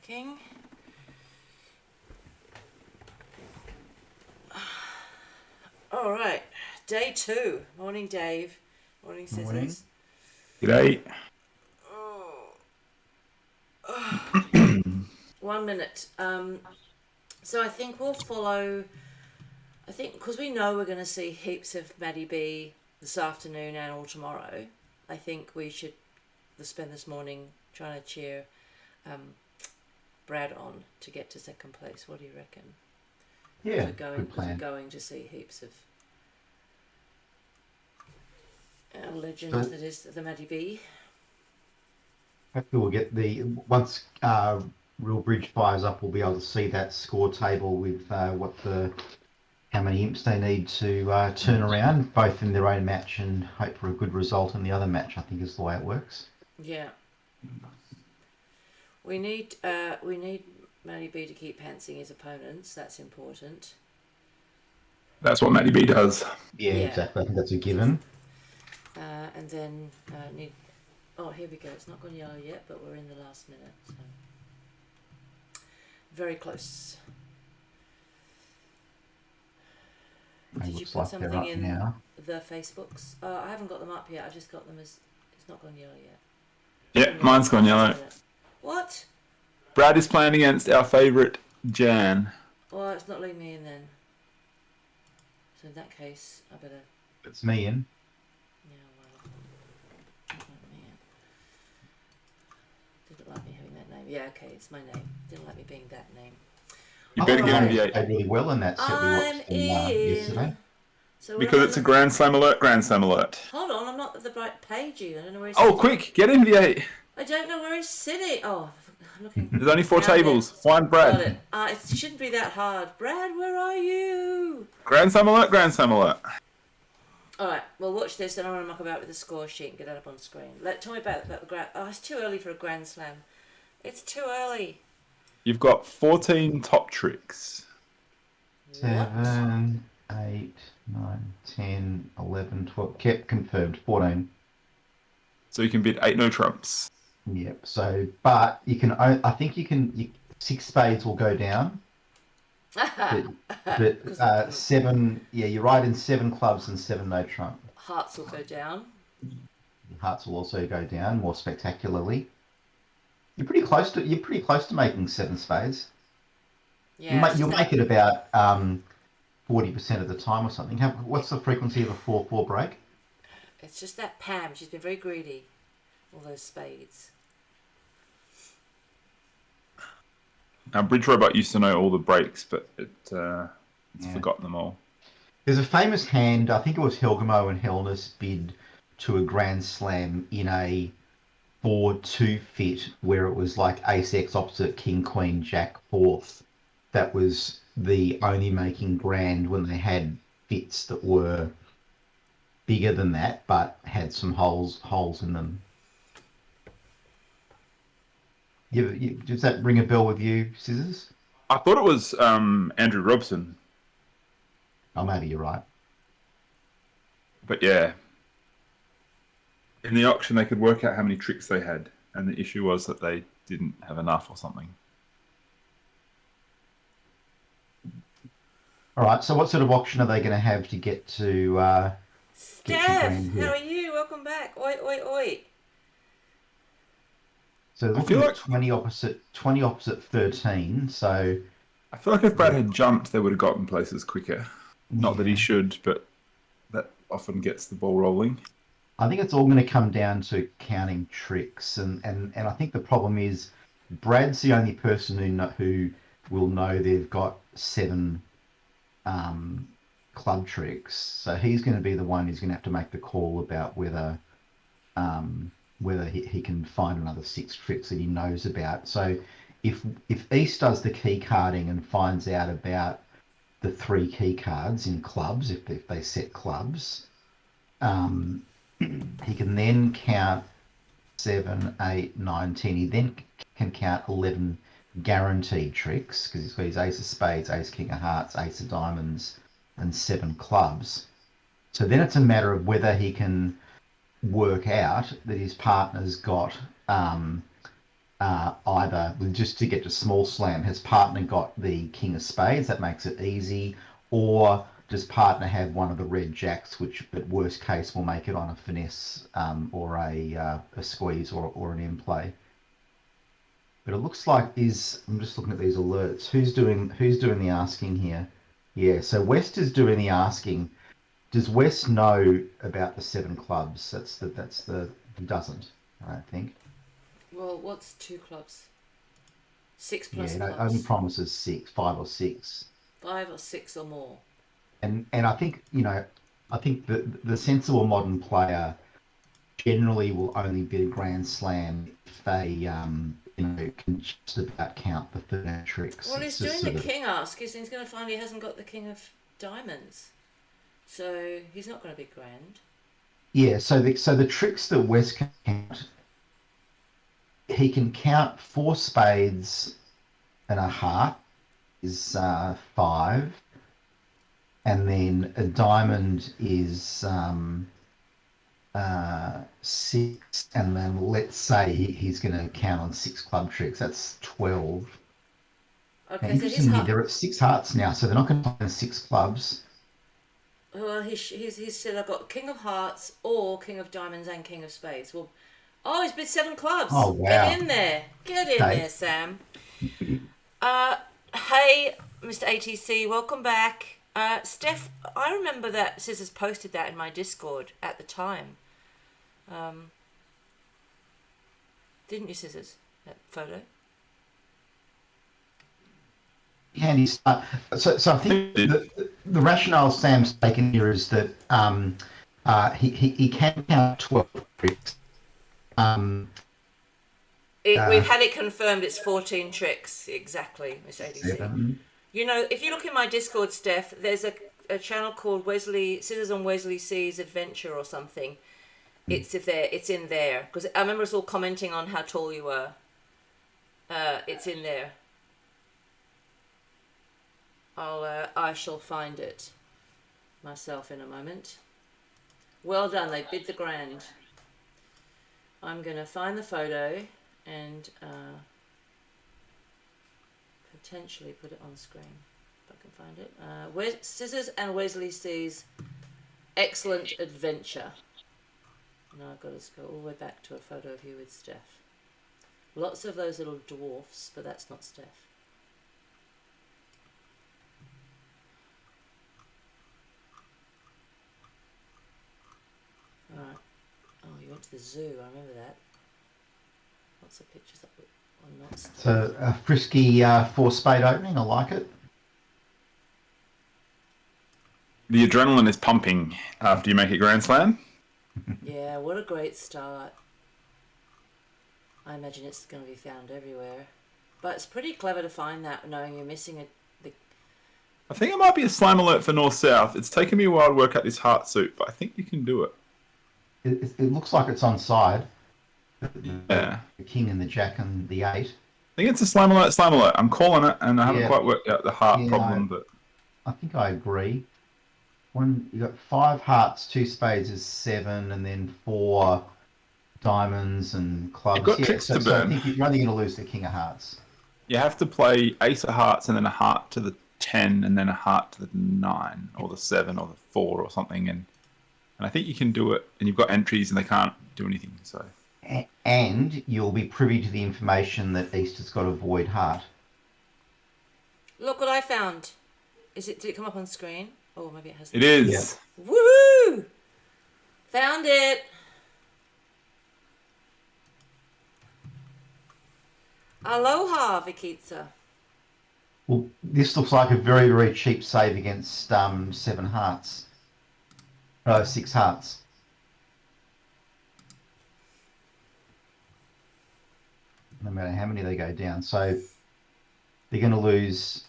King. All right, day 2. Morning, Dave. Morning, Morning. Scissors. G'day. Oh. 1 minute. So I think we'll follow. I think because we know we're going to see heaps of Maddie B this afternoon and all tomorrow. I think we should spend this morning trying to cheer Brad on to get to second place. What do you reckon? Yeah, Good good plan. We're going to see heaps of our legends, that is the Maddie B. Hopefully we'll get once Real Bridge fires up, we'll be able to see that score table with how many imps they need to turn around, both in their own match and hope for a good result in the other match. I think is the way it works. Yeah. We need Matty B to keep pantsing his opponents. That's important. That's what Matty B does. Yeah, exactly. I think that's a given. And then need. Oh, here we go. It's not gone yellow yet, but we're in the last minute. So. Very close. Did you put like something in now. the Facebooks? I haven't got them up yet. I've just got them as it's not gone yellow yet. Yeah, mine's gone yellow. What? Brad is playing against our favourite Jan. Well, it's not letting me in then. So in that case, I better. It's me in. Yeah, well, not me in. Didn't like me having that name. Yeah, okay, it's my name. Didn't like me being that name. You better get him the 8. Played really well in that set we watched yesterday. So because it's a Grand Slam alert, Grand Slam alert. Hold on, I'm not at the right page even. I don't know where he's Oh, quick, get him the 8. I don't know where he's sitting. Oh, I'm looking. There's only 4 tables. Find Brad. Got it. It shouldn't be that hard. Brad, where are you? Grand Slam alert, Grand Slam alert. Alright, well watch this, then I want to muck about with the score sheet and get that up on screen. Tell me about the Grand... Oh, it's too early for a Grand Slam. It's too early. You've got 14 top tricks. 7, 8, 9, 10, 11, 12. Kept confirmed. 14. So you can bid 8 no trumps. Yep. So, but you can. I think you can. 6 spades will go down. but 7. Yeah, you're right in 7 clubs and 7 no trump. Hearts will go down. Hearts will also go down more spectacularly. You're pretty close to making 7 spades. Yeah. You'll make it about 40% of the time or something. What's the frequency of a 4-4 break? It's just that Pam. She's been very greedy. All those spades. Now, Bridge Robot used to know all the breaks, but it's forgotten them all. There's a famous hand, I think it was Helgamo and Hellness bid to a Grand Slam in a 4-2 fit where it was like Ace X opposite King, Queen, Jack, 4th. That was the only making grand when they had fits that were bigger than that, but had some holes in them. Does that ring a bell with you, Scissors? I thought it was Andrew Robson. Oh, maybe you're right. But yeah. In the auction, they could work out how many tricks they had, and the issue was that they didn't have enough or something. All right, so what sort of auction are they going to have to get to... Steph, how are you? Welcome back. Oi, oi, oi. So looking at 20 opposite 13, so... I feel like if Brad had jumped, they would have gotten places quicker. Not that he should, but that often gets the ball rolling. I think it's all going to come down to counting tricks, and I think the problem is Brad's the only person who will know they've got 7 club tricks, so he's going to be the one who's going to have to make the call about whether he can find another 6 tricks that he knows about. So if East does the key carding and finds out about the 3 key cards in clubs, if they set clubs, he can then count 7, 8, 9, 10. He then can count 11 guaranteed tricks because he's got his Ace of Spades, Ace King of Hearts, Ace of Diamonds, and 7 clubs. So then it's a matter of whether he can work out that his partner's got either just to get to small slam. Has partner got the king of spades? That makes it easy. Or does partner have one of the red jacks, which at worst case will make it on a finesse or a squeeze or an in play? But it looks like I'm just looking at these alerts. Who's doing the asking here? Yeah, so West is doing the asking. Does West know about the 7 clubs? He doesn't, I don't think. Well, what's 2 clubs? 6 Yeah, plus it clubs. only promises 6, 5 or 6. 5 or 6 or more. And I think, I think the sensible modern player generally will only bid a grand slam if they can just about count the 13 tricks. Well, It's he's just doing the sort of, king ask. He's going to find he hasn't got the king of diamonds. So he's not going to be grand. yeah. So the tricks that West can count, he can count 4 spades and a heart is 5, and then a diamond is 6, and then let's say he's going to count on 6 club tricks. That's 12. Now, Okay, so his interestingly, heart. they're at 6 hearts now, so they're not going to play 6 clubs. Well, he said I've got king of hearts or king of diamonds and king of spades. Well, oh, he's bid 7 clubs. Oh, wow. Get in there. Get in Okay. there, Sam. Hey, Mr. ATC, welcome back. Steph, I remember that Scissors posted that in my Discord at the time. Didn't you, Scissors? That photo? Yeah, and so I think the rationale Sam's taken here is that he can count 12 tricks. We've had it confirmed it's 14 tricks. Exactly, Mr. ATC. 7. You know, if you look in my Discord, Steph, there's a channel called Scissors on Wesley C's Adventure or something. It's in there. Because I remember us all commenting on how tall you were. It's in there. I shall find it myself in a moment. Well done, they bid the grand. I'm going to find the photo and potentially put it on screen if I can find it. Scissors and Wesley C's Excellent Adventure. Now I've got to go all the way back to a photo of you with Steph. Lots of those little dwarfs, but that's not Steph. Alright. Oh, you went to the zoo, I remember that. Lots of pictures up on that. It's a frisky 4-spade opening. I like it. The adrenaline is pumping after you make a grand slam. Yeah, what a great start. I imagine it's going to be found everywhere. But it's pretty clever to find that, knowing you're missing I think it might be a slam alert for North-South. It's taken me a while to work out this heart suit, but I think you can do it. It looks like it's on side. Yeah. The king and the jack and the 8. I think it's a slam alert. I'm calling it, and I haven't Yeah. quite worked out the heart Yeah, problem, but I think I agree. When you got 5 hearts, 2 spades is 7, and then 4 diamonds and clubs. You've got tricks to so I burn. think you're only going to lose the king of hearts. you have to play ace of hearts and then a heart to the 10 and then a heart to the 9 or the 7 or the 4 or something, and I think you can do it, and you've got entries and they can't do anything, so And you'll be privy to the information that East has got a void heart. Look what I found. Did it come up on screen? Oh, maybe it hasn't. it is. Woohoo! Found it! Aloha, Vikitsa. Well, this looks like a very, very cheap save against 7 hearts. Oh, 6 hearts. No matter how many they go down. So they're going to lose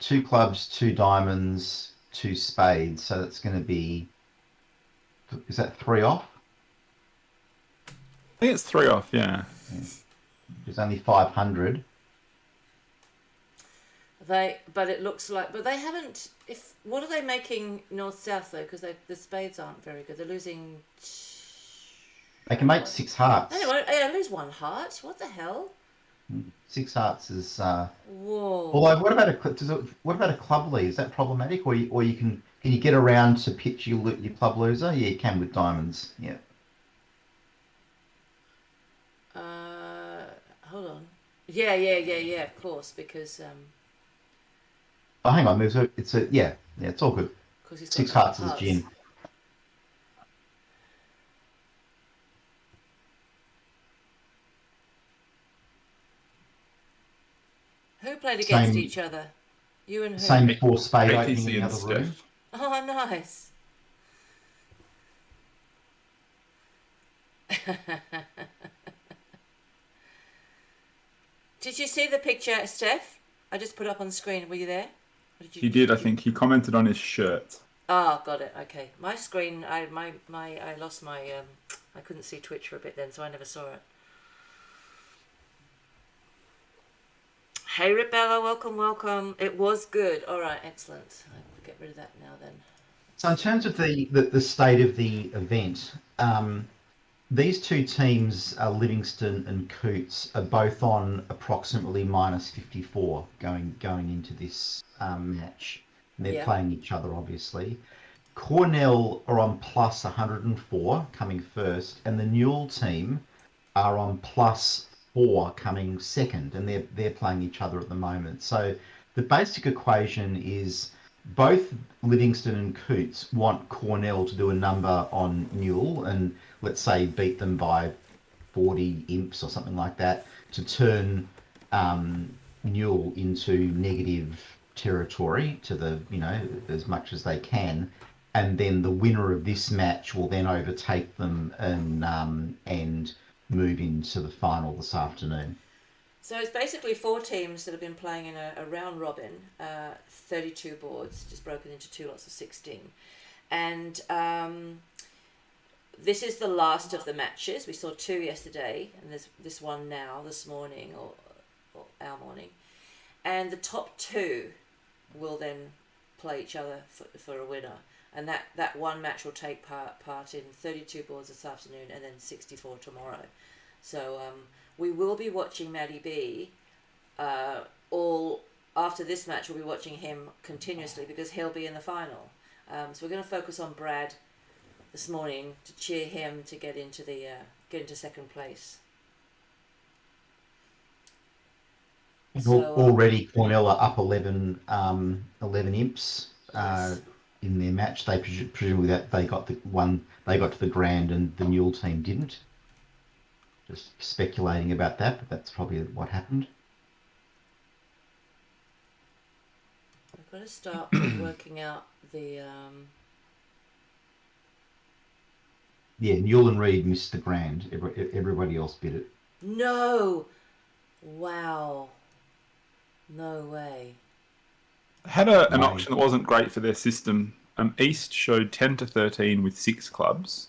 2 clubs, 2 diamonds, 2 spades. So that's going to be... Is that 3 off? I think it's 3 off, yeah. There's only 500. But it looks like, but they haven't. What are they making North-South though? Because the spades aren't very good. They're losing. They can make 6 hearts. Anyway, yeah, lose 1 heart. What the hell? Six hearts is. Whoa. Although, what about a club lead? Is that problematic, or you can you get around to pitch your club loser? Yeah, you can with diamonds. Yeah. Hold on. Yeah. Of course, because Oh, hang on. It's a yeah. It's all good. he's got Six no hearts is hearts. gin. Who played against Same each other? You and who? same four spade opening in ATC the and other room. Steph. Oh, nice. Did you see the picture, Steph? I just put up on the screen. Were you there? Or He did, I think. He commented on his shirt. Oh, got it. Okay, my screen. I lost my. I couldn't see Twitch for a bit then, so I never saw it. Hey, Rebella, welcome. It was good. All right, excellent. I'll get rid of that now then. So in terms of the state of the event, these two teams, Livingston and Coots, are both on approximately -54 going into this match. And they're Yeah. playing each other, obviously. Cornell are on +104 coming first, and the Newell team are on +4 coming second, and they're playing each other at the moment. So the basic equation is both Livingston and Coots want Cornell to do a number on Newell and let's say beat them by 40 imps or something like that to turn Newell into negative territory to the as much as they can, and then the winner of this match will then overtake them and move into the final this afternoon. So it's basically 4 teams that have been playing in a round robin, 32 boards, just broken into 2 lots of 16. And this is the last of the matches. We saw 2 yesterday, and there's this one now, this morning, or our morning. And the top 2 will then play each other for a winner. And that one match will take part in 32 boards this afternoon and then 64 tomorrow. So we will be watching Maddie B. All after this match, we'll be watching him continuously because he'll be in the final. So we're going to focus on Brad this morning to cheer him to get into second place. So, already Cornell are up 11 imps yes. in their match. They presumably that they got to the grand and the Newell team didn't. Just speculating about that, but that's probably what happened. I've got to start working out the. Yeah, Newell and Reed missed the grand. Everybody else bid it. No! Wow. No way. Had an auction that wasn't great for their system. East showed 10 to 13 with 6 clubs.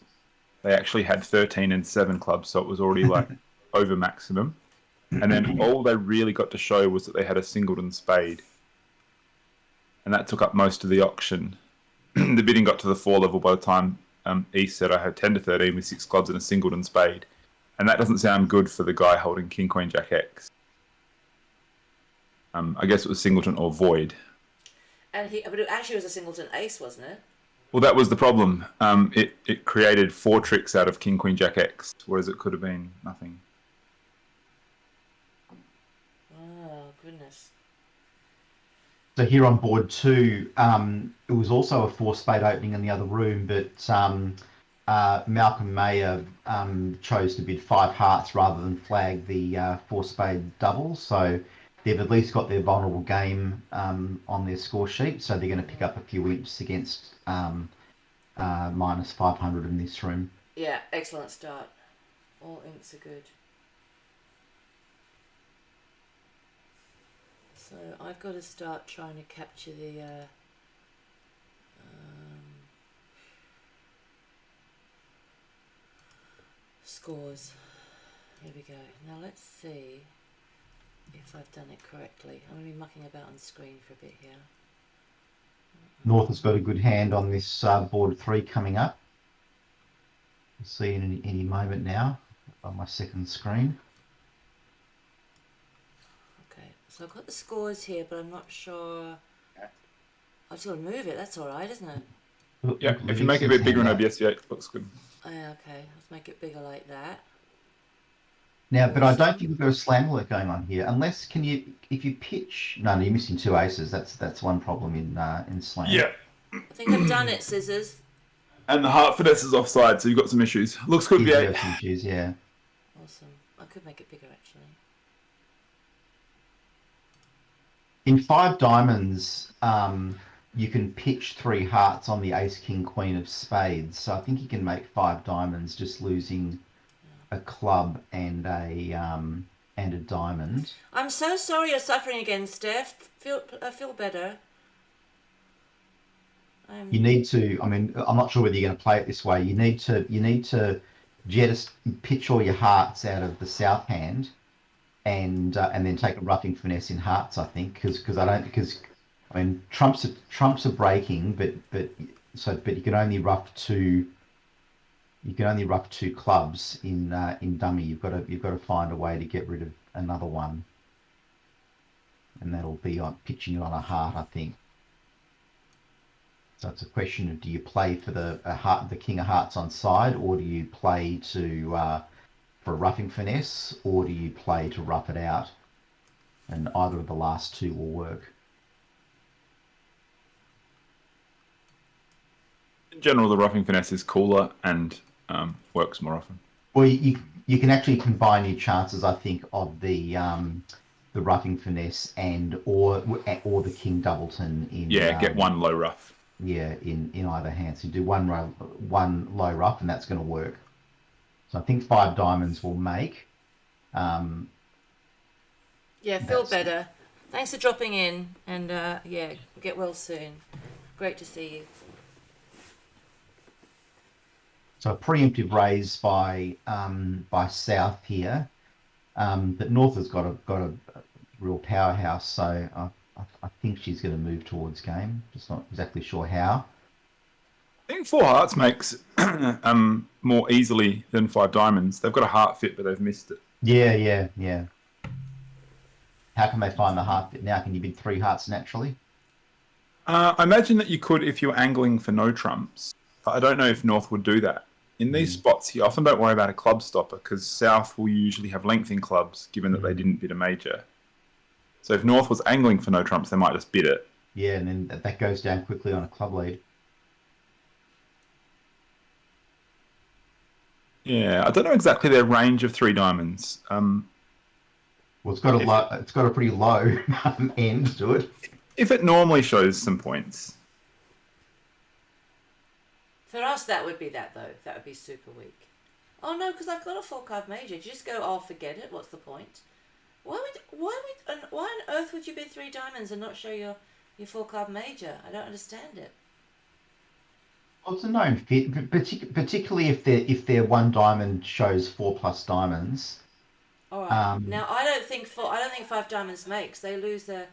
They actually had 13 and 7 clubs, so it was already like over maximum. And then all they really got to show was that they had a singleton spade. And that took up most of the auction. The bidding got to the 4 level by the time East said I had 10 to 13 with 6 clubs and a singleton spade. And that doesn't sound good for the guy holding King, Queen, Jack, X. I guess it was singleton or void. But it actually was a singleton ace, wasn't it? Well, that was the problem. It created 4 tricks out of King, Queen, Jack, X, whereas it could have been nothing. Oh, goodness. So here on board 2, it was also a 4 spade opening in the other room, but Malcolm Mayer chose to bid 5 hearts rather than flag the 4 spade double. So they've at least got their vulnerable game on their score sheet. So they're going to pick up a few imps against -500 in this room. Yeah, excellent start. All inks are good. So I've got to start trying to capture the scores. Here we go. Now let's see if I've done it correctly. I'm going to be mucking about on the screen for a bit here. North has got a good hand on this board 3 coming up. We'll see in any moment now on my second screen. So I've got the scores here, but I'm not sure. I've just got to move it. That's all right, isn't it? Yeah, if you make it a bit bigger in OBS V8, it looks good. Oh, yeah, okay. Let's make it bigger like that. Now, but I don't think we've got a slam alert going on here. Unless, can you, if you pitch? No, you're missing 2 aces. That's one problem in slam. Yeah. I think I've done it, Scissors. And the heart finesse is offside, so you've got some issues. Looks good, You've V8. got some issues, yeah. Awesome. I could make it bigger, actually. In 5 diamonds, you can pitch 3 hearts on the ace, king, queen of spades. So I think you can make 5 diamonds just losing a club and a diamond. I'm so sorry you're suffering again, Steph. I feel better. You need to. I mean, I'm not sure whether you're going to play it this way. You need to pitch all your hearts out of the south hand, and then take a roughing finesse in hearts. I think because I mean trumps are breaking, but you can only rough 2. You can only rough 2 clubs in dummy. You've got to find a way to get rid of another one, and that'll be on pitching it on a heart, I think. So it's a question of, do you play for the king of hearts on side, or do you play for a roughing finesse, or do you play to rough it out? And either of the last 2 will work. In general, the roughing finesse is cooler and works more often. Well, you can actually combine your chances, I think, of the roughing finesse or the king doubleton in. Yeah, get 1 low rough. Yeah, in either hand. So you do one low rough, and that's going to work. So I think 5 diamonds will make. Yeah, feel better. Thanks for dropping in, and yeah, get well soon. Great to see you. So a preemptive raise by South here, but North has got a real powerhouse. So I think she's going to move towards game. Just not exactly sure how. I think 4 hearts makes more easily than 5 diamonds. They've got a heart fit, but they've missed it. Yeah. How can they find the heart fit now? Can you bid 3 hearts naturally? I imagine that you could if you're angling for no trumps. But I don't know if North would do that. In these spots, you often don't worry about a club stopper because South will usually have lengthening clubs, given that they didn't bid a major. So if North was angling for no trumps, they might just bid it. Yeah, and then that goes down quickly on a club lead. Yeah, I don't know exactly their range of 3 diamonds. Well, it's got a pretty low end to it. If it normally shows some points. For us, that would be that, though. That would be super weak. Oh, no, because I've got a 4-card major. Do you just go, oh, forget it? What's the point? Why on earth would you bid 3 diamonds and not show your 4-card major? I don't understand it. Well, it's a known fit, particularly if their 1 diamond shows 4+ diamonds. All right. Now, I don't think 5 diamonds makes. They lose a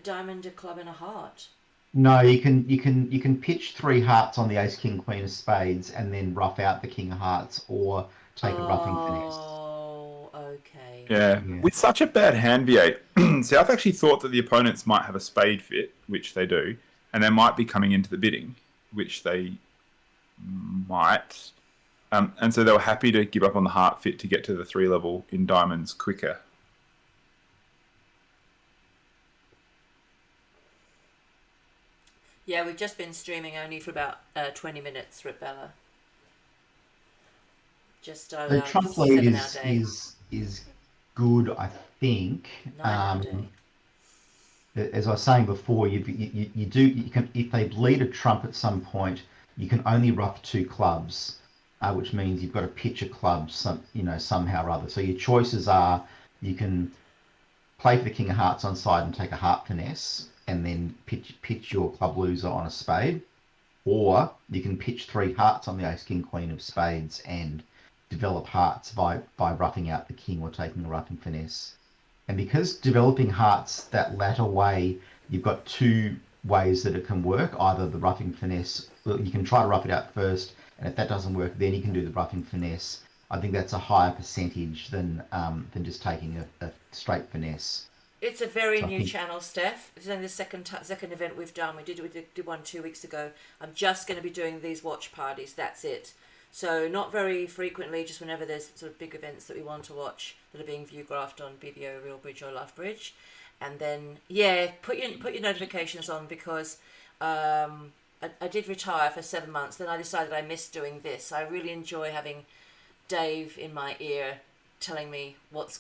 diamond, a club, and a heart. No, you can pitch 3 hearts on the ace, king, queen of spades, and then rough out the king of hearts, or take a roughing finesse. Oh, okay. Yeah. With such a bad hand V8, South actually thought that the opponents might have a spade fit, which they do, and they might be coming into the bidding, which they might. And so they were happy to give up on the heart fit to get to the 3 level in diamonds quicker. Yeah, we've just been streaming only for about 20 minutes, Ripella. Just The trump lead is good, I think. 9 hour day. As I was saying before, you can, if they bleed a trump at some point, you can only rough 2 clubs, which means you've got to pitch a club somehow or other. So your choices are, you can play for the king of hearts on side and take a heart finesse, and then pitch your club loser on a spade, or you can pitch 3 hearts on the ace, king, queen of spades and develop hearts by roughing out the king or taking a roughing finesse. And because developing hearts that latter way, you've got 2 ways that it can work. Either the roughing finesse, you can try to rough it out first, and if that doesn't work, then you can do the roughing finesse. I think that's a higher percentage than just taking a straight finesse. It's a very So I new think- channel, Steph. It's only the second event we've done. We did one 2 weeks ago. I'm just going to be doing these watch parties. That's it. So not very frequently, just whenever there's sort of big events that we want to watch that are being viewgraphed on BBO, Real Bridge, or Loughbridge. And then put your notifications on, because I did retire for 7 months. Then I decided I missed doing this. I really enjoy having Dave in my ear telling me what's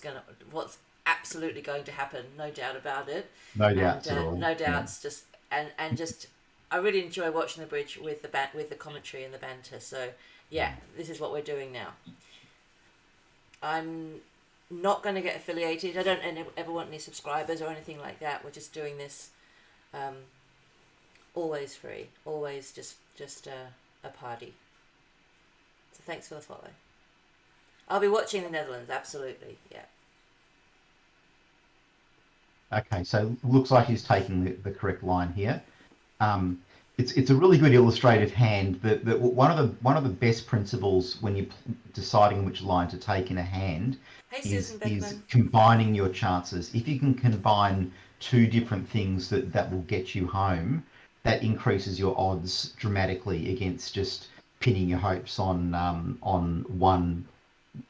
absolutely going to happen, no doubt about it. No doubts And at all. no doubts, just and just I really enjoy watching the bridge with the commentary and the banter. So yeah, this is what we're doing now. I'm not going to get affiliated. I don't ever want any subscribers or anything like that. We're just doing this always free, always just a party. So thanks for the follow. I'll be watching the Netherlands, absolutely, yeah. Okay, so looks like he's taking the correct line here. It's a really good illustrative hand. That one of the best principles when you're deciding which line to take in a hand Hey, is Susan Beckman. combining your chances. If you can combine two different things that will get you home, that increases your odds dramatically against just pinning your hopes on one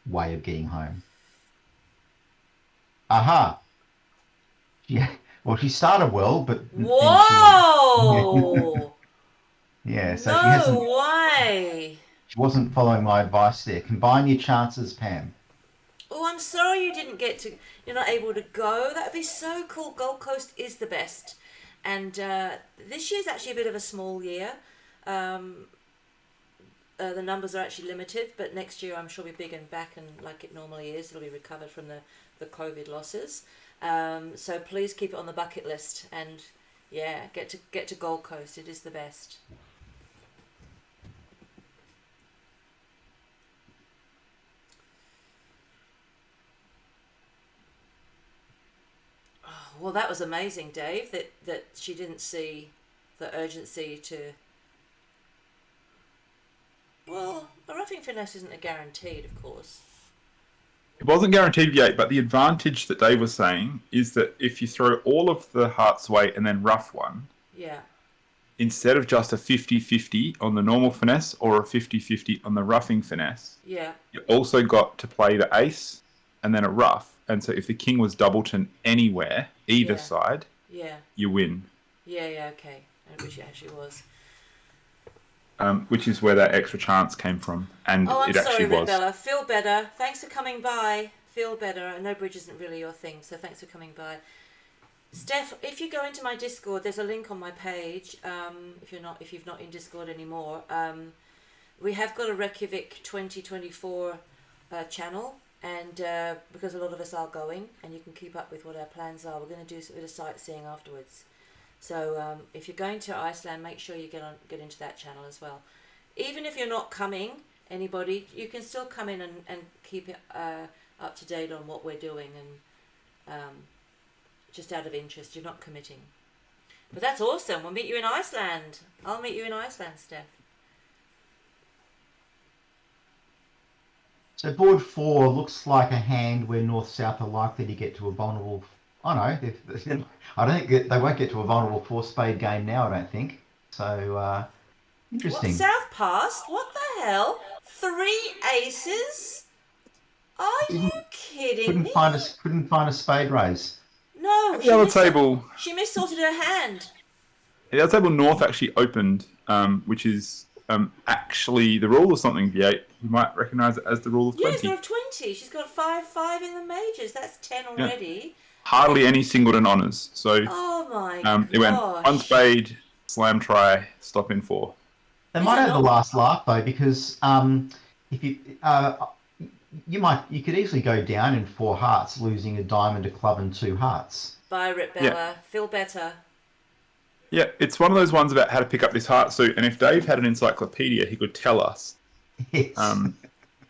way of getting home. Aha. Yeah. Well, she started well, but Whoa! yeah. So No way! she wasn't following my advice there. Combine your chances, Pam. Oh, I'm sorry you're not able to go. That would be so cool. Gold Coast is the best. And this year's actually a bit of a small year. The numbers are actually limited, but next year I'm sure will be big and back, and like it normally is, it'll be recovered from the COVID losses. So please keep it on the bucket list, and yeah, get to Gold Coast. It is the best. Oh, well, that was amazing, Dave. That she didn't see the urgency to. Well, a roughing finesse isn't a guaranteed, of course. It wasn't guaranteed yet, but the advantage that Dave was saying is that if you throw all of the hearts weight and then rough one, Yeah. instead of just a 50-50 on the normal finesse or a 50-50 on the roughing finesse, Yeah. you also got to play the ace and then a rough. And so if the king was doubleton anywhere, either Yeah. side, Yeah. you win. Yeah, okay. I wish it actually was. Which is where that extra chance came from. And Oh, I'm it sorry, actually was. Bella. Feel better. Thanks for coming by. Feel better. I know bridge isn't really your thing, so thanks for coming by. Steph, if you go into my Discord, there's a link on my page. If you've not in Discord anymore, we have got a Reykjavik 2024 channel, and because a lot of us are going, and you can keep up with what our plans are. We're going to do a bit of sightseeing afterwards. So if you're going to Iceland, make sure you get into that channel as well. Even if you're not coming, anybody, you can still come in and keep it up to date on what we're doing, and just out of interest, you're not committing. But that's awesome. We'll meet you in Iceland. I'll meet you in Iceland, Steph. So board 4 looks like a hand where north-south are likely to get to a vulnerable. Oh no, I don't think they won't get to a vulnerable 4-spade game now. I don't think. So interesting. What, South passed? What the hell? 3 aces? Are you kidding me? Couldn't find a spade raise. No. The other table. She missorted her hand. The other table north actually opened, which is actually the rule of something, V8. You might recognise it as the rule of 20. Yeah, it's got 20. She's got 5 in the majors. That's 10 already. Hardly any singleton honours. So Oh my gosh. it went one spade, slam try, stop in 4. They might have the last laugh though, because if you you could easily go down in 4 hearts, losing a diamond, a club, and 2 hearts. Bye, Rip Bella. Feel better. Yeah, it's one of those ones about how to pick up this heart suit. And if Dave had an encyclopedia, he could tell us. Yes.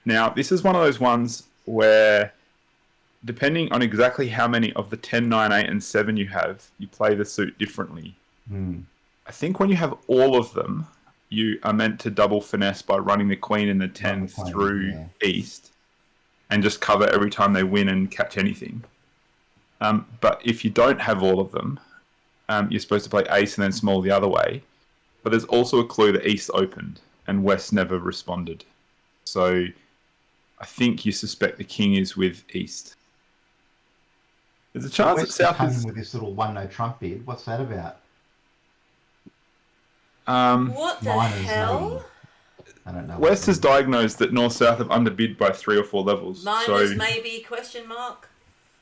Now, this is one of those ones where, depending on exactly how many of the 10, 9, 8, and 7 you have, you play the suit differently. I think when you have all of them, you are meant to double finesse by running the queen and the 10 through east and just cover every time they win and catch anything. But if you don't have all of them, you're supposed to play ace and then small the other way. But there's also a clue that East opened and West never responded. So I think you suspect the king is with East. There's a chance that West South coming is... with this little one no trump bid. What's that about? What the Miners, hell? maybe. I don't know. West has diagnosed that North-South have underbid by 3 or 4 levels. Minus so maybe, question mark.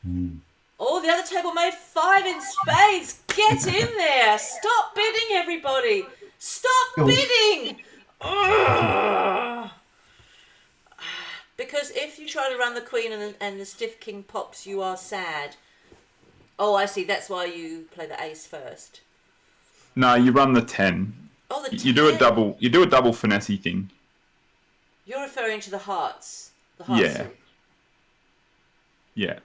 Hmm. Oh, the other table made 5 in spades. Get in there. Stop bidding, everybody. Stop It was- bidding. Ugh. Because if you try to run the queen and the stiff king pops, you are sad. Oh, I see. That's why you play the ace first. No, you run the 10. Oh, the You do a 10. double. You do a double finessey thing. You're referring to the hearts. The hearts. Yeah. Yeah.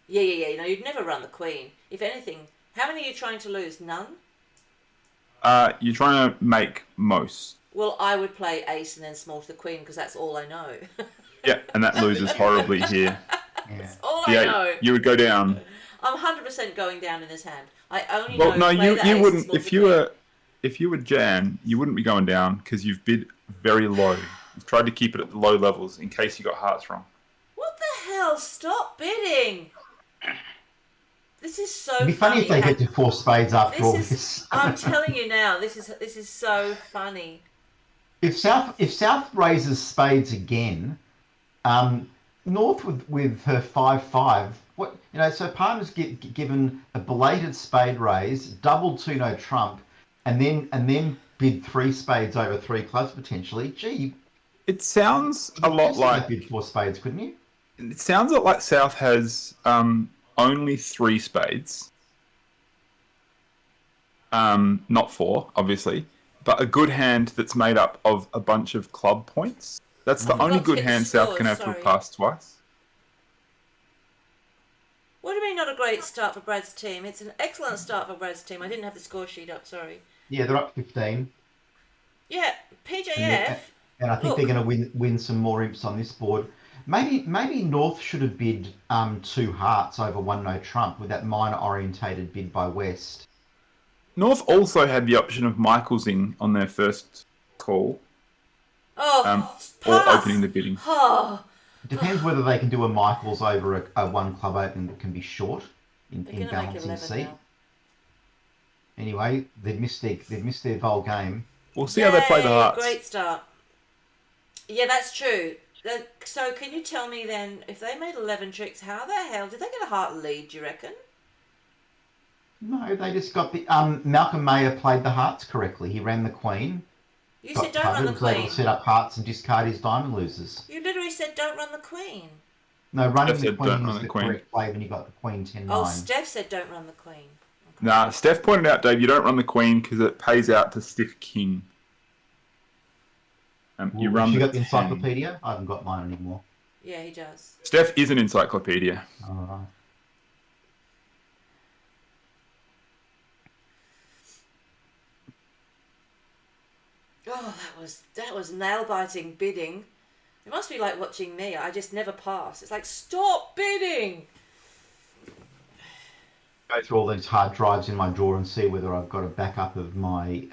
Yeah. No, you'd never run the queen. If anything, how many are you trying to lose? None? You're trying to make most. Well, I would play ace and then small to the queen because that's all I know. Yeah, and that loses horribly here. Yeah. all I know. You would go down. I'm 100% going down in this hand. I only Well, know no, play the ace you and wouldn't. small to If the you queen. were Jan, you wouldn't be going down because you've bid very low. You've tried to keep it at the low levels in case you got hearts wrong. What the hell? Stop bidding. This is so It'd be funny if they get to 4 spades after all This is. this. I'm telling you now. This is so funny. If South raises spades again, North with her 5-5. What So Palmer's given a belated spade raise, double 2 no trump, and then bid 3 spades over 3 clubs potentially. Gee, It sounds a lot like bid 4 spades, couldn't you? it sounds a lot like South has only 3 spades. Not 4, obviously, but a good hand that's made up of a bunch of club points. That's the only Got good hit hand scores, South can have to sorry. have passed twice. What do you mean not a great start for Brad's team? It's an excellent start for Brad's team. I didn't have the score sheet up. Sorry. Yeah, they're up 15, Yeah, PJF. and I think Look. they're going to win some more imps on this board. Maybe North should have bid 2 hearts over 1 no trump with that minor orientated bid by West. North also had the option of Michaelsing on their first call, Oh, or pass. opening the bidding. Oh, It depends whether they can do a Michaels over a 1 club open that can be short in they're gonna make balancing 11 seat. now. Anyway, they've missed their whole game. We'll see how they play the Yay, hearts. Great start. Yeah, that's true. So can you tell me then, if they made 11 tricks, how the hell did they get a heart lead? Do you reckon? No, they just got the Malcolm Mayer played the hearts correctly. He ran the queen. You said don't run covered, the was able queen. to set up hearts and discard his diamond losers. You literally said don't run the queen. No, running Steph the said queen don't was run the the queen. correct play when you got the queen 10-9. Oh, Steph said don't run the queen. Nah, Steph pointed out, Dave, you don't run the queen because it pays out to stiff king. You run you the got the 10. encyclopedia? I haven't got mine anymore. Yeah, he does. Steph is an encyclopedia. All right. Oh, that was nail biting bidding. It must be like watching me. I just never pass. It's like stop bidding. Go through all these hard drives in my drawer and see whether I've got a backup of my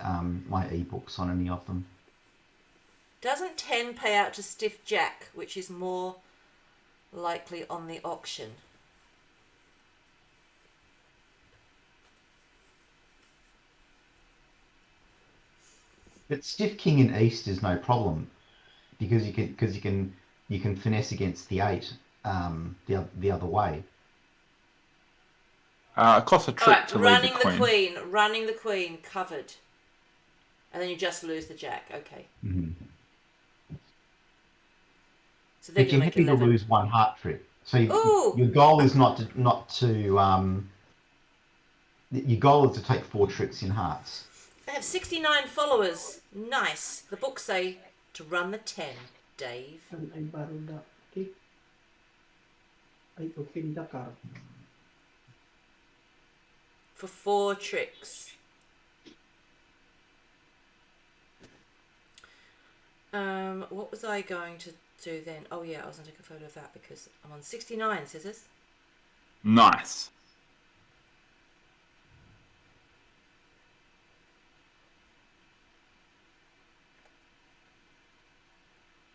my ebooks on any of them. Doesn't 10 pay out to stiff jack, which is more likely on the auction? But stiff king in east is no problem because you can finesse against the 8 the other way. It costs a All trick right, to running leave the queen. running the queen covered, and then you just lose the jack. Okay. Mm-hmm. So they're But you're gonna make happy to 11. lose 1 heart trick. So Ooh! your goal is your goal is to take 4 tricks in hearts. They have 69 followers. Nice. The books say to run the 10, Dave. Ay baru da tik. Ay okay Dakar. For 4 tricks. What was I going to do then? Oh yeah, I was going to take a photo of that because I'm on 69 scissors. Nice.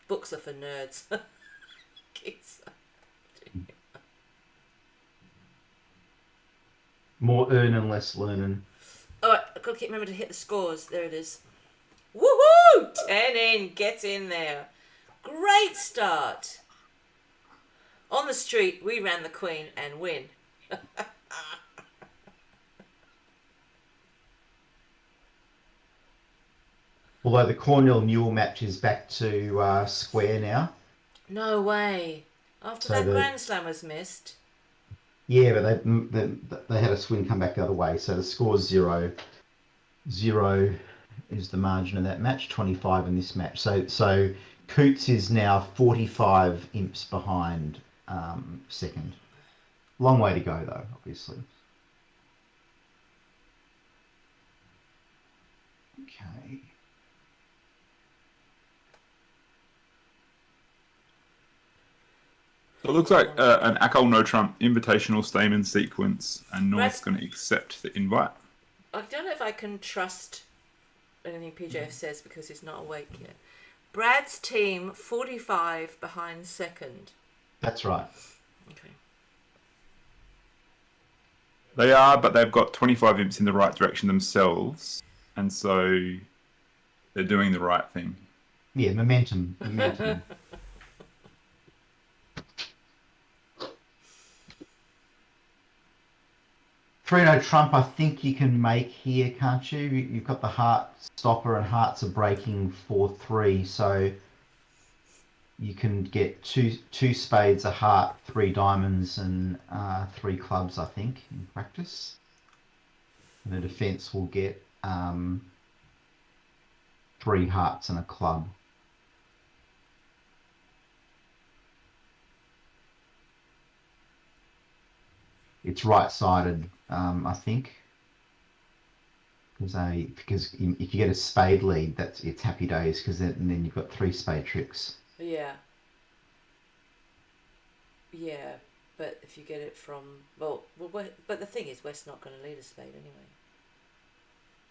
Books are for nerds. Kids. More earning, less learning. Alright, I've got to keep remember to hit the scores. There it is. Woohoo! 10 in, get in there. Great start. On the street, we ran the Queen and win. Although the Cornell Newell match is back to square now. No way. After So that the- Grand Slam was missed. Yeah, but they had a swing come back the other way. So the score's 0. 0 is the margin of that match. 25 in this match. So Coots is now 45 imps behind second. Long way to go though, obviously. Okay. So it looks like an Akol No Trump invitational Stamen sequence, and North's Right. going to accept the invite. I don't know if I can trust anything PJF says because he's not awake yet. Brad's team 45 behind second. That's right. Okay. They are, but they've got 25 imps in the right direction themselves, and so they're doing the right thing. Yeah, momentum. Momentum. Freno Trump, I think you can make here, can't you? You've got the heart stopper and hearts are breaking 4-3, so you can get two spades, a heart, 3 diamonds, and 3 clubs, I think, in practice. And the defence will get 3 hearts and a club. It's right-sided, I think, because if you get a spade lead, it's happy days. Because then you've got 3 spade tricks. Yeah. Yeah, but if you get it from but the thing is, West's not going to lead a spade anyway.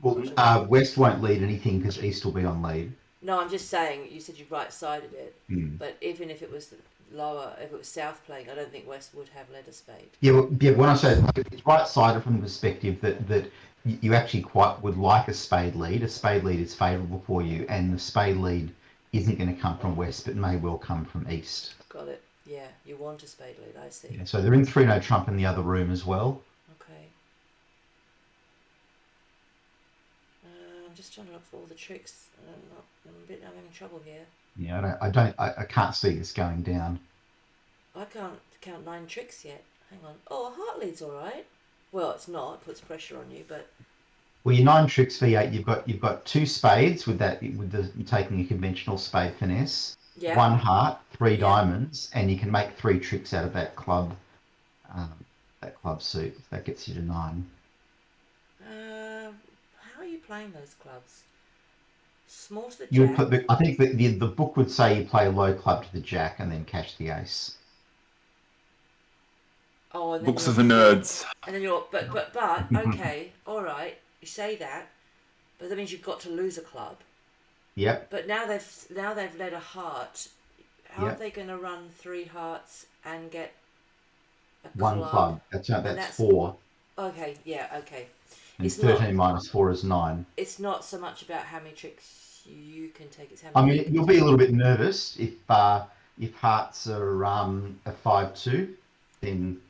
Well, West won't lead anything because East will be on lead. No, I'm just saying. You said you right-sided it, Mm. but even if it was lower, if it was South playing, I don't think West would have led a spade. Yeah, when I say it's right-sided from the perspective that you actually quite would like a spade lead. A spade lead is favourable for you, and the spade lead isn't going to come from West, but may well come from East. Got it. Yeah, you want a spade lead. I see. Yeah, so they're in 3-no Trump in the other room as well. Okay. I'm just trying to look for all the tricks. I'm having trouble here. Yeah, I can't see this going down. I can't count 9 tricks yet. Hang on. Oh, a heart lead's all right. Well, it's not. It puts pressure on you, but Well, your 9 tricks V8, you've got 2 spades with taking a conventional spade finesse, yeah. 1 heart, 3 Yeah. diamonds, and you can make 3 tricks out of that club suit. That gets you to 9. How are you playing those clubs? Small to the You jack. would put, I think the book would say you play a low club to the jack and then cash the ace. Oh, and then Books are you're- for nerds. And then you're but okay, all right. You say that, but that means you've got to lose a club. Yep. But now they've led a heart. How are Yep. they going to run 3 hearts and get a 1 club. That's that's- 4. Okay, yeah, okay. And It's 13 not- minus 4 is 9. It's not so much about how many tricks you can take. It's how I many. mean, you'll be a little bit nervous if hearts are a 5-2, then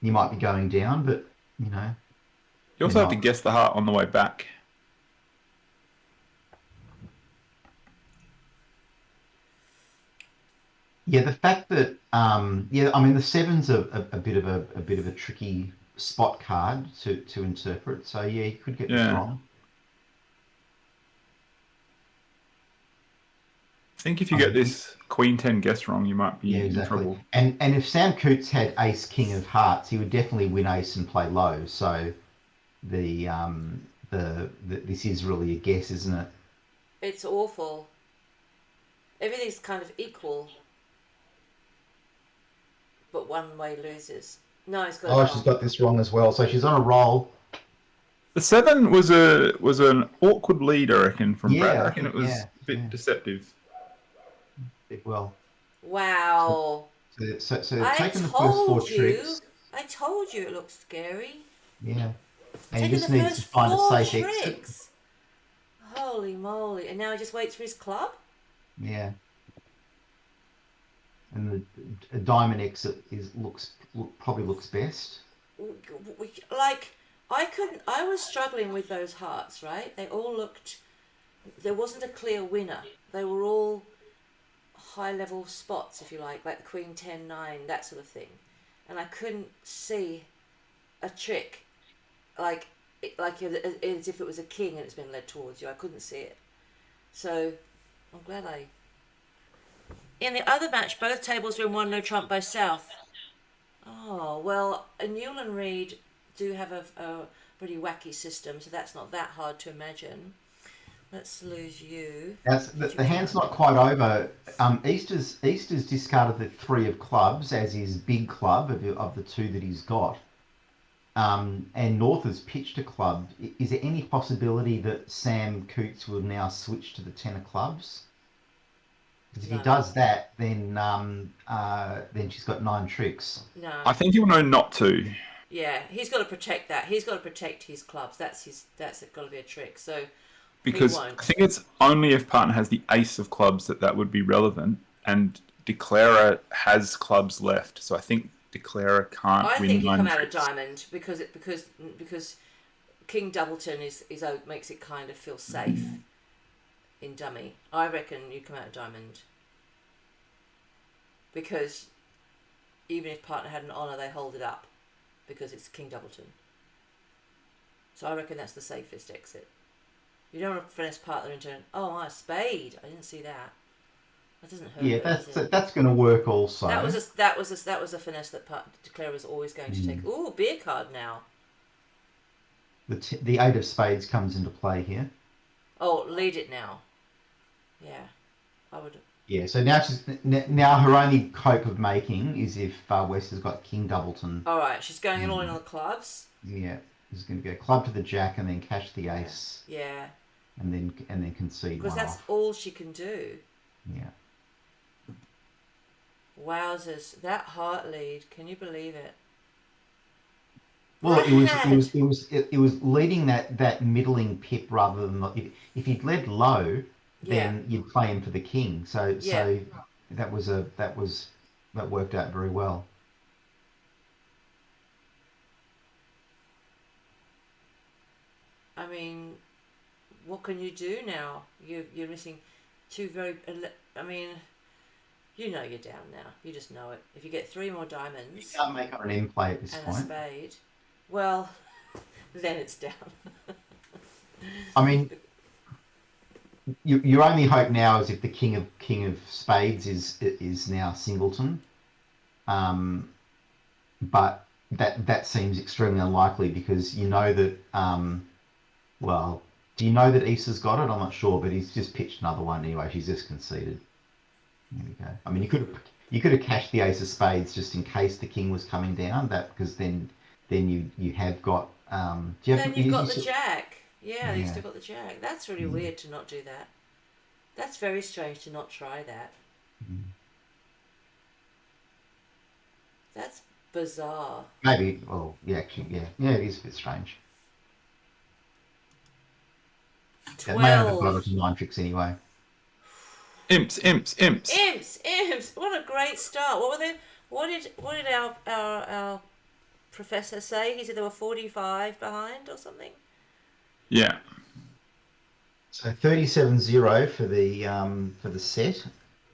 you might be going down. But you know, You also have to guess the heart on the way back. yeah, the fact that I mean, the 7's a bit of a tricky spot card to interpret. So yeah, you could get this Yeah. wrong. I think if you get this Queen 10 guess wrong, you might be Yeah, in exactly. trouble. And if Sam Coots had Ace King of Hearts, he would definitely win Ace and play low. So the this is really a guess, isn't it? It's awful. Everything's kind of equal, but one way loses. No, it's got. Oh, it she's wrong. got this wrong as well. So she's on a roll. The 7 was an awkward lead, I reckon, from Brad. Yeah, I reckon it was yeah, a bit yeah. deceptive. well, Wow. so they've I taken the first four told you. tricks. I told you it looks scary. Yeah. And he Taking the just needs to first find a 4 safe exit. tricks. Holy moly. And now he just waits for his club? Yeah. And the diamond exit probably looks best. Like, I was struggling with those hearts, right? They all looked, there wasn't a clear winner. They were all high level spots, if you like the Queen 10-9, that sort of thing. And I couldn't see a trick, like, as if it was a king and it's been led towards you. I couldn't see it. So, I'm glad I... In the other match, both tables were in 1 no trump by South. Oh, well, Newell and Reed do have a pretty wacky system, so that's not that hard to imagine. Let's lose you. That's the hand's not quite over. Easter's discarded the 3 of clubs as his big club of the 2 that he's got. And North has pitched a club. Is there any possibility that Sam Coots will now switch to the 10 of clubs? Because if he does that, then she's got 9 tricks. No. I think he'll know not to. Yeah, he's got to protect that. He's got to protect his clubs. That's got to be a trick. So Because I think it's only if partner has the ace of clubs that would be relevant, and Declarer has clubs left. So I think Declarer can't I win think you 9 come out of tricks. diamond because King Doubleton is makes it kind of feel safe in dummy. I reckon you come out of diamond because even if partner had an honour, they hold it up because it's King Doubleton. So I reckon that's the safest exit. You don't want to finesse partner into a spade. I didn't see that. That doesn't hurt. Yeah, that's going to work also. That was a finesse that Declare was always going to take. Ooh, beer card now. The 8 of spades comes into play here. Oh, lead it now. Yeah, I would. Yeah, so now her only hope of making is if West has got King Doubleton. All right, she's going in all in on the clubs. Yeah, she's going to go club to the jack and then cash the ace. Yeah. And then concede because that's off. all she can do. Yeah. Wowzers, that heart lead! Can you believe it? Well, it was leading that middling pip rather than if he'd led low, then you'd play him for the king. So that worked out very well. I mean, what can you do now? You're missing 2 very. I mean, you know you're down now. You just know it. If you get 3 more diamonds, you can't make an in play at this point. And a spade. Well, then it's down. I mean, your only hope now is if the king of spades is now Singleton, but that seems extremely unlikely because you know that. Well, do you know that Issa's got it? I'm not sure, but he's just pitched another one anyway. She's just conceded. There we go. I mean, you could have cashed the ace of spades just in case the king was coming down. Because then you have got. You've got the jack. Yeah, you've still got the jack. That's really weird to not do that. That's very strange to not try that. That's bizarre. Maybe. Well, yeah, actually, yeah, it is a bit strange. 12. That may have got it to 9 tricks anyway. Imps. What a great start. What were they? What did our professor say? He said there were 45 behind or something. Yeah. So 37-0 for the set.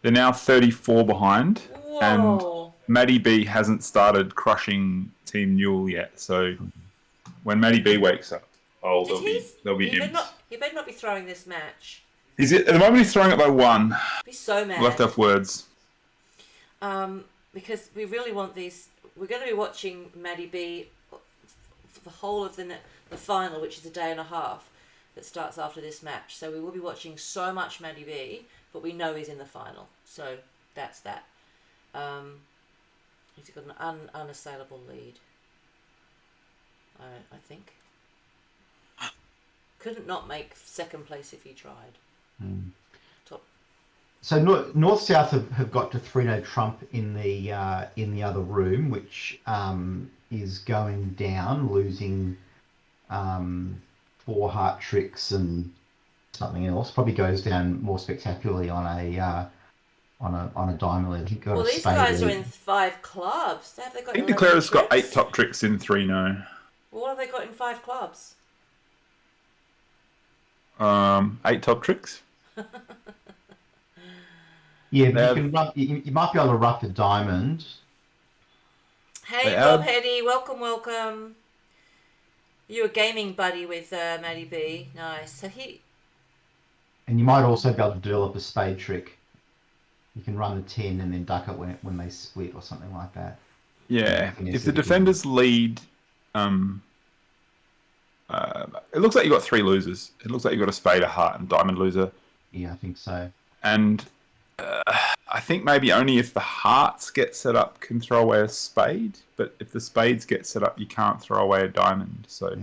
They're now 34 behind. Whoa. And Maddie B hasn't started crushing Team Newell yet. So when Maddie B wakes up, there'll be imps. He better not be throwing this match. At the moment he's throwing it by 1. Be so mad. Left off words. Because we really want these. We're going to be watching Maddie B for the whole of the final, which is a day and a half that starts after this match. So we will be watching so much Maddie B, but we know he's in the final. So that's that. He's got an unassailable lead. I think. Couldn't not make second place if he tried. So North South have got to 3-no trump in the other room, which is going down, losing 4 heart tricks and something else. Probably goes down more spectacularly on a diamond lead. I think got Well, a these spade guys are lead. in 5 clubs. Have they got I think 11 Declara's got 8 tricks? top tricks in 3 no. Well, what have they got in 5 clubs? 8 top tricks. Yeah, They but have- you might be able to rough a diamond. Hey, They Bob have- Hetty, welcome. You a gaming buddy with Maddie B. Nice. So And you might also be able to develop a spade trick. You can run the 10 and then duck it when they split or something like that. Yeah. Yeah, If so the you can- defenders lead, it looks like you got 3 losers. It looks like you got a spade, a heart, and diamond loser. Yeah, I think so. And I think maybe only if the hearts get set up can throw away a spade. But if the spades get set up, you can't throw away a diamond. So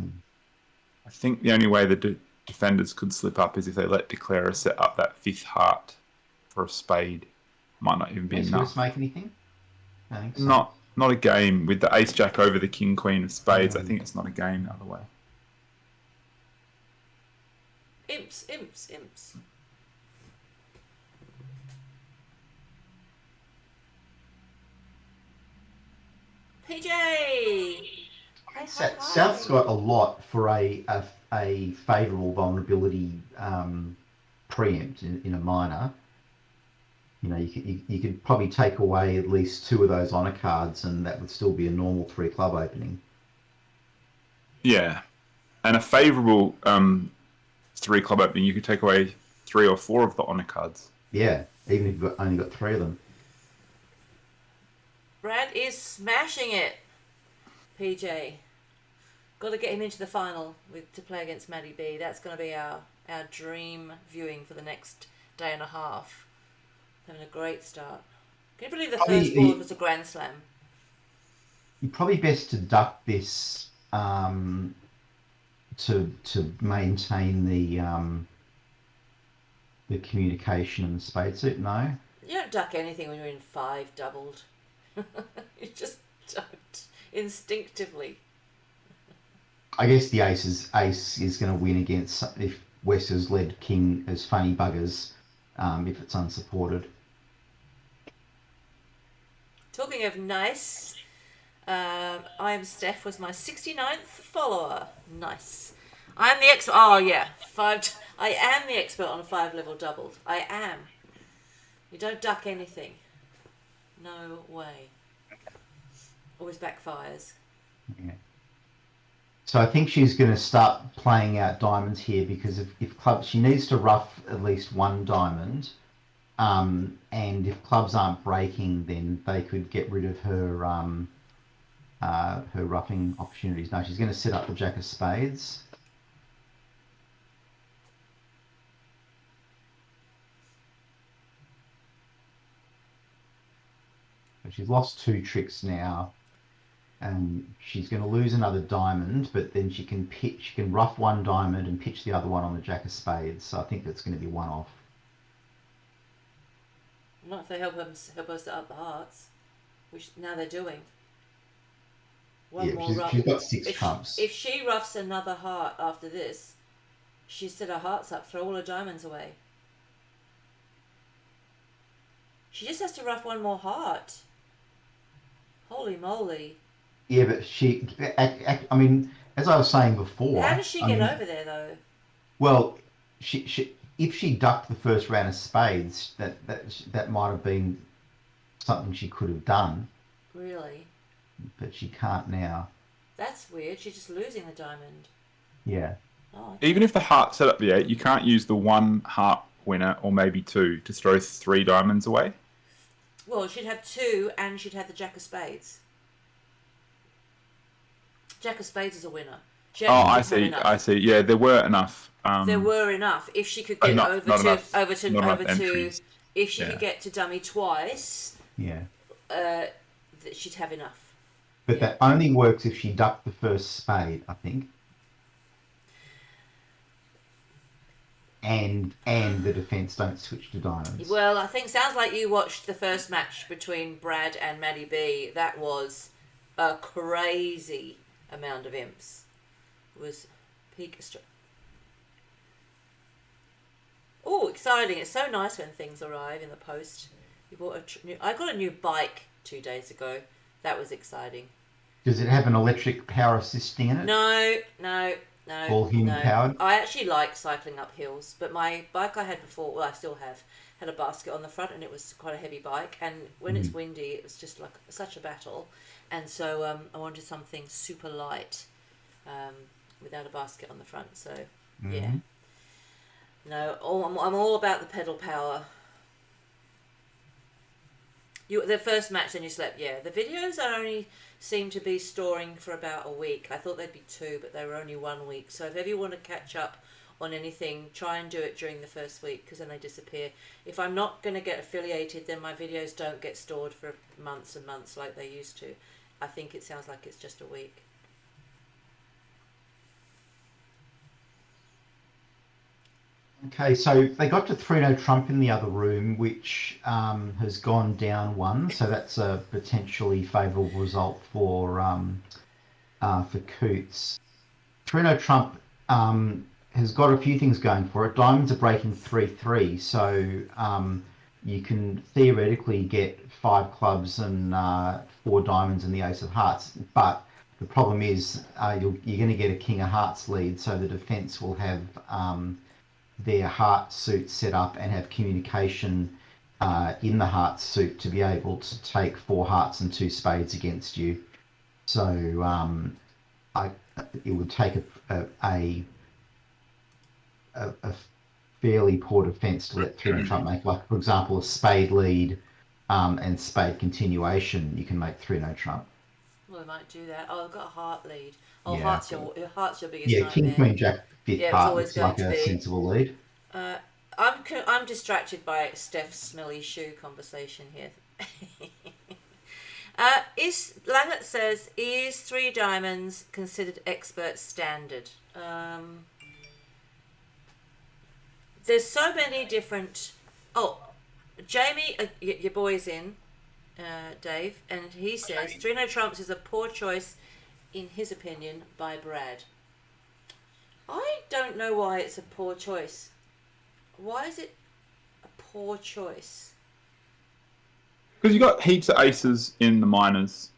I think the only way the defenders could slip up is if they let Declarer set up that 5th heart for a spade. Might not even be Makes enough. Swiss make anything? I think so. Not a game with the ace jack over the king queen of spades. I think it's not a game the other way. imps. PJ. Hi. South's got a lot for a favourable vulnerability preempt in a minor. You know, you could probably take away at least 2 of those honor cards, and that would still be a normal 3 club opening. Yeah, and a favourable 3 club opening, you could take away 3 or 4 of the honor cards. Yeah, even if you've only got 3 of them. Brad is smashing it. PJ. Got to get him into the final to play against Maddie B. That's going to be our dream viewing for the next day and a half. Having a great start. Can you believe the first board was a Grand Slam? You're probably best to duck this to maintain the communication and the spade suit. No, You don't duck anything when you're in 5 doubled. You just don't. Instinctively. I guess the ace is going to win against if West has led king as funny buggers if it's unsupported. Talking of nice, I Am Steph was my 69th follower. Nice. I'm the expert. Oh, yeah. I am the expert on a 5-level doubled. I am. You don't duck anything. No way. Always backfires. Yeah. So I think she's going to start playing out diamonds here because if clubs, she needs to rough at least 1 diamond. And if clubs aren't breaking, then they could get rid of her her roughing opportunities. No, she's going to set up the jack of spades. So she's lost 2 tricks now, and she's going to lose another diamond. But then she can rough 1 diamond and pitch the other one on the jack of spades. So I think that's going to be 1 off. Not if they help us to up the hearts, which now they're doing. One Yeah, more rough. she's got 6 trumps. If she roughs another heart after this, she's set her hearts up, throw all her diamonds away. She just has to rough 1 more heart. Holy moly. Yeah, but I mean, as I was saying before... How does she get over there, though? Well, if she ducked the first round of spades, that might have been something she could have done. Really? But she can't now. That's weird. She's just losing the diamond. Yeah. Oh, okay. Even if the heart set up the 8, you can't use the 1 heart winner or maybe 2 to throw 3 diamonds away. Well, she'd have 2 and she'd have the jack of spades. Jack of spades is a winner. Oh, I see. Yeah, there were enough. There were enough. If she could But get not enough if she Yeah. could get to dummy twice, Yeah. she'd have enough. But that only works if she ducked the first spade, I think. and the defence don't switch to diamonds. Well, I think sounds like you watched the first match between Brad and Maddie B. That was a crazy amount of imps. It was peak. Oh, exciting! It's so nice when things arrive in the post. You bought I got a new bike 2 days ago. That was exciting. Does it have an electric power assisting in it? No. All human powered? I actually like cycling up hills, but my bike I had before, well, I still have, had a basket on the front, and it was quite a heavy bike. And when it's windy, it was just like such a battle. And so I wanted something super light without a basket on the front. So, yeah. No, I'm all about the pedal power. The first match, then you slept. Yeah, the videos are only seem to be storing for about a week. I thought they'd be 2, but they were only 1 week. So if ever you want to catch up on anything, try and do it during the first week, because then they disappear. If I'm not going to get affiliated, then my videos don't get stored for months and months like they used to. I think it sounds like it's just a week. Okay, so they got to 3-0 Trump in the other room, which has gone down 1. So that's a potentially favourable result for Coots. 3-0 Trump has got a few things going for it. Diamonds are breaking 3-3, so you can theoretically get 5 clubs and 4 diamonds and the ace of hearts. But the problem is you're going to get a king of hearts lead, so the defence will have their heart suit set up and have communication in the heart suit to be able to take 4 hearts and 2 spades against you. So it would take a fairly poor defence to let 3-0 Trump make, like, for example, a spade lead and spade continuation. You can make 3-0 Trump. Well, I might do that. Oh, I've got a heart lead. Oh, Yeah. heart's your biggest Yeah, nightmare. King, Queen, Jack, Fit, Yeah, it's heart always looks like going a to be. sensible lead. I'm distracted by Steph's smelly shoe conversation here. Langlet says, is 3 diamonds considered expert standard? There's so many different... Oh, Jamie, your boy's in, Dave, and he says 3-0 Trumps is a poor choice, in his opinion, by Brad. I don't know why it's a poor choice. Why is it a poor choice? Because you got heaps of aces in the minors,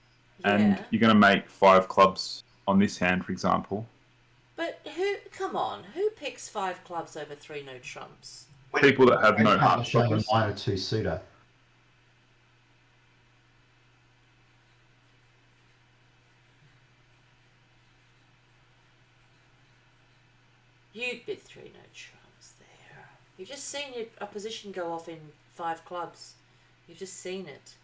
and Yeah. you're going to make 5 clubs on this hand, for example. But who picks 5 clubs over 3-0 Trumps? People that have no heart showing a stoppers. minor 2 suitor. You'd bid 3-0 Trumps there. You've just seen your opposition go off in 5 clubs. You've just seen it.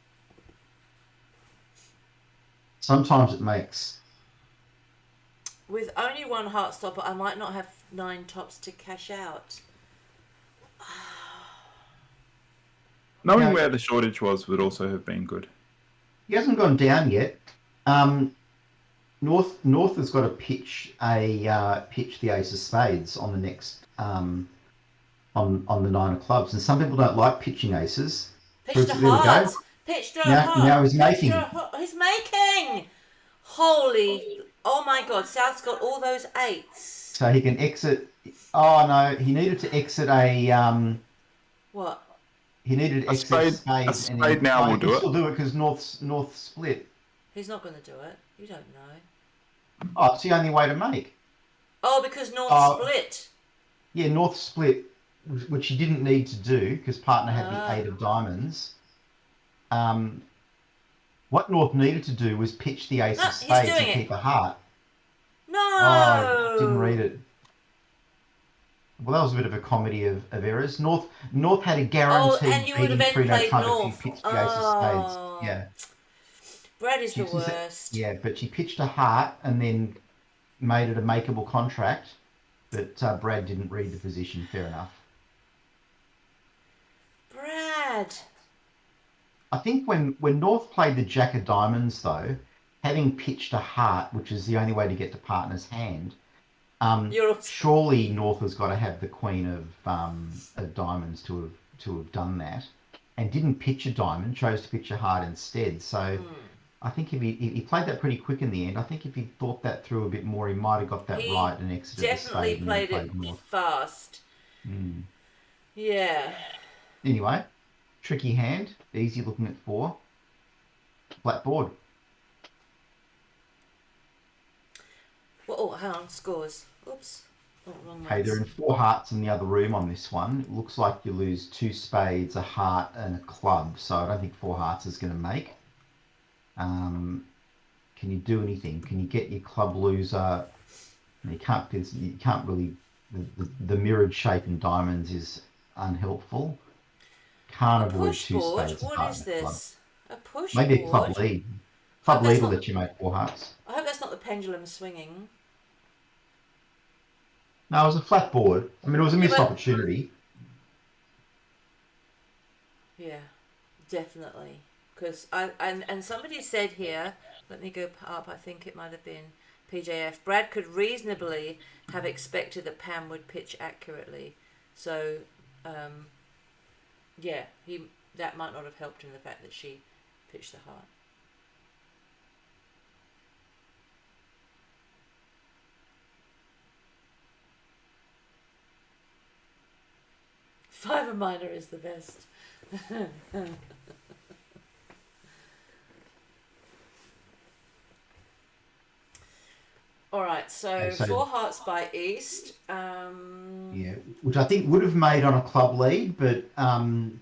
Sometimes it makes... With only 1 heart stopper, I might not have 9 tops to cash out. Knowing No. where the shortage was would also have been good. He hasn't gone down yet. North has got to pitch the ace of spades on the next on the 9 of clubs, and some people don't like pitching aces. Pitched a There we go. heart. Pitched a heart. Now he's Pitched making. He's making. Holy. Oh my God. South's got all those 8s. So he can exit. Oh no, he needed to exit a What? He needed to A exit spade- spades. a spade now will do it. He'll do it because North split. He's not going to do it. You don't know. Oh, it's the only way to make. Oh, because North split. Yeah, North split, which he didn't need to do because partner had the 8 of diamonds. What North needed to do was pitch the ace No, of he's spades doing and it. keep a heart. No. Oh, didn't read it. Well, that was a bit of a comedy of errors. North had a guaranteed and you would have beating then 3-0 played Trump if North. he pitched the ace of spades. Oh. Yeah. Brad is the She said- worst. Yeah, but she pitched a heart and then made it a makeable contract. But Brad didn't read the position. Fair enough. Brad. I think when North played the Jack of Diamonds, though, having pitched a heart, which is the only way to get to partner's hand, You're also... Surely North has got to have the queen of diamonds to have done that, and didn't pitch a diamond, chose to pitch a heart instead. So I think if he played that pretty quick in the end, I think if he thought that through a bit more, he might have got that He right and exited the definitely spade and then played it played North. fast. Yeah. Anyway, tricky hand, easy looking at 4. Flat board. Well, oh, hang on. Scores. Oops. Oh, wrong Okay, they're ones. in 4 hearts in the other room on this one. It looks like you lose 2 spades, a heart, and a club. So I don't think 4 hearts is going to make. Can you do anything? Can you get your club loser? You can't. You can't really. The mirrored shape in diamonds is unhelpful. Can't A avoid push 2 board? spades, a What heart, is and a club. this? A push Maybe a board? club lead. I hope Club that's lead will not- let you make 4 hearts. I hope that's not the pendulum swinging. No, it was a flat board. I mean, it was a missed but- opportunity. Yeah, definitely. Because and somebody said here, let me go up. I think it might have been PJF. Brad could reasonably have expected that Pam would pitch accurately. So, yeah, that might not have helped in the fact that she pitched the heart. Five of minor is the best. All right, so So- 4 hearts by East. Yeah, which I think would have made on a club lead, but on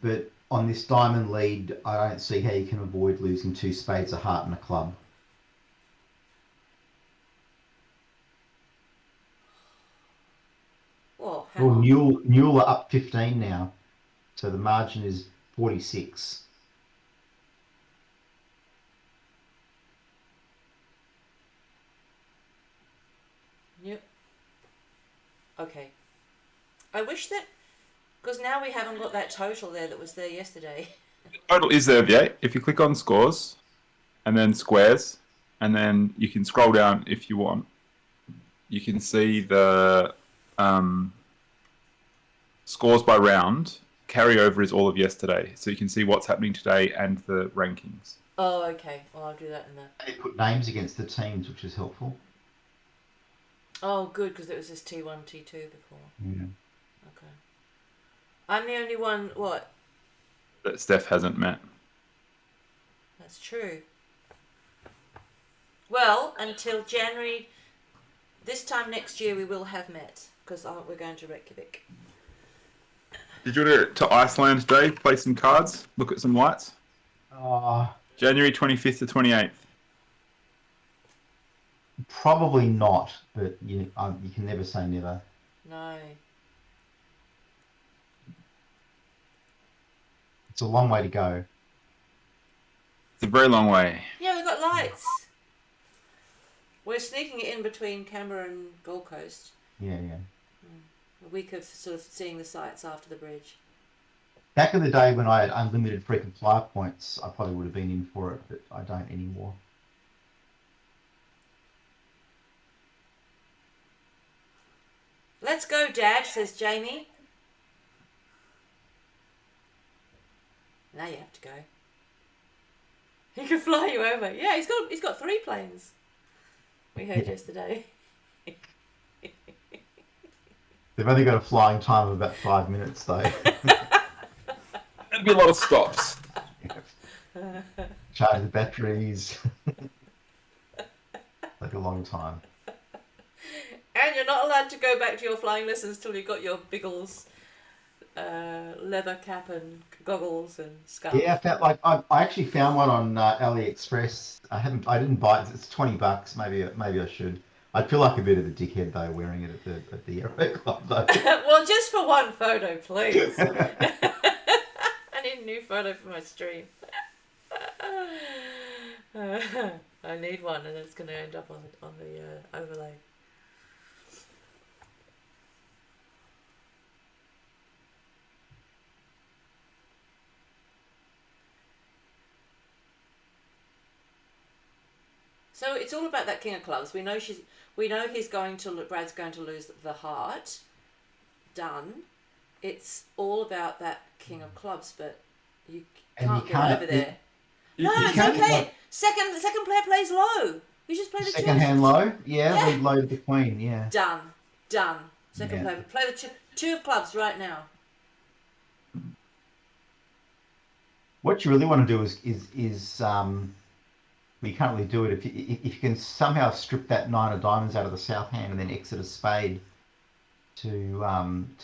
this diamond lead, I don't see how you can avoid losing 2 spades, a heart, and a club. Well, hang Well, on. Newell are up 15 now, so the margin is 46. Yep. Okay. I wish that, because now we haven't got that total there that was there yesterday. Total is there, yeah. If you click on scores, and then squares, and then you can scroll down if you want. You can see the scores by round. Carryover is all of yesterday, so you can see what's happening today and the rankings. Oh, okay. Well, I'll do that in the... They put names against the teams, which is helpful. Oh, good, because it was this T1, T2 before. Yeah. Okay. I'm the only one, what? That Steph hasn't met. That's true. Well, until January, this time next year we will have met, because we're going to Reykjavik. Did you want to Iceland, Dave? Play some cards? Look at some lights? January 25th to 28th. Probably not, but you can never say never. No. It's a long way to go. It's a very long way. Yeah, we've got lights. We're sneaking it in between Canberra and Gold Coast. Yeah. A week of sort of seeing the sights after the bridge. Back in the day when I had unlimited frequent flyer points, I probably would have been in for it, but I don't anymore. Let's go, Dad, says Jamie. Now you have to go. He can fly you over. Yeah, he's got 3 planes. We heard yesterday. They've only got a flying time of about 5 minutes, though. There'd be a lot of stops. Charge the batteries. Like a long time. And you're not allowed to go back to your flying lessons till you've got your Biggles leather cap and goggles and scarf. Yeah, I actually found one on AliExpress. I didn't buy it. It's $20. Maybe I should. I'd feel like a bit of a dickhead though wearing it at the Aero Club though. Well, just for one photo, please. I need a new photo for my stream. I need one, and it's going to end up on the overlay. So it's all about that king of clubs. We know Brad's going to lose the heart. Done. It's all about that king of clubs, but you And can't you get can't- over there. You- No, you it's can't- okay. Second player plays low. You just play the Second two. hand low, yeah, Yeah. lead low to the queen, yeah. Done. Second Yeah. player. Play the two of clubs right now. What you really want to do is well, you can't really do it if you can somehow strip that nine of diamonds out of the south hand and then exit a spade to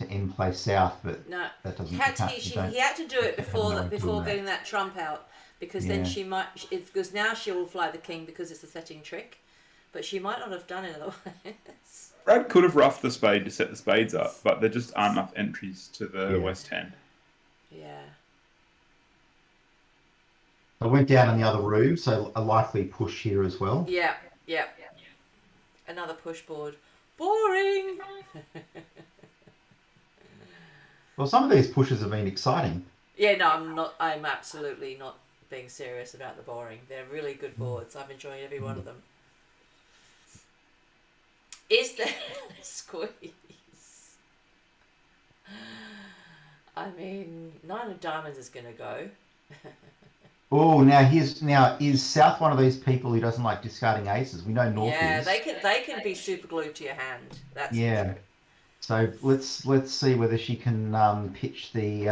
end play south, but No, that doesn't. he had to do it before no way of before doing that. getting that trump out, because then Yeah. she might. Because now she will fly the king because it's a setting trick, but she might not have done it otherwise. Brad could have roughed the spade to set the spades up, but there just aren't enough entries to the Yeah. west hand. Yeah. I went down in the other room, so a likely push here as well. Yeah. Another push board. Boring. Well, some of these pushes have been exciting. Yeah, no, I'm not. I'm absolutely not being serious about the boring. They're really good boards. I'm enjoying every one of them. Is there a squeeze? I mean, nine of diamonds is going to go. Oh, now is South one of these people who doesn't like discarding aces? We know North Yeah, is. they can be super glued to your hand. That's Yeah. for true. So let's see whether she can pitch the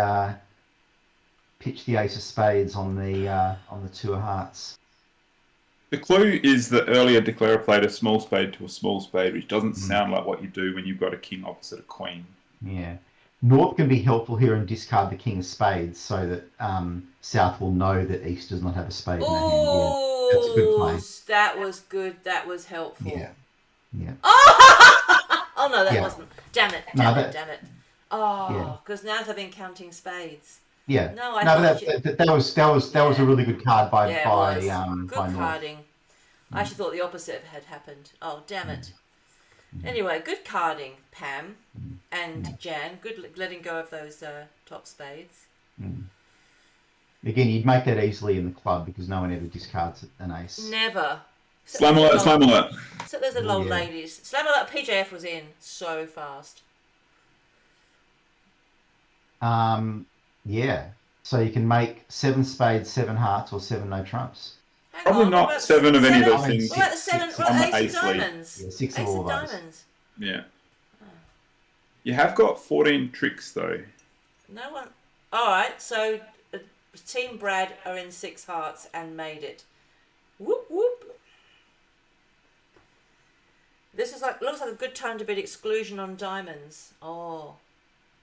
ace of spades on the two of hearts. The clue is that earlier Declarer played a small spade to a small spade, which doesn't sound like what you do when you've got a king opposite a queen. Yeah. North can be helpful here and discard the king of spades so that South will know that East does not have a spade in their hand. Yeah, that's a good play. That was good. That was helpful. Yeah. Oh no, that Yeah. wasn't. Damn it! No, Damn it! Oh, because now they've been counting spades. Yeah. No, I but thought that was a really good card by Yeah, it by was. Good by North. carding. I actually thought the opposite had happened. Oh, damn it. Anyway, good carding, Pam and Jan. Good letting go of those top spades. Again, you'd make that easily in the club because no one ever discards an ace. Never. Slam alert, slam alert. So those little old Yeah. ladies. Slam alert. PJF was in so fast. Yeah. So you can make 7 spades, 7 hearts, or 7 no trumps. Hang Probably on, not what about 7 of any of those I mean, things. What about the 7? Six What on about the ace of ace lead. diamonds? Yeah, 6 of Ace all of those. diamonds. Yeah. You have got 14 tricks though. No one. All right. So Team Brad are in 6 hearts and made it. Whoop whoop. This is looks like a good time to bid exclusion on diamonds. Oh,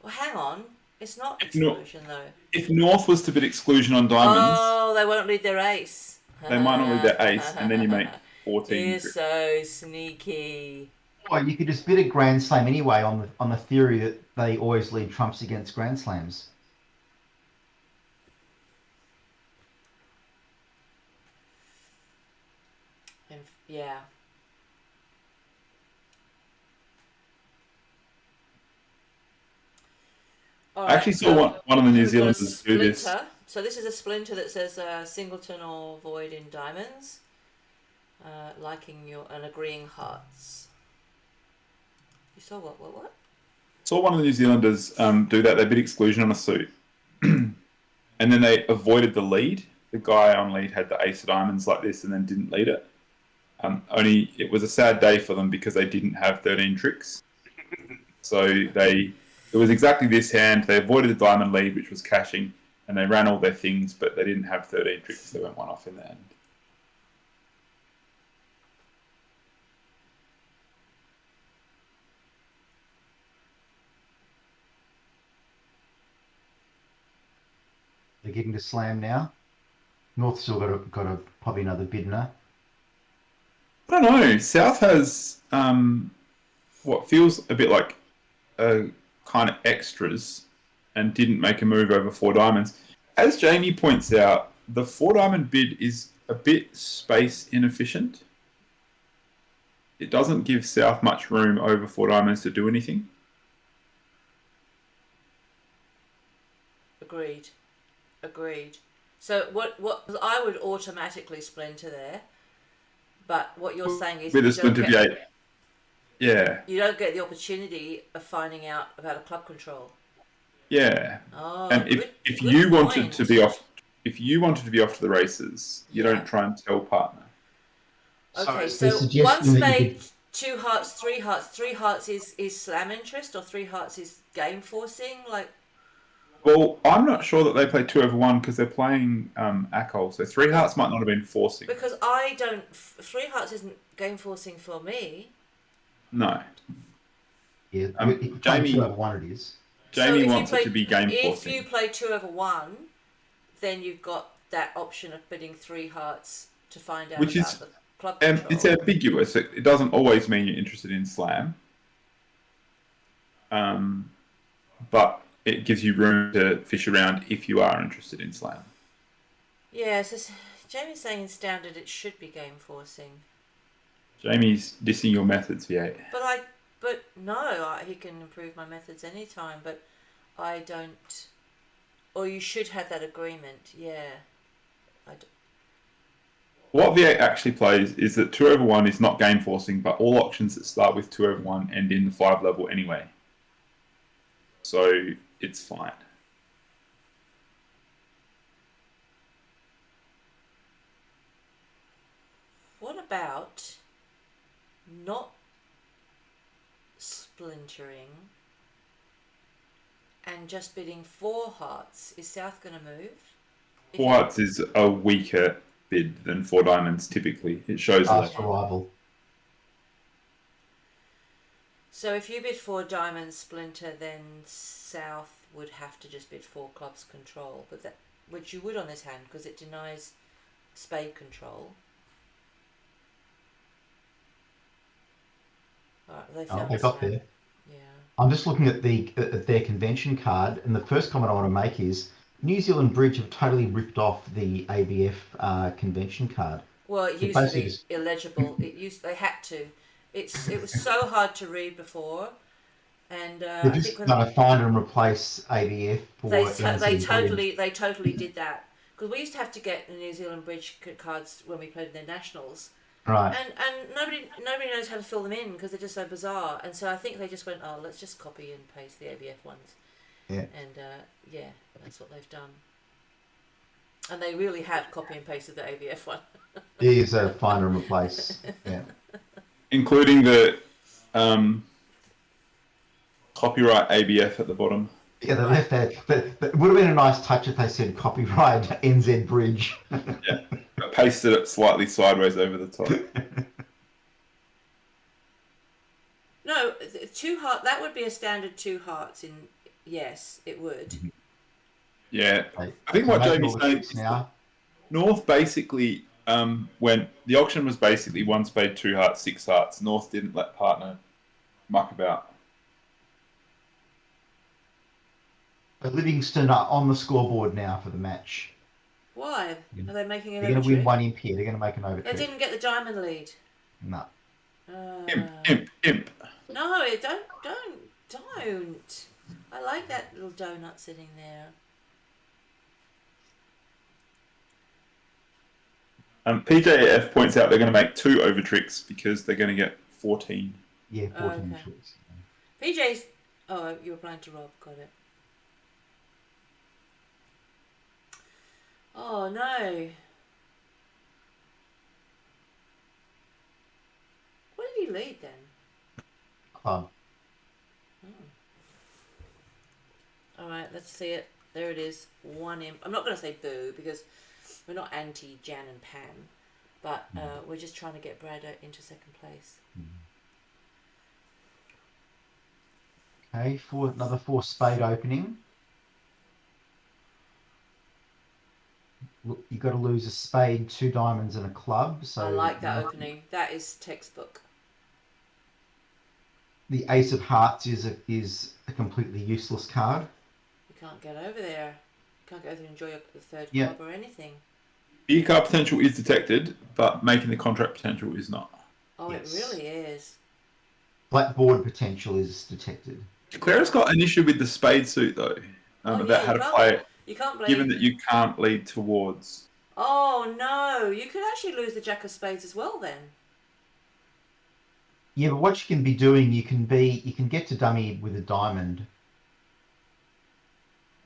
well, hang on. It's not exclusion though. If North was to bid exclusion on diamonds, Oh, they won't leave their ace. they might not leave their ace, and then you make 14 You're tricks. so sneaky. Well, you could just bid a Grand Slam anyway on the theory that they always leave trumps against Grand Slams. Yeah. All I actually right, saw one of the New we've got a Zealanders do this. splinter. So this is a splinter that says singleton or void in diamonds. Liking your and agreeing hearts. You saw what? Saw one of the New Zealanders do that. They bid exclusion on a suit, and then they avoided the lead. The guy on lead had the ace of diamonds like this, and then didn't lead it. Only it was a sad day for them because they didn't have 13 tricks. So it was exactly this hand. They avoided the diamond lead, which was cashing, and they ran all their things, but they didn't have 13 tricks. They went one off in the end. They're getting to slam now. North still got a probably another bid in her. I don't know. South has what feels a bit like kind of extras and didn't make a move over 4 diamonds. As Jamie points out, the 4 diamond bid is a bit space inefficient. It doesn't give South much room over 4 diamonds to do anything. Agreed. So what I would automatically splinter there, But what you're saying is with you a splinter don't get- V8. Yeah, you don't get the opportunity of finding out about a club control. yeah. Oh, And if you wanted to be off, if you wanted to be off to the races, you don't try and tell partner. Okay, So so it's the one suggestion that you spade, 2 hearts, 3 hearts. 3 hearts is slam interest, or 3 hearts is game forcing. Like, Well, I'm not sure that they play 2 over 1 because they're playing Akol, so 3 hearts might not have been forcing. because I don't. 3 hearts isn't game forcing for me. No. Yeah, Jamie- 2 over 1 it is. Jamie if you wants it to be game If forcing. you play 2 over 1, then you've got that option of bidding 3 hearts to find out Which about is- the club control. It's ambiguous. It doesn't always mean you're interested in slam. But it gives you room to fish around if you are interested in slam. Yeah, so Jamie's saying in standard it should be game forcing. Jamie's dissing your methods, V8. But no, he can improve my methods anytime, but I don't. Or you should have that agreement, yeah. What V8 actually plays is that 2 over 1 is not game forcing, but all auctions that start with 2 over 1 end in the 5 level anyway. So it's fine. What about not splintering and just bidding 4 hearts? Is South going to move? 4 hearts is a weaker bid than 4 diamonds typically. It shows Fast that. arrival. So if you bid 4 diamonds splinter, then South would have to just bid 4 clubs control, but that which you would on this hand because it denies spade control. Alright, they found They this got now. there. Yeah. I'm just looking at their convention card, and the first comment I want to make is New Zealand Bridge have totally ripped off the ABF convention card. Well, it So used to be basically illegible. They had to. It was so hard to read before, and They're I just think when going to find and replace ABF for they NZ Bridge. totally did that because we used to have to get the New Zealand Bridge cards when we played in their nationals, Right. and nobody knows how to fill them in because they're just so bizarre. And so I think they just went, oh, let's just copy and paste the ABF ones. Yeah. And yeah, that's what they've done. And they really have copy and pasted the ABF one. Here's a find and replace. Yeah. Including the copyright ABF at the bottom. Yeah, they left that. But it would have been a nice touch if they said copyright NZ Bridge. Yeah. But pasted it slightly sideways over the top. No, 2 heart. That would be a standard 2 hearts. Yes, it would. Yeah. Right. I think what So make Jamie's all the saying tricks is now. North basically, when the auction was basically 1 spade, 2 hearts, 6 hearts, North didn't let partner muck about. But Livingston are on the scoreboard now for the match. Why? Are they making an They're going to overtrip? win 1 imp here. They're going to make an They overtrip. didn't get the diamond lead. No. Imp. No, don't. I like that little donut sitting there. PJF points out they're going to make 2 over tricks because they're going to get 14. Yeah, 14 Okay. tricks. PJ's. Oh, you were playing to Rob. Got it. Oh no. What did he lead then? Club. All right, let's see it. There it is. 1 imp. I'm not going to say boo because we're not anti Jan and Pam, but we're just trying to get Brad into 2nd place. Okay, another 4 spade opening. Look, you got to lose a spade, 2 diamonds, and a club. So I like that opening. That is textbook. The Ace of Hearts is a completely useless card. You can't get over there. You can't get over and enjoy the 3rd Yeah. club or anything. E-card potential is detected, but making the contract potential is not. Oh, Yes. it really is. Blackboard potential is detected. Clara's got an issue with the spade suit though, Oh, about yeah, how you to can't- play it, You can't blame. given that you can't lead towards Oh no, you could actually lose the jack of spades as well then. Yeah, but what you can be doing, you can get to dummy with a diamond.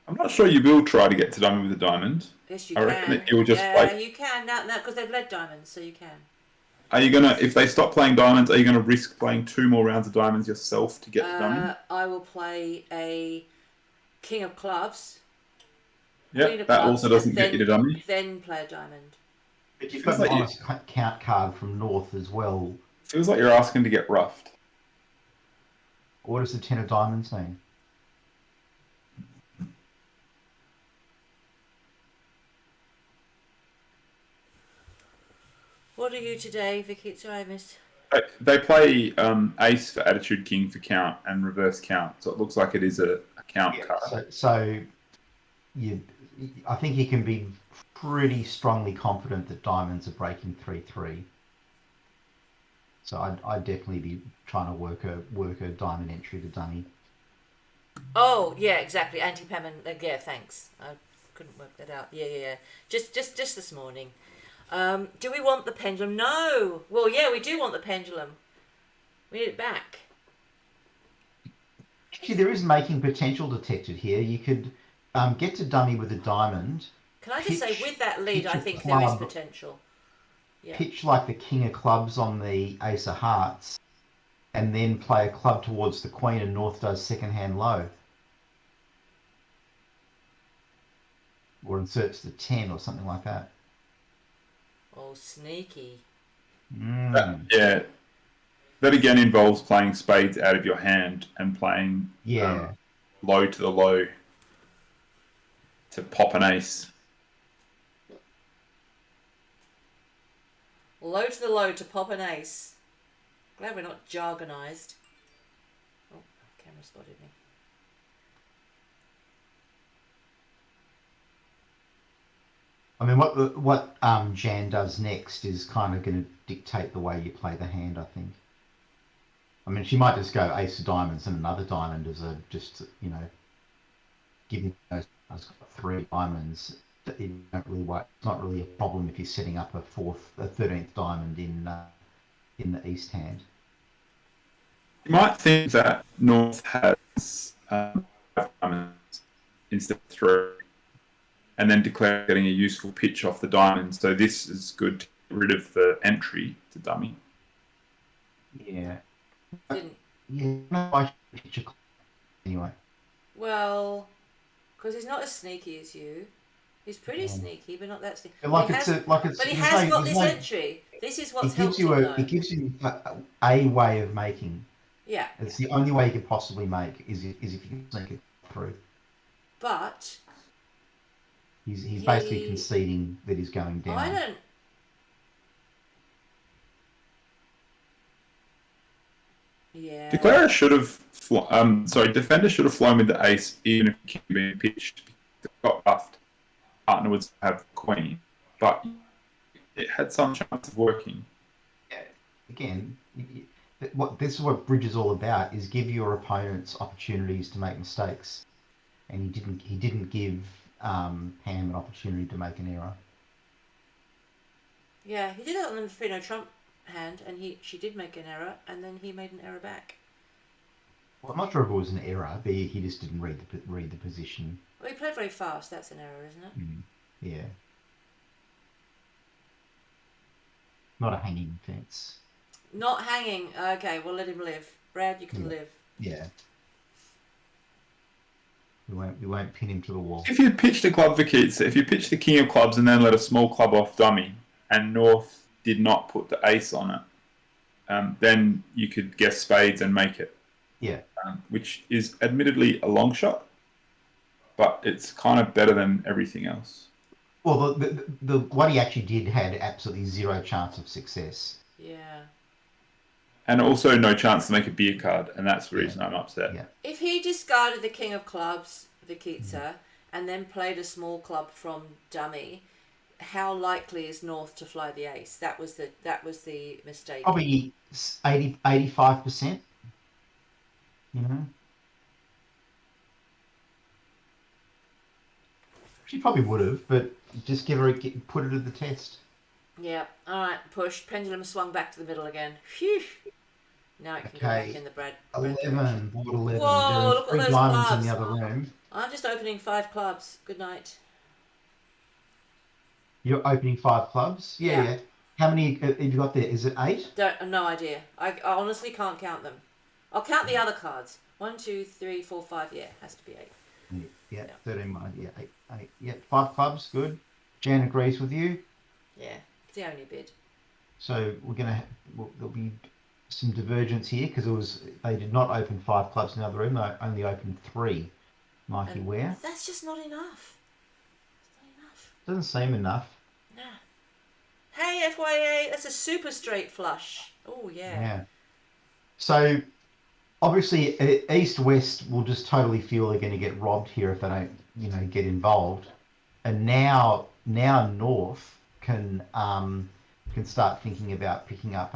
I'm not sure you will try to get to dummy with a diamond. Yes, you I reckon can. that you'll just Yeah, play. you can now because they've led diamonds, so you can. Are you gonna, if they stop playing diamonds, are you gonna risk playing 2 more rounds of diamonds yourself to get to dummy? I will play a king of clubs, Yeah, queen of that clubs, also doesn't get you to dummy. then play a diamond. But you've Feels got an like honest count card from North as well. Feels like you're asking to get roughed. What does the 10 of diamonds mean? What are you today, Vicky? Sorry, I missed. They play ace for attitude, king for count, and reverse count. So it looks like it is a count card. So you, I think you can be pretty strongly confident that diamonds are breaking 3-3. So I'd definitely be trying to work a diamond entry to dummy. Oh yeah, exactly. Anti-Pemmon. Yeah, thanks. I couldn't work that out. Yeah. Just this morning. Do we want the pendulum? No. Well, yeah, we do want the pendulum. We need it back. Actually, there is making potential detected here. You could get to dummy with a diamond. Can I just say, with that lead, pitch I a think there is club. potential. Yeah. Pitch like the king of clubs on the ace of hearts, and then play a club towards the queen, and North does second hand low. Or inserts the 10 or something like that. Oh, sneaky. Yeah. That again involves playing spades out of your hand and playing low to the low to pop an ace. Low to the low to pop an ace. Glad we're not jargonized. Oh, camera spotted me. I mean, what Jan does next is kind of going to dictate the way you play the hand, I think. I mean, she might just go ace of diamonds and another diamond as a given those I've got 3 diamonds. It don't really work. It's not really a problem if you're setting up a 13th diamond in the east hand. You might think that North has 5 diamonds instead of 3, and then declare getting a useful pitch off the diamonds. So this is good to get rid of the entry to dummy. Yeah. Didn't. Yeah. No, I should pitch a club anyway. Well, because he's not as sneaky as you. He's pretty sneaky, but not that sneaky. But he has got this entry. This is what's helped him, though. It gives you a way of making. Yeah. It's the only way you could possibly make is if you can sneak it through. But he's basically conceding that he's going down. I don't. Yeah. Declarer should have. Defender should have flown with the ace even if it had been pitched. It got buffed. Partner would have queen, but it had some chance of working. Again, this is what bridge is all about: is give your opponents opportunities to make mistakes, and he didn't give Pam an opportunity to make an error. Yeah, he did it on the Fino Trump hand, and she did make an error, and then he made an error back. Well, I'm not sure if it was an error, but he just didn't read the position. Well, he played very fast. That's an error, isn't it? Yeah. Not a hanging fence. Not hanging. Okay, we'll let him live. Brad, you can live. Yeah. We won't pin him to the wall. If you pitched a club for kids, if you pitched the king of clubs and then let a small club off dummy, and North did not put the ace on it, then you could guess spades and make it. Yeah. Which is admittedly a long shot, but it's kind of better than everything else. Well, the what he actually did had absolutely zero chance of success. Yeah. And also no chance to make a beer card, and that's the reason I'm upset. Yeah. If he discarded the king of clubs, Vikitsa, and then played a small club from dummy, how likely is North to fly the ace? That was the mistake. Probably 85%. You know? She probably would have, but just give her put her to the test. Yeah. All right. Push. Pendulum swung back to the middle again. Phew. Now it can go back Okay, in the bread. 11, board 11. There Whoa! are Look at 3 those diamonds in the clubs. other room. I'm just opening 5 clubs. Good night. You're opening 5 clubs? Yeah, Yeah. yeah. How many have you got there? Is it 8? No idea. I honestly can't count them. I'll count the other cards. 1, 2, 3, 4, 5. Yeah, has to be 8. Yeah, Yeah. 13 mine. Yeah, 8. Yeah, 5 clubs. Good. Jan agrees with you. Yeah, it's the only bid. So we're gonna there'll be some divergence here because they did not open 5 clubs in the other room. They only opened 3. Mikey And Ware. that's just not enough. It's not enough. Doesn't seem enough. Nah. Hey, FYA, that's a super straight flush. Oh, yeah. Yeah. So obviously East West will just totally feel they're going to get robbed here if they don't, get involved. And now North can start thinking about picking up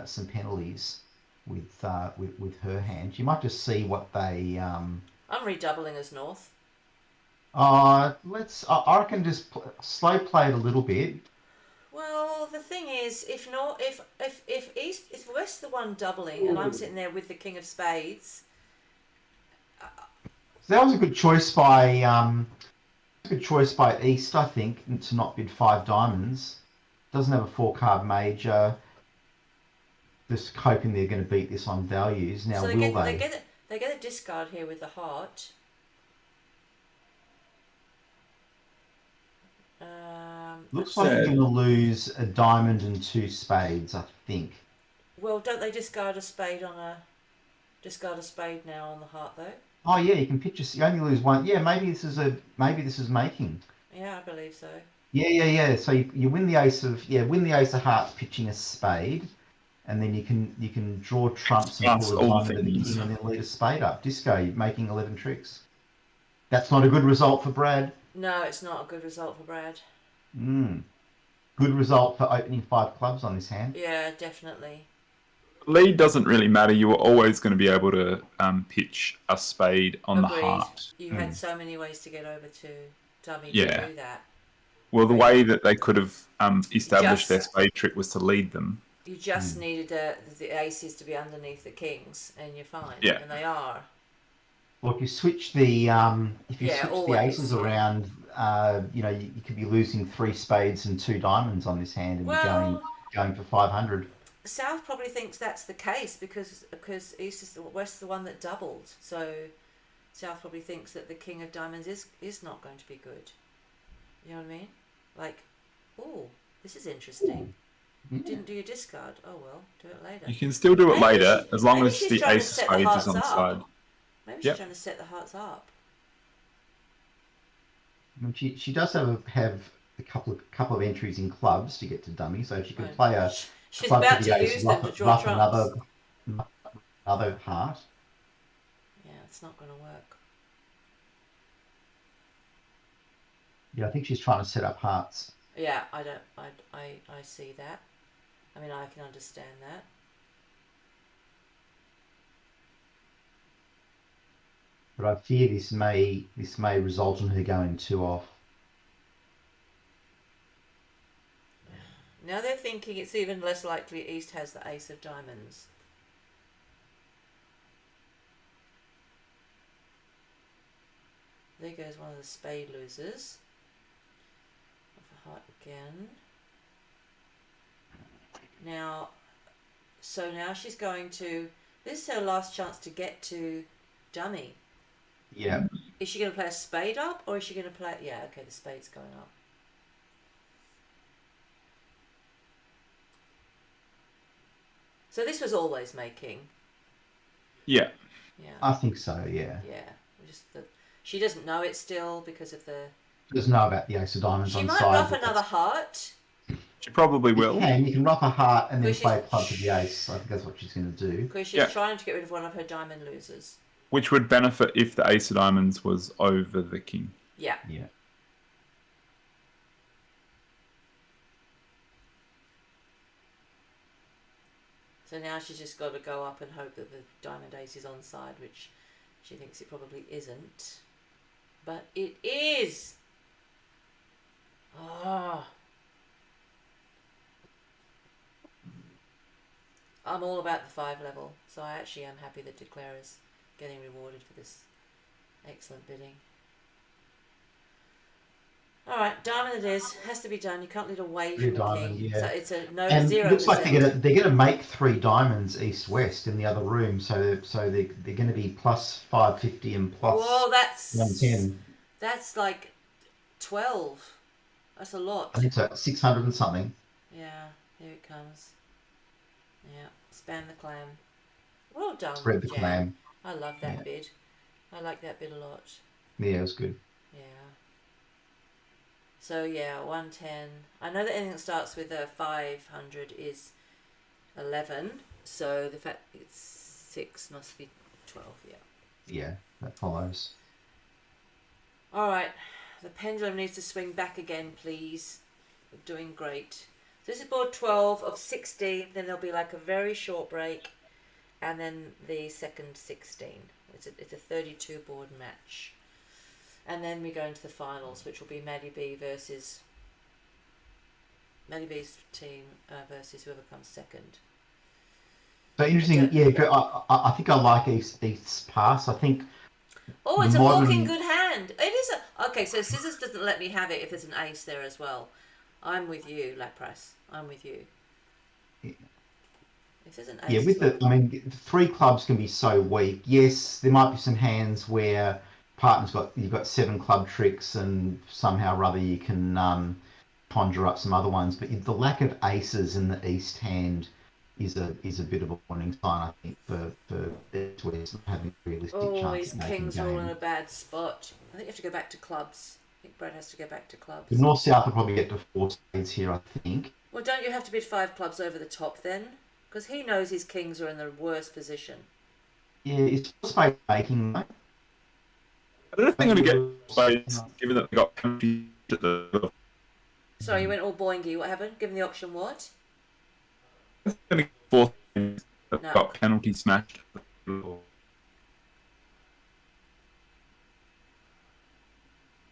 some penalties with her hand. You might just see what they. I'm redoubling as North. I reckon just slow play it a little bit. Well, the thing is, if West's the one doubling and I'm sitting there with the King of Spades. So that was a good choice by East, I think, to not bid 5 diamonds. Doesn't have a 4-card major. Just hoping they're going to beat this on values. Now, So will they? They get a discard here with the heart. Looks like you're going to lose a diamond and 2 spades, I think. Well, don't they discard a spade now on the heart though? Oh yeah, you can picture. You only lose 1. Yeah, maybe this is making. Yeah, I believe so. Yeah. So you win the ace of hearts, pitching a spade, and then you can draw trumps and pull a diamond to the king, and then lead a spade up. Disco, making 11 tricks. That's not a good result for Brad. No, it's not a good result for Brad. Good result for opening 5 clubs on this hand. Yeah, definitely. Lead doesn't really matter. You were always going to be able to pitch a spade on Agreed. the heart. You had so many ways to get over to dummy Yeah. to do that. Well, the way that they could have established their spade trick was to lead them. You just needed the aces to be underneath the kings, and you're fine. Yeah. And they are. Well, if you switch the aces around, you could be losing 3 spades and 2 diamonds on this hand, and you're going for 500. South probably thinks that's the case because West is the one that doubled. So South probably thinks that the king of diamonds is not going to be good. You know what I mean? Like, oh, this is interesting. You didn't do your discard. Oh well, do it later. You can still do it later as long as she's the trying to ace of set the spades hearts is on the up. side. Maybe she's trying to set the hearts up. She does have a couple of entries in clubs to get to dummy, so she could play a She's club about to the to ace, use them to draw trumps. another heart. Yeah, it's not going to work. Yeah, I think she's trying to set up hearts. Yeah, I see that. I mean, I can understand that. But I fear this may result in her going 2 off. Now they're thinking it's even less likely East has the ace of diamonds. There goes one of the spade losers. Off a heart again. Now she's going to... This is her last chance to get to dummy. Yeah. Is she going to play a spade up, or is she going to play... Yeah, okay, the spade's going up. So this was always making. Yeah. Yeah. I think so, yeah. Yeah. Just that she doesn't know it still because of the... She doesn't know about the ace of diamonds on the side. She might ruff another heart. She probably will. You can ruff a heart and then play a club to the ace. I think that's what she's going to do. Because she's trying to get rid of one of her diamond losers. Which would benefit if the ace of diamonds was over the king. Yeah. Yeah. So now she's just got to go up and hope that the diamond ace is on side, which she thinks it probably isn't. But it is! Oh. I'm all about the 5 level, so I actually am happy that Declare is getting rewarded for this excellent bidding. Alright, diamond it is. Has to be done. You can't lead away Three from the diamond, king. yeah. So it's a no And 0%. looks like they're gonna make 3 diamonds east west in the other room, so they're gonna be plus 550 and plus Whoa, that's 110. that's like 12. That's a lot. I think so, 600 and something. Yeah, here it comes. Yeah, span the clam. Well done, Spread the Jan. clam. I love that Yeah. bid. I like that bid a lot. Yeah, it was good. Yeah. So yeah, 110. I know that anything that starts with a 500 is 11. So the fact it's 6 must be 12. Yeah. Yeah, that follows. All right. The pendulum needs to swing back again, please. We're doing great. So this is board 12 of 16. Then there'll be like a very short break, and then the second 16. It's a 32 board match. And then we go into the finals, which will be Maddie B versus Maddie B's team versus whoever comes second. So interesting, yeah. I think I like East's pass. I think. Oh, it's The a modern- forking good hand. It is a okay. So scissors doesn't let me have it if there's an ace there as well. I'm with you, Lapras. I'm with you. Yeah. If there's an ace, Yeah, with the, I mean, 3 clubs can be so weak. Yes, there might be some hands where you've got 7 club tricks, and somehow or other you can conjure up some other ones. But the lack of aces in the East hand is a bit of a warning sign, I think, for East West not having a realistic oh, chance his of making kings are all in a game. bad spot. I think you have to go back to clubs. I think Brad has to go back to clubs. The North South will probably get to 4 spades here, I think. Well, don't you have to bid 5 clubs over the top then? Because he knows his kings are in the worst position. Yeah, it's 4 spade making, though. I don't know if they're going to get spades, given that they got penalties at the. Sorry, you went all boingy. What happened? Given the auction what? They're going to get 4 things that No. got penalty smashed.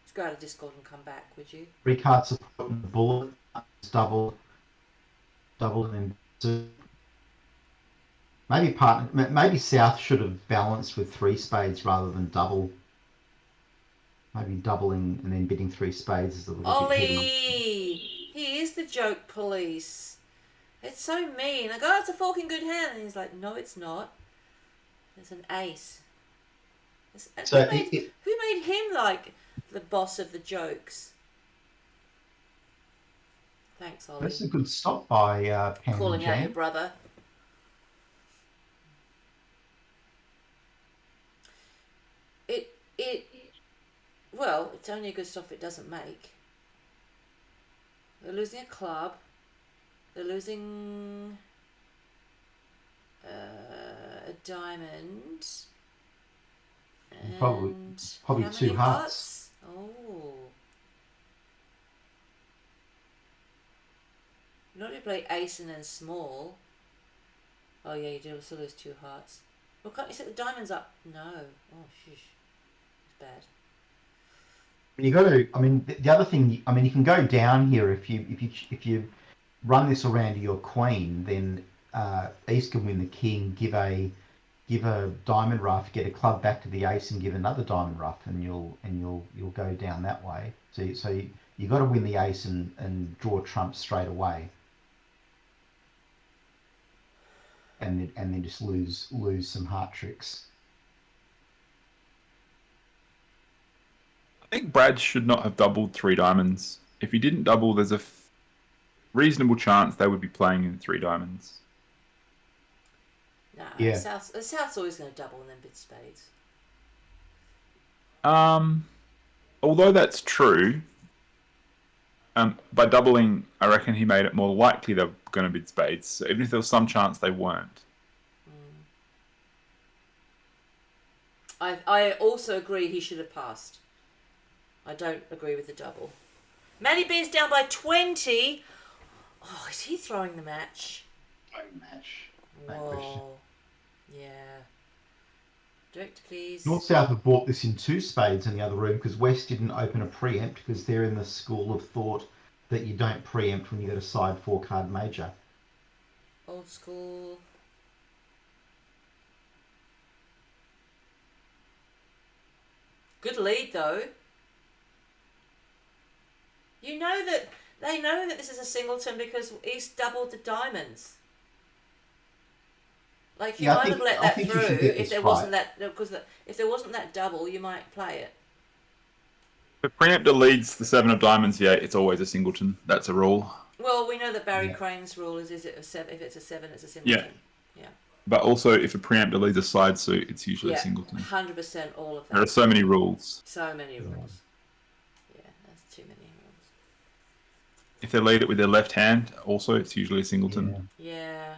Just go out of Discord and come back, would you? 3 card support and bullet, double, and then maybe South should have balanced with 3 spades rather than double. Maybe doubling and then bidding 3 spades is a little bit heavy. Ollie! He is the joke police. It's so mean. I go, it's a forking good hand. And he's like, no, it's not. It's an ace. So who made him like the boss of the jokes? Thanks, Ollie. That's a good stop by Pam Calling and out your Jan. brother. Well, it's only a good stop it doesn't make. They're losing a club. They're losing a diamond. And Probably how 2 many hearts. Oh. Not to play ace and then small. Oh yeah, you do also lose 2 hearts. Well, can't you set the diamonds up? No. Oh, shush. It's bad. You got to. I mean, the other thing. I mean, you can go down here if you run this around to your queen. Then East can win the king. Give a diamond ruff. Get a club back to the ace and give another diamond ruff, and you'll go down that way. So you got to win the ace and draw trumps straight away. And then just lose some heart tricks. I think Brad should not have doubled 3 diamonds. If he didn't double, there's a reasonable chance they would be playing in 3 diamonds. Nah, Yeah. the South's always going to double and then bid spades. Although that's true, by doubling, I reckon he made it more likely they're going to bid spades. So even if there was some chance they weren't. I also agree he should have passed. I don't agree with the double. Matty B's down by 20. Oh, is he throwing the match? Match. No question. Whoa. Yeah. Direct, please. North South have bought this in 2 spades in the other room because West didn't open a preempt because they're in the school of thought that you don't preempt when you got a side 4-card major. Old school. Good lead though. You know that they know that this is a singleton because East doubled the diamonds. Like you Yeah, I might think- have let I that think you through should get if this there right. wasn't that because if there wasn't that double, you might play it. If a preemptor leads the 7 of diamonds, yeah, it's always a singleton. That's a rule. Well, we know that Barry Yeah. Crane's rule is it a 7? If it's a 7, it's a singleton. Yeah. But also, if a preemptor leads a side suit, it's usually a Yeah. singleton. 100% all of There are that. so many rules. So many rules. Yeah, that's too many rules. If they lead it with their left hand, also, it's usually a singleton. Yeah. Yeah.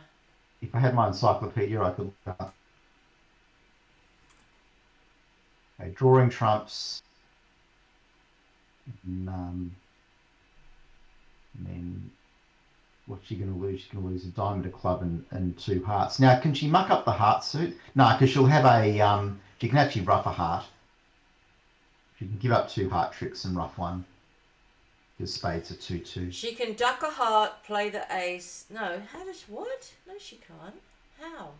If I had my encyclopedia, I could look up. Okay, drawing trumps. None. And then what's she going to lose? She's going to lose a diamond, a club, and 2 hearts. Now, can she muck up the heart suit? No, because she'll have a. She can actually rough a heart. She can give up 2 heart tricks and rough 1. Because spades are 2-2. She can duck a heart, play the ace. No, how does what? No, she can't. How?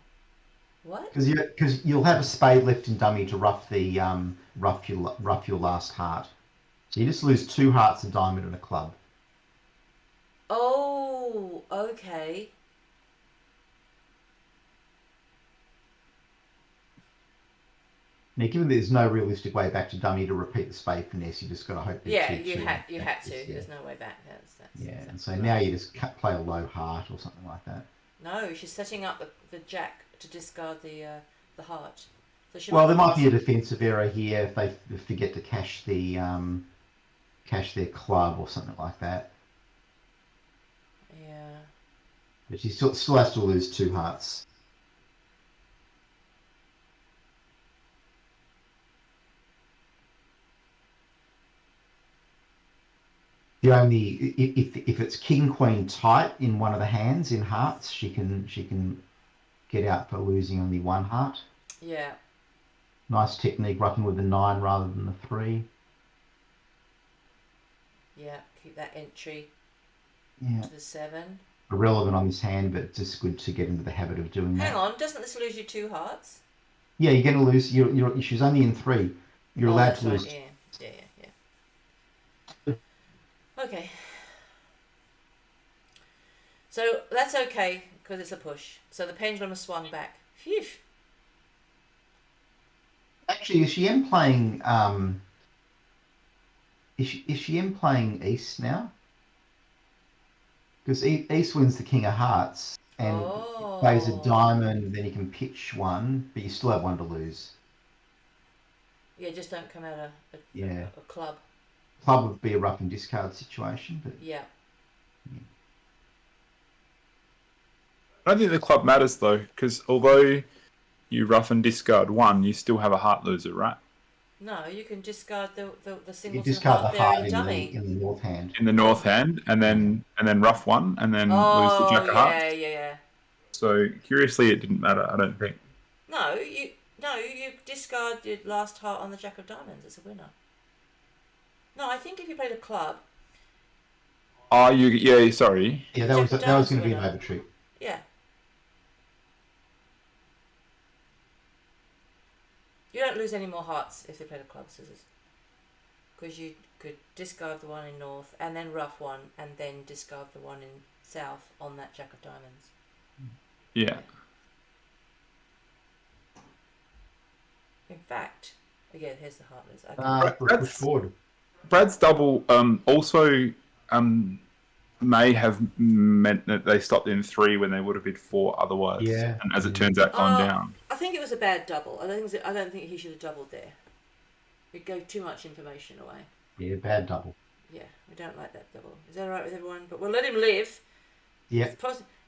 What? Because you'll have a spade left in dummy to rough the rough your last heart. So you just lose 2 hearts, a diamond, and a club. Oh, okay. Now, given there's no realistic way back to dummy to repeat the spade finesse, you just got to hope. Yeah, that you had to. Yeah. There's no way back. That's Yeah, and so exactly now right. you just play a low heart or something like that. No, she's setting up the jack to discard the heart. So she Well, there might be a defensive error here if they forget to cash their club or something like that. Yeah. But she still has to lose 2 hearts. The only if it's king queen tight in one of the hands in hearts, she can get out for losing only 1 heart. Yeah. Nice technique, roughing with the 9 rather than the 3. Yeah. Keep that entry Yeah, to the 7. irrelevant on this hand, but just good to get into the habit of doing that. Hang on, doesn't this lose you 2 hearts? Yeah, you're going to lose. She's only in 3. You're Oh, allowed that's to lose. right. Yeah. Okay. So that's okay because it's a push. So the pendulum has swung back. Phew. Actually, is she M playing? Is she M playing East now? Because East wins the King of Hearts and plays a diamond. Then you can pitch 1, but you still have 1 to lose. Yeah, just don't come out Yeah. a club. Club would be a rough and discard situation, but Yeah. I don't think the club matters, though, because although you rough and discard 1, you still have a heart loser, right? No, you can discard the you singleton discard heart the there heart in in dummy. the north hand. In the north hand, and then rough 1, and then lose the jack of hearts. yeah. So curiously, it didn't matter. I don't think. No, you discard your last heart on the jack of diamonds. It's a winner. No, I think if you played a club, Oh, yeah. Sorry. Yeah, Jack that of was diamonds going to be an winner. overtrick. yeah. You don't lose any more hearts if they played a club, scissors. Because you could discard the one in north and then rough 1 and then discard the one in south on that jack of diamonds. Yeah. In fact, again, here's the heart loser. Okay. Push That's- forward. Brad's double also may have meant that they stopped in 3 when they would have been 4 otherwise. Yeah. And as it turns out, gone down. I think it was a bad double. I don't think he should have doubled there. It gave too much information away. Yeah, bad double. Yeah, we don't like that double. Is that alright with everyone? But we'll let him live. Yeah.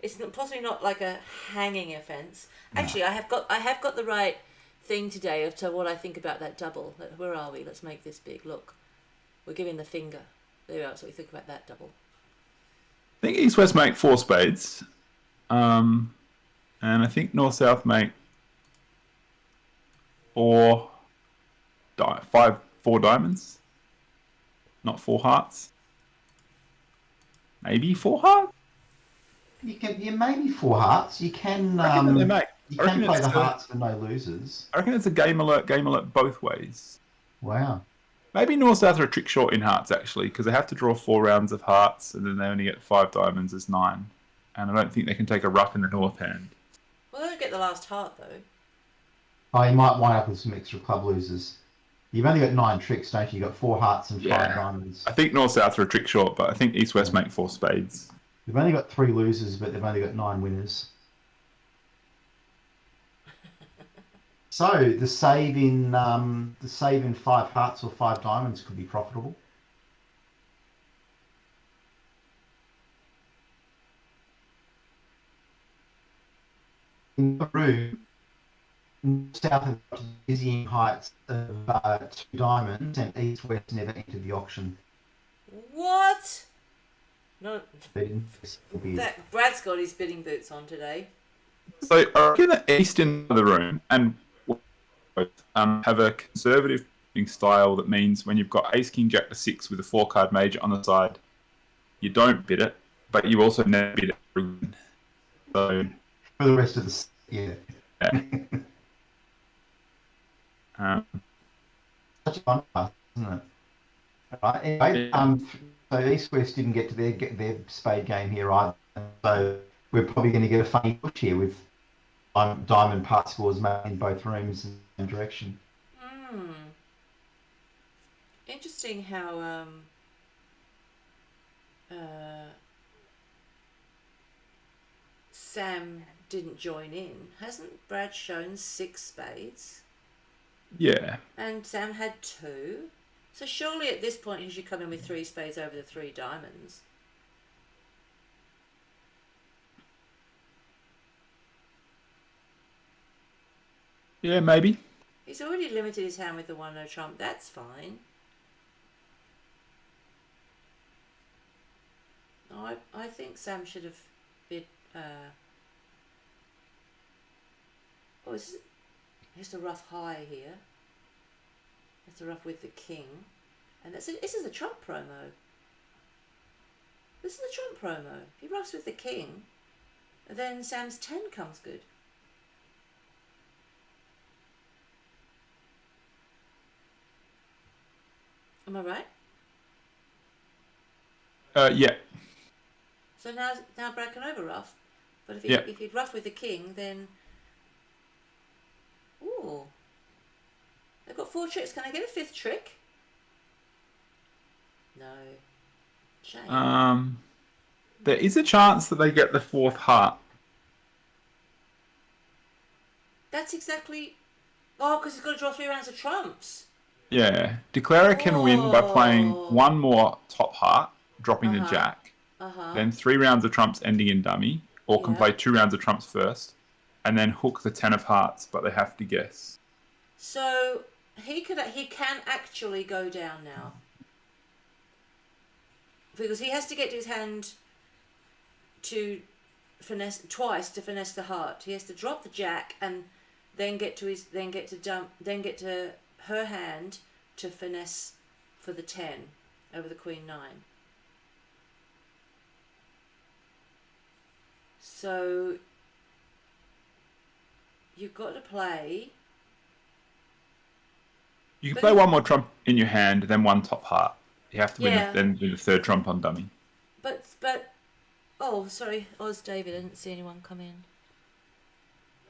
It's possibly not like a hanging offence. Actually, I have got the right thing today of to what I think about that double. Where are we? Let's make this big. Look, we're giving the finger. There we are. So we think about that double. I think East West make 4 spades, and I think North South make four, four diamonds, not four hearts. Maybe four hearts. Maybe 4 hearts. You can I reckon that they make. you I can reckon play it's the hearts for no losers. I reckon it's a game alert both ways. Wow. Maybe North South are a trick short in hearts actually, because they have to draw 4 rounds of hearts, and then they only get 5 diamonds as 9. And I don't think they can take a ruck in the north hand. Well, they don't get the last heart though. Oh, you might wind up with some extra club losers. You've only got 9 tricks, don't you? You've got 4 hearts and 5 diamonds. I think North South are a trick short, but I think East West make 4 spades. They've only got 3 losers, but they've only got 9 winners. So the save in 5 hearts or 5 diamonds could be profitable. In the room, South have got dizzying heights of 2 diamonds, and East West never entered the auction. What? No, They didn't bid. that Brad's got his bidding boots on today. So I reckon the East in the room and have a conservative bidding style that means when you've got Ace King Jack to 6 with a 4-card major on the side, you don't bid it, but you also never bid it. So For the rest of the yeah. Such a fun pass, isn't it? Right. Anyway, so East West didn't get to their spade game here either. So we're probably going to get a funny push here with diamond part scores made in both rooms in the same direction. Interesting how Sam didn't join in. Hasn't Brad shown 6 spades? Yeah. And Sam had 2. So surely at this point he should come in with 3 spades over the 3 diamonds. Yeah, maybe. He's already limited his hand with the 1-0 trump. That's fine. No, I think Sam should have bid. Oh, it's just a rough high here. It's a rough with the king, and this is a trump promo. This is a trump promo. If he roughs with the king, then Sam's 10 comes good. Am I right? Yeah. So now Brad can over rough, but if he'd rough with the king, then ooh, they've got 4 tricks. Can I get a 5th trick? No. Shame. There is a chance that they get the 4th heart. That's exactly. Oh, because he's got to draw 3 rounds of trumps. Yeah. Declarer can win by playing 1 more top heart, dropping the jack, then 3 rounds of trumps ending in dummy, or can play 2 rounds of trumps first, and then hook the 10 of hearts, but they have to guess. So he can actually go down now. Because he has to get to his hand to finesse twice to finesse the heart. He has to drop the jack and then get to her hand to finesse for the 10 over the queen 9. So you've got to play. You can play 1 more trump in your hand, then 1 top heart. You have to win then do the 3rd trump on dummy. But oh, sorry, Oz David, I didn't see anyone come in.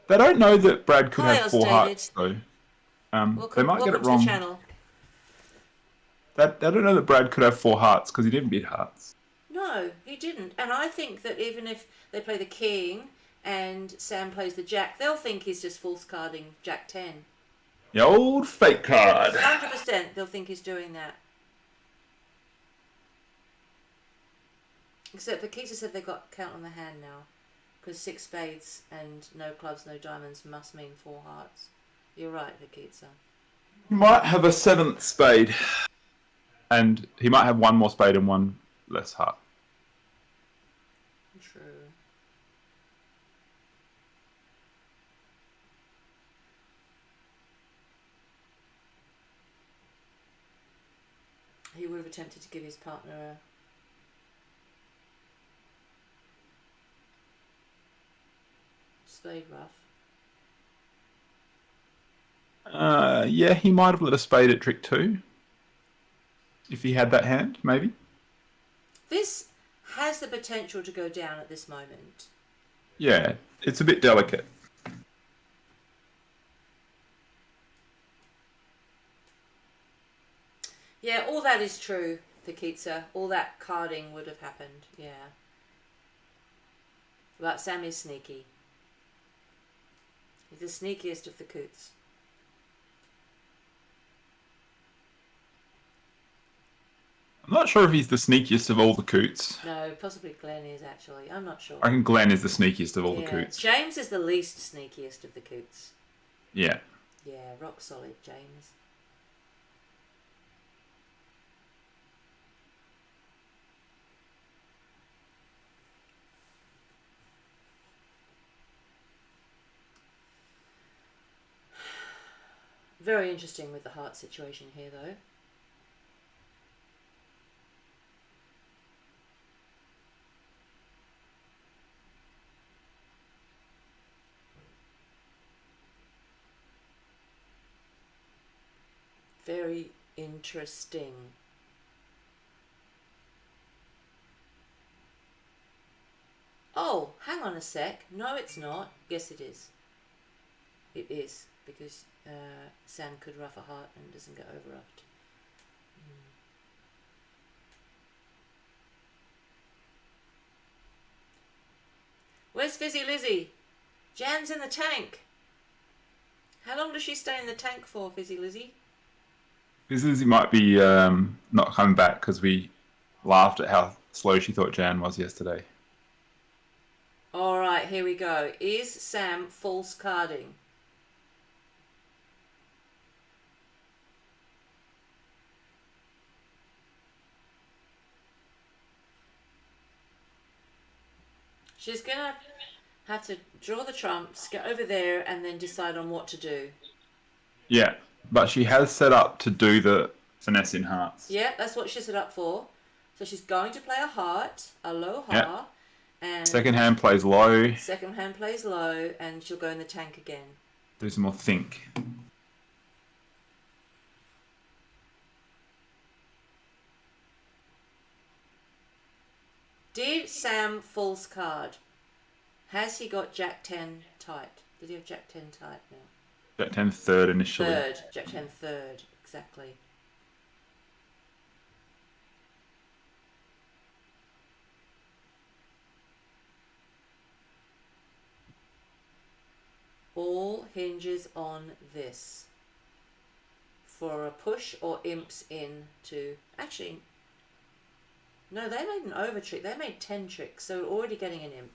They don't know that Brad could Hi, have Oz 4 David. hearts though. They might get it welcome wrong. to the channel. They don't know that Brad could have 4 hearts because he didn't bid hearts. No, he didn't. And I think that even if they play the king and Sam plays the jack, they'll think he's just false carding jack 10. The old fake card. 100% they'll think he's doing that. Except for Keita said they've got count on the hand now. Because 6 spades and no clubs, no diamonds must mean 4 hearts. You're right, Vakitsa. He might have a 7th spade. And he might have 1 more spade and 1 less heart. True. He would have attempted to give his partner a spade ruff. Yeah, he might have let a spade at trick 2. If he had that hand, maybe. This has the potential to go down at this moment. Yeah, it's a bit delicate. Yeah, all that is true, Fakitsa. All that carding would have happened, yeah. But Sam is sneaky. He's the sneakiest of the coots. I'm not sure if he's the sneakiest of all the coots. No, possibly Glenn is actually. I'm not sure. I reckon Glenn is the sneakiest of all the coots. James is the least sneakiest of the coots. Yeah. Yeah, rock solid, James. Very interesting with the heart situation here, though. Very interesting. Oh, hang on a sec. No, it's not. Yes, it is. It is, because Sam could ruff a heart and doesn't get overruffed. Where's Fizzy Lizzy? Jan's in the tank. How long does she stay in the tank for, Fizzy Lizzy? Lizzie might be not coming back because we laughed at how slow she thought Jan was yesterday. All right, here we go. Is Sam false carding? She's going to have to draw the trumps, get over there, and then decide on what to do. Yeah, but she has set up to do the finesse in hearts. Yeah, that's what she set up for. So she's going to play a heart, a low Yep. heart, and Second hand plays low. second hand plays low, and she'll go in the tank again. Do some more think. Did Sam false card? Has he got Jack 10 tight? Did he have Jack 10 tight now? Jack 10 third initially. Third. Jack 10 third. Exactly. All hinges on this. For a push or imps in to... Actually, no, they made an over trick. They made 10 tricks, so we're already getting an imp.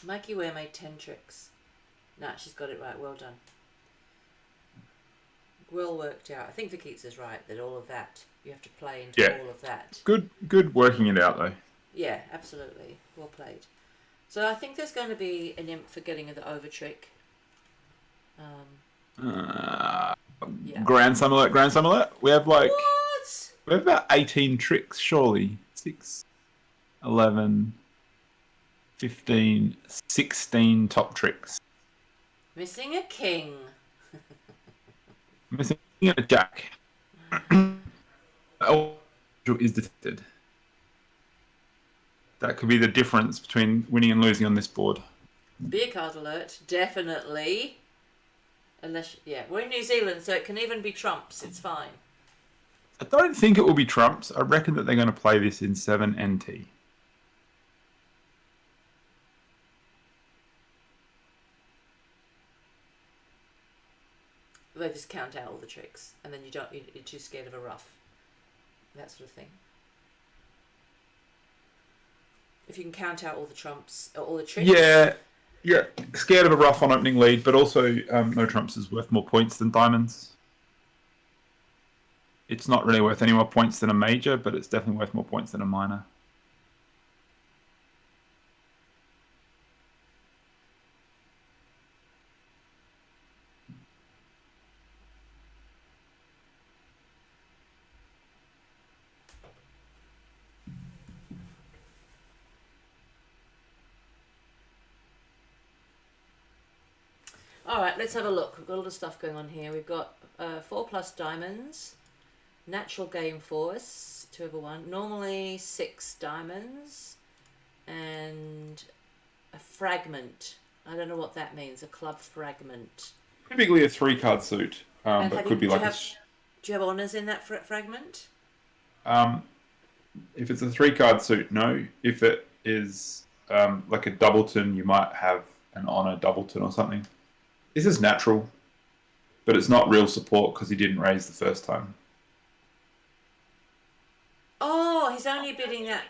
Mikey Ware made 10 tricks. Nah, she's got it right. Well done. Well worked out. I think Vakitsa's right that all of that, you have to play into Yeah. all of that. Good working it out though. Yeah, absolutely. Well played. So I think there's going to be an imp for getting the over trick. Yeah. Grand Sum alert. We have What? we have about 18 tricks, surely. 6, 11, 15, 16 top tricks. Missing a king. Missing a jack. Oh, is detected. That could be the difference between winning and losing on this board. Beer card alert, definitely. Unless, yeah, we're in New Zealand, so it can even be trumps. It's fine. I don't think it will be trumps. I reckon that they're going to play this in 7 NT. They just count out all the tricks, and then you're too scared of a ruff. That sort of thing. If you can count out all the trumps, or all the tricks. Yeah. Scared of a rough on opening lead, but also no trumps is worth more points than diamonds. It's not really worth any more points than a major, but it's definitely worth more points than a minor. All right, let's have a look. We've got a lot of stuff going on here. We've got 4+ diamonds, natural game force, 2/1, normally 6 diamonds, and a fragment. I don't know what that means. A club fragment. Typically a 3-card suit, And but have could you- be do you like have- Do you have honours in that fragment? if it's a 3-card suit, no. If it is like a doubleton, you might have an honor doubleton or something. This is natural, but it's not real support because he didn't raise the first time. Oh, he's only bidding that.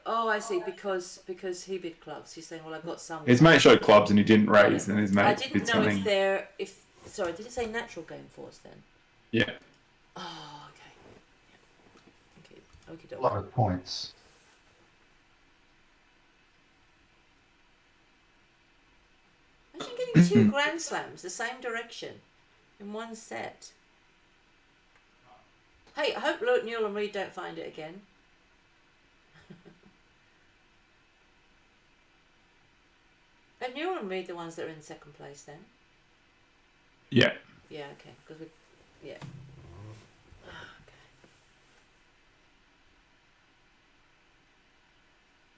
Oh, I see. Because he bid clubs. He's saying, well, I've got some. His mate showed clubs and he didn't raise, and his I mate didn't did know something. if they're Sorry, did it say natural game force then? Yeah. Oh, okay. Okay. A lot of points. Imagine getting 2 Grand Slams the same direction in one set. Hey, I hope Newell and Reed don't find it again. Are Newell and Reed the ones that are in second place then? Yeah. Yeah, okay. Because we, yeah. Okay.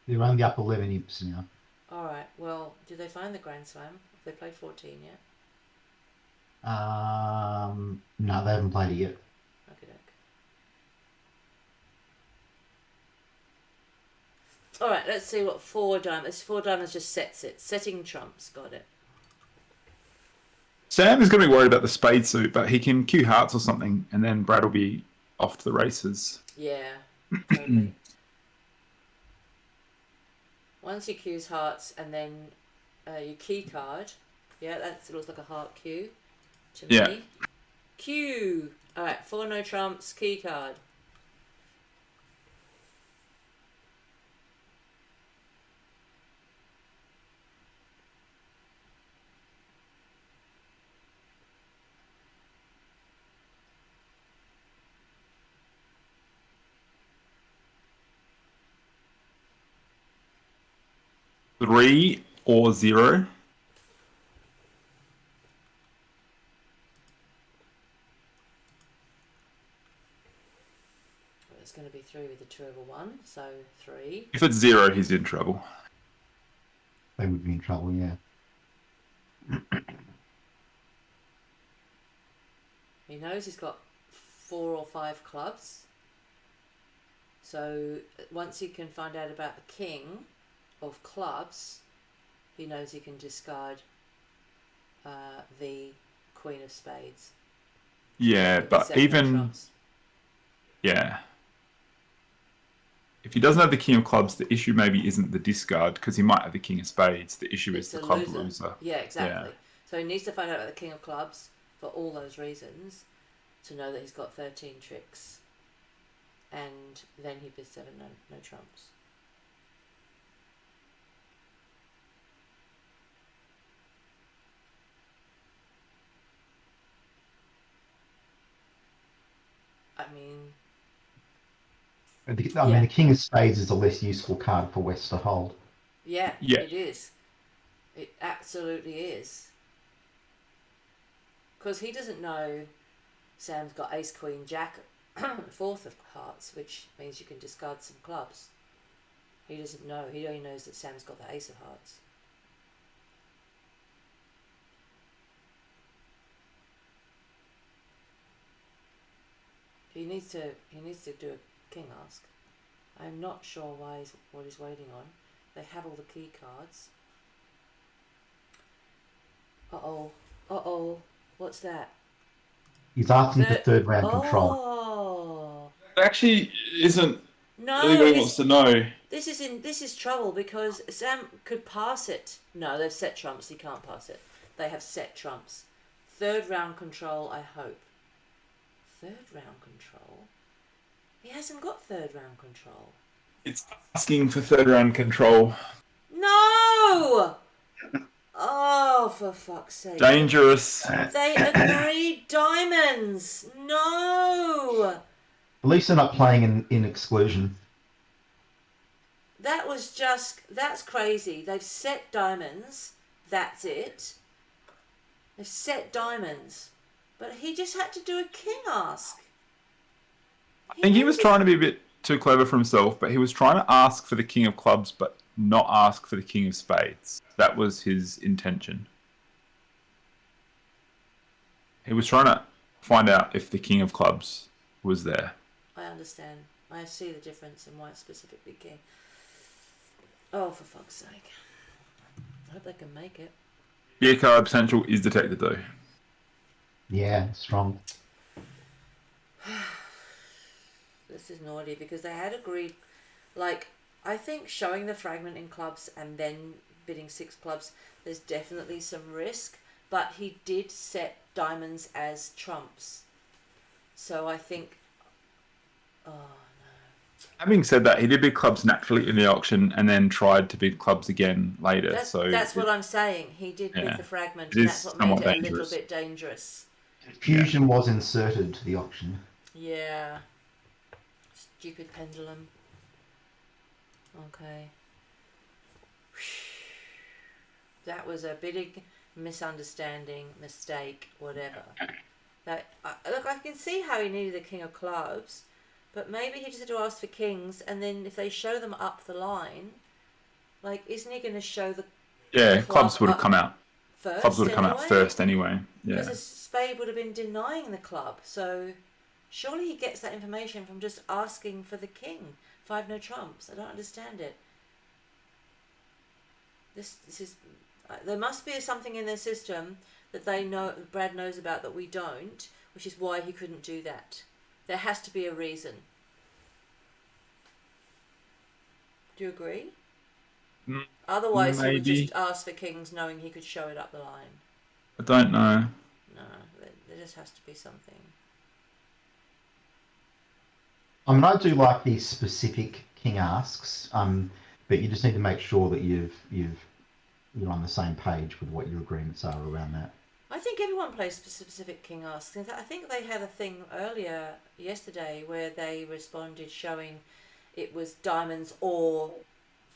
They're only up 11 imps now. All right. Well, did they find the Grand Slam? Have they played 14 yet? No, they haven't played it yet. Okay, doke. All right. Let's see what 4 diamonds. 4 diamonds just sets it. Setting trumps. Got it. Sam is going to be worried about the spade suit, but he can cue hearts or something, and then Brad will be off to the races. Yeah. Totally. Once you cues hearts and then you key card. Yeah, that looks like a heart cue to Yeah. me. Cue. All right. 4 no trumps. Key card. Three or 0. It's going to be 3 with a 2/1, so 3. If it's 0, he's in trouble. They would be in trouble, yeah. He knows he's got 4 or 5 clubs. So once he can find out about the king of clubs, he knows he can discard the queen of spades. Yeah, with the but 7 no even... trumps. Yeah. If he doesn't have the king of clubs, the issue maybe isn't the discard, because he might have the king of spades. The issue is It's the a club loser. Yeah, exactly. Yeah. So he needs to find out about the king of clubs for all those reasons to know that he's got 13 tricks. And then he bids 7 no trumps. I mean, I mean, the King of Spades is a less useful card for West to hold. yeah, Yeah. it is. It absolutely is. Because he doesn't know Sam's got ace, queen, jack, 4th of hearts, which means you can discard some clubs. He doesn't know. He only knows that Sam's got the ace of hearts. He needs to do a king ask. I'm not sure what he's waiting on. They have all the key cards. Uh-oh. What's that? He's asking for third round control. Oh. It actually isn't No, really what he wants to know. this is trouble because Sam could pass it. No, they've set trumps. He can't pass it. They have set trumps. 3rd round control, I hope. 3rd round control? He hasn't got 3rd round control. It's asking for 3rd round control. No! Oh, for fuck's sake. Dangerous. They agreed diamonds. No! At least they're not playing in exclusion. That's crazy. They've set diamonds. That's it. They've set diamonds. But he just had to do a king ask. I think he was trying to be a bit too clever for himself, but he was trying to ask for the king of clubs, but not ask for the king of spades. That was his intention. He was trying to find out if the king of clubs was there. I understand. I see the difference in why it's specifically king. Oh, for fuck's sake. I hope they can make it. Gear card potential is detected though. Yeah, strong. This is naughty because they had agreed, like, I think showing the fragment in clubs and then bidding 6 clubs, there's definitely some risk, but he did set diamonds as trumps. So I think, oh no. Having said that, he did bid clubs naturally in the auction and then tried to bid clubs again later. That's what I'm saying. He did bid Yeah. the fragment, It and is that's what somewhat made it a dangerous. little bit dangerous. Fusion was inserted to the auction. Yeah. Stupid pendulum. Okay. That was a big misunderstanding, mistake, whatever. Look, I can see how he needed the king of clubs, but maybe he just had to ask for kings, and then if they show them up the line, like, isn't he going to show the Yeah, club clubs would have up come out. first? Clubs would have come out anyway? first anyway. Because Yeah. a spade would have been denying the club, so surely he gets that information from just asking for the king. 5 no trumps. I don't understand it. This is there must be something in their system that they know, Brad knows about, that we don't, which is why he couldn't do that. There has to be a reason. Do you agree? Otherwise, he would maybe. just ask for kings, knowing he could show it up the line. I don't know. No, there just has to be something. I mean, I do like these specific king asks, but you just need to make sure that you're on the same page with what your agreements are around that. I think everyone plays specific king asks. I think they had a thing earlier yesterday where they responded showing it was diamonds or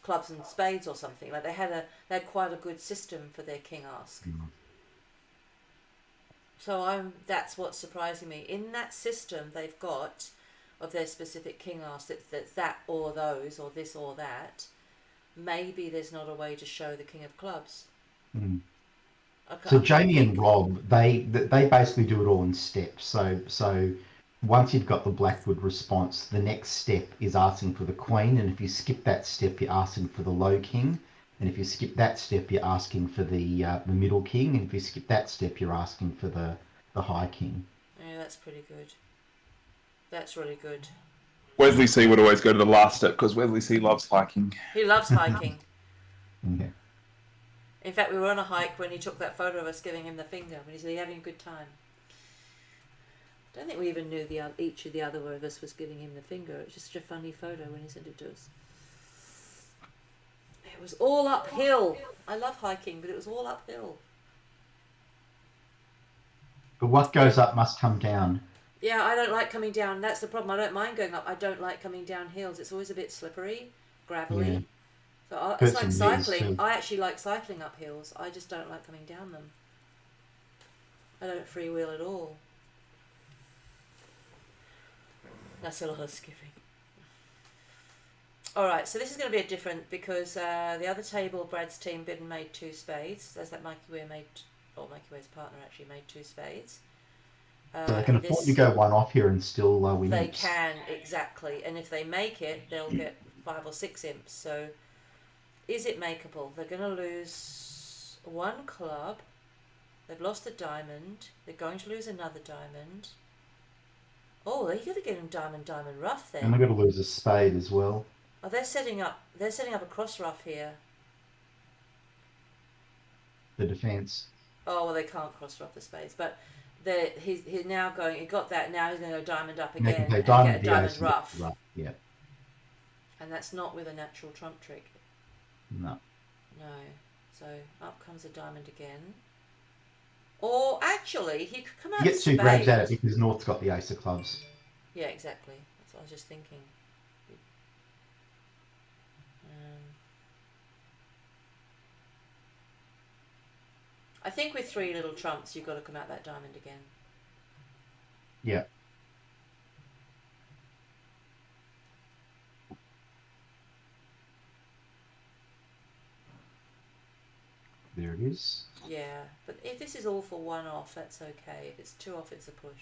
clubs and spades or something. Like they had quite a good system for their king ask. So that's what's surprising me. In that system they've got of their specific king ask, that's that or those or this or that. Maybe there's not a way to show the king of clubs. So Jamie and Rob, they basically do it all in steps. So once you've got the Blackwood response, the next step is asking for the queen, and if you skip that step, you're asking for the low king, and if you skip that step, you're asking for the middle king, and if you skip that step, you're asking for the high king. Yeah, that's pretty good. That's really good. Wesley C would always go to the last step because Wesley C loves hiking. He loves hiking. Yeah. In fact, we were on a hike when he took that photo of us giving him the finger. When he said, "Are you having a good time?" I don't think we even knew each of the other of us was giving him the finger. It was just a funny photo when he sent it to us. It was all uphill. I love hiking, but it was all uphill. But what goes up must come down. Yeah, I don't like coming down. That's the problem. I don't mind going up. I don't like coming down hills. It's always a bit slippery, gravelly. Yeah. So it's like Hurts your knees cycling. too. I actually like cycling up hills. I just don't like coming down them. I don't freewheel at all. That's a lot of skipping. Alright, so this is going to be a different, because the other table, Brad's team bid and made 2 spades. There's that Mikey Ware's partner actually made 2 spades. So they can afford to go one off here and still win. They imps. can, exactly. And if they make it, they'll get 5 or 6 imps. So, is it makeable? They're going to lose 1 club. They've lost a diamond. They're going to lose another diamond. Oh, they're going to get them diamond rough then. And they're going to lose a spade as well. Oh, they're setting up a cross rough here. The defence. Oh, well, they can't cross rough the spades, but he's now going. He got that. Now he's going to go diamond up And they again can play and diamond, get a the ace diamond and rough. Yeah. And that's not with a natural trump trick. No. No. So up comes a diamond again. Or actually, he could come out. You get 2 spade. grabs at it because North's got the ace of clubs. Yeah, exactly. That's what I was just thinking. I think with 3 little trumps, you've got to come out that diamond again. Yeah. There it is. Yeah, but if this is all for 1 off, that's okay. If it's 2 off, it's a push.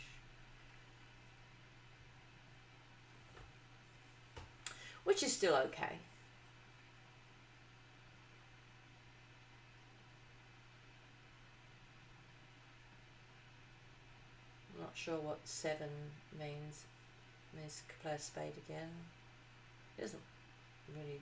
Which is still okay. I'm not sure what 7 means. It means to play a spade again. It doesn't really...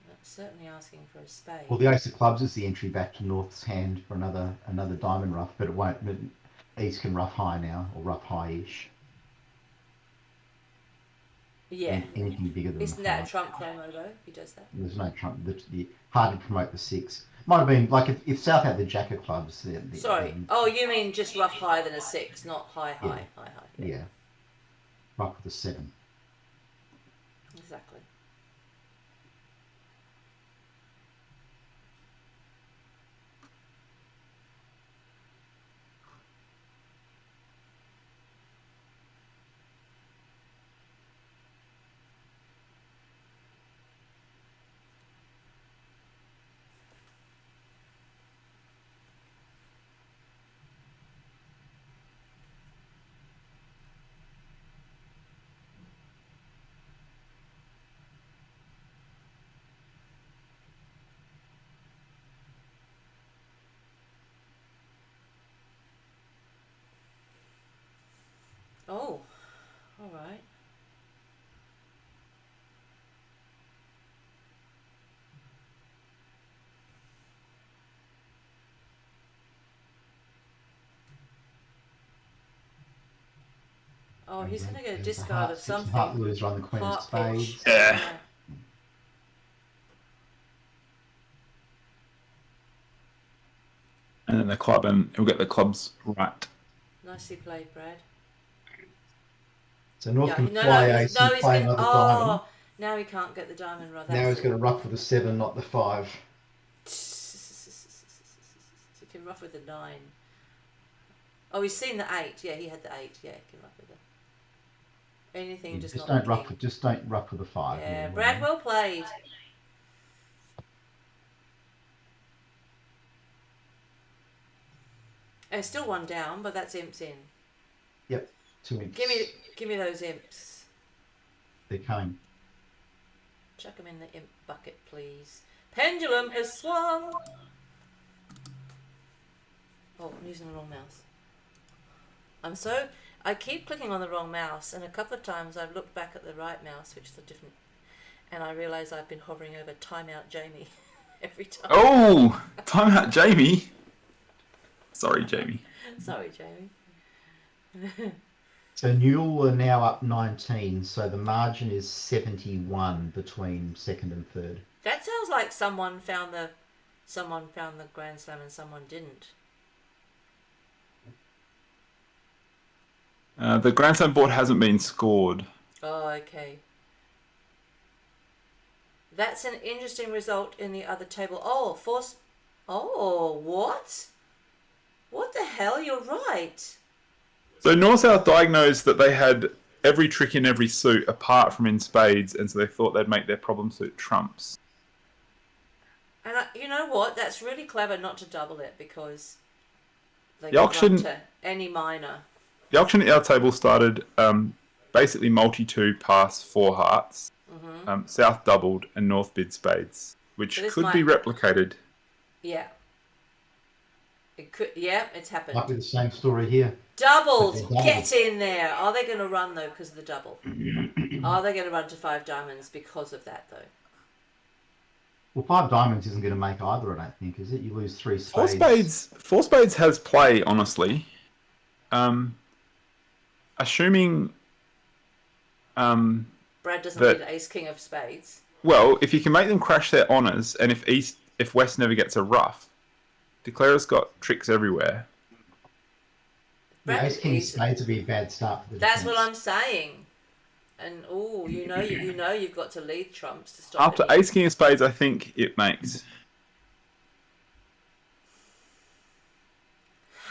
That's certainly asking for a spade. Well, the ace of clubs is the entry back to North's hand for another diamond ruff, but it won't. But East can ruff high now, or ruff high-ish. Yeah. Anything bigger than Isn't the that a 5. trump promo though? He does that. There's no trump. The hard to promote the 6. Might have been like if South had the jack of clubs. Sorry. Oh, you mean just rough higher than a 6, not high. Yeah. Ruff with a 7. Exactly. Oh, all right. Oh, he's going to get a discard of something. Heart loser on the queen of Heart spades. pitch. Yeah. And then the club, and he'll get the clubs right. Nicely played, Brad. So North can no, fly no, ace no, and he's play gonna, another diamond. now he can't get the diamond right. Now he's going to ruff with the 7, not the 5. He can ruff with the 9. Oh, he's seen the 8. Yeah, he had the 8. Yeah, he can ruff with it. Anything, Yeah, just just not don't the ruff king. with, just don't ruff with the 5. Yeah, Brad, well played. And still 1 down, but that's imps in. Yep, 2 imps. Give me those imps. They're coming. Chuck them in the imp bucket, please. Pendulum has swung. Oh, I'm using the wrong mouse. I keep clicking on the wrong mouse, and a couple of times I've looked back at the right mouse, which is a different, and I realise I've been hovering over timeout Jamie every time. Oh, time out, Jamie. Sorry, Jamie. Sorry, Jamie. So Newell are now up 19, so the margin is 71 between second and third. That sounds like someone found the Grand Slam and someone didn't. The Grand Slam board hasn't been scored. Oh, okay. That's an interesting result in the other table. Oh, force. Oh, what? What the hell? You're right. So North-South diagnosed that they had every trick in every suit apart from in spades, and so they thought they'd make their problem suit trumps. And you know what? That's really clever not to double it, because they The can auction- run to any minor. The auction at our table started basically multi-2 pass 4 hearts. South doubled and North bid spades, which So this could be replicated. Yeah. It could. Yeah, it's happened. Might be the same story here. Doubled. But they doubled. Get in there. Are they going to run though because of the double? Are they going to run to 5 diamonds because of that though? Well, 5 diamonds isn't going to make either, I don't think, is it? You lose 3 spades. Four spades has play, honestly. Assuming Brad doesn't But- need ace king of spades. well, if you can make them crash their honours, and if West never gets a ruff, Declarer's got tricks everywhere. The Brad ace king of is- spades would be a bad start for the That's defence. what I'm saying. And you know you've got to lead trumps to stop. After any- ace king of spades, I think it makes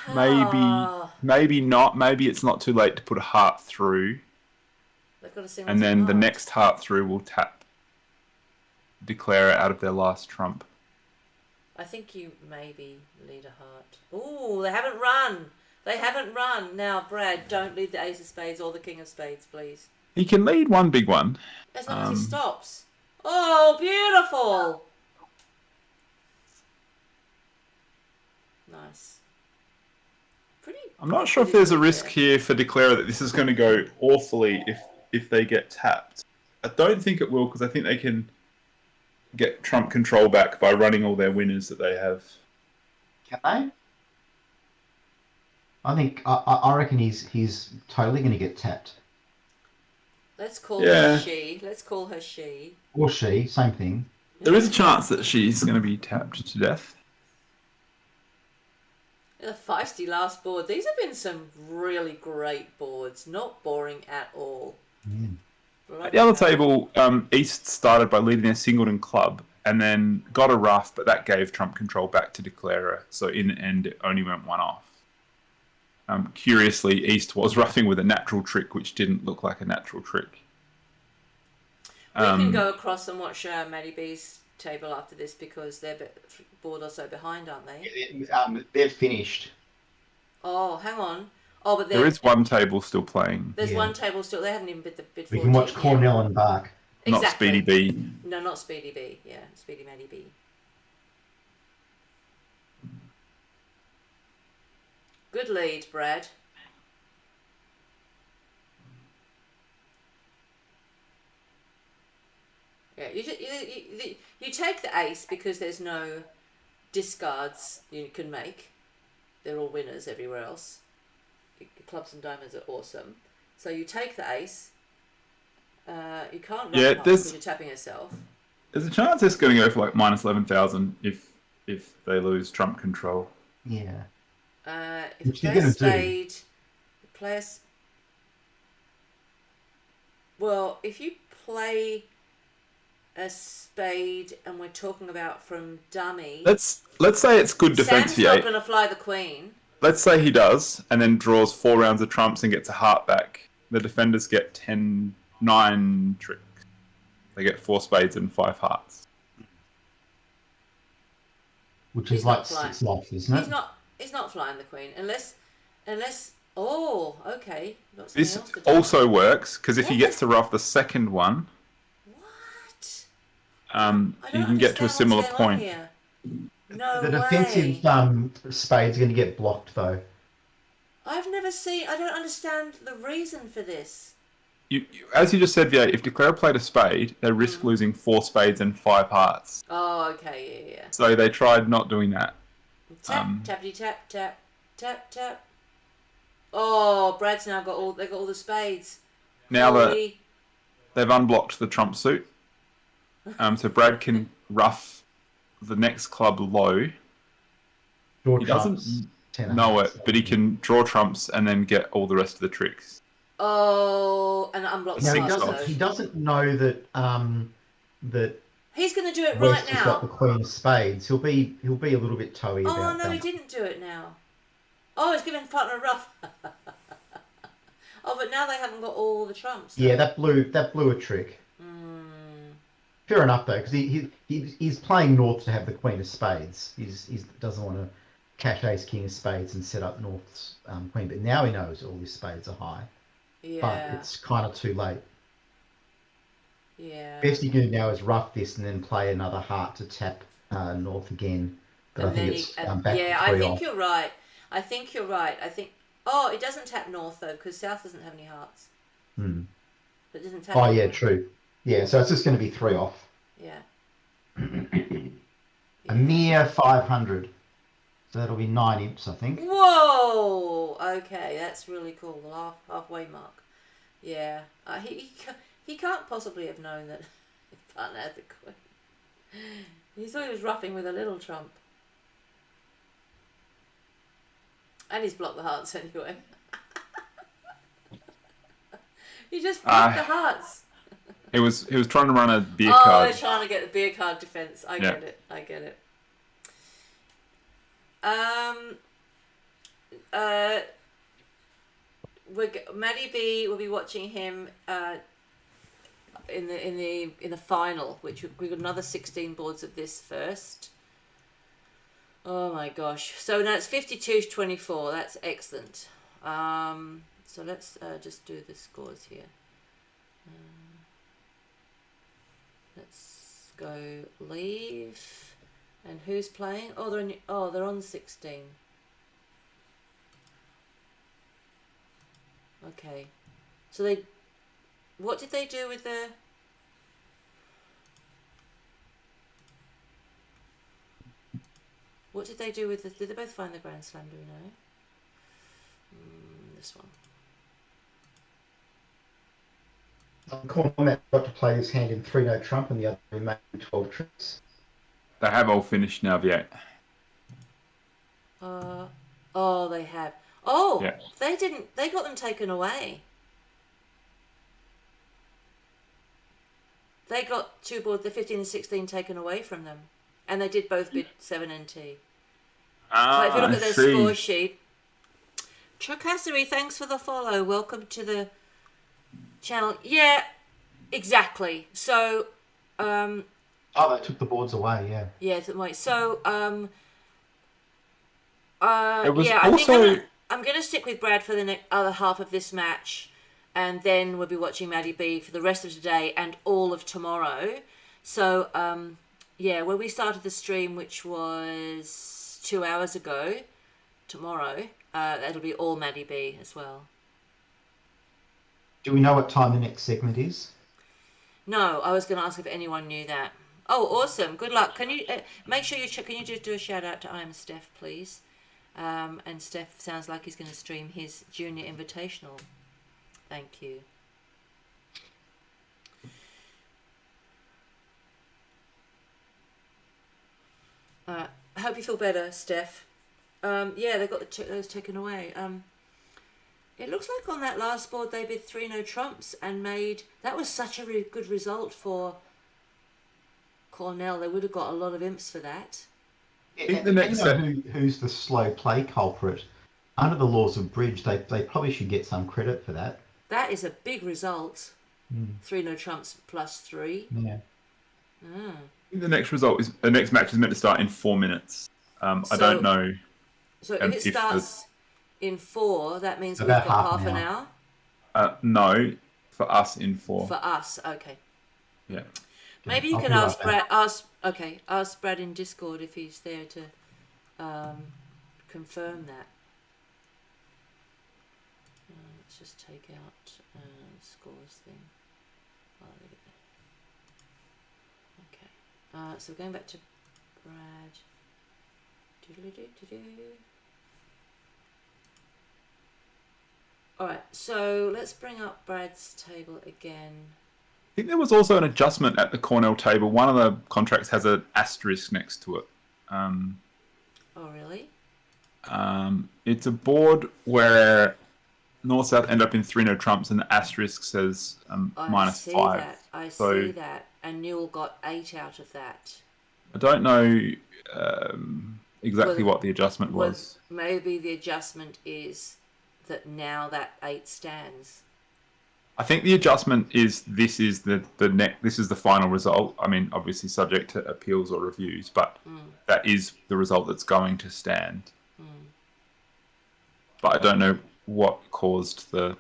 Ah, maybe not. Maybe it's not too late to put a heart through, they've got to see what's and then the hard. next heart through will tap declare it out of their last trump. I think you maybe lead a heart. Ooh, they haven't run. They haven't run. Now, Brad, don't lead the ace of spades or the king of spades, please. He can lead one big one. As long as he stops. Oh, beautiful. Nice. Pretty. I'm not sure if there's a risk here for Declare that this is going to go awfully if they get tapped. I don't think it will, because I think they can get trump control back by running all their winners that they have. Can they? I reckon he's totally going to get tapped. Let's call Yeah. her she. Let's call her she. Or she, same thing. There is a chance that she's going to be tapped to death. A feisty last board. These have been some really great boards. Not boring at all. At the other table, East started by leading their singleton club and then got a rough, but that gave trump control back to Declarer. So in the end, it only went one off. Curiously, East was roughing with a natural trick, which didn't look like a natural trick. We can go across and watch Maddie B's table after this because their board are so behind, aren't they? They've finished. Oh, hang on. Oh, but There is one table still playing. there's Yeah. one table still. They haven't even bid 14 We can watch yet. Cornell and Bach. Not Exactly. Speedy B. No, not Speedy B. Yeah, Speedy Maddie B. Good lead, Brad. Yeah, you take the ace because there's no discards you can make. They're all winners everywhere else. Clubs and diamonds are awesome. So you take the ace. You can't run Yeah, hard there's- because you're tapping yourself. There's a chance it's going to go for like minus 11,000 if they lose trump control. Yeah. If you Which they're play a gonna do. spade, well, if you play a spade, and we're talking about from dummy, Let's say it's good defense Sam's not V8. going to fly the queen. Let's say he does, and then draws 4 rounds of trumps and gets a heart back. The defenders get 9 tricks. They get 4 spades and 5 hearts. Which He's is not like flying. 6 lots, isn't it? He's not flying the queen unless. Oh, okay. Got something This else to do. also works because if he What? gets to rough the second one, What? you can get to a similar point. Here. No The way. defensive spade's going to get blocked, though. I've never seen. I don't understand the reason for this. As you just said, yeah, if Declare played a spade, they risk losing 4 spades and 5 hearts. Oh, okay, yeah. So they tried not doing that. Tap, tappity tap, tap, tap, tap. Oh, Brad's now got all. They got all the spades. Now that Holy- they've unblocked the trump suit, so Brad can rough the next club low. Draw He trumps, doesn't 10 know hearts. it, but he can draw trumps and then get all the rest of the tricks. Oh, and unblock Now, the he Six card, off. he so doesn't know that he's going to do it West right has got the now. Queen of Spades. He'll be a little bit toey Oh about no, he that. didn't do it now. Oh, he's giving partner a rough. Oh, but now they haven't got all the trumps. Yeah, that blew a trick. Fair enough though, because he's playing North to have the Queen of Spades. He doesn't want to cash Ace King of Spades and set up North's Queen. But now he knows all his spades are high. Yeah. But it's kind of too late. Yeah. Best he can do now is rough this and then play another heart to tap North again. But I think it's back yeah, to I 3 think off. you're right. I think you're right. Oh, it doesn't tap North though, because South doesn't have any hearts. Hmm. It doesn't tap. Oh yeah, true. Yeah, so it's just going to be 3 off. Yeah. A mere 500. So that'll be 9 imps, I think. Whoa! Okay, that's really cool. The halfway mark. Yeah. He can't possibly have known that his partner had the queen. He thought he was roughing with a little trump. And he's blocked the hearts anyway. You just blocked the Uh, hearts. He was trying to run a beer Oh, card. they're trying to get the beer card defense. I Yeah. get it. I get it. Um. Maddie B will be watching him. In the final, which we got another 16 boards of this first. Oh my gosh! So now it's 52-24. That's excellent. So let's just do the scores here. Let's go leave, and who's playing? Oh, they're on 16. Okay, so what did they do with the? What did they do with the? Did they both find the Grand Slam? Do we know? This one. Cormac got to play his hand in 3-no trump and the other remaining 12 tricks. They have all finished now, V8. Oh, they have. Oh, Yeah. they didn't. They got them taken away. They got two boards, the 15 and 16, taken away from them, and they did both bid 7 and T. So if you look at their score sheet, Trocassery, thanks for the follow. Welcome to the channel. Yeah, exactly. So, Oh, they took the boards away, yeah. yeah. So, It was yeah. I also- think I'm gonna stick with Brad for the other half of this match, and then we'll be watching Maddie B for the rest of today and all of tomorrow. So, yeah, when we started the stream, which was 2 hours ago, tomorrow, that'll be all Maddie B as well. Do we know what time the next segment is? No, I was going to ask if anyone knew that. Oh, awesome! Good luck. Can you make sure you check? Can you just do a shout out to I Am Steph, please? And Steph sounds like he's going to stream his Junior Invitational. Thank you. I hope you feel better, Steph. Yeah, they got those taken away. It looks like on that last board they bid 3-no trumps and made... That was such a good result for Cornell. They would have got a lot of imps for that. think the next Who's the slow play culprit? Under the laws of bridge, they probably should get some credit for that. That is a big result. 3-no trumps plus 3. Yeah. I think the next match is meant to start in 4 minutes. I don't know. So if it starts in 4, that means we've About got half half an an hour? No, for us in 4. For us, okay. Yeah. Maybe you I'll can be ask right Brad. Ask Brad in Discord if he's there to confirm that. Let's just take out scores thing. Oh, okay. So going back to Brad. All right. So let's bring up Brad's table again. I think there was also an adjustment at the Cornell table. One of the contracts has an asterisk next to it. Oh, really? It's a board where North-South end up in 3-no trumps and the asterisk says -5. I see that. And Newell got 8 out of that. I don't know exactly what the adjustment was. Maybe the adjustment is that now that 8 stands. I think the adjustment is this is the final result. I mean, obviously subject to appeals or reviews, but that is the result that's going to stand. But I don't know what caused the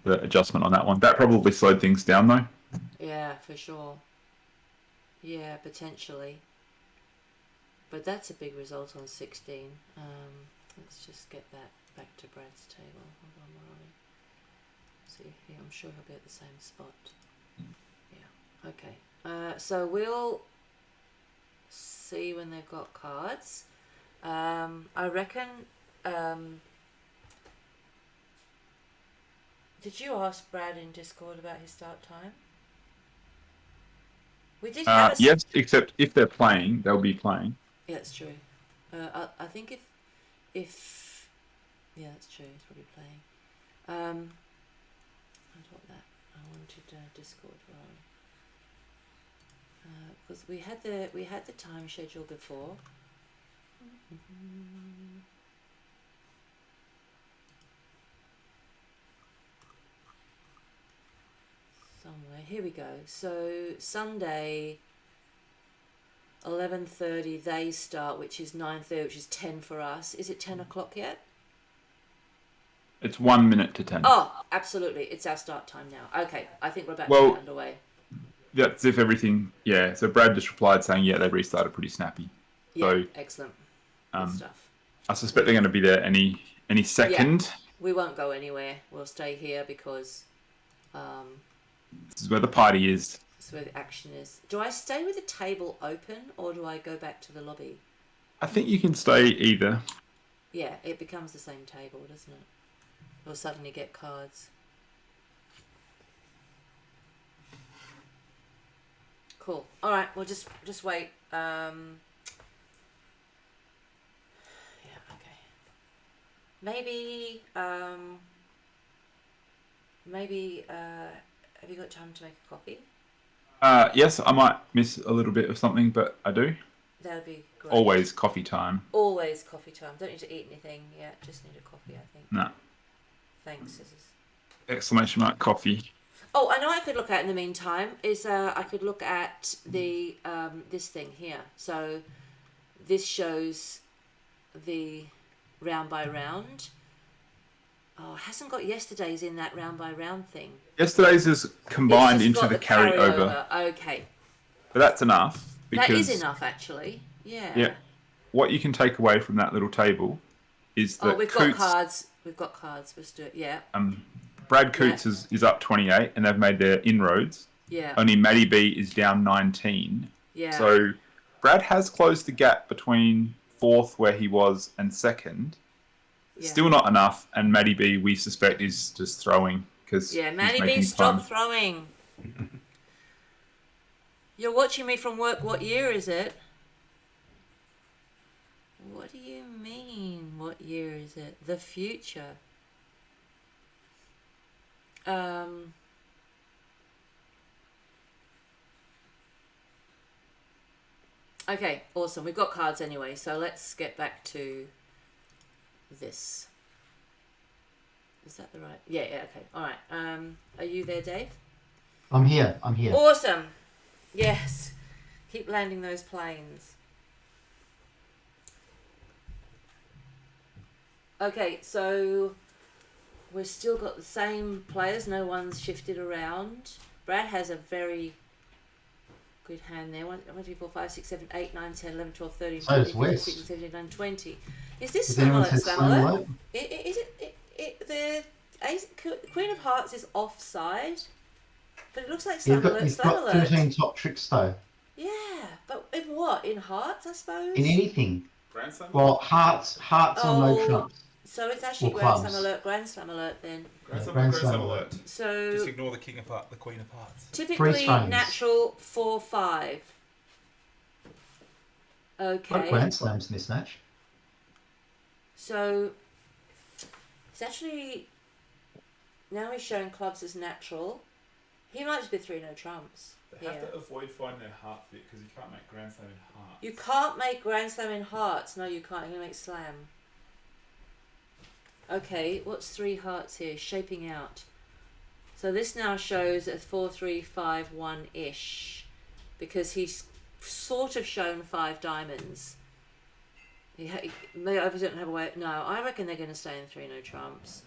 the adjustment on that one. That probably slowed things down though. Yeah, for sure. Yeah, potentially. But that's a big result on 16. Let's just get that back to Brad's table. Hold on, where are we? See here, I'm sure he'll be at the same spot. Yeah, okay. So we'll see when they've got cards. I reckon... did you ask Brad in Discord about his start time? We did have yes, except if they're playing, they'll be playing. Yeah, that's true. I think if Yeah, that's true. He's probably playing. I thought that. I wanted Discord because we had the time schedule before. Somewhere here we go. So Sunday, 11:30 they start, which is 9:30, which is 10 for us. Is it 10 o'clock yet? It's 1 minute to 10. Oh, absolutely. It's our start time now. Okay, I think we're about to Well- get underway. That's if everything. Yeah. So Brad just replied saying, yeah, they restarted pretty snappy. Yeah, So, excellent. Good stuff. I suspect they're going to be there any second. We won't go anywhere. We'll stay here because This is where the party is. that's where the action is. Do I stay with the table open or do I go back to the lobby? I think you can stay either. Yeah, it becomes the same table, doesn't it? We'll suddenly get cards. Cool. All right, we'll just wait. Yeah, okay. Maybe have you got time to make a coffee? Yes, I might miss a little bit of something, but I do. That would be great. Always coffee time. Always coffee time. Don't need to eat anything yet. Just need a coffee, I think. No. Thanks, scissors. Exclamation mark coffee. Oh, I know I could look at in the meantime is I could look at the this thing here. So this shows the round by round. Oh, it hasn't got yesterday's in that round by round thing. Yesterday's is combined It's just into got the carryover. Okay. But that's enough. Because That is enough, actually. Yeah. Yeah. What you can take away from that little table is that We've Coots, got cards. We've got cards. Let's do it. Yeah. Brad Coots is up 28 and they've made their inroads. Yeah. Only Matty B is down 19. Yeah. So Brad has closed the gap between fourth where he was and second. Yeah. Still not enough, and Matty B we suspect is just throwing because Yeah, Matty B, stop throwing. You're watching me from work. What year is it? What do you mean? What year is it? The future. Okay, awesome. We've got cards anyway, so let's get back to this. Is that the right? Yeah, okay. All right. Are you there, Dave? I'm here. Awesome. Yes. Keep landing those planes. Okay, so we've still got the same players. No one's shifted around. Brad has a very good hand there. 1, 2, 3, 4, 5, 6, 7, 8, 9, 10, 11, 12, 13, So 14, does 15, Wes. 16, 17, 18, 19, 20. Is this Has anyone Slammerlet? said Slammerlet? Is it the Queen of Hearts is offside, but it looks like He's got Slammerlet. 13 top tricks though. Yeah, but in what? In Hearts, I suppose? In anything. Grand Slam? Well, hearts or no trumps. So it's actually Or Grand Slam alert then. Grand Slam, Grand Grand Slam Slam alert. alert. So Just ignore the King of Hearts, the Queen of Hearts. typically strains. natural 4-5. What Okay. Grand Slams in this match? So it's actually now he's showing clubs as natural. He might just be 3 no trumps. They have to avoid finding their heart fit because you can't make Grand Slam in hearts. You can't make Grand Slam in hearts. No, you can't. You're gonna make slam. Okay, what's 3 hearts here? Shaping out. So this now shows a 4-3-5-1 ish, because he's sort of shown 5 diamonds. They obviously don't have a way. No, I reckon they're going to stay in 3 no trumps.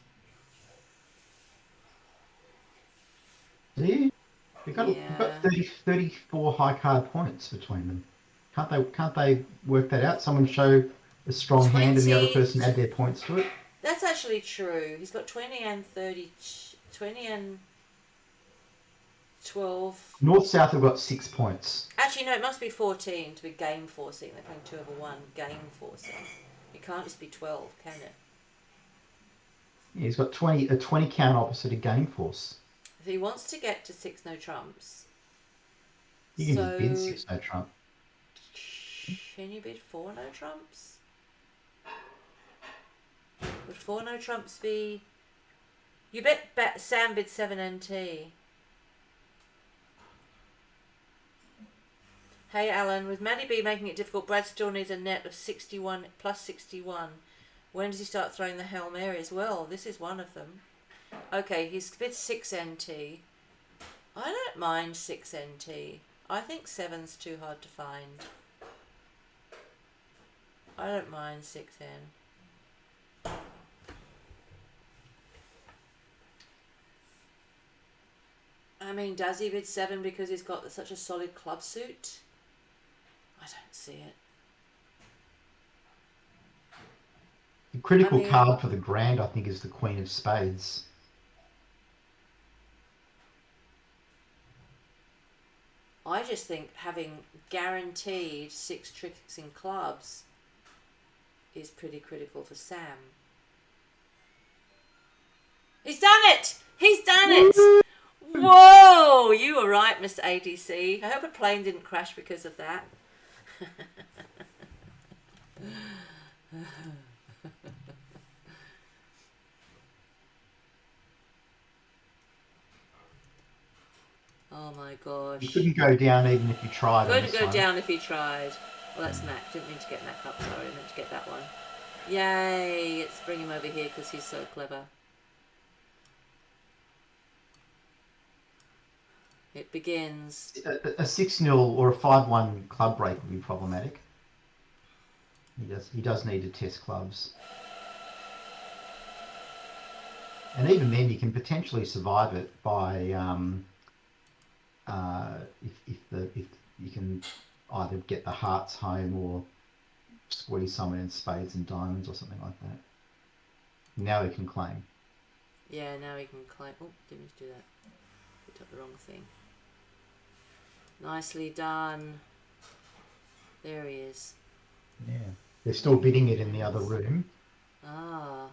Do you? We've got Yeah. 34 high card points between them. Can't they work that out? Someone show a strong hand and the other 20. person add their points to it? That's actually true. He's got 20 and 30, 20 and 12. North South have got 6 points. Actually, no, it must be 14 to be game forcing. They're playing 2 over 1 game forcing. It can't just be 12, can it? Yeah, he's got 20 a 20 count opposite of game force. If he wants to get to 6 no trumps, You can So- just bid 6 no trump. can you bid 4 no trumps? Would 4 no trumps be... You bet Sam bid 7 NT. Hey Alan, with Matty B making it difficult, Brad still needs a net of 61 plus 61. When does he start throwing the Hail Mary as well? This is one of them. Okay, he's bid 6 NT. I don't mind 6 NT. I think 7's too hard to find. I don't mind 6N. I mean, does he bid 7 because he's got such a solid club suit? I don't see it. The critical I mean- card for the grand, I think, is the Queen of Spades. I just think having guaranteed 6 tricks in clubs is pretty critical for Sam. He's done it! He's done it! Whoa! You were right, Mr. ADC. I hope a plane didn't crash because of that. Oh my gosh. You couldn't go down even if you tried. on Couldn't this go one. down if he tried. Well, that's Mac. Didn't mean to get Mac up. Sorry, I meant to get that one. Yay! Let's bring him over here because he's so clever. It begins. A 6-0 or a 5-1 club break would be problematic. He does need to test clubs. And even then, you can potentially survive it by if you can either get the hearts home or squeeze someone in spades and diamonds or something like that. Now he can claim. Yeah, now he can claim. Oh, didn't mean to do that. Picked up the wrong thing. Nicely done. There he is. Yeah, they're still bidding it in the other room. Ah.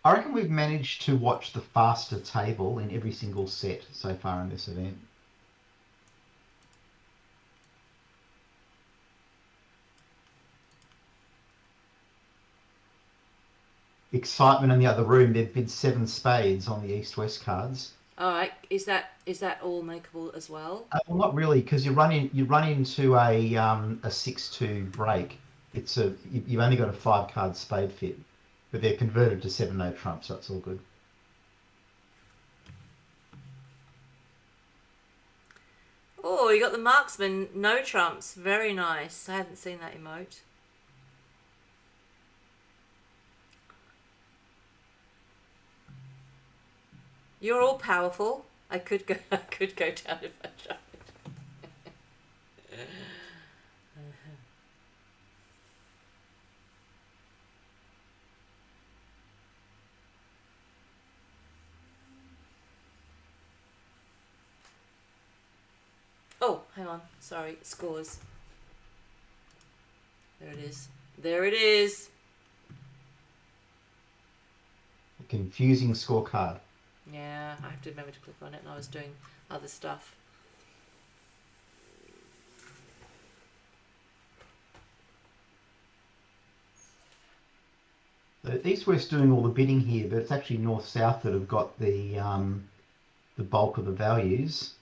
I reckon we've managed to watch the faster table in every single set so far in this event. Excitement in the other room. They've bid 7 spades on the east-west cards. All right. Is that all makeable as well? Well, not really, because you run into a 6-2 break. You've only got a 5-card spade fit, but they're converted to 7 no trump, so it's all good. Oh, you got the marksman, no trumps. Very nice. I hadn't seen that emote. You're all powerful. I could go down if I tried. Oh, hang on. Sorry, scores. There it is. There it is. A confusing scorecard. Yeah, I have to remember to click on it, and I was doing other stuff. So east-west doing all the bidding here, but it's actually north-south that have got the bulk of the values.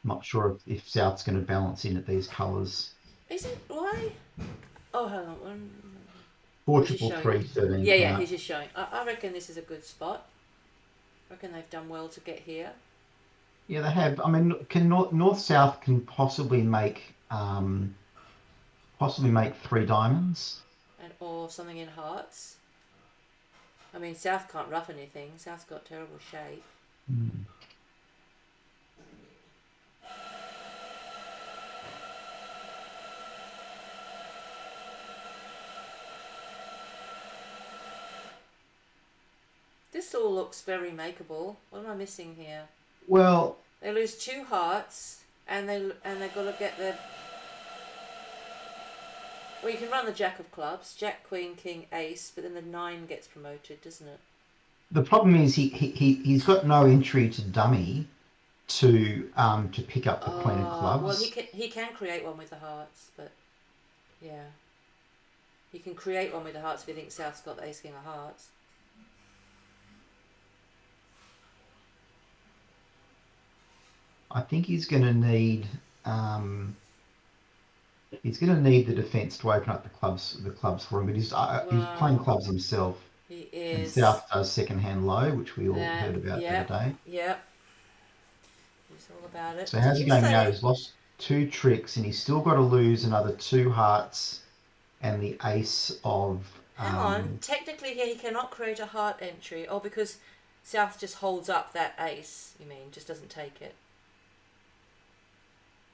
Not sure if South's going to balance in at these colours. Is it? Why? Oh, hang on. 4 He's just triple showing. 3 13. Yeah, count. he's just showing. I reckon this is a good spot. I reckon they've done well to get here. Yeah, they have. I mean, can north-south can possibly make 3 diamonds. Or something in hearts. I mean, South can't rough anything. South's got terrible shape. This all looks very makeable. What am I missing here? Well, They lose 2 hearts, and they've got to get their. Well, you can run the Jack of Clubs, Jack, Queen, King, Ace, but then the 9 gets promoted, doesn't it? the problem is he's got no entry to dummy to pick up the queen of Well, he clubs. can create one with the hearts, but yeah, he can create one with the hearts if he thinks South's got the ace king of hearts. I think he's going to need the defence to open up the clubs for him. But he's playing Well, clubs himself, he and is. South does second hand low, which we all That. heard about the Yep. other day. Yep. He's all about it. So Did how's he you going now? say? He's lost 2 tricks, and he's still got to lose another 2 hearts and the ace of. Hang on. Technically, here he cannot create a heart entry. Oh, because South just holds up that ace. You mean just doesn't take it?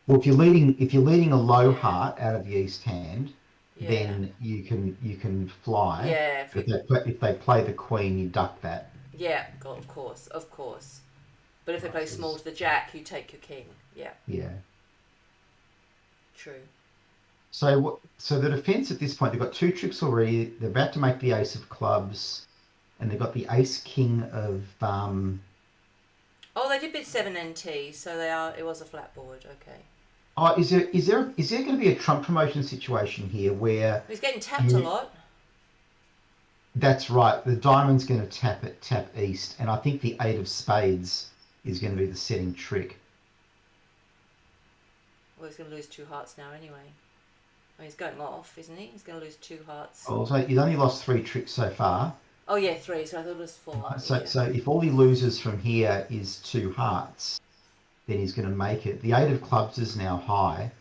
Well, if you're leading a low Yeah. heart out of the east hand, Yeah. then you can fly. Yeah. But if they play the queen, you duck that. Yeah. God, of course. But if they play small to the jack, you take your king. Yeah. Yeah. True. So the defence at this point, they've got 2 tricks already. They're about to make the ace of clubs, and they've got the ace king of. Oh, they did bid 7 NT, so they are. It was a flat board. Okay. Oh, is there going to be a trump promotion situation here where He's getting tapped a lot. that's right? The diamond's going to tap east, and I think the 8 of spades is going to be the setting trick. Well, he's going to lose 2 hearts now anyway. I mean, he's going off, isn't he? He's going to lose 2 hearts. Oh, so he's only lost 3 tricks so far. Oh yeah, 3. So I thought it was 4. So if all he loses from here is 2 hearts, then he's going to make it. The 8 of clubs is now high.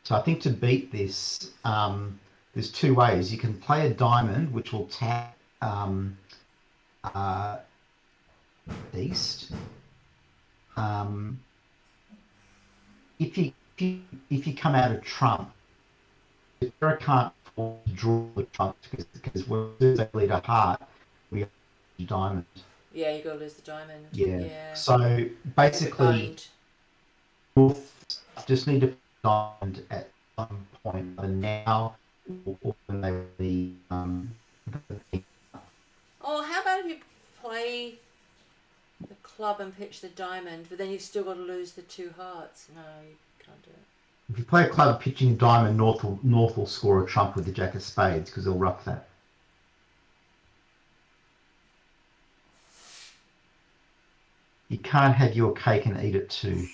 So I think to beat this, there's 2 ways. You can play a diamond, which will tap east. If you come out of trump, Sarah can't afford to draw the trump because when they lead a heart, we have a diamond. Yeah, you got to lose the diamond. Yeah. So basically, North just need to put diamond at some point, and now when they the Oh, how about if you play the club and pitch the diamond, but then you've still got to lose the 2 hearts? No, you can't do it. if you play a club pitching diamond, North will score a trump with the jack of spades because they'll ruck that. You can't have your cake and eat it too.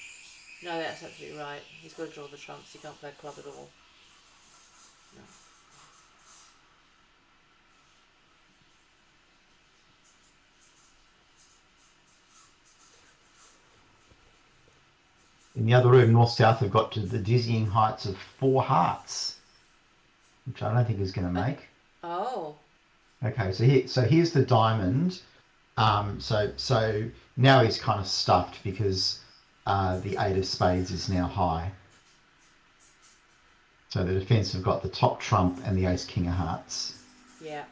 No, that's absolutely right. He's got to draw the trumps. He can't play a club at all. No. In the other room, North-South have got to the dizzying heights of 4 hearts, which I don't think is going to make. Oh. Okay, so here's the diamond. So now he's kind of stuffed because the 8 of spades is now high. So the defence have got the top trump and the ace king of hearts. Yeah.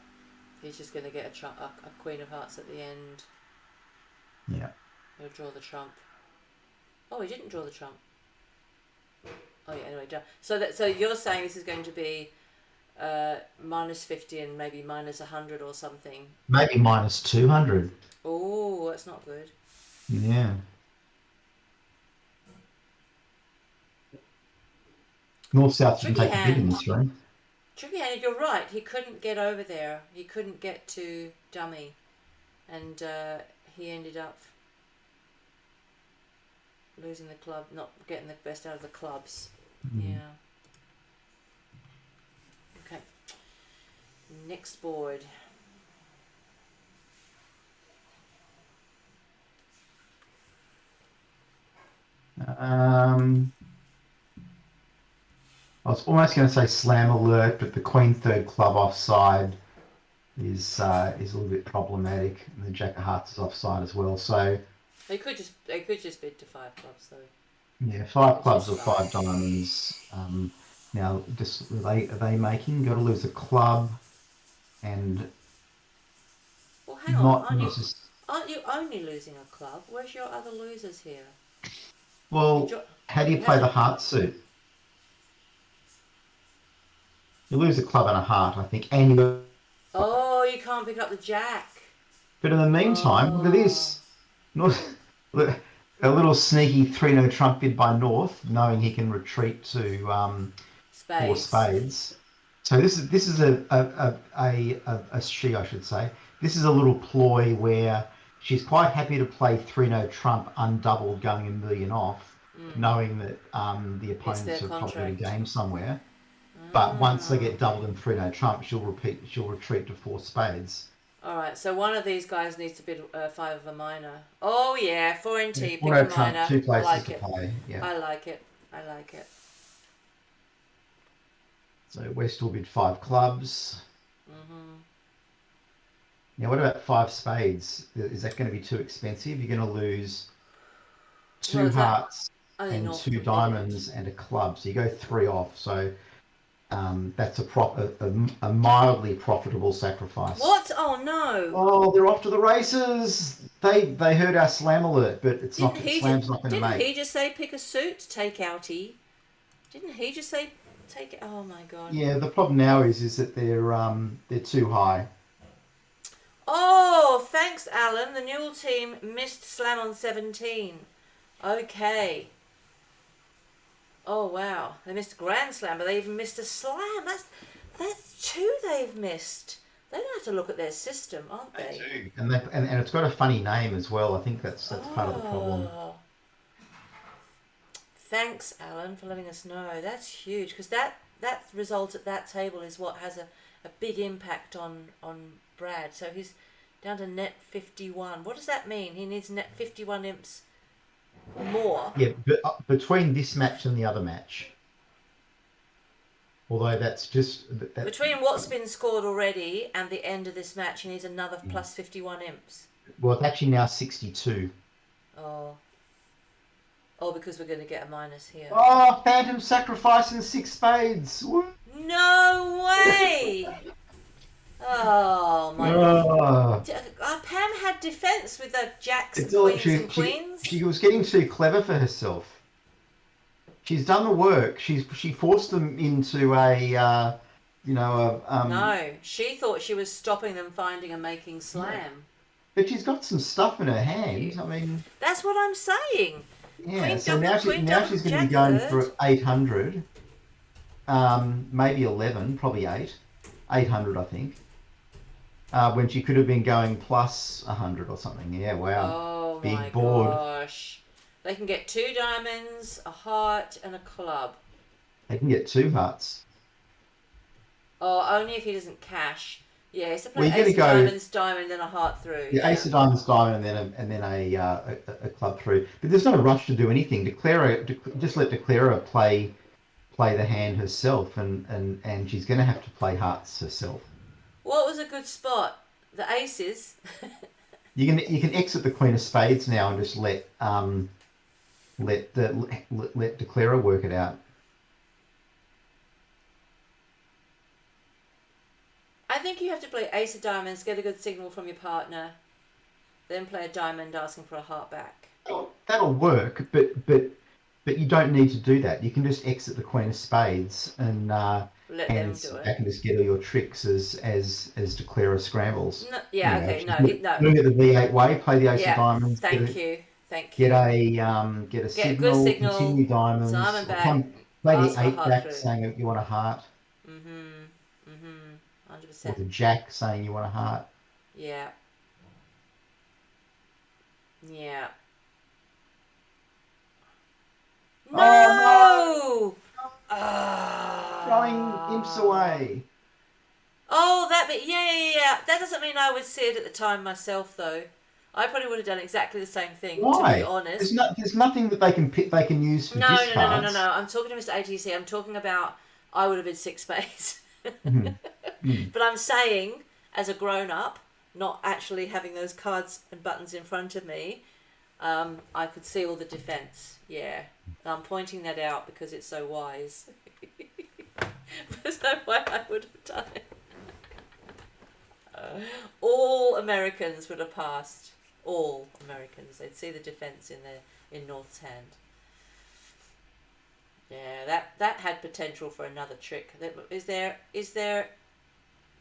He's just going to get a queen of hearts at the end. Yeah. He'll draw the trump. Oh, he didn't draw the trump. Oh yeah. Anyway, so you're saying this is going to be minus 50 and maybe minus 100 or something. Maybe minus 200. Oh, that's not good. Yeah. North-South shouldn't take a bid in this room. Tricky hand, you're right. He couldn't get over there. He couldn't get to dummy. And he ended up losing the club, not getting the best out of the clubs. Yeah. Okay. Next board. I was almost going to say slam alert, but the queen third club offside is a little bit problematic, and the jack of hearts is offside as well. So They could just bid to 5 clubs though. yeah, 5 clubs or 5 diamonds. Now, just are they making? Got to lose a club, and Well, hang on. not Aren't you only losing a club? Where's your other losers here? well. How do you play the heart suit? You lose a club and a heart, I think, and you. Oh, you can't pick up the jack. But in the meantime, look at this. North, look, a little sneaky 3-no trump bid by North, knowing he can retreat to four Spades. spades. So this is a she, I should say. This is a little ploy where she's quite happy to play 3-no trump undoubled, going a million off, knowing that the It's opponents their have probably got a contract. game somewhere. But once they get doubled in 3-no trump, she'll retreat to four spades. All right, so one of these guys needs to bid 5 of a minor. Oh yeah, 4 NT, pick a 4-no trump, minor. two I places like to it. play. Yeah. I like it. I like it. So West will bid 5 clubs. Now, what about 5 spades? Is that going to be too expensive? You're going to lose 2 Well, is that hearts only and North 2 can bid it? diamonds and a club. So you go 3 off. So that's a mildly profitable sacrifice. What? Oh no! Oh, they're off to the races. They heard our slam alert, but it's not. Slam's not going to Didn't make. he just say pick a suit, take outie? Didn't he just say take? Oh my god! Yeah, the problem now is that they're too high. Oh, thanks, Alan. The Newell team missed slam on 17. Okay. Oh wow, they missed a grand slam, but they even missed a slam. That's 2 they've missed. They're gonna have to look at their system, aren't they? They do, and it's got a funny name as well. I think that's part of the problem. Oh. Thanks, Alan, for letting us know. That's huge, because that result at that table is what has a big impact on Brad. So he's down to net 51. What does that mean? He needs net 51 imps more. Yeah, but between this match and the other match. Although that's just Between what's been scored already and the end of this match, he needs another plus 51 imps. well, it's actually now 62. Oh, because we're going to get a minus here. Oh, Phantom Sacrifice and 6 spades. Woo. No way! Oh my god. Pam had defence with the jacks, queens and queens. She was getting too clever for herself. She's done the work. She forced them into a No, she thought she was stopping them finding and making slam. But she's got some stuff in her hand. I mean, that's what I'm saying. Yeah. Queen So double, now she's going to be going for 800, maybe 11, probably 800, I think. When she could have been going plus 100 or something. Yeah, wow. Oh Big my board. gosh. They can get 2 diamonds, a heart, and a club. They can get 2 hearts. Oh, only if he doesn't cash. Yeah, he's to play Well, you're ace of gonna go- diamonds, diamond, then a heart through. Yeah, ace of diamonds, diamond, and then a club through. But there's no rush to do anything. Just let Declara play the hand herself, and she's going to have to play hearts herself. What was a good spot? The aces. You can exit the Queen of Spades now and just let Declara work it out. I think you have to play ace of diamonds, get a good signal from your partner, then play a diamond asking for a heart back. That'll work, but you don't need to do that. You can just exit the Queen of Spades and let them do it. back and just get all your tricks as Declara scrambles. No, yeah, You okay, know, no. Doing it the V8 way, play the Ace of Diamonds. Thank you. Get a Get a signal, good signal, continue diamonds. diamond back, Play ask the for a 8 heart back through. saying you want a heart. 100%. Or the Jack saying you want a heart. Yeah. Yeah. Oh, No! Ah. Throwing imps away. Oh, that bit. Yeah. That doesn't mean I would see it at the time myself, though. I probably would have done exactly the same thing, Why? to be honest. There's nothing that they can use for No. discards. I'm talking to Mr. ATC. I'm talking about I would have been 6 spades. But I'm saying, as a grown-up, not actually having those cards and buttons in front of me, I could see all the defence. Yeah. And I'm pointing that out because it's so wise. There's no way I would have done it. All Americans would have passed. All Americans. They'd see the defence in North's hand. Yeah, that had potential for another trick. Is there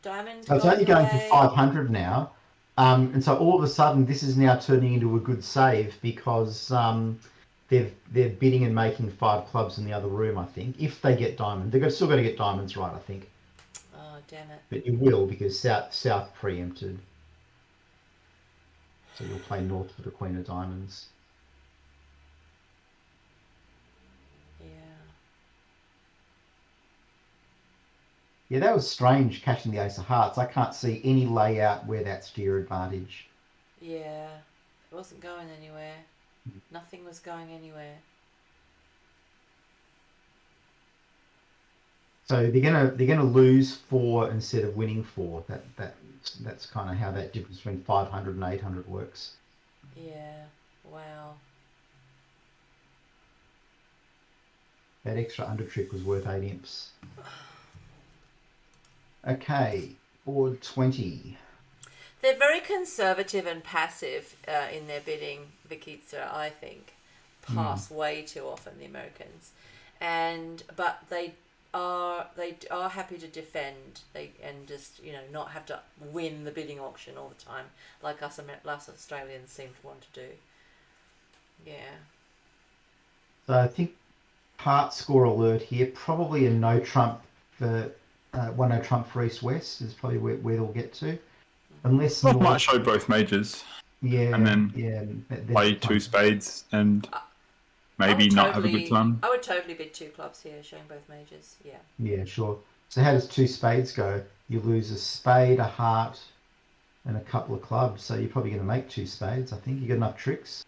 diamond? So it's only going for away? 500 now. And so all of a sudden, this is now turning into a good save because they're bidding and making 5 clubs in the other room. I think if they get diamond, still got to get diamonds right. I think, Oh, damn it. but you will because South preempted. So you'll play North for the Queen of Diamonds. Yeah. Yeah, that was strange catching the Ace of Hearts. I can't see any layout where that's to your advantage. Yeah. It wasn't going anywhere. Nothing was going anywhere. So they're gonna lose 4 instead of winning 4. That's kind of how that difference between 500 and 800 works. Yeah. Wow. That extra under trick was worth 8 imps. Okay, board 20. They're very conservative and passive in their bidding, Vikitsa, I think. Pass way too often, the Americans. But they are happy to defend and just, not have to win the bidding auction all the time like us Australians seem to want to do. Yeah. So I think part score alert here. Probably a no trump for one no trump for East West is probably where they'll get to, unless I North. might show both majors Yeah, and then that's play the 2 fun. spades and maybe not have a good time. I would totally bid 2 clubs here, showing both majors. Yeah. Yeah, sure. So how does 2 spades go? You lose a spade, a heart, and a couple of clubs. So you're probably going to make 2 spades. I think you got enough tricks.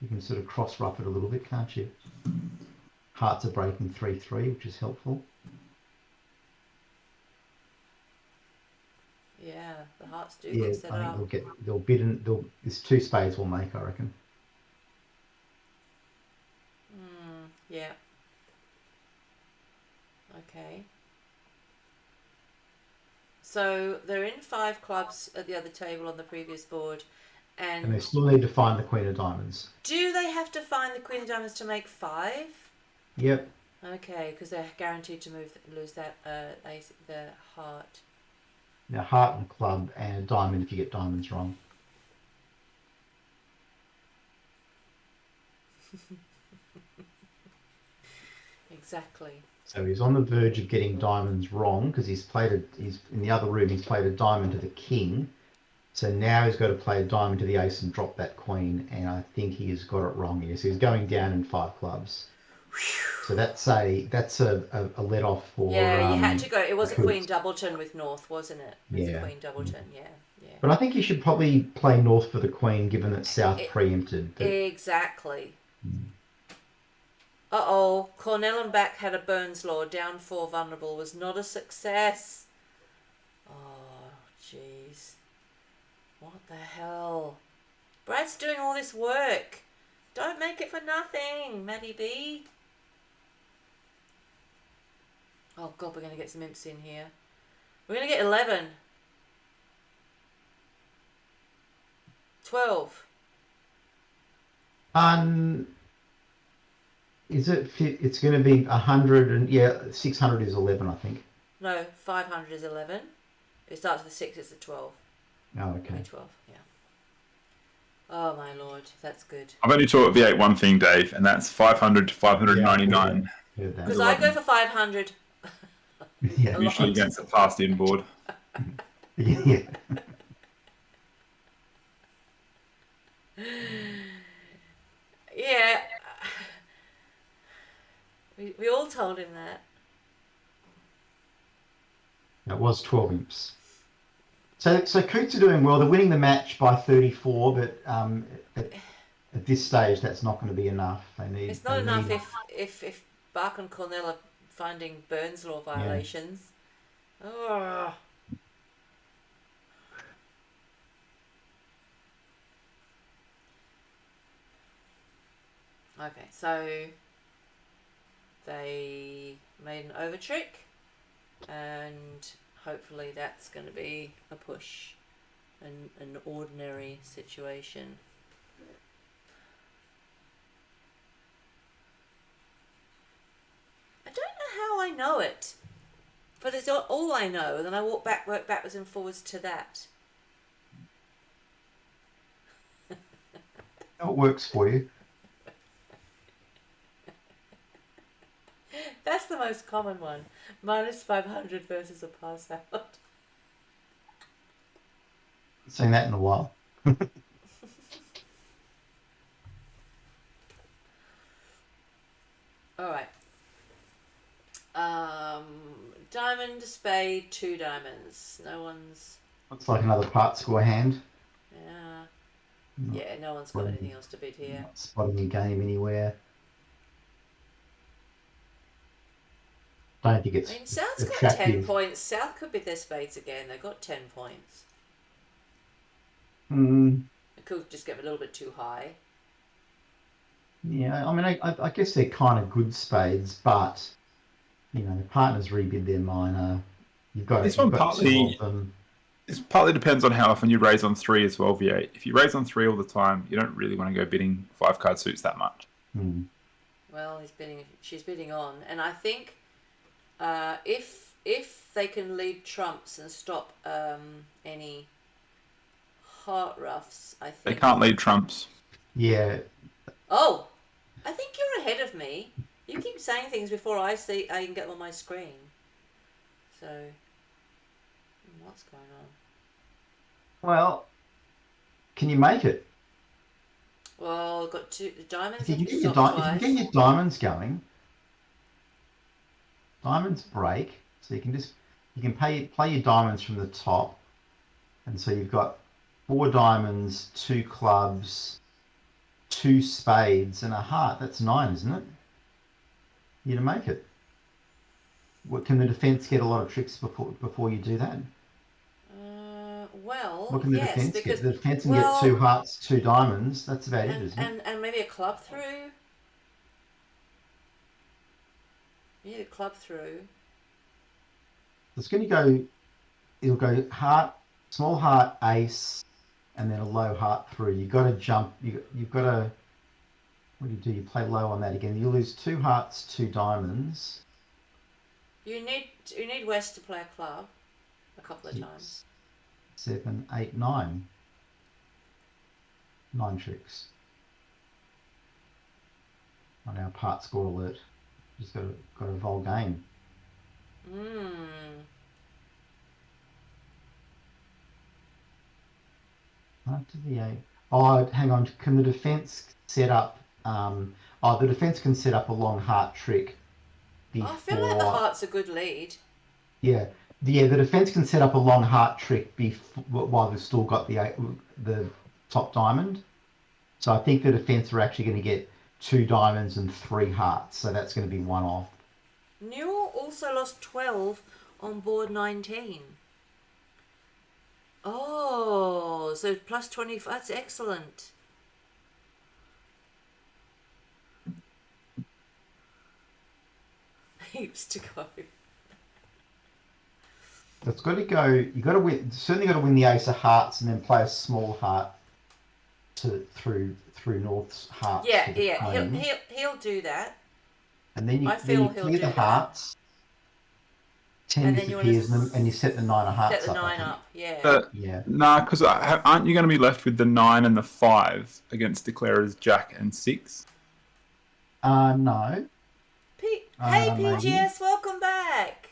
You can sort of cross rough it a little bit, can't you? Hearts are breaking 3-3, which is helpful. Yeah, the hearts do Yeah, get set I up. think they'll bid and this 2 spades will make, I reckon. Yeah. Okay. So they're in 5 clubs at the other table on the previous board, And they still need to find the Queen of Diamonds. do they have to find the Queen of Diamonds to make 5? Yep. Okay, because they're guaranteed to lose that ace, the heart. Now heart and club and a diamond if you get diamonds wrong. Exactly. So he's on the verge of getting diamonds wrong because he's in the other room. He's played a diamond to the king. So now he's got to play a diamond to the ace and drop that queen. And I think he has got it wrong here. So he's going down in 5 clubs. So that's a let off for. Yeah, you had to go. It was a Coots. Queen Doubleton with North, wasn't it? It was a Yeah. Queen Doubleton. Yeah. But I think you should probably play North for the queen, given that South preempted. But Exactly. Uh-oh, Cornell and Back had a Burns Law, down 4 vulnerable, was not a success. Oh, jeez. What the hell? Brad's doing all this work. Don't make it for nothing, Maddie B. Oh, God, we're going to get some imps in here. We're going to get 11. 12. Is it? It's going to be 100 and 600 is 11, I think. No, 500 is 11. It starts with 6, it's a 12. Oh, okay. 12, yeah. Oh, my lord, that's good. I've only taught V8 one thing, Dave, and that's 500 to 599. Heard that. Because I go for 500. Yeah. Usually against a passed in board. Yeah. Yeah. We all told him that. It was 12 imps. So Coots are doing well. They're winning the match by 34, but at this stage, that's not going to be enough. It's not enough if Bark and Cornell are finding Burns Law violations. Yeah. Oh. Okay, so they made an over trick, and hopefully that's going to be a push, an ordinary situation. I don't know how I know it, but it's all I know, and then I work backwards and forwards to that. It works for you. That's the most common one. -500 versus a pass out. Seen that in a while. All right. Diamond, spade, 2 diamonds. No one's. Looks like another part score hand. Yeah. Not, Yeah, no one's got anything else to beat here. not spotting your game anywhere. Don't think it's I mean, South's got 10 attractive. points. South could beat their spades again. They've got 10 points. It could just get a little bit too high. Yeah, I mean, I guess they're kind of good spades, but you know, partners rebid their minor. You've got This you've one got partly- 2 of them. It partly depends on how often you raise on 3 as well, V8. If you raise on 3 all the time, you don't really want to go bidding 5 card suits that much. Well, she's bidding on, and I think if they can lead trumps and stop any heart roughs, I think They can't lead trumps. Yeah, Oh, I think you're ahead of me. You keep saying things before I can get them on my screen. So, what's going on? well, can you make it? Well, I've got 2 diamonds. If you have get your, stopped if you twice. get your diamonds going, diamonds break, so you can play your diamonds from the top, and so you've got 4 diamonds, 2 clubs, 2 spades, and a heart. That's 9, isn't it? You to make it. What can the defense get a lot of tricks before you do that? Well, What can the yes, defense because get? The defense can well, get 2 hearts, 2 diamonds. That's about it, isn't it? and maybe a club through. You need a club through. It's going to go. It'll go heart, small heart, ace, and then a low heart through. You've got to jump. You've got to. What do? You play low on that again. You lose 2 hearts, 2 diamonds. You need West to play a club a couple of times. 7, 8, 9. 9 tricks. On our part score alert. Just got a vol game. Heart to the 8. Oh, hang on. Can the defense set up? The defense can set up a long heart trick. Before, I feel like the heart's a good lead. Yeah, the defense can set up a long heart trick while they've still got the top diamond. So I think the defense are actually going to get 2 diamonds and 3 hearts. So that's going to be 1 off. Newell also lost 12 on board 19. Oh, so plus 25. That's excellent. Heaps to go. It's got to go. You got to win. Certainly got to win the ace of hearts and then play a small heart through North's hearts. Yeah, to the yeah. plane. He'll do that. And then you, I feel then you he'll clear do the that. hearts. 10 And then you wanna disappears and you set the 9 of hearts Set the up. I 9 think. up. Yeah. But Yeah. nah, because aren't you going to be left with the 9 and the 5 against declarers Jack and 6? No. Hey, maybe. PGS, welcome back.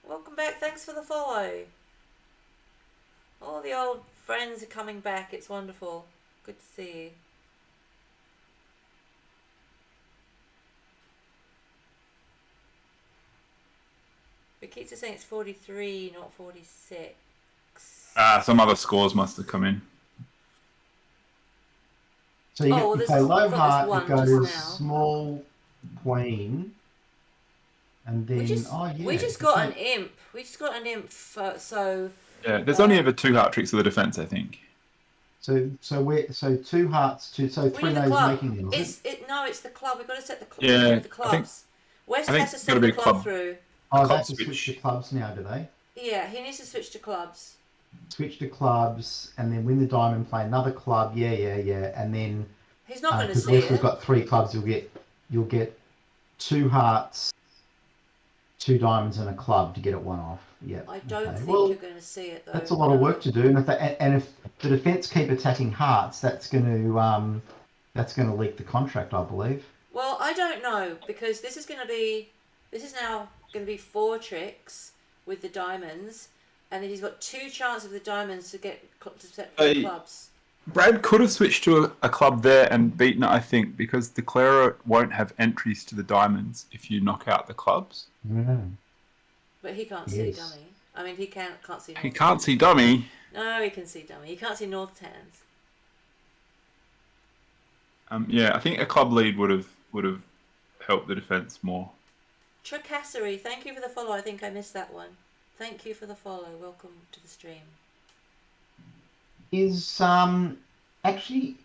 Welcome back. Thanks for the follow. All the old friends are coming back. It's wonderful. Good to see you. But Keats is saying it's 43, not 46. Some other scores must have come in. So you, Oh, you this play is- low I've got heart, this it one goes just now. small queen, and then We just got an imp. We just got an imp. So Yeah, there's only ever 2 heart tricks of the defense, I think. So 2 hearts, 2 so we 3 need the nose club. making them. It's the club. We've got to set the club. Yeah, The clubs. West I think has to it's set gotta the be a club club. through. Oh, they club have to switch switch. to clubs now, do they? Yeah, he needs to switch to clubs. Switch to clubs and then win the diamond, play another club. Yeah, and then He's not going to because see West has it. got 3 clubs, you'll get 2 hearts, 2 diamonds and a club to get it 1 off. Yeah. I don't okay. think Well, you're going to see it though. that's a lot of work to do, and if the defence keep attacking hearts, that's going to leak the contract, I believe. Well, I don't know because this is now going to be 4 tricks with the diamonds, and he's got 2 chances of the diamonds to get to set the clubs. Brad could have switched to a club there and beaten it, I think, because Declarer won't have entries to the diamonds if you knock out the clubs. Mm. But he can't see dummy. I mean, he can't see. He can't see dummy. No, he can see dummy. He can't see North Tans. Yeah, I think a club lead would have helped the defence more. Tracassery, thank you for the follow. I think I missed that one. Thank you for the follow. Welcome to the stream. Is actually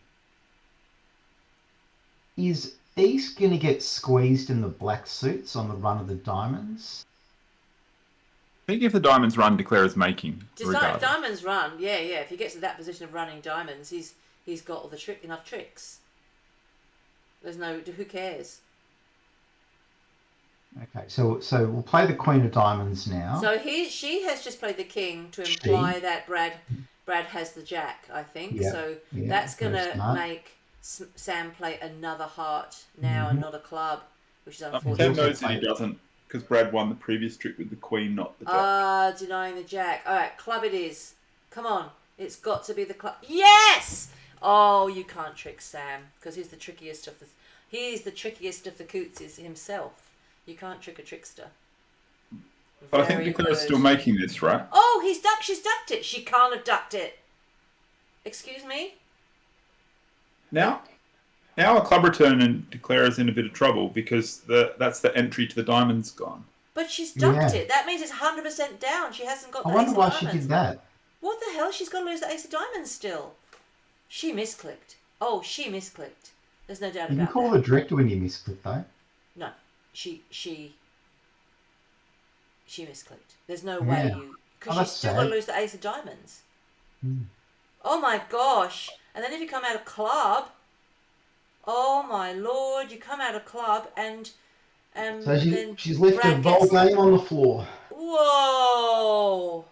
is East going to get squeezed in the black suits on the run of the diamonds? I think if the diamonds run, Declarer's making. If diamonds run, yeah. If he gets to that position of running diamonds, he's got all the enough tricks. There's no, who cares? Okay, so we'll play the Queen of Diamonds now. So she has just played the King to imply that Brad has the Jack, I think. Yeah, so yeah, that's going to smart. make Sam play another heart now and not a club, which is Sam unfortunate. knows that he doesn't, because Brad won the previous trick with the Queen, not the Jack. Denying the Jack. All right, club it is. Come on, it's got to be the club. Yes! Oh, you can't trick Sam because he's the trickiest of the Cootses himself. You can't trick a trickster. But I think Declarer's still making this, right? Oh, she's ducked it. She can't have ducked it. Excuse me? Now a club return and Declarer's in a bit of trouble because that's the entry to the diamonds gone. But she's ducked it. That means it's 100% down. She hasn't got the I wonder ace why of she diamonds. did that. What the hell? She's got to lose the ace of diamonds still. She misclicked. Oh, she misclicked. There's no doubt You about can call that. the director when you misclick, though. No, she misclicked. There's no way you, because she's still got to lose the ace of diamonds. Oh my gosh! And then if you come out of club, oh my lord, you come out of club and So then she's left Brad a bowl gets- game on the floor. Whoa!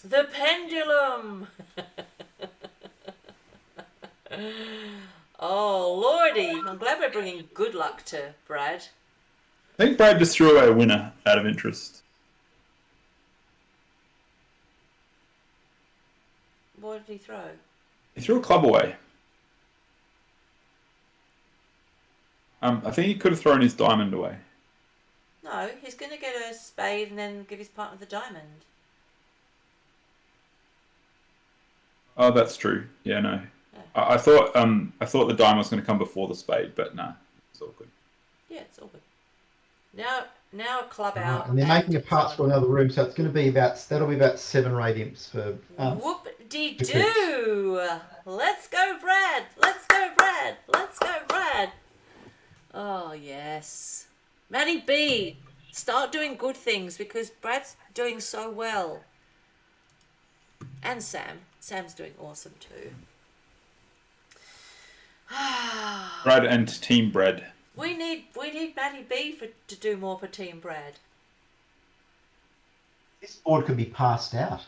The pendulum. Oh lordy! I'm glad we're bringing good luck to Brad. I think Brad just threw away a winner out of interest. What did he throw? He threw a club away. I think he could have thrown his diamond away. No, he's going to get a spade and then give his partner the diamond. Oh, that's true. Yeah, no. Yeah. I thought the diamond was going to come before the spade, but no, it's all good. Yeah, it's all good. Now a club out. And they're making a pass for another room, so it's going to be that'll be about 7 or 8 imps for. Whoop-de-doo! Let's go, Brad! Let's go, Brad! Let's go, Brad! Oh yes, Maddie B, start doing good things because Brad's doing so well, and Sam's doing awesome too. Brad and Team Brad. We need Maddie B to do more for Team Brad. This board could be passed out.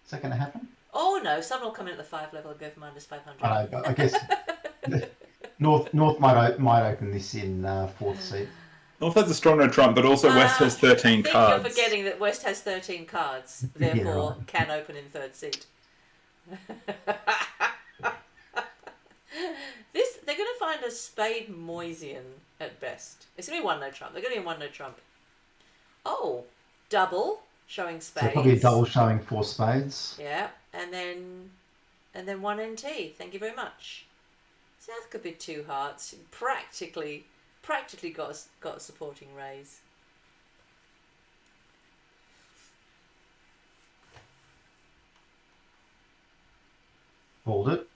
Is that going to happen? Oh no, someone will come in at the 5 level and go for -500. I know, but I guess North might open this in 4th seat. North has a strong no trump, but also West has 13 I think cards. you're forgetting that West has 13 cards, therefore can open in 3rd seat. They're going to find a spade Moisian at best. It's going to be 1 no trump. They're going to be 1 no trump. Oh, double showing spades. So probably a double showing 4 spades. Yeah, and then 1 NT. Thank you very much. South could be 2 hearts. Practically got a supporting raise. Hold it.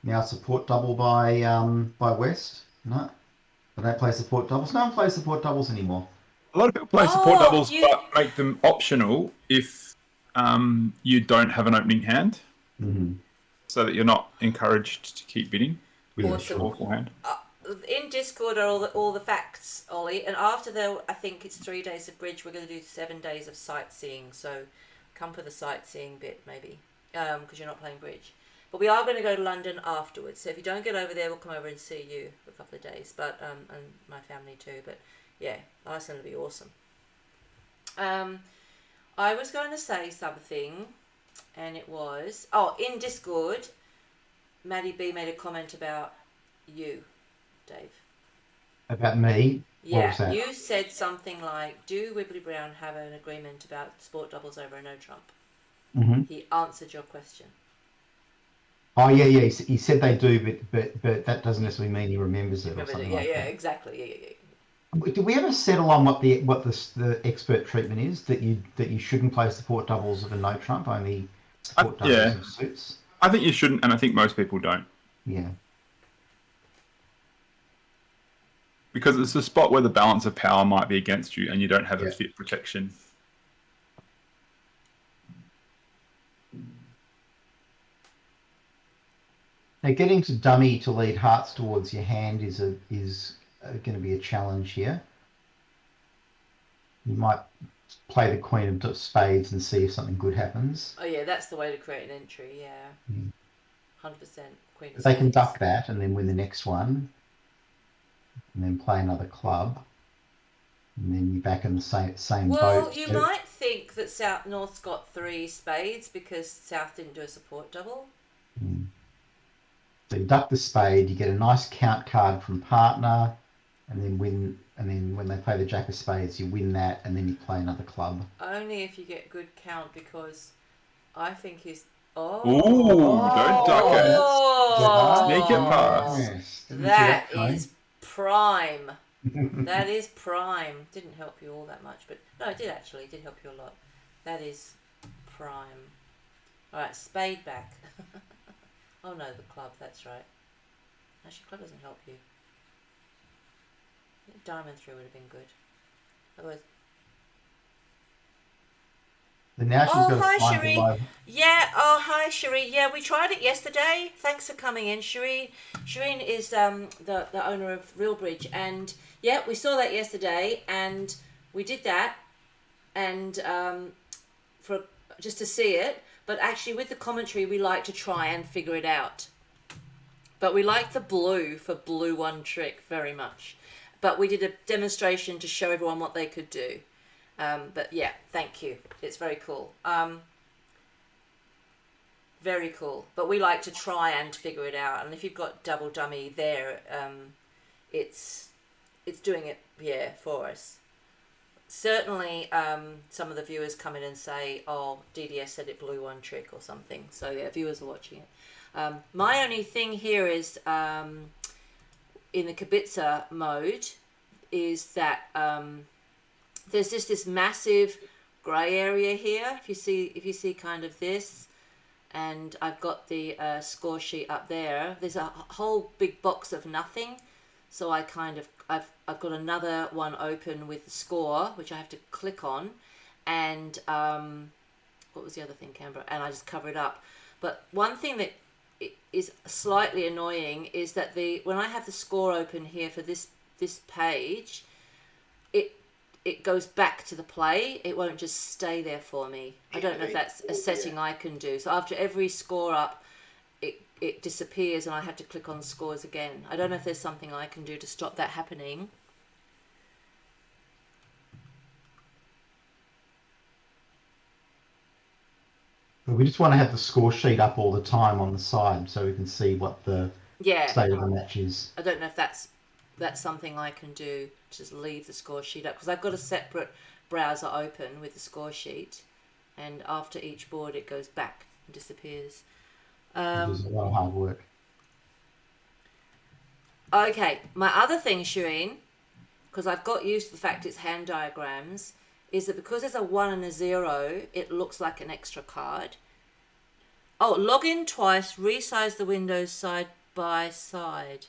Now support double by West. No, they don't play support doubles. No one plays support doubles anymore. A lot of people play support doubles, you- but make them optional if you don't have an opening hand, Mm-hmm. so that you're not encouraged to keep bidding with Awesome. a awful hand. in Discord are all the facts, Ollie. And after I think it's 3 days of bridge. We're going to do 7 days of sightseeing. So come for the sightseeing bit maybe, because you're not playing bridge. But we are going to go to London afterwards. So if you don't get over there, we'll come over and see you for a couple of days. But and my family too. But yeah, Iceland will be awesome. I was going to say something, and it was in Discord. Maddie B made a comment about you, Dave. About me? What Yeah, was that? you said something like, "Do Wibbly Brown have an agreement about sport doubles over a no trump?" Mm-hmm. He answered your question. Oh yeah. He said they do, but that doesn't necessarily mean he remembers it or Remember something that? like Yeah, that. exactly. Yeah. Did we ever settle on what the expert treatment is, that you shouldn't play support doubles of a no trump, only support doubles Yeah. of suits? I think you shouldn't, and I think most people don't. Yeah. Because it's a spot where the balance of power might be against you and you don't have a Yeah. fit protection. Now, getting to dummy to lead hearts towards your hand is going to be a challenge here. You might play the queen of spades and see if something good happens. Oh yeah, that's the way to create an entry. Yeah, 100% queen. If they can duck that and then win the next one, and then play another club, and then you're back in the same Well, boat. you So- might think that North's got 3 spades because South didn't do a support double. So you duck the spade, you get a nice count card from partner, and then when they play the jack of spades, you win that, and then you play another club. Only if you get good count, because I think he's. Don't duck it. Oh, Sneak it past. Yes. Didn't see that coming. is prime. That is prime. Didn't help you all that much, but no, it did actually. It did help you a lot. That is prime. All right, spade back. Oh no, the club. That's right. Actually, club doesn't help you. Diamond through would have been good. Otherwise. But now she's got to hi, find the Cherie. low. Yeah. Oh, hi, Cherie. Yeah, we tried it yesterday. Thanks for coming in, Cherie. Shireen is the owner of Real Bridge, and yeah, we saw that yesterday, and we did that, and for just to see it. But actually, with the commentary, we like to try and figure it out. But we like the blue for blue one trick very much. But we did a demonstration to show everyone what they could do. But yeah, thank you. It's very cool. Very cool. But we like to try and figure it out. And if you've got double dummy there, it's doing it, for us. Certainly, some of the viewers come in and say, "Oh, DDS said it blew one trick" or something. So yeah, viewers are watching it. My only thing here is in the Kibitzer mode is that there's just this massive grey area here. If you see kind of this, and I've got the score sheet up there. There's a whole big box of nothing. So I've got another one open with the score, which I have to click on, and what was the other thing, Canberra? And I just cover it up. But one thing that is slightly annoying is that when I have the score open here for this page, it goes back to the play. It won't just stay there for me. I don't know if that's a setting I can do. So after every score up, it disappears and I have to click on scores again. I don't know if there's something I can do to stop that happening. But we just want to have the score sheet up all the time on the side so we can see what the Yeah. state of the match is. I don't know if that's something I can do, just leave the score sheet up, because I've got a separate browser open with the score sheet, and after each board it goes back and disappears. Which is a lot of hard work. Okay, my other thing, Shireen, because I've got used to the fact it's hand diagrams, is that because there's a 1 and a 0, it looks like an extra card. Oh, log in twice, resize the windows side by side.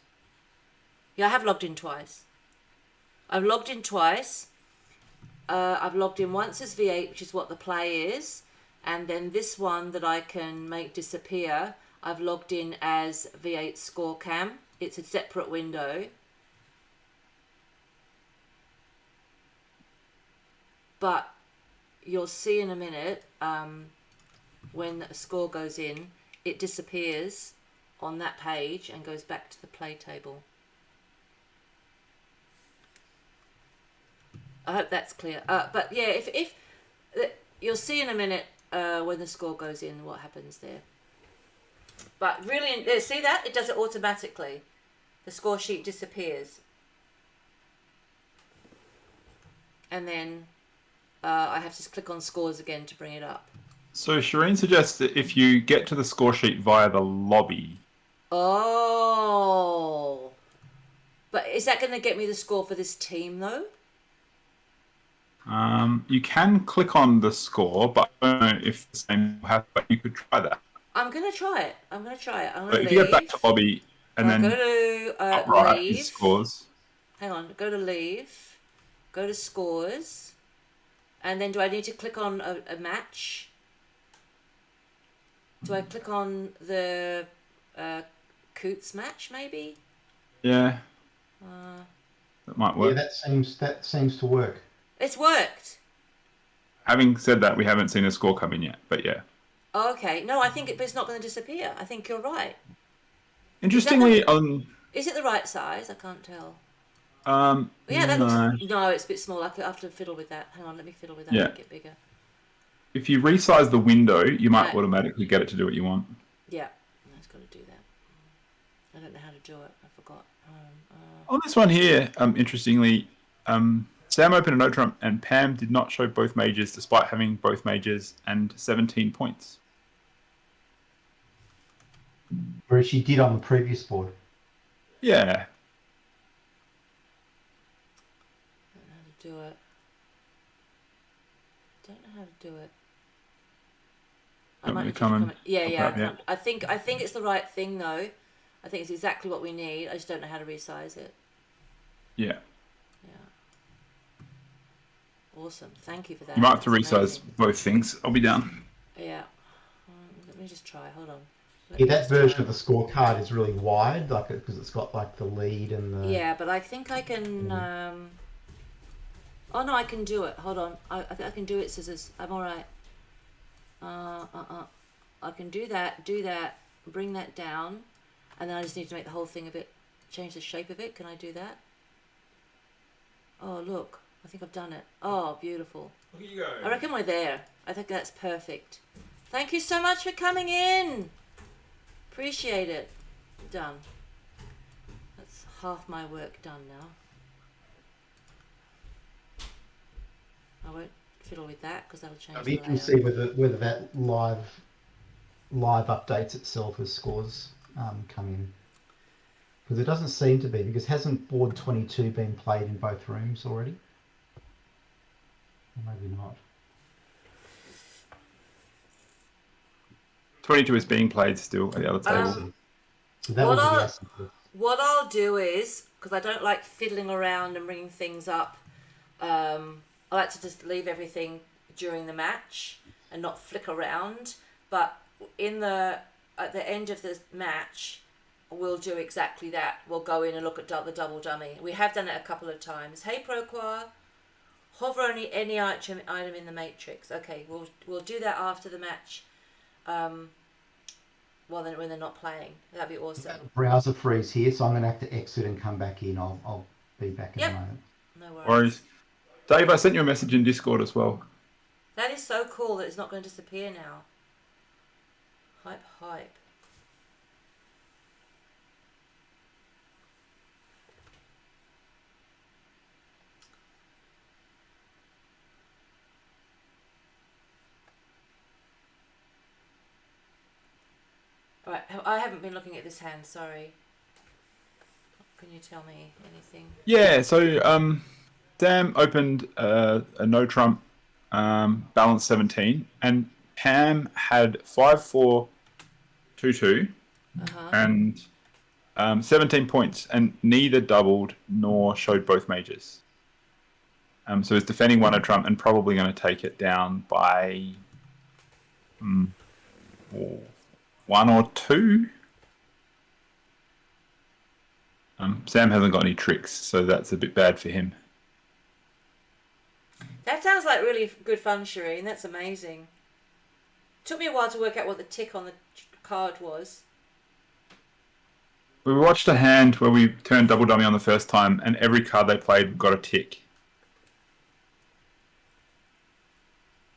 Yeah, I have logged in twice. I've logged in twice. I've logged in once as V8, which is what the play is. And then this one that I can make disappear, I've logged in as V8 score cam. It's a separate window. but you'll see in a minute when a score goes in, it disappears on that page and goes back to the play table. I hope that's clear. But yeah, if you'll see in a minute when the score goes in what happens there. But really, see that? It does it automatically. The score sheet disappears. And then I have to click on scores again to bring it up. So Shireen suggests that if you get to the score sheet via the lobby. Oh. But is that going to get me the score for this team, though? You can click on the score, but I don't know if the same will happen, but you could try that. I'm going to try it. I'm going to But if you go back to lobby and then go to top right leave. is scores. Hang on, go to leave. Go to scores. And then do I need to click on a match? Do I click on the Coots match, maybe? Yeah. That might work. Yeah, that seems to work. It's worked. Having said that, we haven't seen a score come in yet, but yeah. Oh, okay. No, I think it's not going to disappear. I think you're right. Interestingly, Is it the right size? I can't tell. yeah, that no. looks... No, it's a bit small. I have to fiddle with that. Hang on, let me fiddle with that. Yeah. Make it bigger. If you resize the window, you might Right. automatically get it to do what you want. Yeah, it's got to do that. I don't know how to do it. I forgot. On this one here, interestingly, Sam opened a note trump and Pam did not show both majors despite having both majors and 17 points. Whereas she did on the previous board. Yeah. Don't know how to do it. Don't know how to do it. I Want might me need to to come and comment. Yeah, help I out, yeah? can't. I think it's the right thing though. I think it's exactly what we need. I just don't know how to resize it. Yeah. Yeah. Awesome. Thank you for that. You might have to That's resize amazing. both things. I'll be down. Yeah. Let me just try. Hold on. Let Yeah, me that just version try. of the scorecard is really wide, like because it's got like the lead and the. Yeah, but I think I can. Oh no, I can do it. Hold on. I think I can do it, scissors. I'm all right. I can do that. Bring that down, and then I just need to make the whole thing a bit. Change the shape of it. Can I do that? Oh look, I think I've done it. Oh, beautiful. Look at you go. I reckon we're there. I think that's perfect. Thank you so much for coming in. Appreciate it. Done. That's half my work done now. I won't fiddle with that because that'll change It'll the be layout. interesting to see whether that live updates itself as scores come in. Because it doesn't seem to be, because hasn't board 22 been played in both rooms already? Or maybe not. 22 is being played still at the other table. So that What will be I'll- the essence of it. What I'll do is, because I don't like fiddling around and bringing things up, I like to just leave everything during the match and not flick around. But at the end of the match, we'll do exactly that. We'll go in and look at the double dummy. We have done it a couple of times. Hey Proqua, hover only any item in the matrix. Okay, we'll do that after the match. When they're not playing, that'd be awesome. Browser freeze here, so I'm going to have to exit and come back in. I'll be back in Yep. a moment. No worries. Worries. Dave, I sent you a message in Discord as well. That is so cool that it's not going to disappear now. Hype. Alright, I haven't been looking at this hand, sorry. Can you tell me anything? Yeah, so Sam opened a no trump balance 17, and Pam had 5-4-2-2 and 17 points, and neither doubled nor showed both majors. So it's defending one no trump and probably going to take it down by 1 or 2. Sam hasn't got any tricks, so that's a bit bad for him. That sounds like really good fun, Shireen. That's amazing. Took me a while to work out what the tick on the card was. We watched a hand where we turned double dummy on the first time, and every card they played got a tick.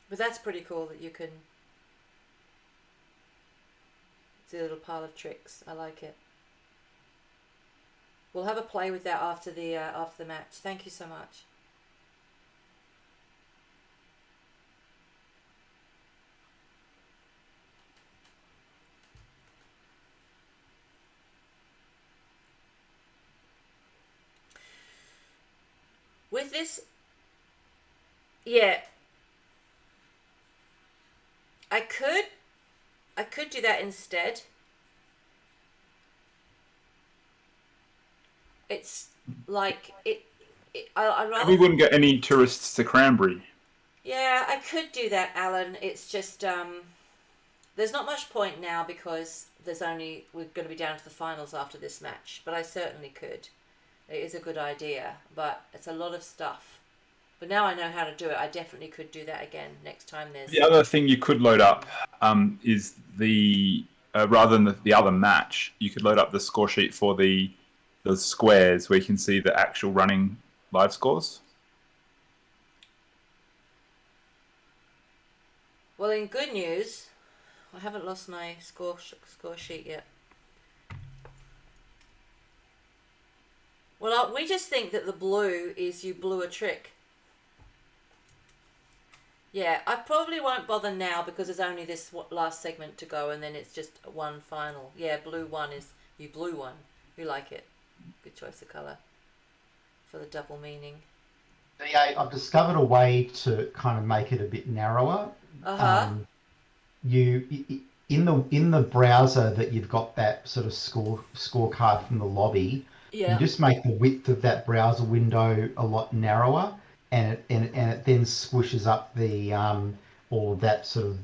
But that's pretty cool that you can see a little pile of tricks. I like it. We'll have a play with that after the match. Thank you so much. With this, yeah, I could do that instead. It's like I'd rather. We wouldn't get any tourists to Cranberry. Yeah, I could do that, Alan. It's just there's not much point now because we're going to be down to the finals after this match. But I certainly could. It is a good idea, but it's a lot of stuff. But now I know how to do it. I definitely could do that again next time there's... The other thing you could load up is the... rather than the other match, you could load up the score sheet for the squares where you can see the actual running live scores. Well, in good news, I haven't lost my score sheet yet. Well, we just think that the blue is you blew a trick. Yeah, I probably won't bother now because there's only this last segment to go and then it's just one final. Yeah, blue one is you blew one. We like it. Good choice of colour for the double meaning. Yeah, I've discovered a way to kind of make it a bit narrower. You in the browser that you've got that sort of scorecard from the lobby. Yeah. You just make the width of that browser window a lot narrower, and it then squishes up the all of that sort of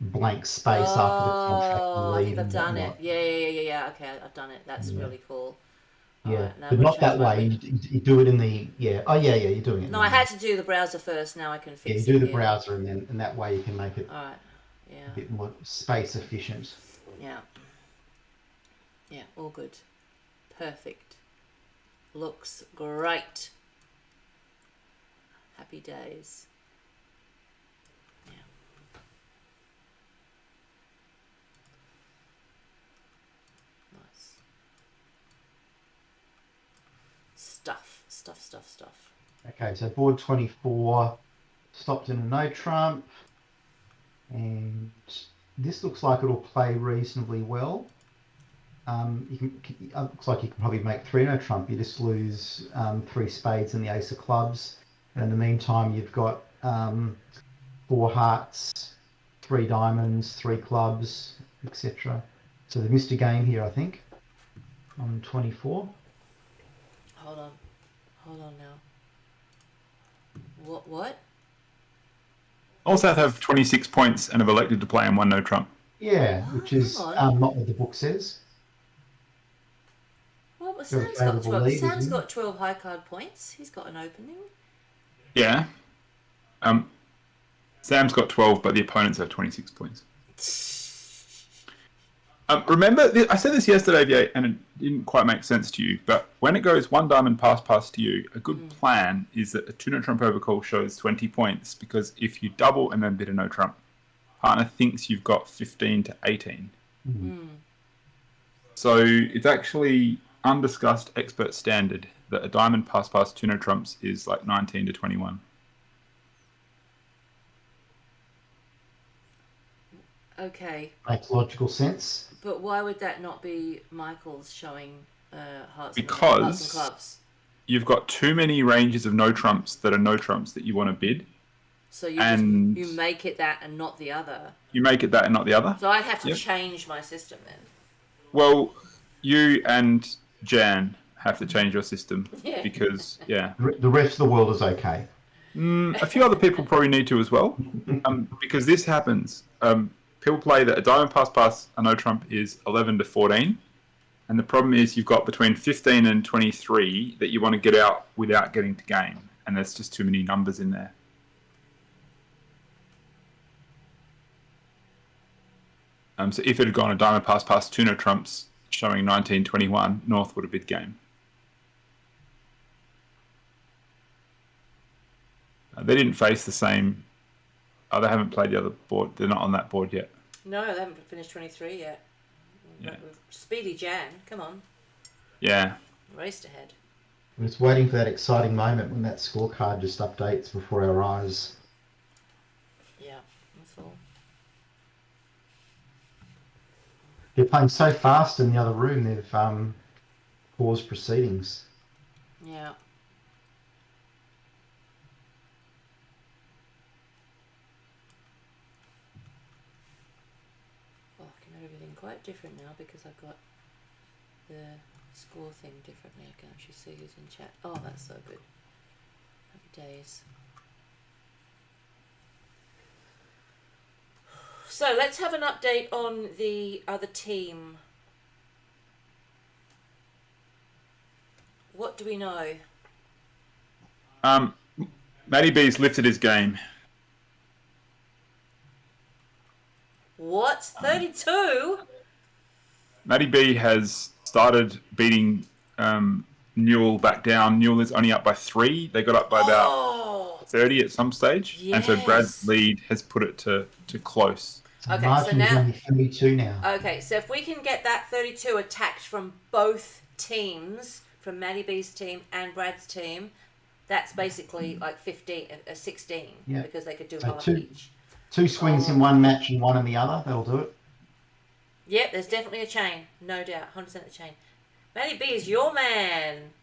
blank space after the contract and I lead think I've and done it. whatnot. Yeah. Okay, I've done it. That's really cool. Yeah, Right, now but I'm not gonna that way. You do it in the you're doing it. No, I had to do the browser first. Now I can fix it. You do the browser, and that way you can make it All right. Yeah. a bit more space efficient. Yeah. Yeah. All good. Perfect. Looks great. Happy days. Yeah. Nice. Stuff. Okay, so board 24 stopped in a no trump, and this looks like it'll play reasonably well. Looks like you can probably make 3 no trump. You just lose 3 spades and the ace of clubs, and in the meantime you've got 4 hearts, 3 diamonds, 3 clubs, etc. So they missed a game here, I think, on 24. Hold on now. What? All South have 26 points and have elected to play in 1 no trump. Yeah, which is not what the book says. Well, You're a Sam's got favourable 12. lead, Sam's isn't he? got 12 high card points. He's got an opening. Yeah. Sam's got 12, but the opponents have 26 points. Remember, I said this yesterday, VA, and it didn't quite make sense to you, but when it goes 1 diamond pass to you, a good plan is that a 2 no trump overcall shows 20 points, because if you double and then bid a no trump, partner thinks you've got 15 to 18. So it's actually undiscussed expert standard that a diamond pass 2 no trumps is like 19 to 21. Okay. Makes logical sense. But why would that not be Michael's showing hearts and Because clubs? you've got too many ranges of no trumps that are no trumps that you want to bid. So you you make it that and not the other. You make it that and not the other. So I'd have to change my system then. Well, you and Jan have to change your system Yeah. because, yeah. The rest of the world is okay. A few other people probably need to as well, because this happens. People play that a diamond pass a no trump is 11 to 14, and the problem is you've got between 15 and 23 that you want to get out without getting to game, and there's just too many numbers in there. So if it had gone a diamond pass past Tuna trumps showing 1921, North would have bid game. They didn't face the same. Oh, they haven't played the other board. They're not on that board yet. No, they haven't finished 23 yet. Yeah. Speedy Jan, come on. Yeah. Raced ahead. We're just waiting for that exciting moment when that scorecard just updates before our eyes. Yeah, that's all. They're playing so fast in the other room, they've paused proceedings. Yeah. Oh, I can do everything quite different now because I've got the score thing differently. I can actually see who's in chat. Oh, that's so good. Happy days. So let's have an update on the other team. What do we know? Matty B's lifted his game. What? 32? Matty B has started beating Newell back down. Newell is only up by 3. They got up by about 30 at some stage. And so Brad's Yes. lead has put it to close. So Okay, so margin is now- only 32 now. Okay, so if we can get that 32 attacked from both teams, from Maddie B's team and Brad's team, that's basically like 16, Yeah. because they could do So half two- each. 2 swings in one match and 1 in the other, that'll do it. Yep, there's definitely a chain, no doubt, 100% a chain. Maddie B is your man.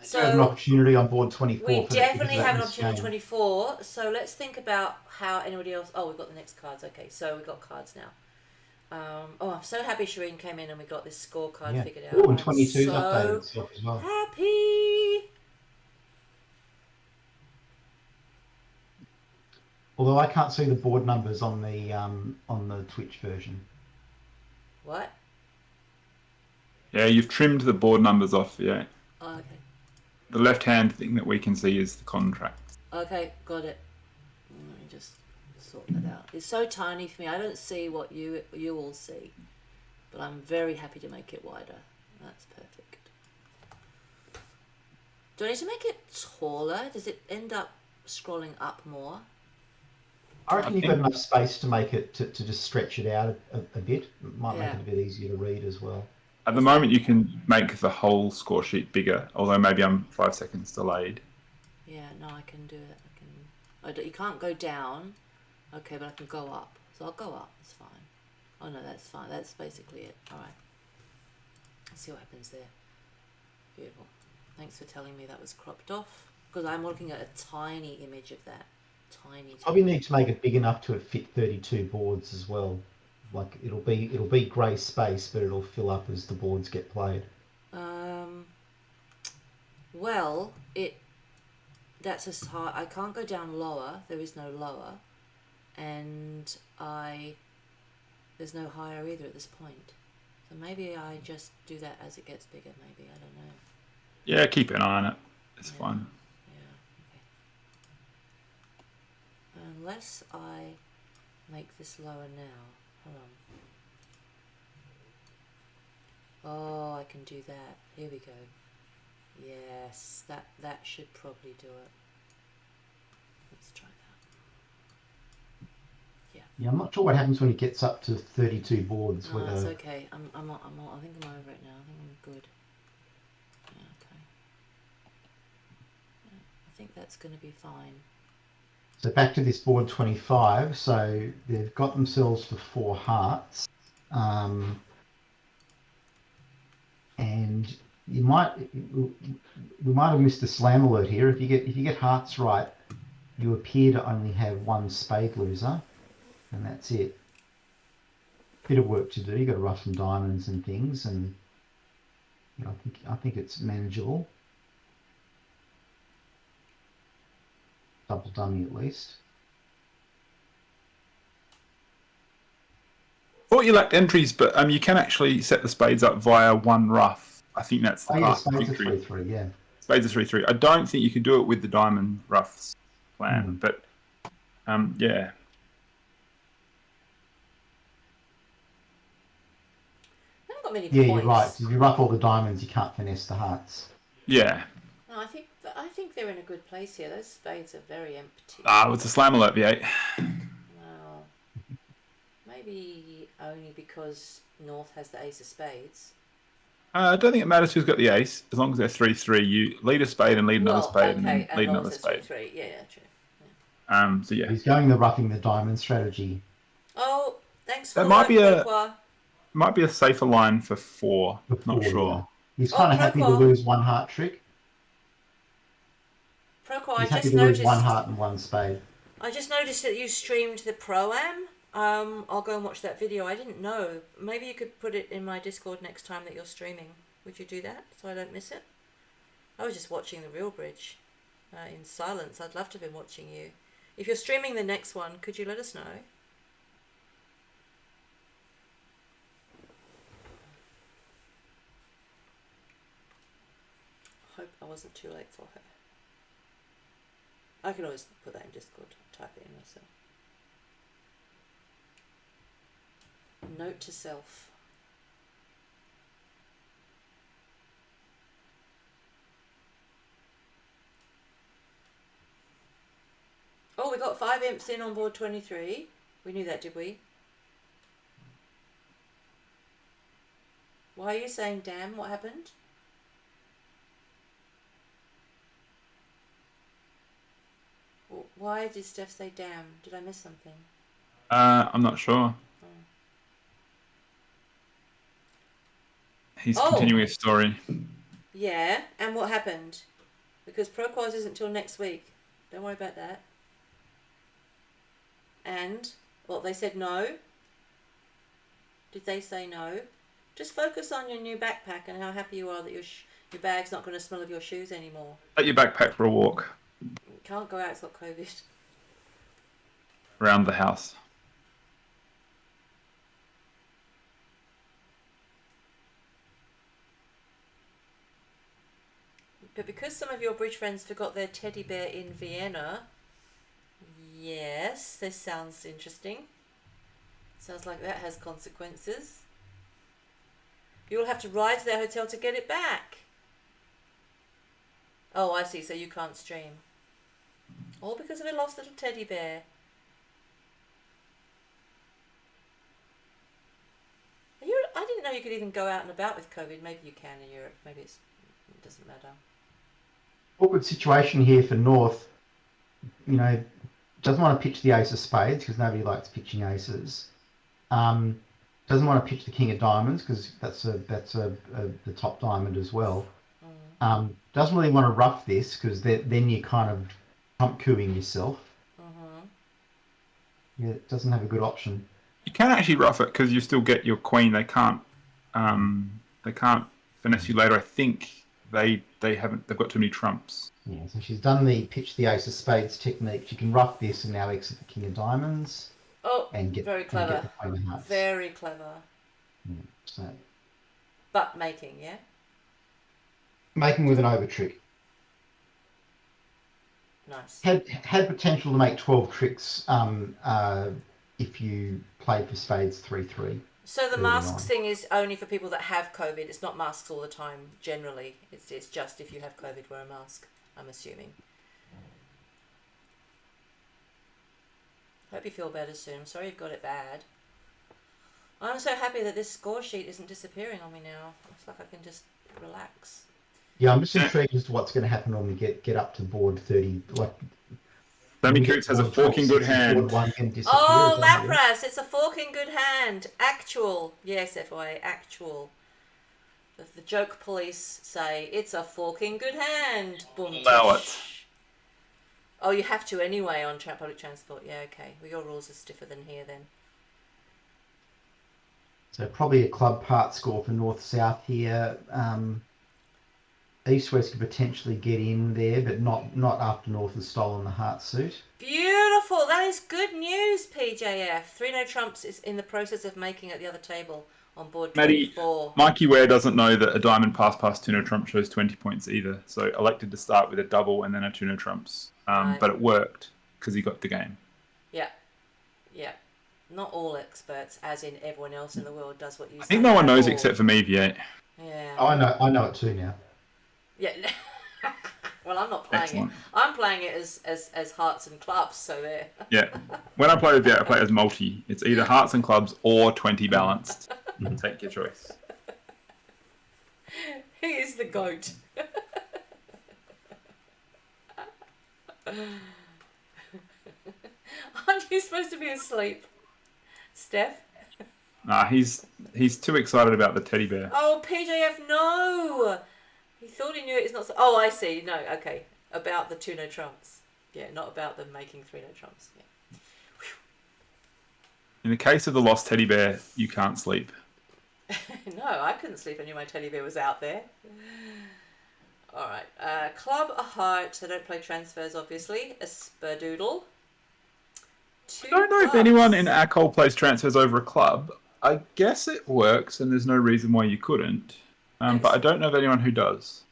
So have an opportunity on board 24. We for that, definitely because of have an that option on missed game. 24, so let's think about how anybody else... Oh, we've got the next cards, okay, so we've got cards now. Oh, I'm so happy Shireen came in and we got this scorecard Yeah. figured out. Oh, and I'm 22's so updated itself as well. happy. Although I can't see the board numbers on the Twitch version. What? Yeah, you've trimmed the board numbers off. Yeah. Oh, okay. The left-hand thing that we can see is the contract. Okay, got it. Let me just sort that out. It's so tiny for me. I don't see what you all see, but I'm very happy to make it wider. That's perfect. Do I need to make it taller? Does it end up scrolling up more? I reckon you've got enough space to make it to just stretch it out a bit. It might make Yeah. it a bit easier to read as well. At the moment, you can make the whole score sheet bigger, although maybe I'm 5 seconds delayed. Yeah, no, I can do it. You can't go down. Okay, but I can go up. So I'll go up. It's fine. Oh no, that's fine. That's basically it. All right. Let's see what happens there. Beautiful. Thanks for telling me that was cropped off, because I'm looking at a tiny image of that. Tiny. Probably need to make it big enough to fit 32 boards as well. Like it'll be grey space, but it'll fill up as the boards get played. Well, that's as high. I can't go down lower. There is no lower, and there's no higher either at this point. So maybe I just do that as it gets bigger. Maybe, I don't know. Yeah, keep an eye on it. It's fine. Yeah. Okay. Unless I make this lower now. Hold on. Oh, I can do that. Here we go. Yes, that should probably do it. Let's try that. Yeah, I'm not sure what happens when it gets up to 32 boards. No, that's Whether okay. I think I'm over it now. I think I'm good. Yeah, okay. Yeah, I think that's going to be fine. So back to this board 25. So they've got themselves to 4 hearts, and we might have missed a slam alert here. If you get hearts right, you appear to only have 1 spade loser, and that's it. Bit of work to do. You got to ruff some diamonds and things, and you know, I think it's manageable. Double dummy at least. Thought you lacked entries, but you can actually set the spades up via 1 rough. I think that's the Oh yeah, part. spades are victory. 3-3. Yeah. Spades are 3-3. I don't think you can do it with the diamond roughs plan, but yeah. got many Yeah, points. you're right. 'Cause if you ruff all the diamonds, you can't finesse the hearts. Yeah. No, I think they're in a good place here. Those spades are very empty. It's a slam alert, V8. Well, maybe only because North has the ace of spades. I don't think it matters who's got the ace. As long as they're 3-3, you lead a spade and lead another spade and then okay, lead as long another as it's spade. 3-3. Yeah, true. So yeah. He's going the roughing the diamond strategy. Oh, thanks for That the might be Croqua. might be a safer line for 4. Not Before, sure. yeah. He's Oh, kind of happy to Croqua. lose one heart trick. Proco, He's happy to lose one heart and one spade. I just noticed that you streamed the Pro-Am. I'll go and watch that video. I didn't know. Maybe you could put it in my Discord next time that you're streaming. Would you do that so I don't miss it? I was just watching the Real Bridge in silence. I'd love to have been watching you. If you're streaming the next one, could you let us know? Hope I wasn't too late for her. I can always put that in Discord, type it in myself. Note to self. Oh, we got 5 imps in on board 23. We knew that, did we? Why are you saying damn? What happened? Why did Steph say damn? Did I miss something? I'm not sure. He's continuing his story. Yeah, and what happened? Because Proquaz isn't till next week. Don't worry about that. And, well, they said no. Did they say no? Just focus on your new backpack and how happy you are that your bag's not going to smell of your shoes anymore. Take your backpack for a walk Can't go out, it's got COVID. around the house. But because some of your bridge friends forgot their teddy bear in Vienna, yes, this sounds interesting. Sounds like that has consequences. You'll have to ride to their hotel to get it back. Oh, I see, so you can't stream. All because of a lost little teddy bear. I didn't know you could even go out and about with COVID. Maybe you can in Europe. Maybe it doesn't matter. Awkward situation here for North. You know, doesn't want to pitch the ace of spades because nobody likes pitching aces. Doesn't want to pitch the king of diamonds because that's the top diamond as well. Doesn't really want to rough this because then you're kind of trump cooing yourself. Yeah, it doesn't have a good option. You can actually rough it because you still get your queen. They can't finesse you later. I think they've got too many trumps. Yeah, so she's done the pitch the ace of spades technique. She can rough this and now exit the king of diamonds. Oh, and get very clever. And get the queen of hearts. Very clever. So But making, yeah? making with an over trick. Nice. Had potential to make 12 tricks if you played for spades 3-3. So the early masks on. thing is only for people that have COVID. It's not masks all the time, generally. It's just if you have COVID, wear a mask, I'm assuming. Hope you feel better soon. I'm sorry you've got it bad. I'm so happy that this score sheet isn't disappearing on me now. Looks like I can just relax. Yeah, I'm just intrigued as to what's going to happen when we get up to board 30. Like, Sammy when we get Coots has a board fork in 26, good board hand. one can disappear, Oh, is that how it is? Lapras! It's a fork in good hand. Actual. Yes, FYI, actual. The joke police say, it's a fork in good hand. Boom. Allow it. tish. Oh, you have to anyway on public transport. Yeah, okay. Well, your rules are stiffer than here then. So probably a club part score for North-South here. East-West could potentially get in there, but not after North has stolen the heart suit. Beautiful. That is good news, PJF. 3 no trumps is in the process of making at the other table on board Maddie, 24. Mikey Ware doesn't know that a diamond pass 2 no trump shows 20 points either. So elected to start with a double and then a 2 no trumps. Right. But it worked because he got the game. Yeah. Yeah. Not all experts, as in everyone else in the world does what you say. I think no one knows All. except for me, V8. Yeah. Oh, I know it too now. Yeah. Well, I'm not playing Excellent. it. I'm playing it as hearts and clubs, so there. Yeah. When I play with V8, I play as multi. It's either hearts and clubs or 20 balanced. Take your choice. He is the goat. Aren't you supposed to be asleep, Steph? Nah, he's too excited about the teddy bear. Oh, PJF, no! He thought he knew it. It's not. Oh, I see. No, okay. About the 2 no trumps. Yeah, not about them making 3 no trumps. Yeah. In the case of the lost teddy bear, you can't sleep. No, I couldn't sleep. I knew my teddy bear was out there. All right. Club, a heart. They don't play transfers, obviously. A spadoodle. I don't know if anyone in ACOL plays transfers over a club. I guess it works, and there's no reason why you couldn't. But I don't know of anyone who does.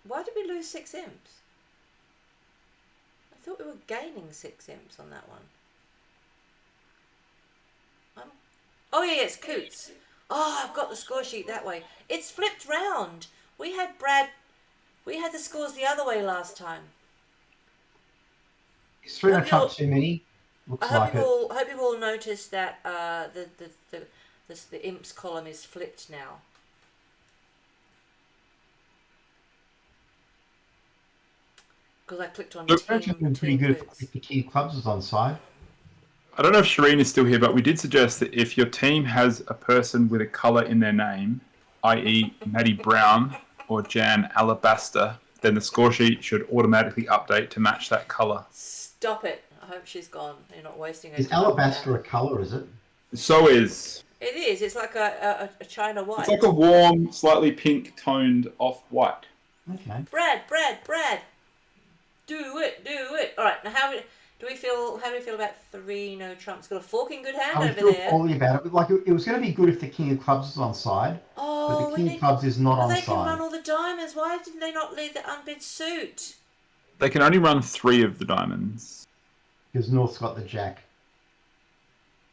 Why did we lose 6 imps? I thought we were gaining 6 imps on that one. Oh yeah, it's Coots. Oh, I've got the score sheet that way. It's flipped round. We had the scores the other way last time. Is 3 no trump too many? Looks I like it. hope you all noticed that the imps column is flipped now. Because I clicked on Look, it's been pretty team good Coots. if the King of Clubs was on side. I don't know if Shireen is still here, but we did suggest that if your team has a person with a colour in their name, i.e. Maddie Brown or Jan Alabaster, then the score sheet should automatically update to match that colour. Stop it. I hope she's gone. You're not wasting her Is time. alabaster a colour, is it? So is. It is. It's like a China white. It's like a warm, slightly pink toned off-white. Okay. Brad. Do it. All right. Now, how do we feel about 3 no trumps? Got a fork in good hand I over feel there. poorly about it, but like it was going to be good if the King of Clubs was on side, but Oh, the King of Clubs is not on they can run side. all the diamonds. Why didn't they not leave the unbid suit? They can only run 3 of the diamonds. Because North's got the Jack.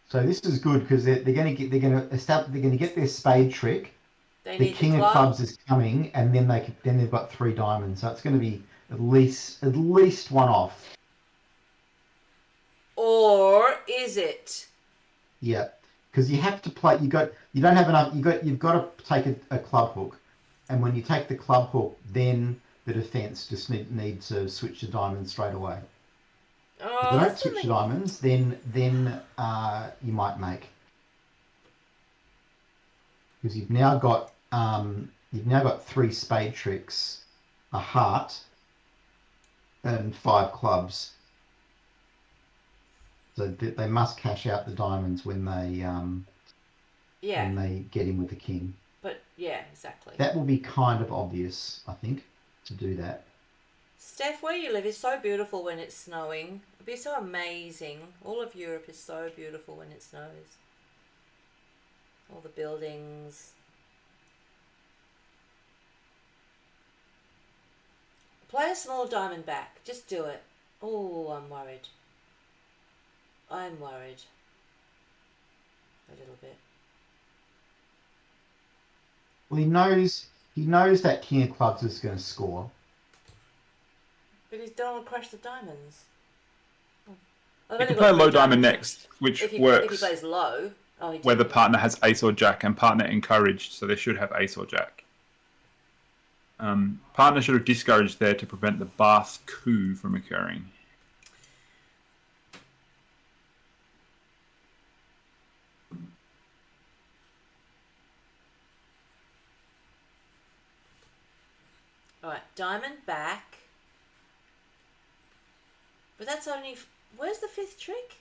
So this is good because they're going to get their spade trick. They The need King the of club. Clubs is coming, and then they've got 3 diamonds. So it's going to be at least one off. Or is it? Yeah, because you have to play. You don't have enough. You've got to take a club hook, and when you take the club hook, then the defense just need to switch to diamonds straight away. Oh, If they don't that's switch to something. diamonds, then you might make, because you've now got 3 spade tricks, a heart, and 5 clubs. So they must cash out the diamonds when they Yeah, when they get in with the king. but yeah, exactly. That will be kind of obvious, I think, to do that. Steph, where you live is so beautiful when it's snowing. It'd be so amazing. All of Europe is so beautiful when it snows. All the buildings. Play a small diamond back. Just do it. Oh, I'm worried. A little bit. Well, he knows that King of Clubs is going to score. But he don't want to crash the diamonds. I've You only can got play 3 low diamond diamonds. next, which If he works plays low, where the partner has ace or jack, and partner encouraged, so they should have ace or jack. Partner should have discouraged there to prevent the Bath coup from occurring. Alright, diamond back. But that's only... Where's the 5th trick?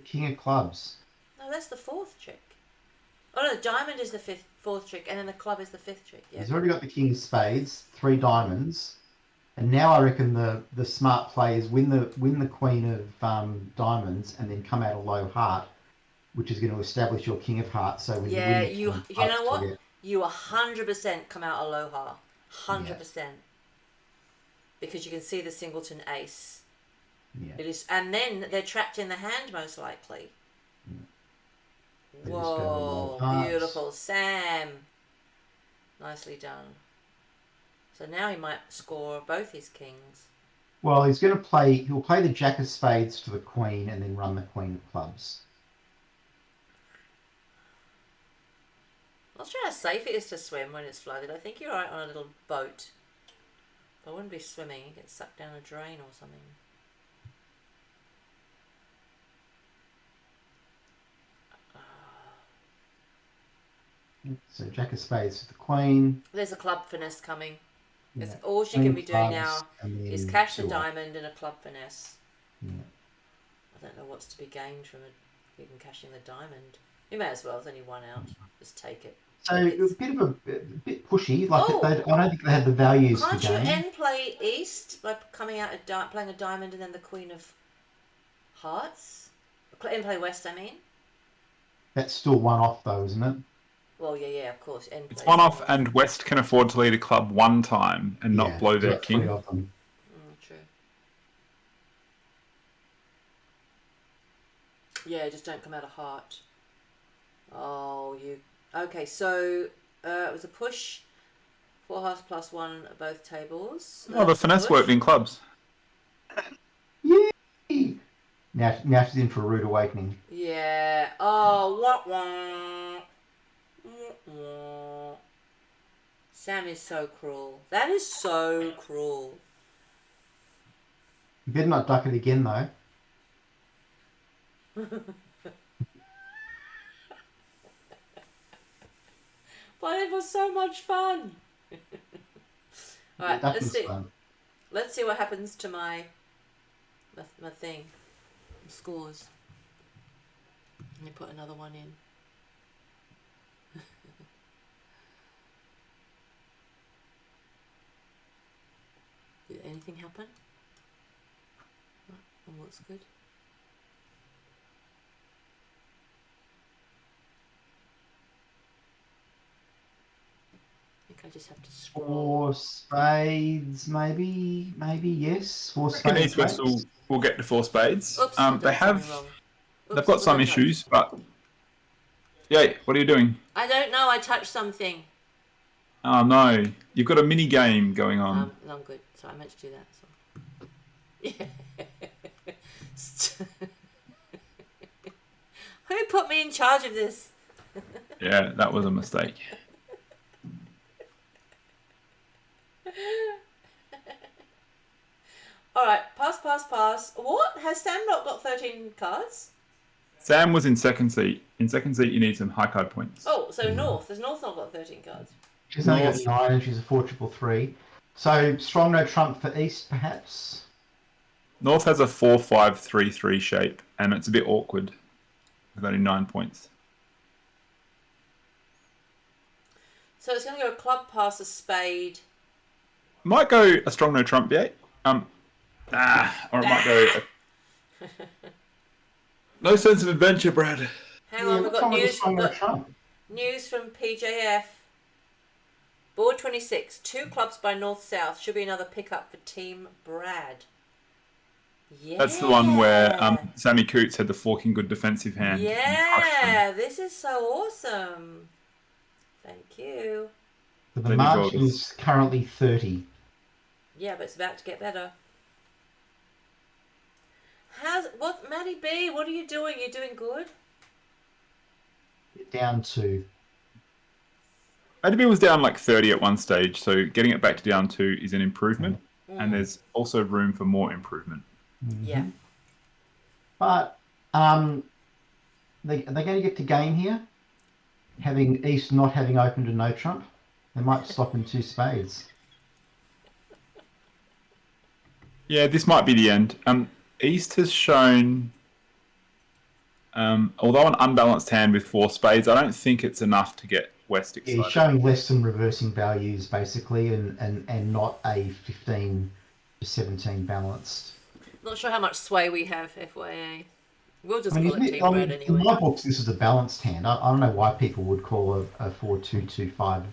King of Clubs. No, that's the 4th trick. Oh no, diamond is the 4th trick, and then the club is the 5th trick. Yeah. He's already got the King of Spades, 3 diamonds, and now I reckon the smart play is win the Queen of Diamonds and then come out a low heart, which is going to establish your King of Hearts. So when Yeah, you win the King of you know Hearts, what? you'll get- You 100% come out aloha. 100%. because you can see the singleton ace. Yeah. It is, and then they're trapped in the hand most likely. They just go to low Whoa, hearts. beautiful, Sam. Nicely done. So now he might score both his kings. Well, he's going to play. He'll play the jack of spades to the queen, and then run the queen of clubs. Not sure how safe it is to swim when it's flooded. I think you're right on a little boat. I wouldn't be swimming. You get sucked down a drain or something. So jack of spades to the queen. There's a club finesse coming. Yeah. It's all she Queen can of be doing now clubs, and is then cash the two. diamond and a club finesse. Yeah. I don't know what's to be gained from it, even cashing the diamond. You may as well. There's only one out. Just take it. So It's- a bit pushy. Like Oh! I don't think they had the values Can't to you gain. end play east by coming out playing a diamond and then the queen of hearts? End play west, I mean. That's still one off though, isn't it? Well, yeah, of course. End It's play one off, north. and West can afford to lead a club one time and not Yeah, blow there's their like three king. of them. True. Yeah, just don't come out of heart. Oh, you. Okay, so it was a push. 4 hearts plus 1 at both tables. Oh, the finesse push. worked in clubs. Yay! Now she's in for a rude awakening. Yeah. Oh, what one? Sam is so cruel. That is so cruel. You better not duck it again though. But it was so much fun. All right, That let's was see. fun. Let's see what happens to my thing. Scores. Let me put another one in. Did anything happen? No, all looks good. I think I just have to scroll. 4 spades, maybe yes. 4 I reckon spades. East West will get to 4 spades. Oops, I've They done something have. wrong. They've Oops, got what some did I touch? issues, but yay! What are you doing? I don't know. I touched something. Oh no, you've got a mini game going on. No, I'm good. So I meant to do that. So. Yeah. Who put me in charge of this? Yeah, that was a mistake. All right, pass. What? Has Sam not got 13 cards? Sam was in second seat. In second seat, you need some high card points. Oh, so North. Has North not got 13 cards? She's only got North. 9 and she's a 4-3-3. So strong no trump for East, perhaps. North has a 4-5-3-3 shape, and it's a bit awkward with only 9 points. So it's going to go club pass a spade. Might go a strong no trump, yeah. Or it might go. No sense of adventure, Brad. Hang on, we've what's got wrong with the news. strong We've no got trump? news from PJF. Board 26. 2 clubs by North South. Should be another pickup for Team Brad. Yeah. That's the one where Sammy Coots had the forking good defensive hand. and crushed them. Yeah, this is so awesome. Thank you. So the Then you margin go- is currently 30. Yeah, but it's about to get better. Maddie B, what are you doing? You doing good? Down to. ADB was down like 30 at one stage, so getting it back to down 2 is an improvement, and there's also room for more improvement. Yeah. But are they going to get to game here? Having East not having opened a no trump? They might stop in 2 spades. Yeah, this might be the end. East has shown, although an unbalanced hand with 4 spades, I don't think it's enough to get West Yeah, excited. he's showing less than reversing values basically, and not a 15 to 17 balanced. Not sure how much sway we have, FYA. We'll just I mean, call it Team I Brad mean, in anyway. my books, this is a balanced hand. I don't know why people would call a 4-2-2-5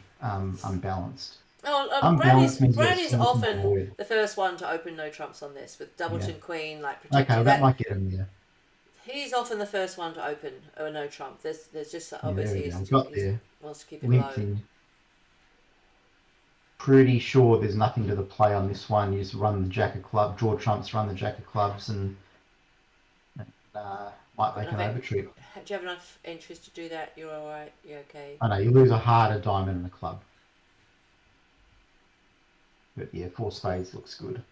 unbalanced. Unbalanced means you've got Brad is seven often forward. the first one to open no trumps on this with Doubleton Yeah. Queen, like Okay, protecting well, that might get him there. He's often the first one to open a no trump. There's just Yeah, obviously there we go. he's, Got he's there. wants to keep it Limped low. in. Pretty sure there's nothing to the play on this one. You just run the jack of clubs, draw trumps, run the jack of clubs, and might make an overtrip. Do you have enough entries to do that? You're all right. You're okay. I know you lose a heart, a diamond, and a club. But yeah, 4 spades looks good.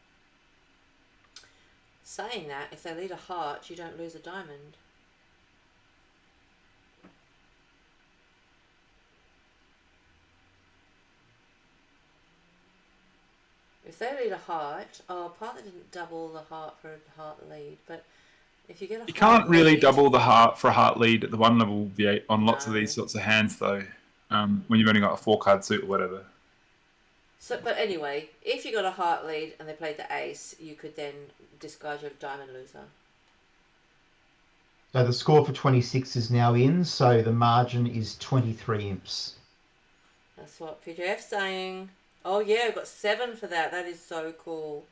Saying that, if they lead a heart, you don't lose a diamond. If they lead a heart, partner didn't double the heart for a heart lead, but if you get a You heart can't really lead- double the heart for a heart lead at the 1 level V8 on lots of No. these sorts of hands, though. When you've only got a 4-card suit or whatever. So, but anyway, if you got a heart lead and they played the ace, you could then discard your diamond loser. So the score for 26 is now in, so the margin is 23 imps. That's what PJF's saying. Oh yeah, we've got 7 for that. That is so cool.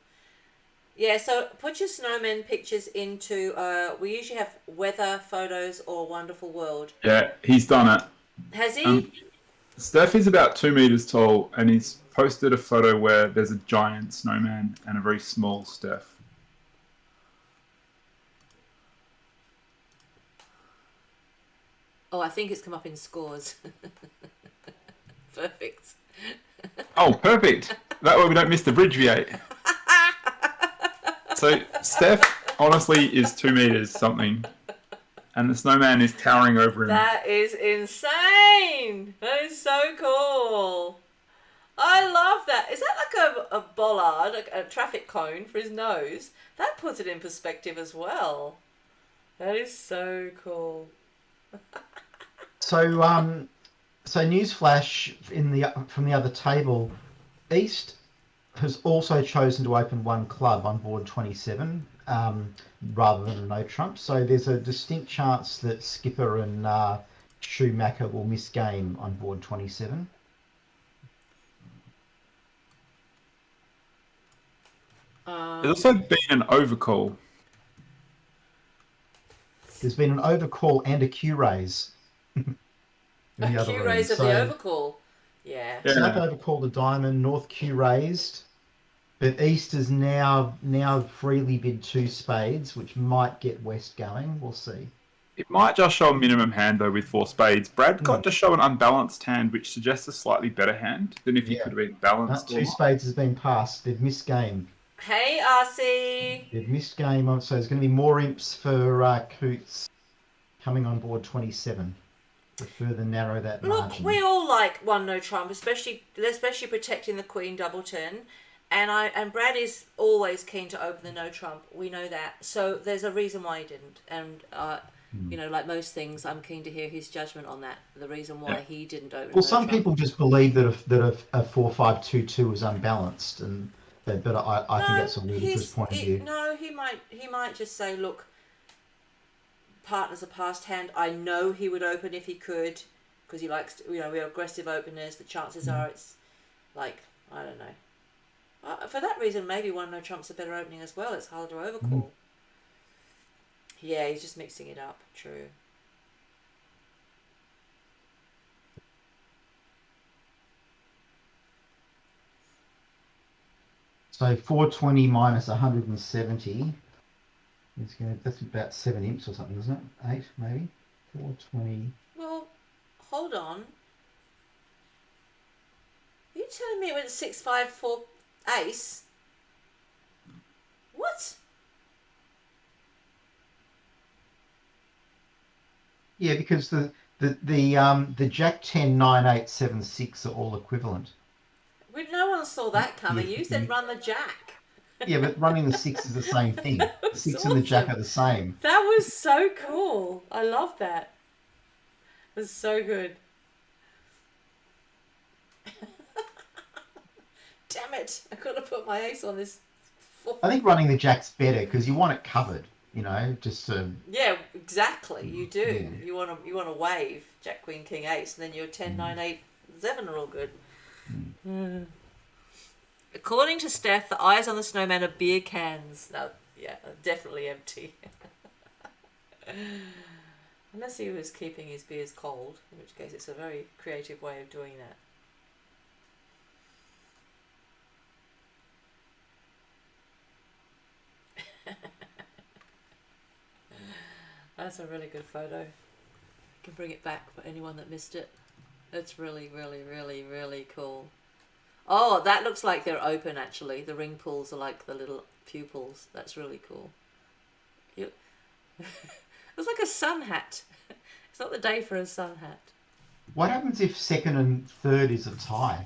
Yeah, so put your snowman pictures into, we usually have weather photos or wonderful world. Yeah, he's done it. Has he? Steph is about 2 meters tall, and he's posted a photo where there's a giant snowman and a very small Steph. Oh, I think it's come up in scores. Perfect. Oh, perfect. That way we don't miss the bridge V8. So Steph honestly is 2 meters something, and the snowman is towering over him. That is insane. That is so cool. I love that. Is that like a bollard, like a traffic cone for his nose? That puts it in perspective as well. That is so cool. So, so newsflash from the other table, East has also chosen to open 1 club on board 27, rather than a no trump. So there's a distinct chance that Skipper and Schumacher will miss game on board 27. There's also been an overcall. There's been an overcall and a Q raise. A Q raise of the overcall. Yeah. South overcalled a diamond, North Q raised, but East has now freely bid 2 spades, which might get West going. We'll see. It might just show a minimum hand, though, with 4 spades. Brad got to show an unbalanced hand, which suggests a slightly better hand than if he could have been balanced. 2 spades has been passed. They've missed game. Hey, RC. They've missed game. So there's going to be more imps for Coots coming on board 27 to further narrow that margin. Look, we all like 1 no trump, especially protecting the Queen Doubleton. And Brad is always keen to open the no trump. We know that. So there's a reason why he didn't. And you know, like most things, I'm keen to hear his judgment on that. The reason why he didn't open. Well, some people just believe that a 4-5-2-2 is unbalanced, but I think that's a ludicrous point of view. No, he might just say, look, partner's a passed hand. I know he would open if he could, because he likes, we're aggressive openers. The chances are it's like, I don't know. For that reason, maybe 1 no trump's a better opening as well. It's harder to overcall. Yeah, he's just mixing it up. True. So 420 minus 170 is that's about 7 imps or something, isn't it? 8 maybe. 420. Well, hold on. Are you telling me it went 6-5-4 ace? What? Yeah, because the Jack 10, 9, 8, 7, 6 are all equivalent. No one saw that coming. Yeah, You said run the jack. Yeah, but running the 6 is the same thing. The 6 and the Jack are the same. That was so cool. I love that. It was so good. Damn it. I could have put my ace on this. I think running the Jack's better because you want it covered, just Yeah, exactly. You do. Yeah. You want to wave Jack, Queen, King, Ace, and then your 10, 9, 8, 7 are all good. According to Steph, the eyes on the snowman are beer cans. No, yeah, definitely empty. Unless he was keeping his beers cold, in which case it's a very creative way of doing that. That's a really good photo. I can bring it back for anyone that missed it. It's really, really, really, really cool. Oh, that looks like they're open actually. The ring pulls are like the little pupils. That's really cool. You... It's like a sun hat. It's not the day for a sun hat. What happens if second and third is a tie?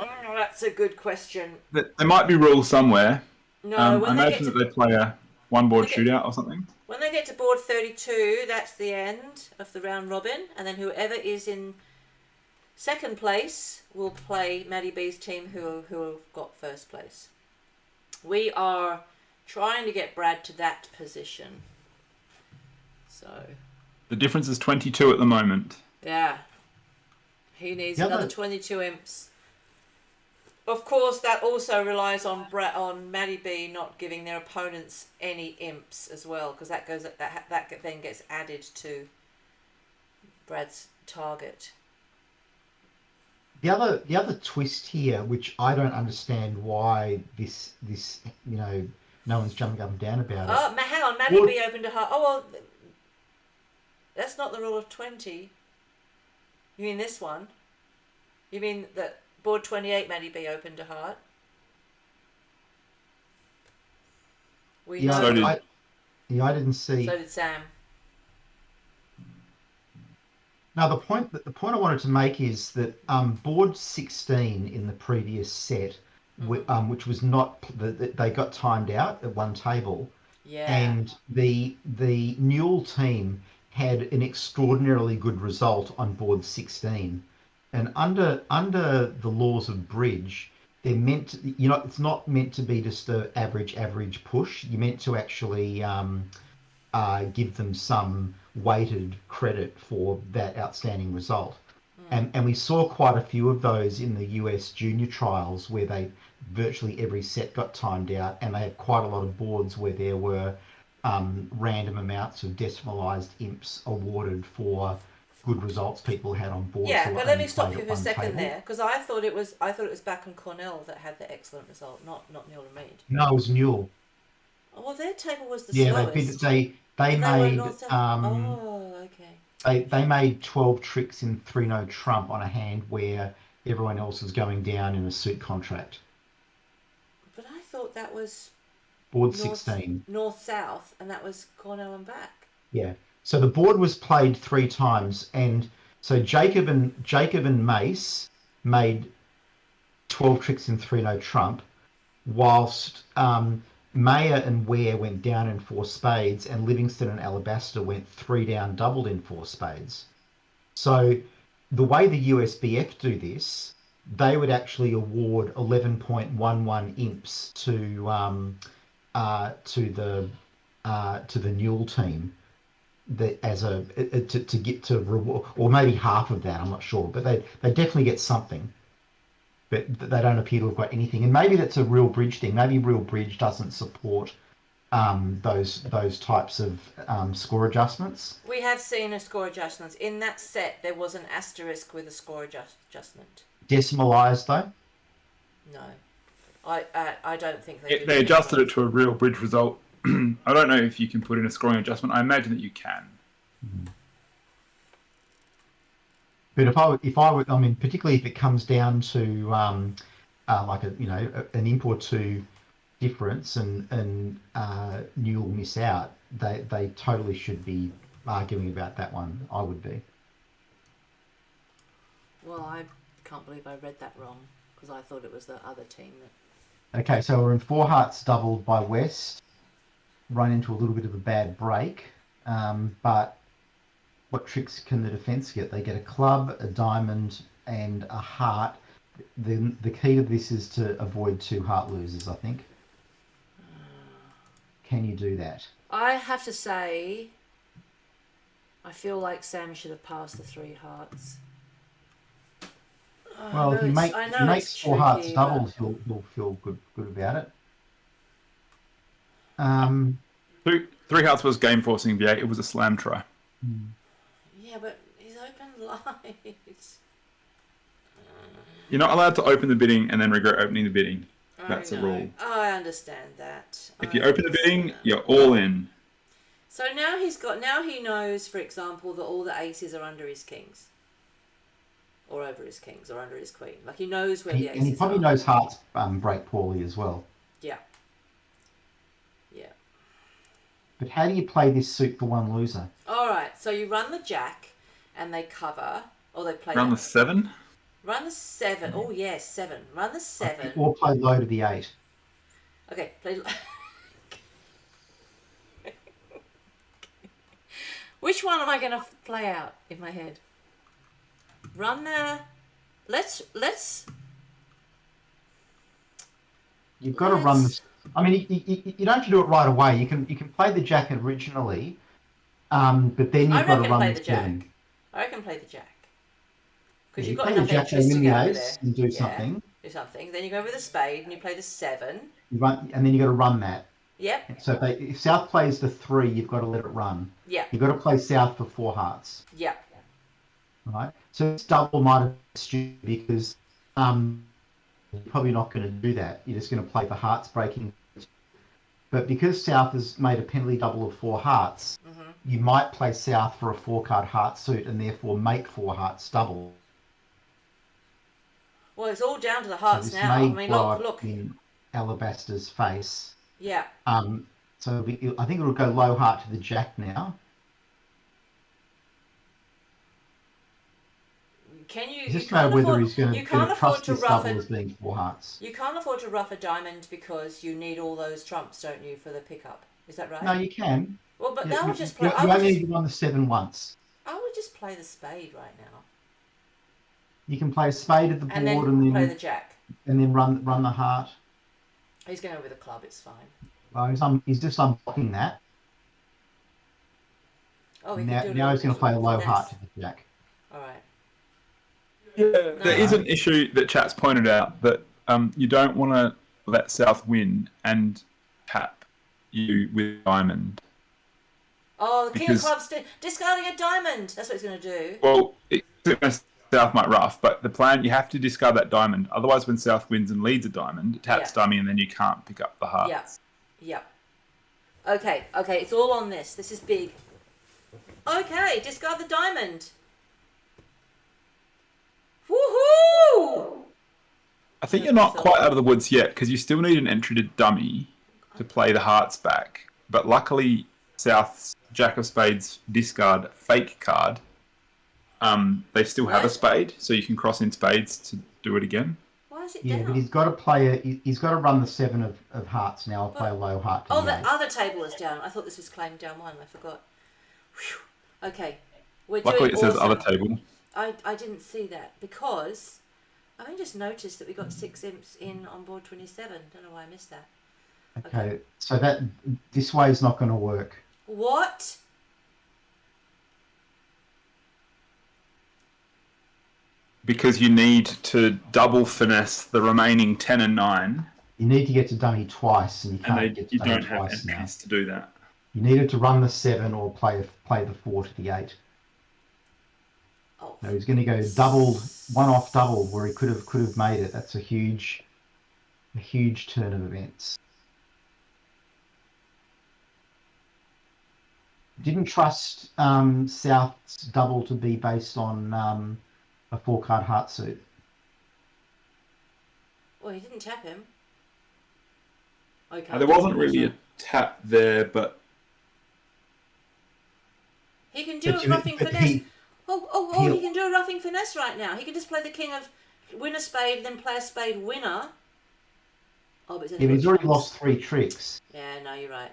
Oh, that's a good question. There might be rules somewhere. No, I when they get imagine to that they play a one-board When they get- shootout or something. when they get to board 32, that's the end of the round robin, and then whoever is in second place will play Maddie B's team who have got first place. We are trying to get Brad to that position. So, The difference is 22 at the moment. yeah. He needs The another other- 22 imps. Of course, that also relies on on Maddie B not giving their opponents any imps as well, because that then gets added to Brad's target. The other twist here, which I don't understand why this no one's jumping up and down about it. Oh, hang on, Maddie What- B opened a heart. Oh well, that's not the rule of 20. You mean this one? You mean that board 28, Maddie B opened a heart? We Yeah, know. I didn't see. So did Sam. Now the point I wanted to make is that board 16 in the previous set, which was not they got timed out at one table, Yeah. and the Newell team had an extraordinarily good result on board 16, and under the laws of bridge, they're meant to, it's not meant to be just a average push. You're meant to actually give them some weighted credit for that outstanding result. And we saw quite a few of those in the US junior trials where virtually every set got timed out, and they had quite a lot of boards where there were random amounts of decimalised imps awarded for good results people had on board. Yeah, who but were let only me stop played you at for a one second table. there, because I thought it was Back and Cornell that had the excellent result, not Neil and Mead. No, it was Newell. Oh, well, their table was the Yeah, slowest. they But were made North South. Oh, okay. they made 12 tricks in 3-no trump on a hand where everyone else was going down in a suit contract. But I thought that was Board 16. North South, and that was Cornell and Back. Yeah. So the board was played 3 times, and so Jacob and Mace made 12 tricks in 3-no trump, whilst Mayer and Ware went down in 4 spades, and Livingston and Alabaster went 3 down, doubled in 4 spades. So the way the USBF do this, they would actually award 11.11 imps to the Newell team, that as to get to reward, or maybe half of that, I'm not sure, but they definitely get something. But they don't appear to have got anything, and maybe that's a Real Bridge thing. Maybe Real Bridge doesn't support those types of score adjustments. We have seen a score adjustments in that set. There was an asterisk with a score adjustment. Decimalised though. No, I don't think they. They adjusted it to a Real Bridge result. I don't know if you can put in a scoring adjustment. I imagine that you can. But if I would, I mean, particularly if it comes down to like an imp or two difference, and Newell miss out, they totally should be arguing about that one. I would be. Well, I can't believe I read that wrong, because I thought it was the other team that. Okay, so we're in 4 hearts doubled by West. Run into a little bit of a bad break, but what tricks can the defence get? They get a club, a diamond, and a heart. The key to this is to avoid 2 heart losers, I think. Can you do that? I have to say, I feel like Sam should have passed the 3 hearts. Well, if he I if know he makes it's four hearts tricky, but- doubles, he'll feel good about it. Um, Three hearts was game forcing V8. It was a slam try. Yeah, but he's open light. You're not allowed to open the bidding and then regret opening the bidding. That's I a know. rule. I understand that. If I you open the bidding, understand. you're all in. So now he knows, for example, that all the aces are under his kings. Or over his kings, or under his queen. Like, he knows where the aces and he probably are. knows hearts break poorly as well. Yeah. Yeah. But how do you play this suit for one loser? Alright, so you run the jack, and they cover, or they play Run that. the 7. Run the 7. Oh, yes, 7. Run the 7. Or play low to the 8. Okay, play... Which one am I going to play out in my head? Run the... Let's... You've got to run this. I mean, you don't have to do it right away. You can play the jack originally, but then I you've got to reckon run play the the jack. 7. I reckon play the jack. Because You you've got play the enough jack, they entries to win get the over ace there. and do Yeah, something. do something. Then you go with a spade and you play the 7. You run, and then you've got to run that. Yep, So if South plays the 3, you've got to let it run. yep, You've got to play South for 4 hearts. yep. Right? So it's double might stupid because you're probably not going to do that. You're just going to play for hearts breaking. But because South has made a penalty double of 4 hearts, you might play South for a 4-card heart suit and therefore make 4 hearts double. Well, it's all down to the So hearts this now. I may mean, blow look, up look. in Alabaster's face. Yeah. So I think it'll go low heart to the jack now. Can you? It's You just about can't whether afford. he's going You to can't afford trust to this rough double as it. being 4 hearts. You can't afford to rough a diamond because you need all those trumps, don't you, for the pickup? Is that right? No, you can. Well, but You, I you, would just play. you I would only just, need to run the 7 once. I would just play the spade right now, You can play a spade at the and board then play the jack. and then run the heart. He's going with a club. It's fine. Well, he's just unblocking that. Oh, he Now can do it he's going to play a low finesse. heart to the jack. All right. Yeah, there is an issue that chat's pointed out that you don't want to let South win and tap you with diamond. Oh, the king of Because- clubs discarding a diamond. That's what he's going to do. Well, South might rough, but the plan, you have to discard that diamond. Otherwise, when South wins and leads a diamond, it taps Yeah. dummy and then you can't pick up the heart. Yeah. Yep. Okay, it's all on this. This is big. Okay, discard the diamond. Woohoo! I think you're not quite out of the woods yet because you still need an entry to dummy to play the hearts back. But luckily, South's Jack of Spades discard fake card. They still have a What? spade, so you can cross in spades to do it again. Why is it Yeah, down? but he's got to play he's got to run the 7 of hearts now. I'll play a low heart to Oh, the the 8. other table is down. I thought this was claimed down 1. I forgot. Whew. Okay. We're Luckily, doing it says awesome. other table. I didn't see that because I only just noticed that we got 6 imps in on board 27. Don't know why I missed that. Okay, so this way is not going to work. What? Because you need to double finesse the remaining 10 and 9, You need to get to dummy twice, and you can't and get to you dummy don't have twice now. entries to do that. You needed to run the 7 or play the 4 to the 8. Oh. No, he's going to go doubled, one off double where he could have made it. That's a huge turn of events. Didn't trust South's double to be based on a 4-card heart suit. Well, he didn't tap him. Okay. There wasn't really a tap there, but He can do But a roughing but finesse. He he'll- can do a roughing finesse right now. He can just play the king of win a spade, then play a spade winner. Oh, but it's only Yeah, but got he's already trumps. lost 3 tricks. Yeah, no, you're right.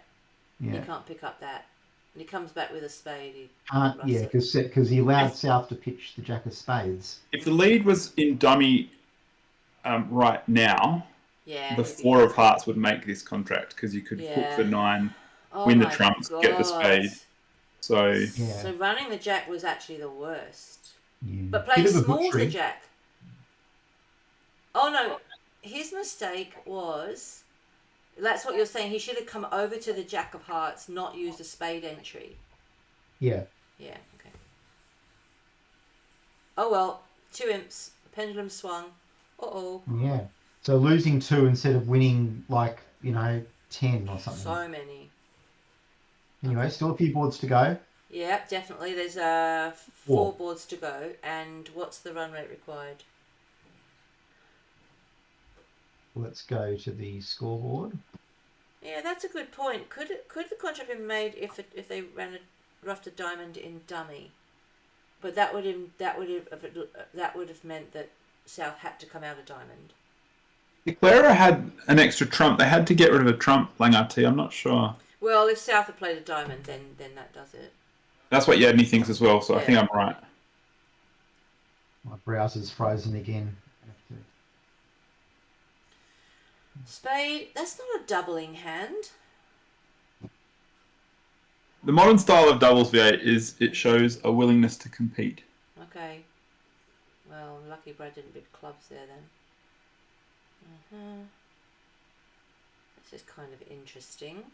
He Yeah, can't pick up that. And he comes back with a spade. He can't. roughs Yeah, it. because he allowed South to pitch the Jack of Spades. if the lead was in dummy right now, Yeah. the he'd be 4 of perfect. hearts would make this contract because you could Yeah. hook the 9, Oh win the my trumps, get the God. spade. So Yeah, So running the jack was actually the worst. yeah. But playing Bit of a small's the butchery. jack. Oh no, his mistake was. That's what you're saying. He should have come over to the Jack of Hearts, not used a spade entry. Yeah. Yeah. Okay. Oh well. 2 imps. The pendulum swung. Uh-oh. Yeah. So losing 2 instead of winning, like, 10 or something. So many. Anyway, still a few boards to go. Yeah, definitely. There's 4 boards to go. And what's the run rate required? Let's go to the scoreboard. Yeah, that's a good point. Could the contract be made if they ran a roughed a diamond in dummy? But that would have meant that South had to come out a diamond. Declara had an extra trump. They had to get rid of a trump, Langarty. I'm not sure. Well, if South had played a diamond, then that does it. That's what Yadney thinks as well, so I think I'm right. My browser's frozen again. Spade, that's not a doubling hand. The modern style of doubles V8 is it shows a willingness to compete. Okay. Well, lucky Brad didn't bid clubs there then. This is kind of interesting.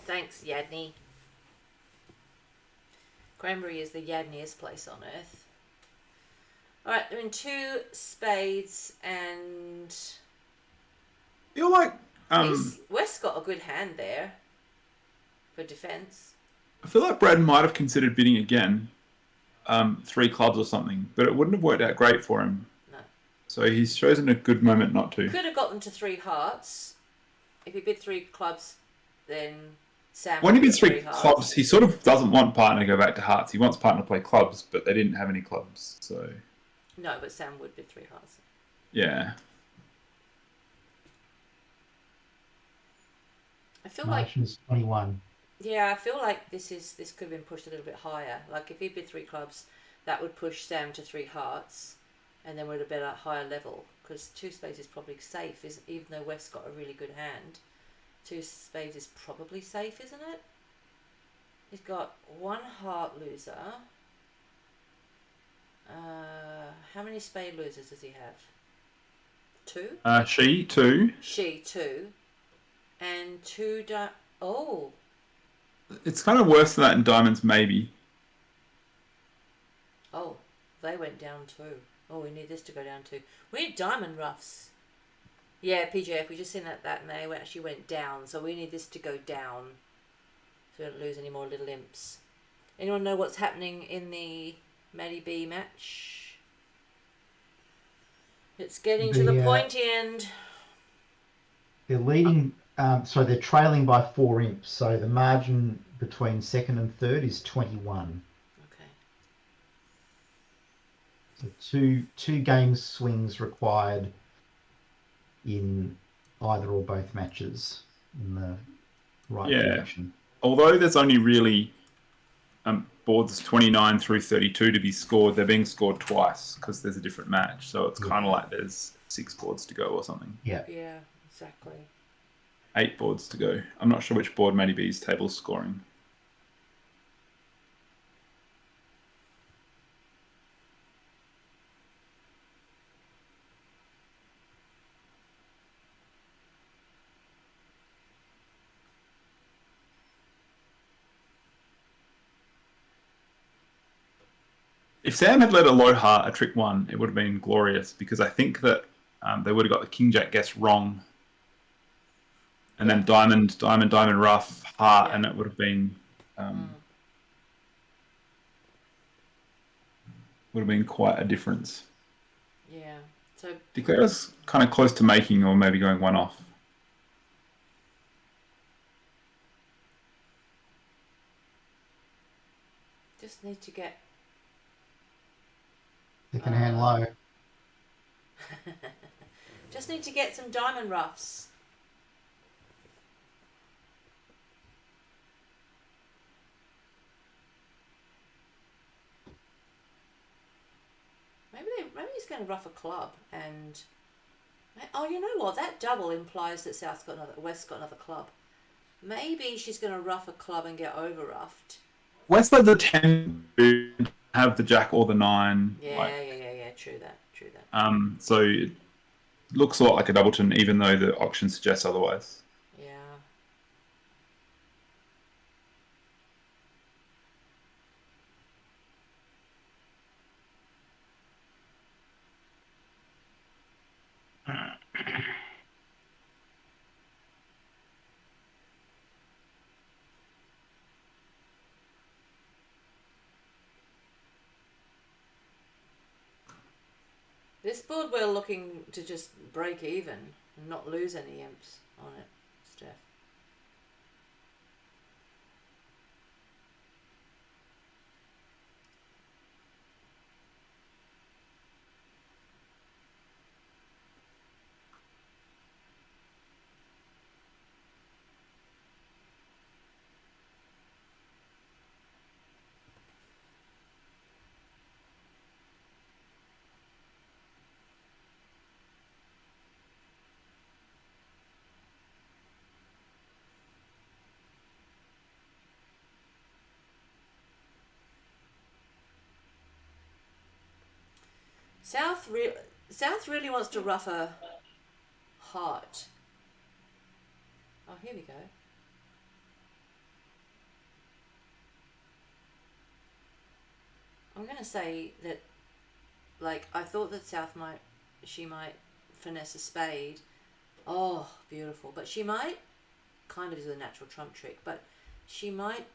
Thanks, Yadney. Cranberry is the Yadniest place on earth. Alright, they're in 2 spades and... I feel like West got a good hand there for defence. I feel like Brad might have considered bidding again, 3 clubs or something, but it wouldn't have worked out great for him. No. So he's chosen a good moment not to. Could have got them to 3 hearts. If he bid 3 clubs, then Sam. When he would bids bid 3 hearts. clubs, he sort of doesn't want partner to go back to hearts. He wants partner to play clubs, but they didn't have any clubs, so... No, but Sam would bid 3 hearts. Yeah. I feel like Margin's 21. I feel like this could have been pushed a little bit higher. Like if he bid 3 clubs, that would push Sam to 3 hearts, and then would have been at a higher level because 2 spades is probably safe, even though West got a really good hand. 2 spades is probably safe, isn't it? He's got 1 heart loser. How many spade losers does he have? 2? She, 2. She 2, and 2 oh. It's kind of worse than that in diamonds, maybe. Oh, they went down too. Oh, we need this to go down too. We need diamond roughs. Yeah, PJF, we just seen that and they actually went down. So we need this to go down. So we don't lose any more little imps. Anyone know what's happening in the Maddie B match? It's getting to the pointy end. They're leading, they're trailing by 4 imps. So the margin between second and third is 21. Okay. So two game swings required in either or both matches in the right direction. Although there's only really boards 29 through 32 to be scored, they're being scored twice because there's a different match. So it's kind of like there's 6 boards to go or something. Yeah. Yeah, exactly. 8 boards to go. I'm not sure which board Matty B's table's scoring. If Sam had led a low heart, a trick 1, it would have been glorious because I think that they would have got the King Jack guess wrong. And then diamond, rough, heart, and it would have been quite a difference. Yeah. So Declara's kind of close to making or maybe going 1 off. just need to get Second hand low. just need to get some diamond roughs. Maybe he's going to ruff a club and... Oh, you know what? That double implies that West's got another club. Maybe she's going to ruff a club and get over ruffed. West led the 10 to have the jack or the 9. Yeah. True that. So it looks a lot like a doubleton, even though the auction suggests otherwise. Yeah. This board we're looking to just break even and not lose any imps on it, Steph. South really wants to ruff a heart. Oh, here we go. I'm going to say that, like, I thought that she might finesse a spade. Oh, beautiful. But she might, kind of is a natural trump trick, but she might,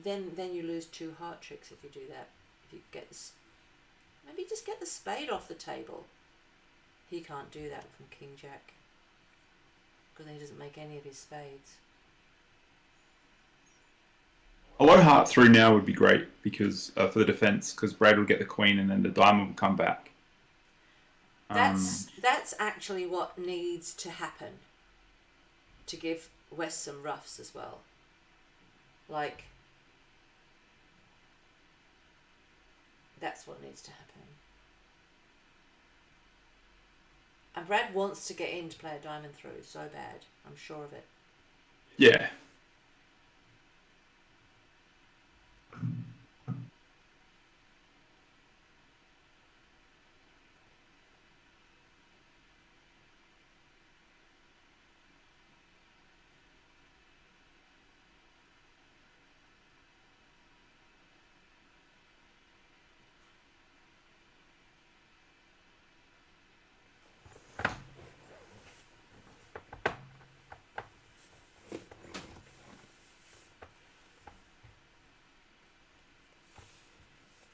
then you lose 2 heart tricks if you do that. If you get this, maybe just get the spade off the table. He can't do that from King Jack, because then he doesn't make any of his spades. A low heart through now would be great because for the defense, because Brad would get the queen and then the diamond would come back. That's actually what needs to happen to give West some roughs as well. Like, that's what needs to happen. And Brad wants to get in to play a diamond through so bad. I'm sure of it. Yeah.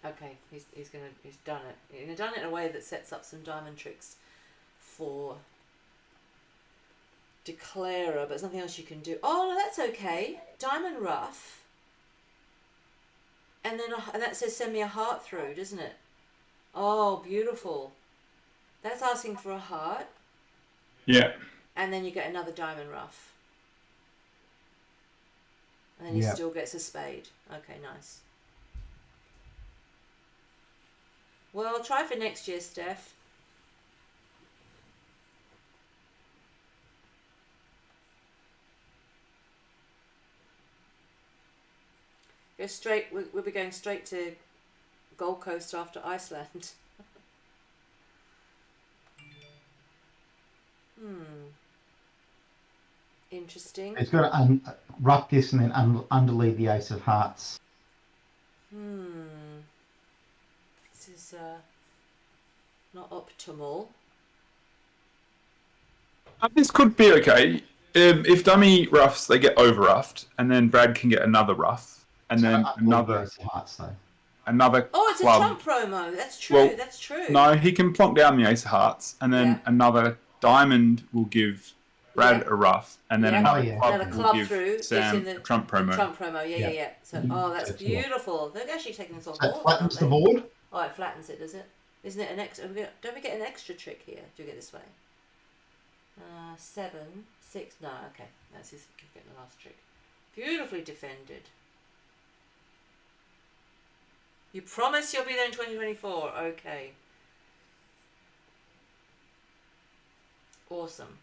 Okay, he's done it. He's done it in a way that sets up some diamond tricks for Declarer, but there's nothing else you can do. Oh no, that's okay. Diamond ruff, and then and that says send me a heart through, doesn't it? Oh, beautiful. That's asking for a heart. Yeah. And then you get another diamond ruff, and then he still gets a spade. Okay, nice. Well, I'll try for next year, Steph. We'll be going straight to Gold Coast after Iceland. Interesting. It's got to ruff this and then underlead the ace of hearts. This is not optimal. This could be okay. If dummy roughs, they get over ruffed, and then Brad can get another ruff, and then another ace of hearts though. Another. Oh, it's club. a trump promo. That's true. Well, that's true. No, he can plonk down the ace of hearts, and then another diamond will give Brad a ruff, and then another club will give Sam a trump promo. Trump promo, yeah. So, that's beautiful. They're actually taking this on board. That flattens the board. Oh, it flattens it, does it? Isn't it an extra? Don't we get an extra trick here? Do we get this way? 7, 6. No, okay. That's his getting the last trick. Beautifully defended. You promise you'll be there in 2024. Okay. Awesome.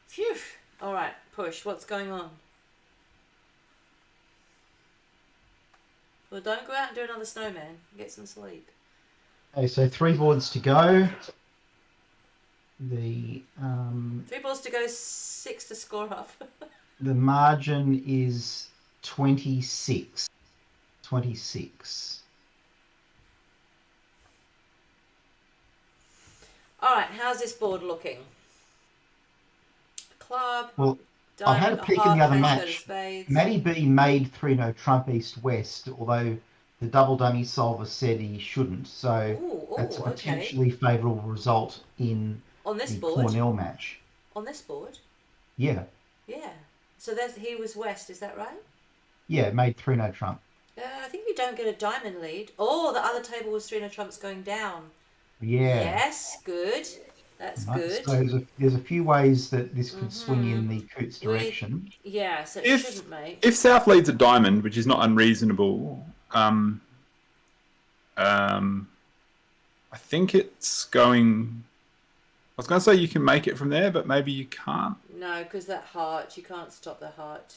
Phew. All right, push. What's going on? Well, don't go out and do another snowman. Get some sleep. Okay, so 3 boards to go. The 3 balls to go, 6 to score off. the margin is 26. 26. All right, how's this board looking? Club, Well, I had diamond, a peek heart, in the other ace, suit of match. spades. Matty B made 3-no Trump East West, although the double dummy solver said he shouldn't. So that's a Okay. potentially favourable result in On this the board? Cornell match. On this board? Yeah. Yeah. So he was West, is that right? Yeah, made 3-no Trump. I think you don't get a diamond lead. Oh, the other table was 3 no trumps going down. Yeah. Yes, good. That's Right, good. so there's a few ways that this could swing in the Coots direction. Yeah, so it If shouldn't, mate. if South leads a diamond, which is not unreasonable, I think it's going. I was going to say you can make it from there, but maybe you can't. No, because that heart, you can't stop the heart.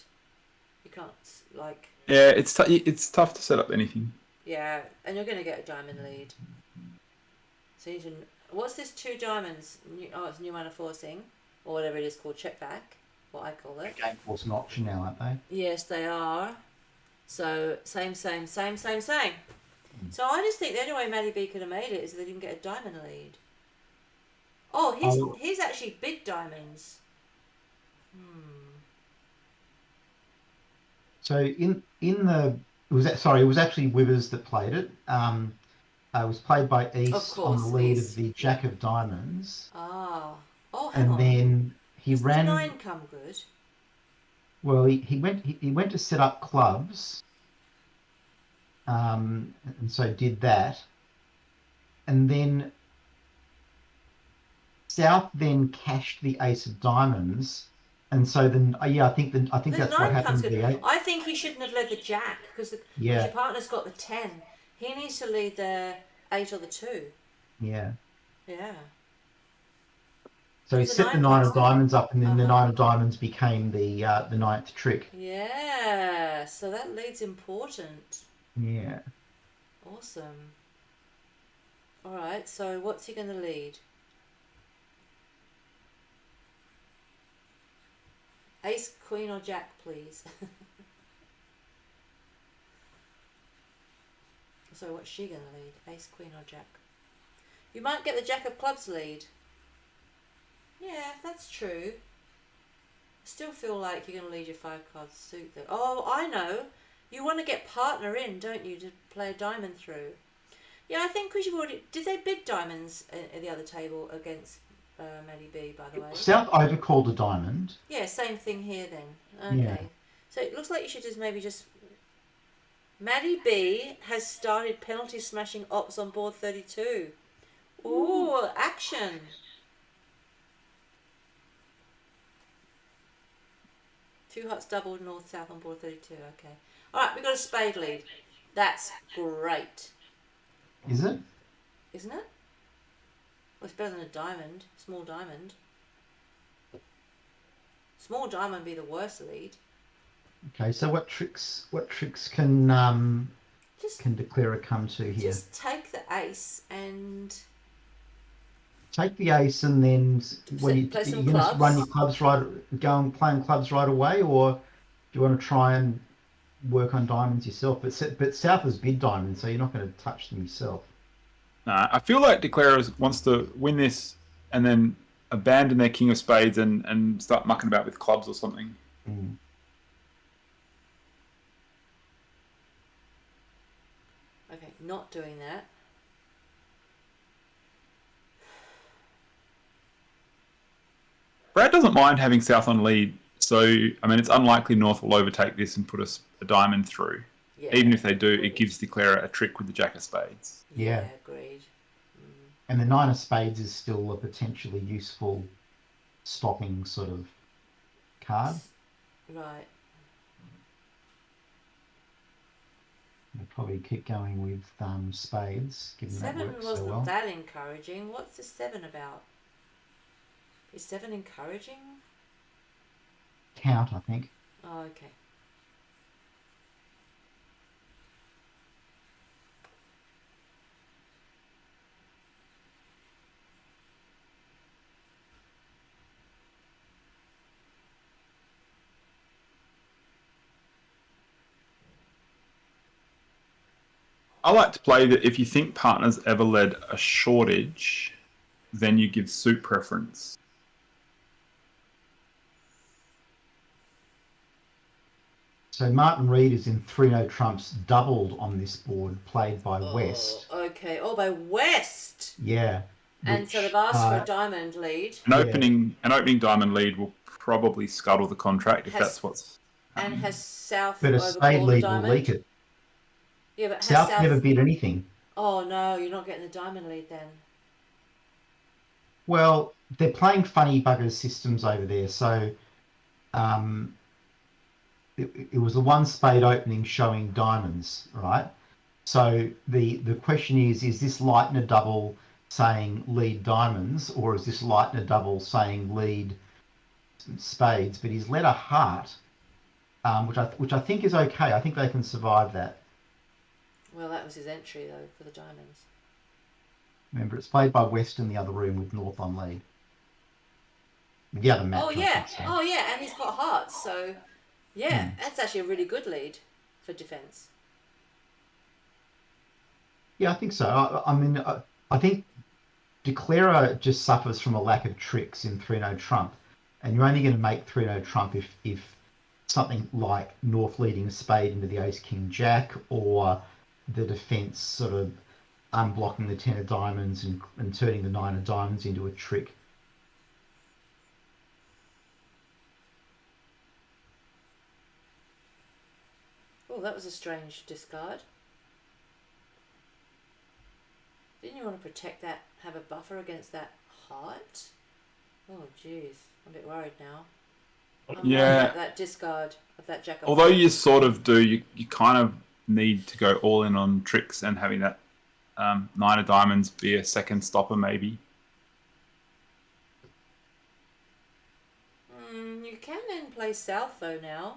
You can't, like... Yeah, it's tough to set up anything. Yeah, and you're going to get a diamond lead. So you can... What's this 2 diamonds? It's new mana forcing, or whatever it is called, check back, what I call it. Game force an option now, aren't they? Yes, they are. So, same. So I just think the only way Matty B could have made it is if they didn't get a diamond lead. Oh, he's actually bid diamonds. So in the it was actually Withers that played it. It was played by East on the lead of the Jack of Diamonds. Ah. Oh, hang and on. then he ran. The 9 come good? Well, he went to set up clubs, and so did that, and then South then cashed the Ace of Diamonds, and so then I think that's what happened. I think he shouldn't have led the Jack because your partner's got the 10. He needs to lead the 8 or the 2. Yeah. Yeah. So he set the 9 of Diamonds up, and then the 9 of Diamonds became the 9th trick. Yeah. So that lead's important. Yeah. Awesome. All right. So what's he going to lead? Ace, Queen, or Jack, please. So what's she going to lead? Ace, Queen, or Jack? You might get the Jack of Clubs lead. Yeah, that's true. I still feel like you're going to lead your 5 cards suit though. Oh, I know. You want to get partner in, don't you, to play a diamond through? Yeah, I think because you've already... Did they bid diamonds at the other table against Maddie B, by the way? South overcalled a diamond. Yeah, same thing here then. Okay. Yeah. So it looks like you should just... Maddie B has started penalty smashing ops on board 32. Ooh, action. Two hearts doubled north south on board 32. Okay. All right, we got a spade lead. That's great. Is it? Isn't it? Well, it's better than a diamond. Small diamond. Small diamond would be the worst lead. Okay, so what tricks can Declara come to here? Just take the ace and take the ace, and then when you're going to run your clubs go and play clubs right away, or do you want to try and work on diamonds yourself? But South has bid diamonds, so you're not going to touch them yourself. Nah, I feel like Declara wants to win this and then abandon their King of Spades and start mucking about with clubs or something. Mm. Okay, not doing that. Brad doesn't mind having South on lead So, I mean, it's unlikely North will overtake this and put a diamond through. Yeah. Even if they do, it gives Declarer a trick with the Jack of Spades. Yeah, Yeah. agreed. And the 9 of spades is still a potentially useful stopping sort of card. Right. We'll probably keep going with spades, given that 7 works so wasn't well. that encouraging. What's the 7 about? Is 7 encouraging? Count, I think. Oh, okay. I like to play that if you think partners ever led a shortage, then you give suit preference. So Martin Reed is in 3-no trumps, doubled on this board, played by West. Okay. Oh, by West. Yeah. And so they've asked for a diamond lead. An opening diamond lead will probably scuttle the contract if Has- that's what's. And has South But a overcalled spade the lead will diamond? leak it. Yeah, but has South never bid anything. Oh no, you're not getting the diamond lead then. Well, they're playing funny buggers systems over there. So it was the one spade opening showing diamonds, right? So the question is this Leitner double saying lead diamonds, or is this Leitner double saying lead spades? But he's led a heart, which I think is okay. I think they can survive that. Well, that was his entry though for the diamonds. Remember, it's played by West in the other room with North on lead. The other match. Oh yeah, and he's got hearts, so yeah, that's actually a really good lead for defence. Yeah, I think so. I mean, I think Declarer just suffers from a lack of tricks in 3-no trump, and you're only going to make 3-no trump if something like North leading a spade into the Ace King Jack, or the defence sort of unblocking the 10 of diamonds and turning the 9 of diamonds into a trick. Oh, that was a strange discard. Didn't you want to protect that, have a buffer against that heart? Oh, jeez. I'm a bit worried now. I'm worried about that discard of that Jack of Although you sort of do, you kind of need to go all in on tricks and having that 9 of diamonds be a second stopper maybe. You can then play South though now.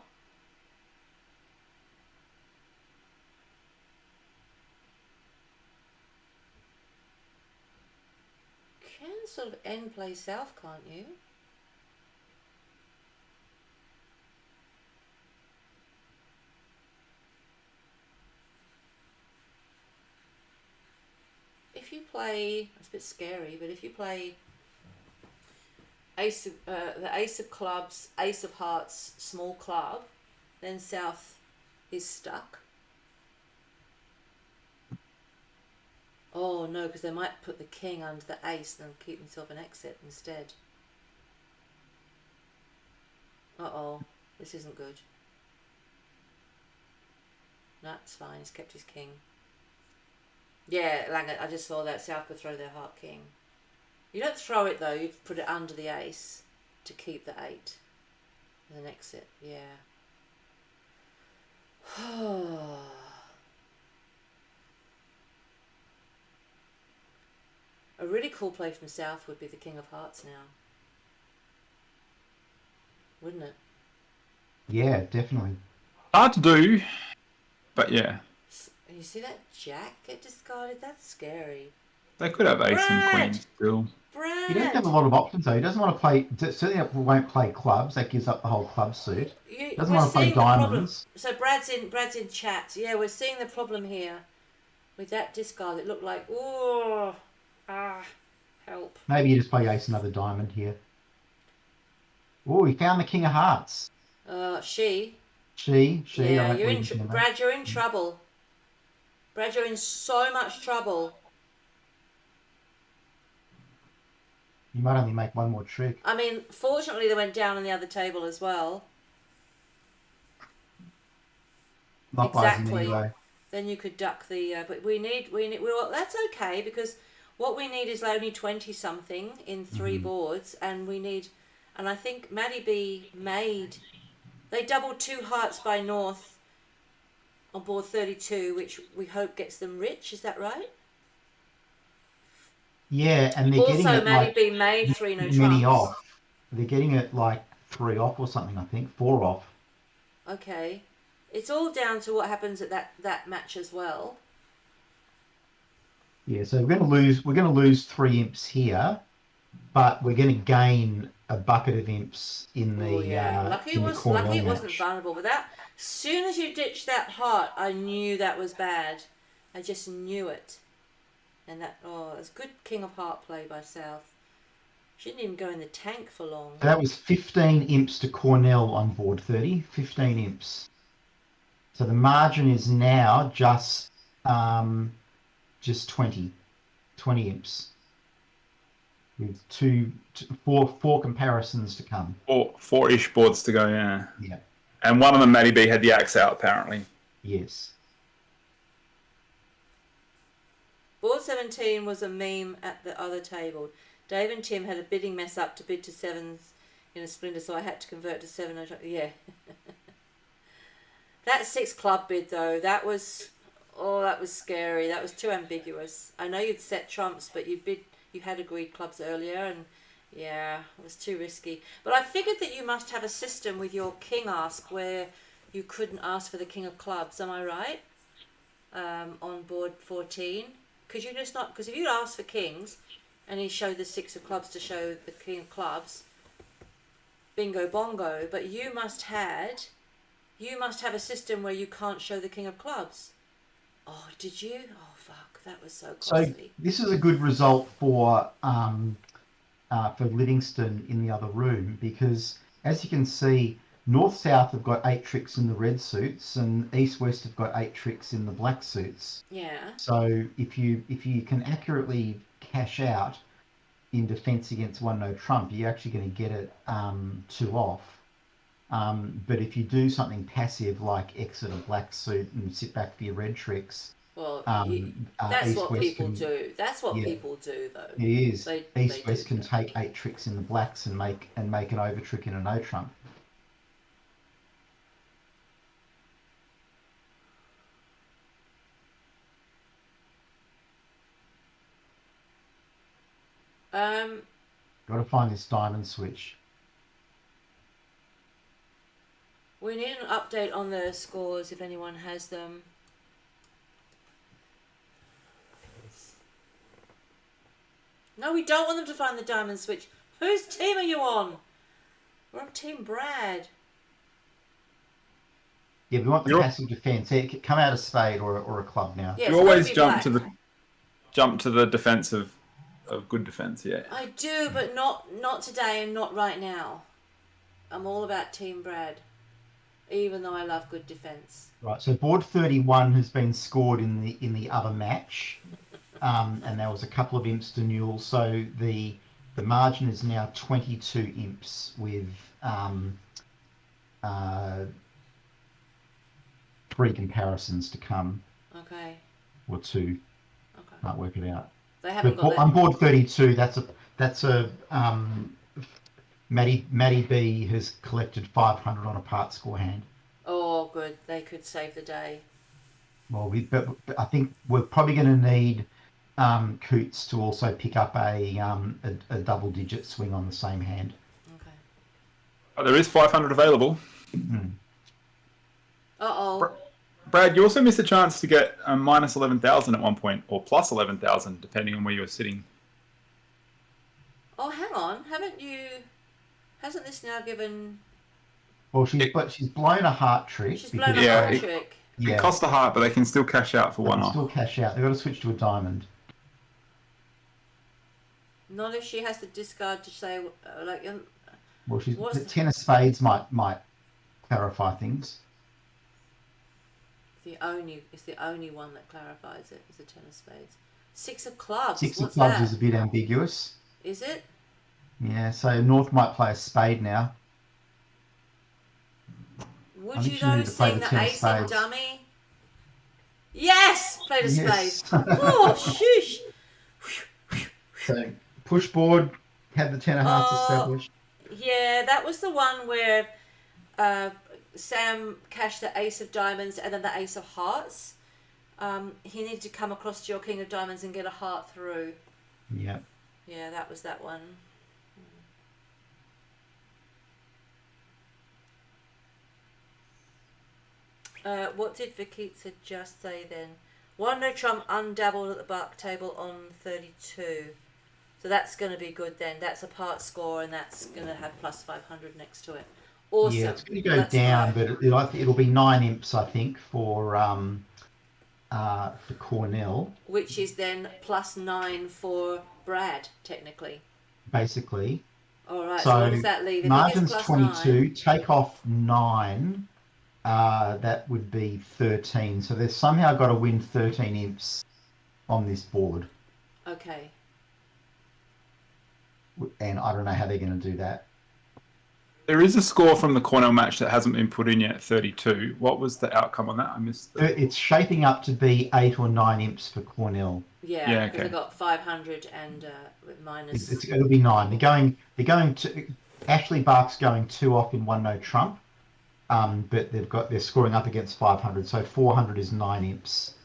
Can sort of end play South, can't you? If you play, it's a bit scary, but if you play the Ace of Clubs, Ace of Hearts, small club, then South is stuck. Oh no, because they might put the king under the ace and keep themselves an exit instead. Uh-oh, this isn't good. No, it's fine, he's kept his king. Yeah, Langert, I just saw that South could throw their heart king. You don't throw it though, you put it under the ace to keep the 8. And then exit, yeah. A really cool play from South would be the King of Hearts now. Wouldn't it? Yeah, definitely. Hard to do, but yeah. You see that Jack get discarded? That's scary. They could have ace and queen still. Brad! He doesn't have a lot of options though. He doesn't want to play, certainly won't play clubs. That gives up the whole club suit. Doesn't want to play diamonds. So Brad's in chat. Yeah, we're seeing the problem here with that discard. It looked like, help. Maybe you just play ace another diamond here. Oh, he found the King of Hearts. She. Yeah, you're in Brad, you're in trouble. Brad, you're in so much trouble. You might only make one more trick. I mean, fortunately, they went down on the other table as well. Not buys him Exactly. anyway. Then you could duck the. But we need. Well, that's okay because what we need is only 20 something in 3 boards, and we need. And I think Maddie B made. They doubled 2 hearts by North on board 32, which we hope gets them rich. Is that right? Yeah, and they're getting Also, it Maddie like B made 3 no many trumps. off. They're getting it like 3 off or something, I think. 4 off. Okay. It's all down to what happens at that match as well. Yeah, so we're gonna lose 3 imps here, but we're gonna gain a bucket of imps in the Oh yeah, lucky in the Cornell it wasn't match. vulnerable. But that, as soon as you ditched that heart, I knew that was bad. I just knew it. And that it was good King of Heart play by South. She didn't even go in the tank for long. So that was 15 imps to Cornell on board 30. 15 imps. So the margin is now just 20 imps with four comparisons to come. 4-ish boards to go, yeah. Yeah. And one of them, Matty B, had the axe out, apparently. Yes. Board 17 was a meme at the other table. Dave and Tim had a bidding mess up to bid to 7s in a splinter, so I had to convert to 7. Yeah. That 6 club bid though, that was scary. That was too ambiguous. I know you'd set trumps, but you had agreed clubs earlier, and yeah, it was too risky. But I figured that you must have a system with your king ask where you couldn't ask for the king of clubs. Am I right? On board 14, could you just not? Because if you asked for kings, and he showed the 6 of clubs to show the king of clubs, bingo bongo. But you must have a system where you can't show the king of clubs. Oh, did you? Oh, fuck. That was so costly. So this is a good result for Livingston in the other room, because as you can see, North-South have got 8 tricks in the red suits and East-West have got 8 tricks in the black suits. Yeah. So if you can accurately cash out in defence against 1 no trump, you're actually going to get it 2 off. But if you do something passive like exit a black suit and sit back for your red tricks, Well, that's East what West people can, do. That's what yeah, people do, though. it is. They East do West can that. take 8 tricks in the blacks and make an over trick in a no trump. Got to find this diamond switch. We need an update on the scores if anyone has them. No, we don't want them to find the diamond switch. Whose team are you on? We're on Team Brad. Yeah, we want the You're- passive defence. Come out a spade or a club now. Yes, You always gotta be jump black. to the defence of good defence, yeah. I do, but not today and not right now. I'm all about Team Brad, even though I love good defence. Right, so board 31 has been scored in the other match, and there was a couple of imps to Newell. So the margin is now 22 imps with 3 comparisons to come, Okay. or 2. Okay. Can't work it out. They haven't But got that. on board 32, that's a Matty B has collected 500 on a part score hand. Oh, good. They could save the day. Well, but I think we're probably going to need Coots to also pick up a double-digit swing on the same hand. Okay. But there is 500 available. Uh-oh. Brad, you also missed a chance to get minus 11,000 at one point, or plus 11,000, depending on where you were sitting. Oh, hang on. Hasn't this now given... Well, she's blown a heart trick. She's blown because a Yeah, heart it- trick. It costs a heart, but they can still cash out for they one can off. still cash out. They've got to switch to a diamond. Not if she has to discard to say, Well, What's the 10 of spades might clarify things. it's the only one that clarifies it, is the 10 of spades. 6 of clubs. 6 of What's clubs that? is a bit ambiguous. Is it? Yeah, so North might play a spade now. Would I think you she though needed to play seeing the the 10 of ace in spades. dummy? Yes! Played a spade. Yes. Oh, shush. So push board, had the 10 of hearts Oh, established. yeah, that was the one where Sam cashed the ace of diamonds and then the ace of hearts. He needed to come across to your king of diamonds and get a heart through. Yeah. Yeah, that was that one. What did Vikitsa just say then? One no trump undoubled at the buck table on 32. So that's going to be good then. That's a part score and that's going to have plus 500 next to it. Awesome. Yeah, it's going to go Let's down, go. but it'll be 9 imps, I think, for Cornell, Which is then plus 9 for Brad, technically. basically. Alright, so what So does that leave? If he gets margin's plus 22, 9. take off 9, that would be 13. So they've somehow got to win 13 imps on this board. Okay. And I don't know how they're going to do that. There is a score from the Cornell match that hasn't been put in yet, 32. What was the outcome on that? I missed it. It's shaping up to be 8 or 9 imps for Cornell. Yeah, Yeah, because okay. they got 500 and with minus. It'll be 9. They're going to Ashley Bark's going 2 off in one no trump, but they're scoring up against 500, so 400 is 9 imps.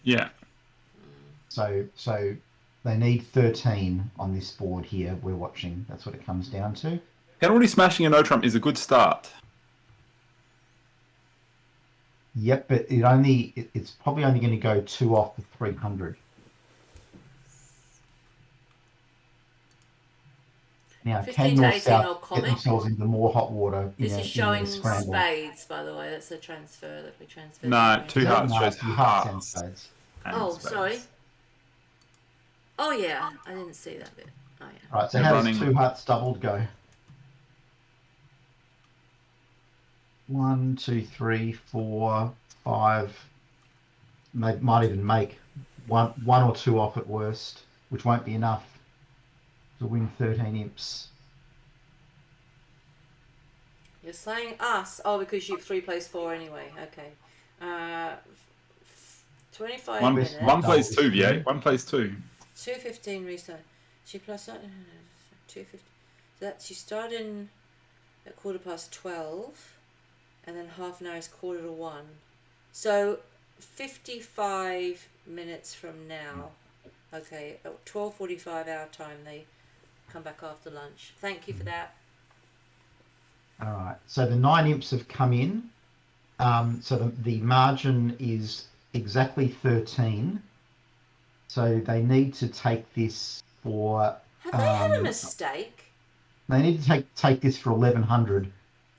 Yeah. So they need 13 on this board here. We're watching. That's what it comes down to. Penalty smashing a no trump is a good start. Yep, but it's probably only going to go 2 off for 300. Now, 15 can to North 18 South or get comic. themselves into more hot water This is in showing the scramble? spades, by the way. That's the transfer that we transferred. No, to. 2 hearts No, shows you hearts and hearts. spades. and Oh, spades. sorry. Oh, yeah. I didn't see that bit. Oh, yeah. Right, so They're how running- does 2 hearts doubled go? 1, 2, 3, 4, 5. They might even make one or 2 off at worst, which won't be enough to win 13 imps. You're saying us. Oh, because you 3 plays 4 anyway. Okay. 25 One, minutes. one plays 2, yeah. One plays 2. 2:15 restart. She plus 2:50. So that she started at 12:15, and then half an hour is 1:45. So 55 minutes from now. Okay, at 12:45 our time. They come back after lunch. Thank you for that. All right, so the 9 imps have come in. So the margin is exactly 13. So they need to take this for. Have they had a mistake? They need to take this for 1100.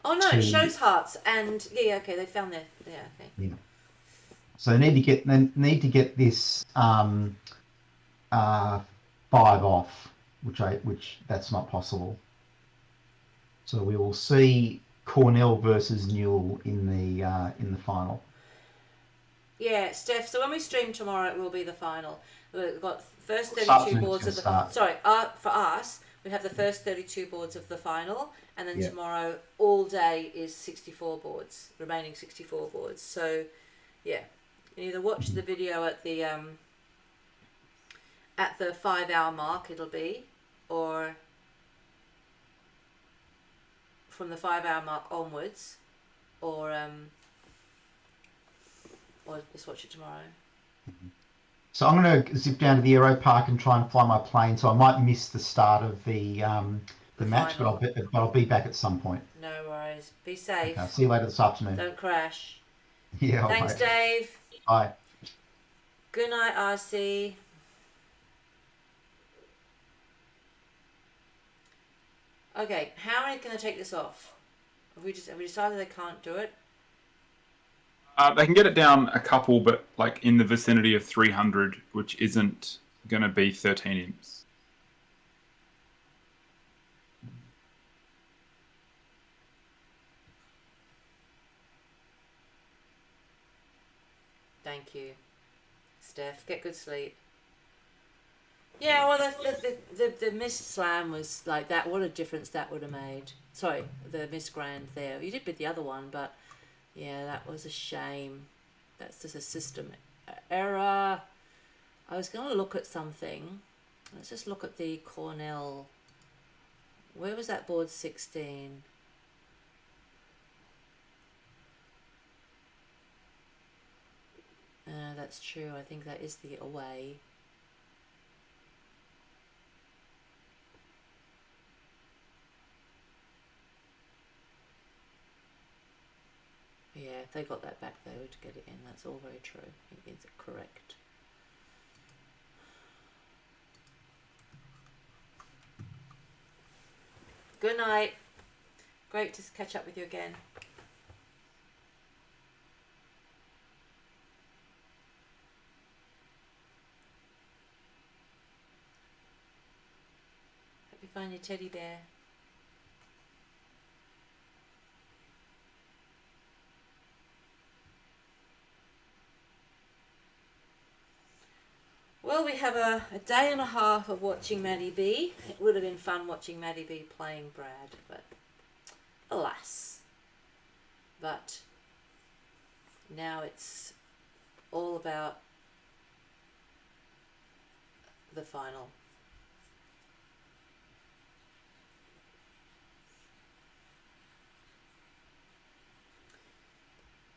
Oh no, to- it shows hearts and yeah, okay, they found their okay. So they need to get this 5 off, which that's not possible. So we will see Cornell versus Newell in the final. Yeah, Steph. So when we stream tomorrow, it will be the final. We've got first Starts 32 when it's boards gonna of the. start. Sorry, for us, we have the first 32 boards of the final, and then Yeah. tomorrow all day is 64 boards, remaining 64 boards. So, yeah, you can either watch the video at the 5-hour mark, it'll be, or from the 5-hour mark onwards, or just watch it tomorrow. So I'm going to zip down to the Aero Park and try and fly my plane. So I might miss the start of the match, final. but I'll be back at some point. No worries. Be safe. Okay, I'll see you later this afternoon. Don't crash. Yeah. all Thanks, right. Dave. Bye. Good night, RC. Okay, how are we going to take this off? Have we decided they can't do it? They can get it down a couple, but like in the vicinity of 300, which isn't going to be 13 imps. Thank you, Steph. Get good sleep. Yeah, well, the missed slam was like that. What a difference that would have made. Sorry, the missed grand there. You did bid the other one, but yeah, that was a shame. That's just a system error. I was going to look at something. Let's just look at the Cornell. Where was that board 16? That's true. I think that is the away. Yeah, if they got that back, they would get it in. That's all very true. It's correct. Good night. Great to catch up with you again. Hope you find your teddy bear. Well, we have a day and a half of watching Maddie B. It would have been fun watching Maddie B playing Brad, but alas. But now it's all about the final.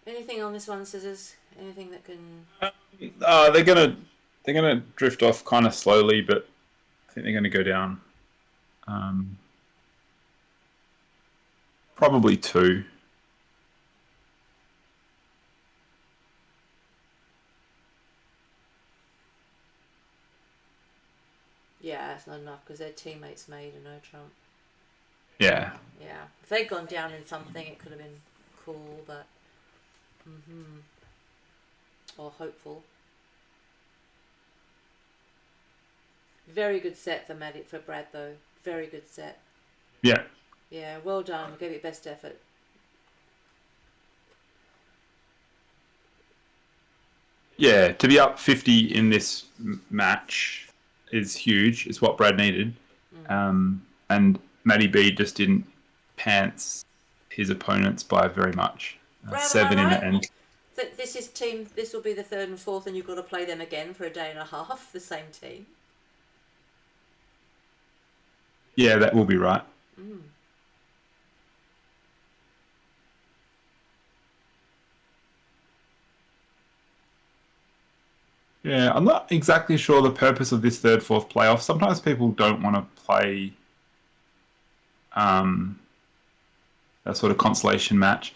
Anything on this one, Scissors? Anything that can... They're gonna drift off kind of slowly, but I think they're gonna go down. Probably 2. Yeah, that's not enough because their teammates made a no trump. Yeah. Yeah, if they'd gone down in something, it could have been cool, but... Or hopeful. Very good set for Brad, though. Very good set. Yeah. Yeah, well done. Gave it best effort. Yeah, to be up 50 in this match is huge. It's what Brad needed. And Matty B just didn't pants his opponents by very much. Brad, 7 am I in right? the end. This will be the 3rd and 4th, and you've got to play them again for a day and a half, the same team. Yeah, that will be right. Yeah, I'm not exactly sure the purpose of this 3rd, 4th playoff. Sometimes people don't want to play that sort of consolation match.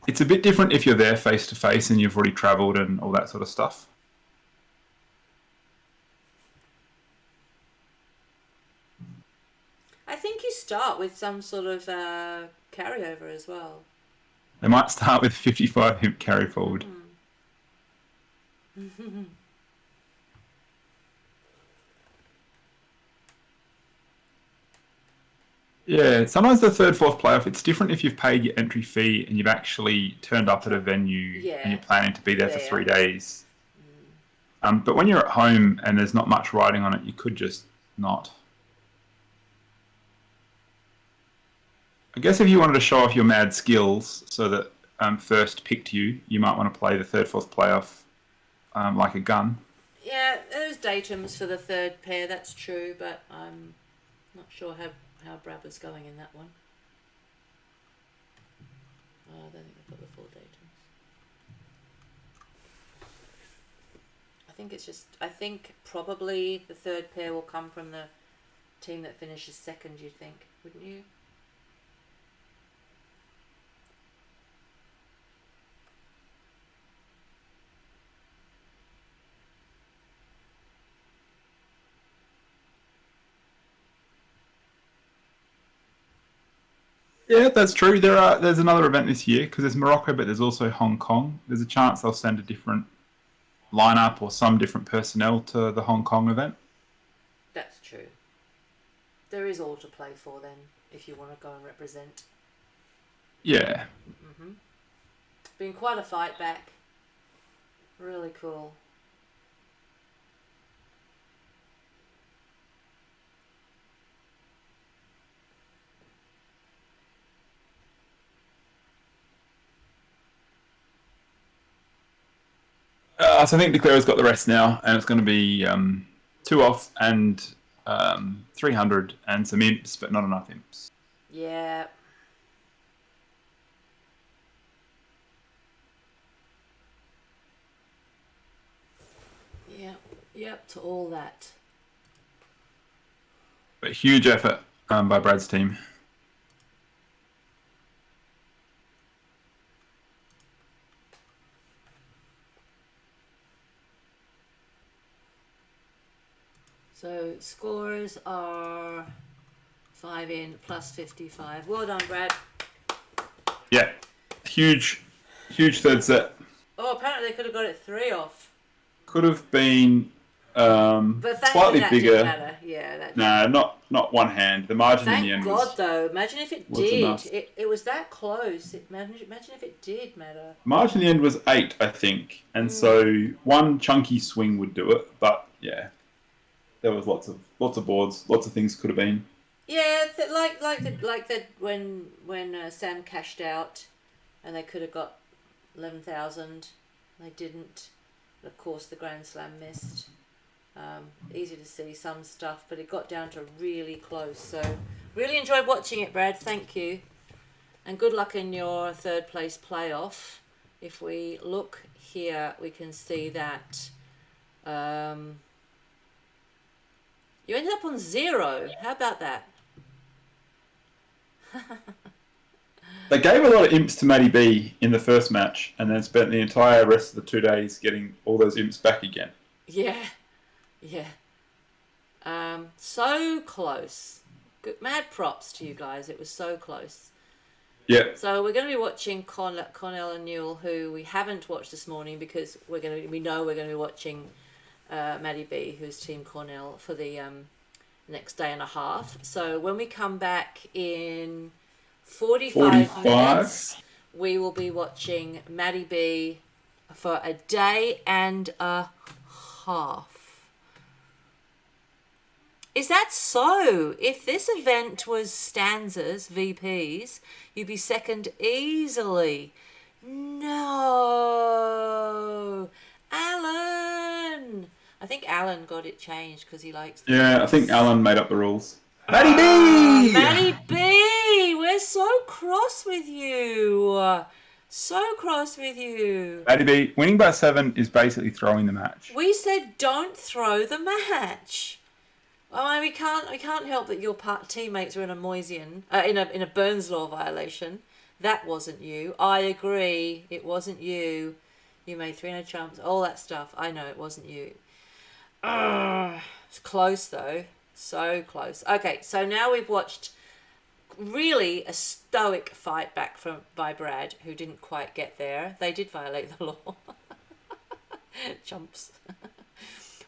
It's a bit different if you're there face to face and you've already travelled and all that sort of stuff. I think you start with some sort of carryover as well. They might start with 55 hip carry forward. Yeah, sometimes the 3rd, 4th playoff, it's different if you've paid your entry fee and you've actually turned up at a venue and you're planning to be there for 3 days. But when you're at home and there's not much riding on it, you could just not. I guess if you wanted to show off your mad skills so that first picked you, you might want to play the 3rd, 4th playoff like a gun. Yeah, there's datums for the 3rd pair, that's true, but I'm not sure how Brad was going in that one. I don't think I've got the full datums. I think probably the 3rd pair will come from the team that finishes 2nd, you'd think, wouldn't you? Yeah, that's true. There's another event this year because there's Morocco, but there's also Hong Kong. There's a chance they'll send a different lineup or some different personnel to the Hong Kong event. That's true. There is all to play for then, if you want to go and represent. Yeah. Been quite a fight back. Really cool. So I think Declare's got the rest now, and it's going to be 2 off and 300 and some imps, but not enough imps. Yeah. Yep, to all that. But huge effort by Brad's team. So scores are 5 in plus 55. Well done, Brad. Yeah, huge third set. Oh, apparently they could have got it 3 off. Could have been But slightly that bigger. didn't matter. Yeah, that didn't. No, not one hand. The margin in the Thank end God, was... though. Imagine if it was did. enough. It was that close. Imagine if it did matter. Margin in the end was 8, I think. And so one chunky swing would do it. But yeah, there was lots of boards. Lots of things could have been. Yeah, like that when Sam cashed out, and they could have got 11,000. They didn't. Of course, the Grand Slam missed. Easy to see some stuff, but it got down to really close. So, really enjoyed watching it, Brad. Thank you. And good luck in your third place playoff. If we look here, we can see that you ended up on 0. How about that? They gave a lot of imps to Matty B in the first match and then spent the entire rest of the 2 days getting all those imps back again. Yeah. So close. Good, mad props to you guys. It was so close. Yeah. So we're going to be watching Cornell and Newell, who we haven't watched this morning because we know we're going to be watching Maddie B, who's Team Cornell, for the next day and a half. So when we come back in 45 minutes, we will be watching Maddie B for a day and a half. Is that so? If this event was stanzas, VPs, you'd be second easily. No. Alan. I think Alan got it changed because he likes... Yeah, I think Alan made up the rules. Matty B! Matty B! We're so cross with you. So cross with you. Matty B, winning by 7 is basically throwing the match. We said don't throw the match. I mean, we can't help that your teammates were in a Moysian, in a Burns Law violation. That wasn't you. I agree. It wasn't you. You made 300 trumps, all that stuff. I know it wasn't you. It's close though. So close. Okay, so now we've watched really a stoic fight back by Brad, who didn't quite get there. They did violate the law. Chumps.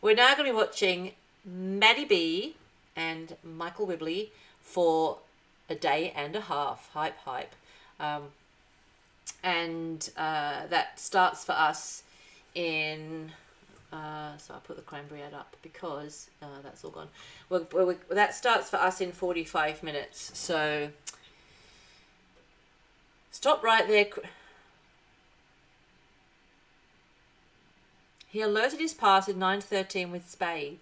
We're now going to be watching Maddie B and Michael Wibley for a day and a half. Hype. And that starts for us in... so I'll put the cranberry ad up because that's all gone. That starts for us in 45 minutes. So stop right there. He alerted his pass at 9:13 with spades.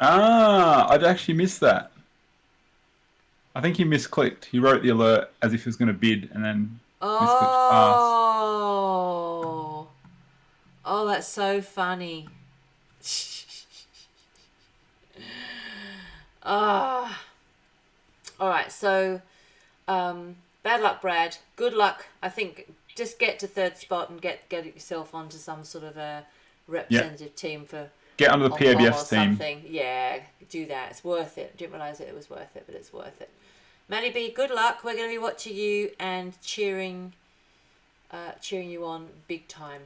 I'd actually missed that. I think he misclicked. He wrote the alert as if he was going to bid and then misclicked pass. Oh, that's so funny. All right, so bad luck, Brad. Good luck. I think just get to third spot and get yourself onto some sort of a representative team for... Get under the PABS team. Something. Yeah, do that. It's worth it. Didn't realise it was worth it, but it's worth it. Maddie B, good luck. We're going to be watching you and cheering you on big time.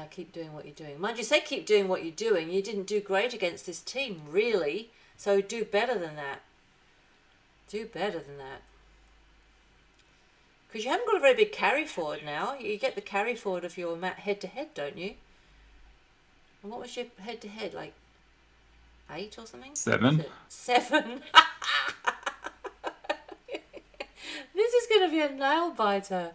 Keep doing what you're doing. Mind you, say keep doing what you're doing. You didn't do great against this team, really. So do better than that. Do better than that. Because you haven't got a very big carry forward now. You get the carry forward of your head-to-head, don't you? And what was your head-to-head, like 8 or something? 7. 7. This is going to be a nail biter.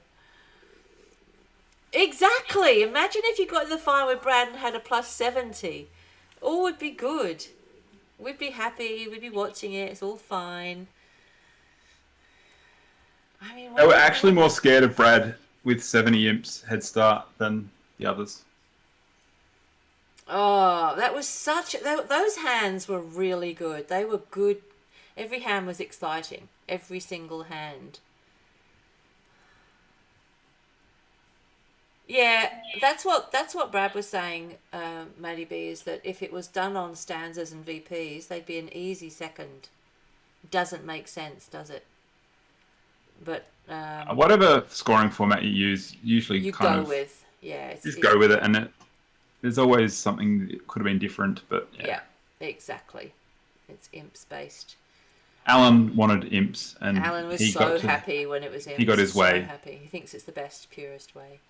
Exactly. Imagine if you got in the final with Brad and had a plus 70. All would be good. We'd be happy. We'd be watching it. It's all fine. I mean, They were actually more scared of Brad with 70 imps head start than the others. Oh, that was those hands were really good. They were good. Every hand was exciting. Every single hand. Yeah, that's what Brad was saying, Matty B, is that if it was done on stanzas and VPs, they'd be an easy second. Doesn't make sense, does it? But Whatever scoring format you use, usually you kind go of with, yeah, just go with it, and there's always something that could have been different, but yeah, exactly. It's imps based. Alan wanted imps, and Alan was he so got happy when it was imps. he got his way. So happy. He thinks it's the best, purest way.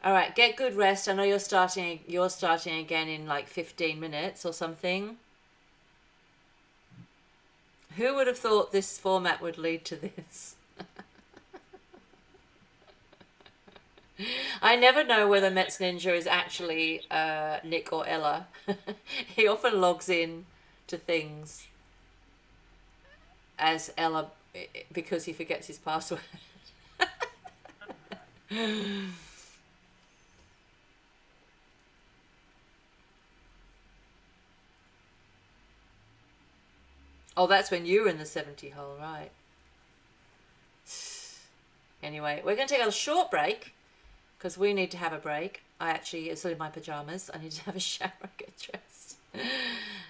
All right, get good rest. I know you're starting again in like 15 minutes or something. Who would have thought this format would lead to this? I never know whether Mets Ninja is actually Nick or Ella. He often logs in to things as Ella because he forgets his password. Oh, that's when you were in the 70 hole, right? Anyway, we're going to take a short break because we need to have a break. It's in my pajamas. I need to have a shower, get dressed,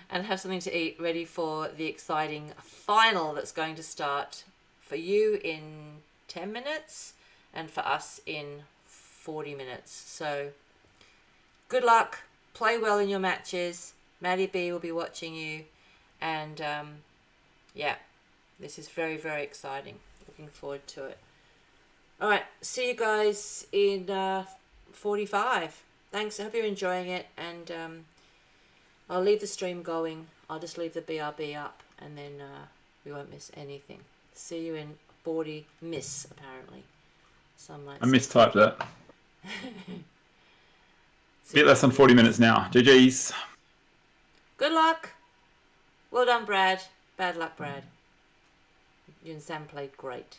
and have something to eat ready for the exciting final that's going to start for you in 10 minutes and for us in 40 minutes. So good luck. Play well in your matches. Maddie B will be watching you. And yeah, this is very, very exciting. Looking forward to it. All right, see you guys in 45. Thanks. I hope you're enjoying it. And I'll leave the stream going. I'll just leave the BRB up, and then we won't miss anything. See you in 40. Miss, apparently. Some might I mistyped that. say. Bit less than 40 minutes now. GG's. Good luck. Well done, Brad. Bad luck, Brad. You and Sam played great.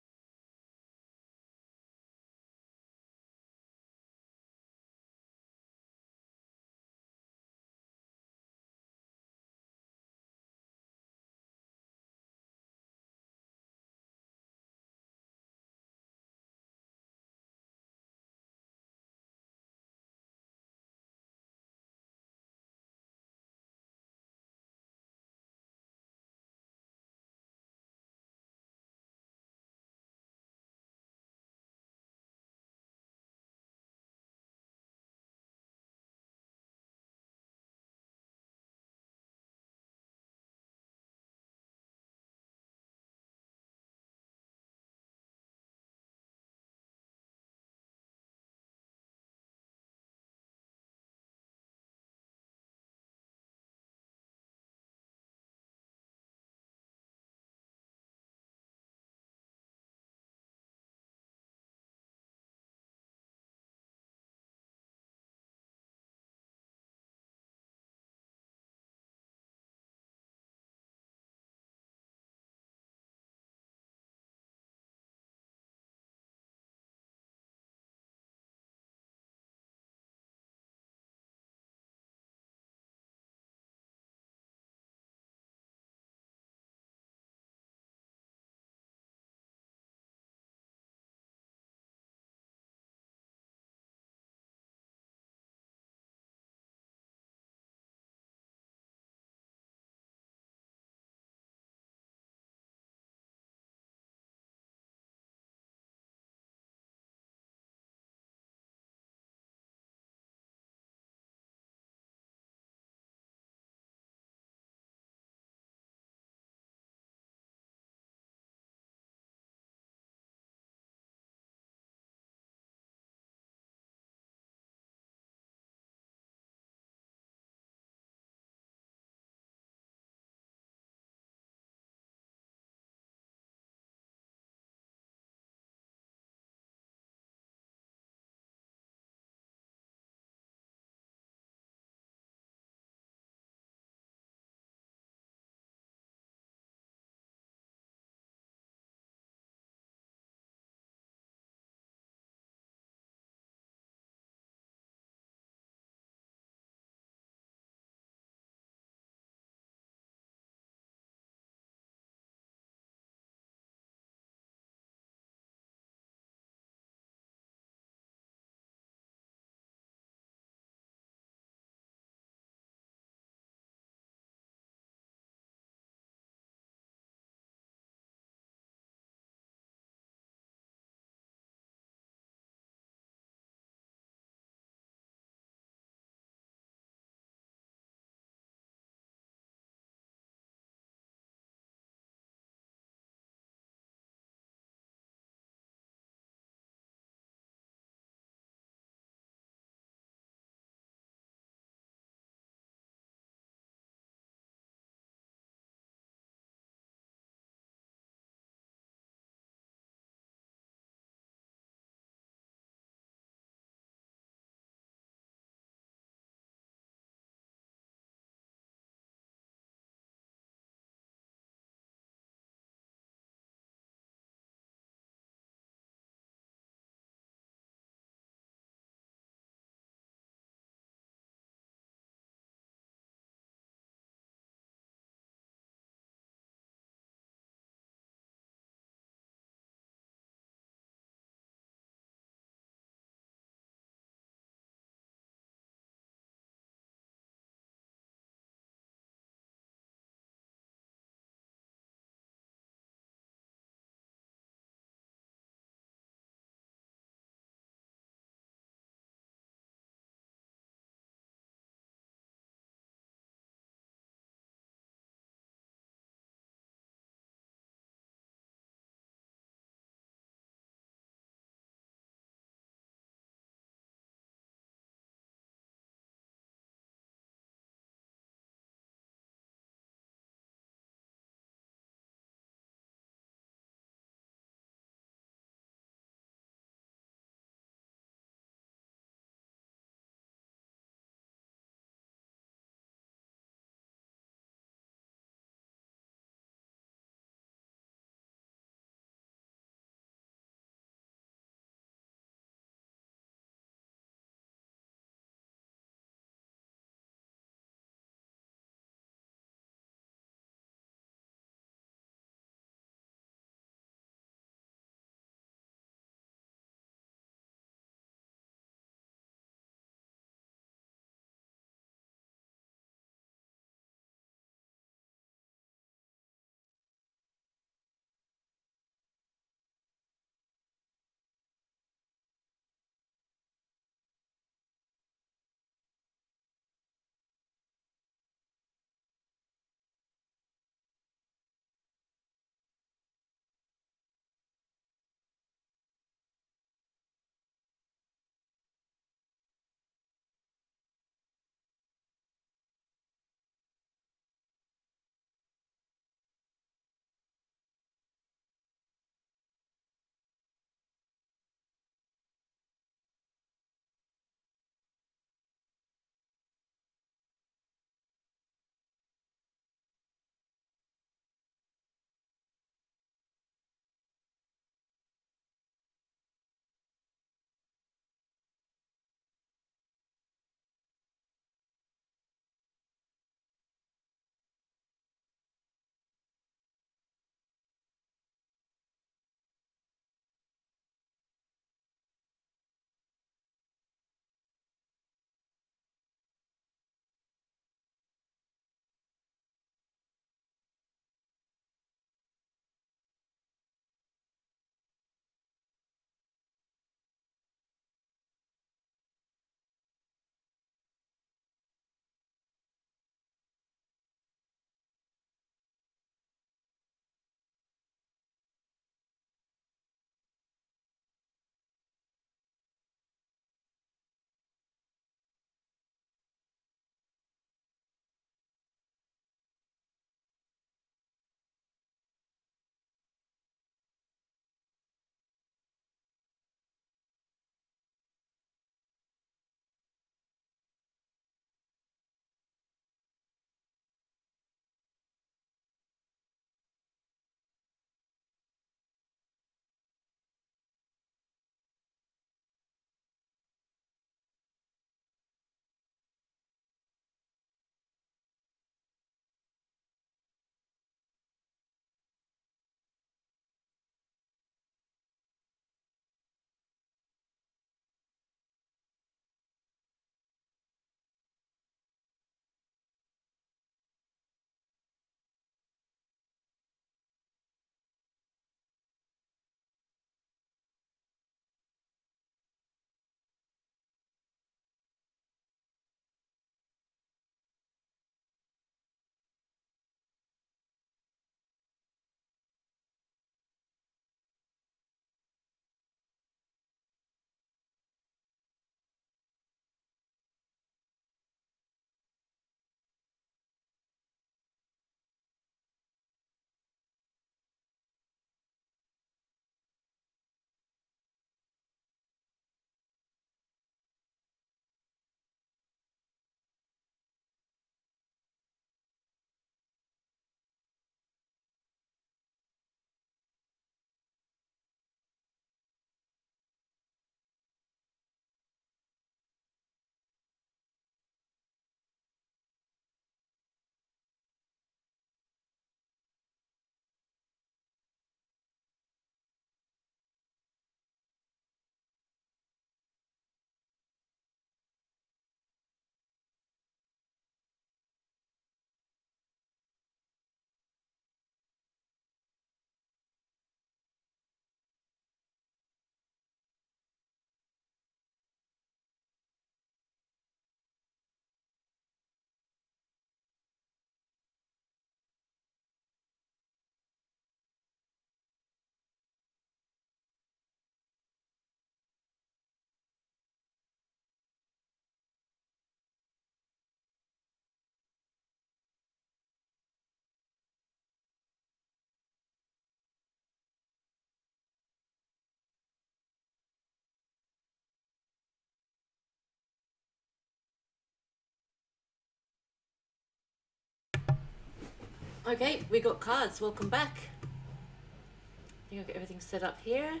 Okay, we got cards. Welcome back. I think I'll get everything set up here.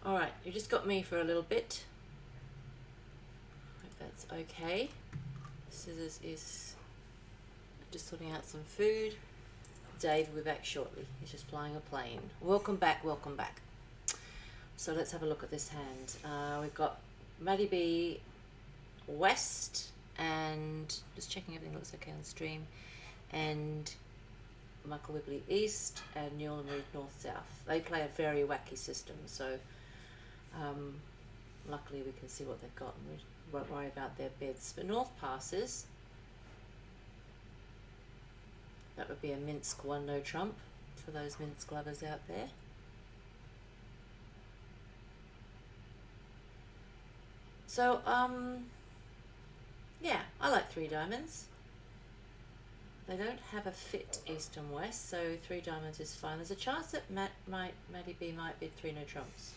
Alright, you just got me for a little bit. Hope that's okay. Scissors is just sorting out some food. Dave will be back shortly. He's just flying a plane. Welcome back, welcome back. So let's have a look at this hand. We've got Maddie B West and just checking everything looks okay on stream, and Michael Wibley East and Newell and Reed North South. They play a very wacky system, so luckily we can see what they've got and we won't worry about their bids. But North passes. That would be a Minsk 1 no trump for those Minsk lovers out there. So, yeah, I like 3 diamonds. They don't have a fit east and west, so 3 diamonds is fine. There's a chance that Maddie B might bid 3 no trumps.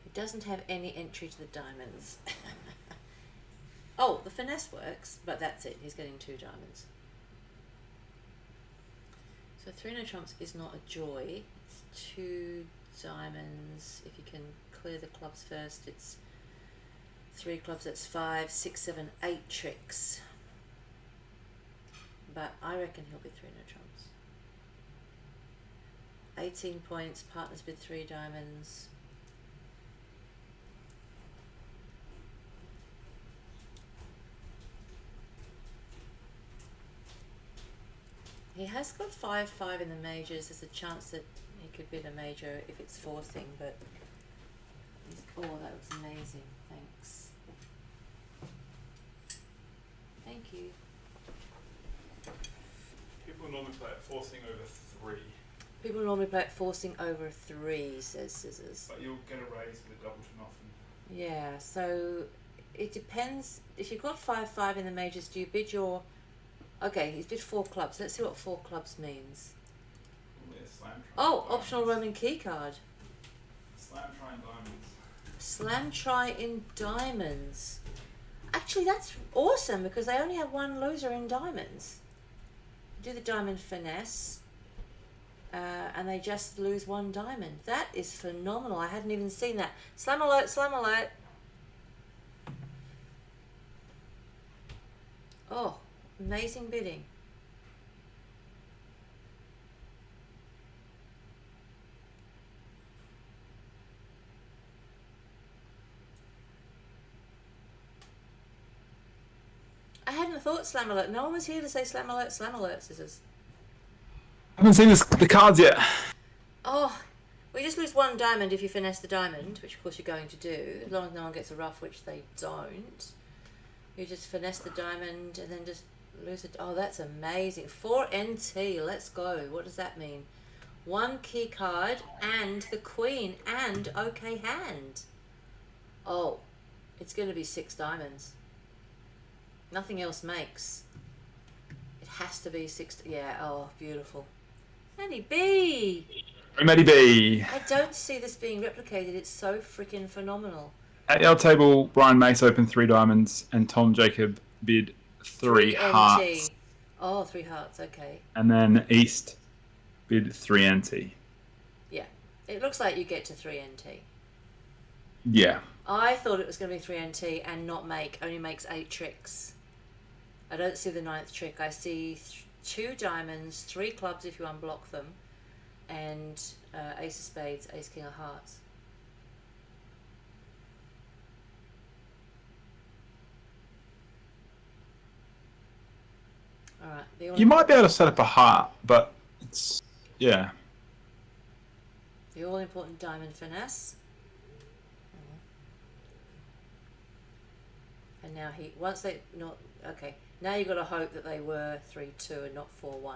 He doesn't have any entry to the diamonds. Oh, the finesse works, but that's it. He's getting 2 diamonds. So 3 no trumps is not a joy. It's 2 diamonds. If you can clear the clubs first, it's 3 clubs, that's 5, 6, 7, 8 tricks. But I reckon he'll bid 3 no trumps. 18 points, partners bid 3 diamonds. He has got 5-5 in the majors. There's a chance that he could bid a major if it's forcing, but oh, that looks amazing. Thanks. Thank you. People normally play it forcing over 3, People normally play it forcing over 3, says Scissors. but you'll get a raise with a doubleton often. Yeah, so it depends. If you've got 5-5 in the majors, do you bid your... Okay, he's bid 4 clubs. Let's see what 4 clubs means. Probably a slam try. Oh, optional Roman key card. Slam try and diamonds. Slam try in diamonds. Actually, that's awesome because they only have 1 loser in diamonds. Do the diamond finesse, and they just lose 1 diamond. That is phenomenal. I hadn't even seen that. Slam alert, slam alert. Oh, amazing bidding. I hadn't thought slam alert. No one was here to say slam alert, Scissors. I haven't seen the cards yet. Oh, we just lose 1 diamond if you finesse the diamond, which of course you're going to do, as long as no one gets a rough, which they don't. You just finesse the diamond and then just lose it. Oh, that's amazing. 4 NT, let's go. What does that mean? 1 key card and the queen and okay hand. Oh, it's going to be 6 diamonds. Nothing else makes. It has to be 6. Yeah, oh, beautiful. Maddie B! Maddie B. I don't see this being replicated. It's so freaking phenomenal. At our table, Brian Mace opened 3 diamonds and Tom Jacob bid 3 hearts. NT. Oh, 3 hearts, okay. And then East bid 3 NT. Yeah. It looks like you get to 3 NT. Yeah. I thought it was going to be 3 NT and not make, only makes 8 tricks. I don't see the 9th trick. I see 2 diamonds, 3 clubs if you unblock them, and ace of spades, ace king of hearts. Alright. You might be able to set up a heart, but it's... Yeah. The all-important diamond finesse. And now he... Once they... Not... Okay. Now you've got to hope that they were 3-2 and not 4-1.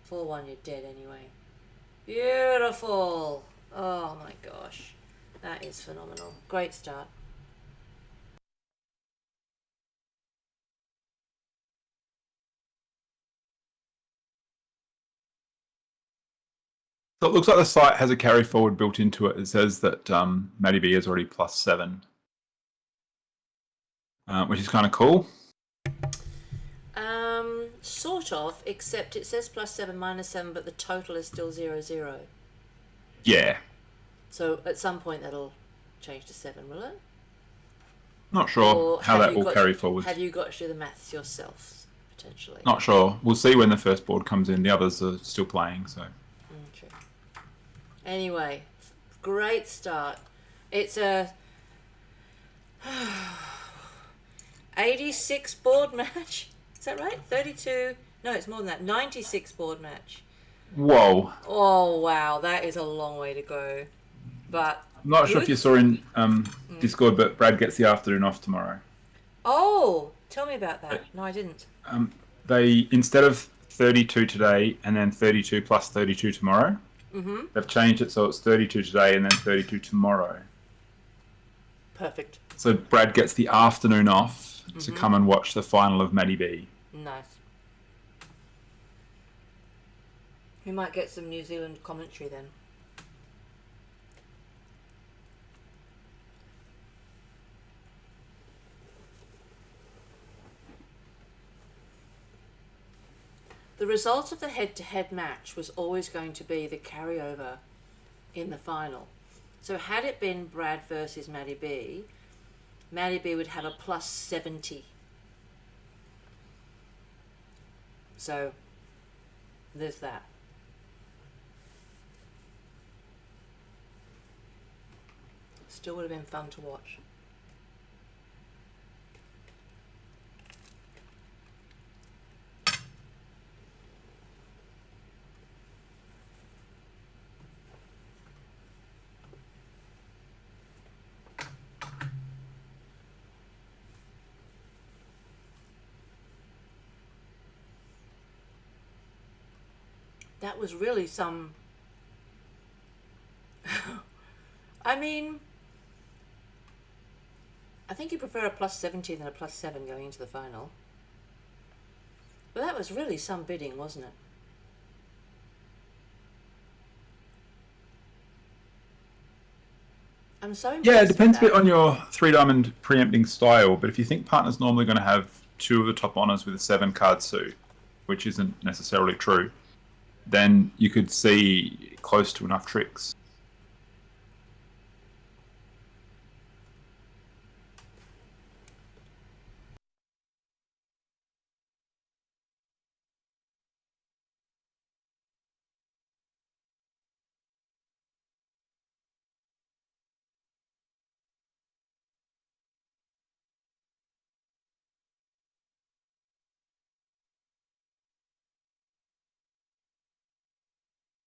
4-1, you're dead anyway. Beautiful! Oh my gosh. That is phenomenal. Great start. So it looks like the site has a carry forward built into it. It says that Maddie B is already +7, which is kind of cool. Sort of, except it says +7, -7, but the total is still 0, 0. Yeah. So at some point that'll change to 7, will it? Not sure Or how have that you will got- carry forward. Have you got to do the maths yourself, potentially? Not sure. We'll see when the first board comes in. The others are still playing, so. True. Anyway, great start. It's a 86 board match. Is that right? 32. No, it's more than that. 96 board match. Whoa. Oh, wow. That is a long way to go. But I'm not sure if good. you saw in Discord, but Brad gets the afternoon off tomorrow. Oh, tell me about that. No, I didn't. They, instead of 32 today and then 32 plus 32 tomorrow, they've changed it so it's 32 today and then 32 tomorrow. Perfect. So Brad gets the afternoon off to come and watch the final of Maddie B. Nice. We might get some New Zealand commentary then. The result of the head-to-head match was always going to be the carryover in the final. So had it been Brad versus Maddie B would have a +70. So there's that. Still would have been fun to watch. That was really some... I mean, I think you prefer a +70 than a +7 going into the final. But that was really some bidding, wasn't it? I'm so impressed. Yeah, it depends a with bit that. on your 3-diamond preempting style, but if you think partner's normally going to have 2 of the top honours with a 7-card suit, which isn't necessarily true, then you could see close to enough tricks.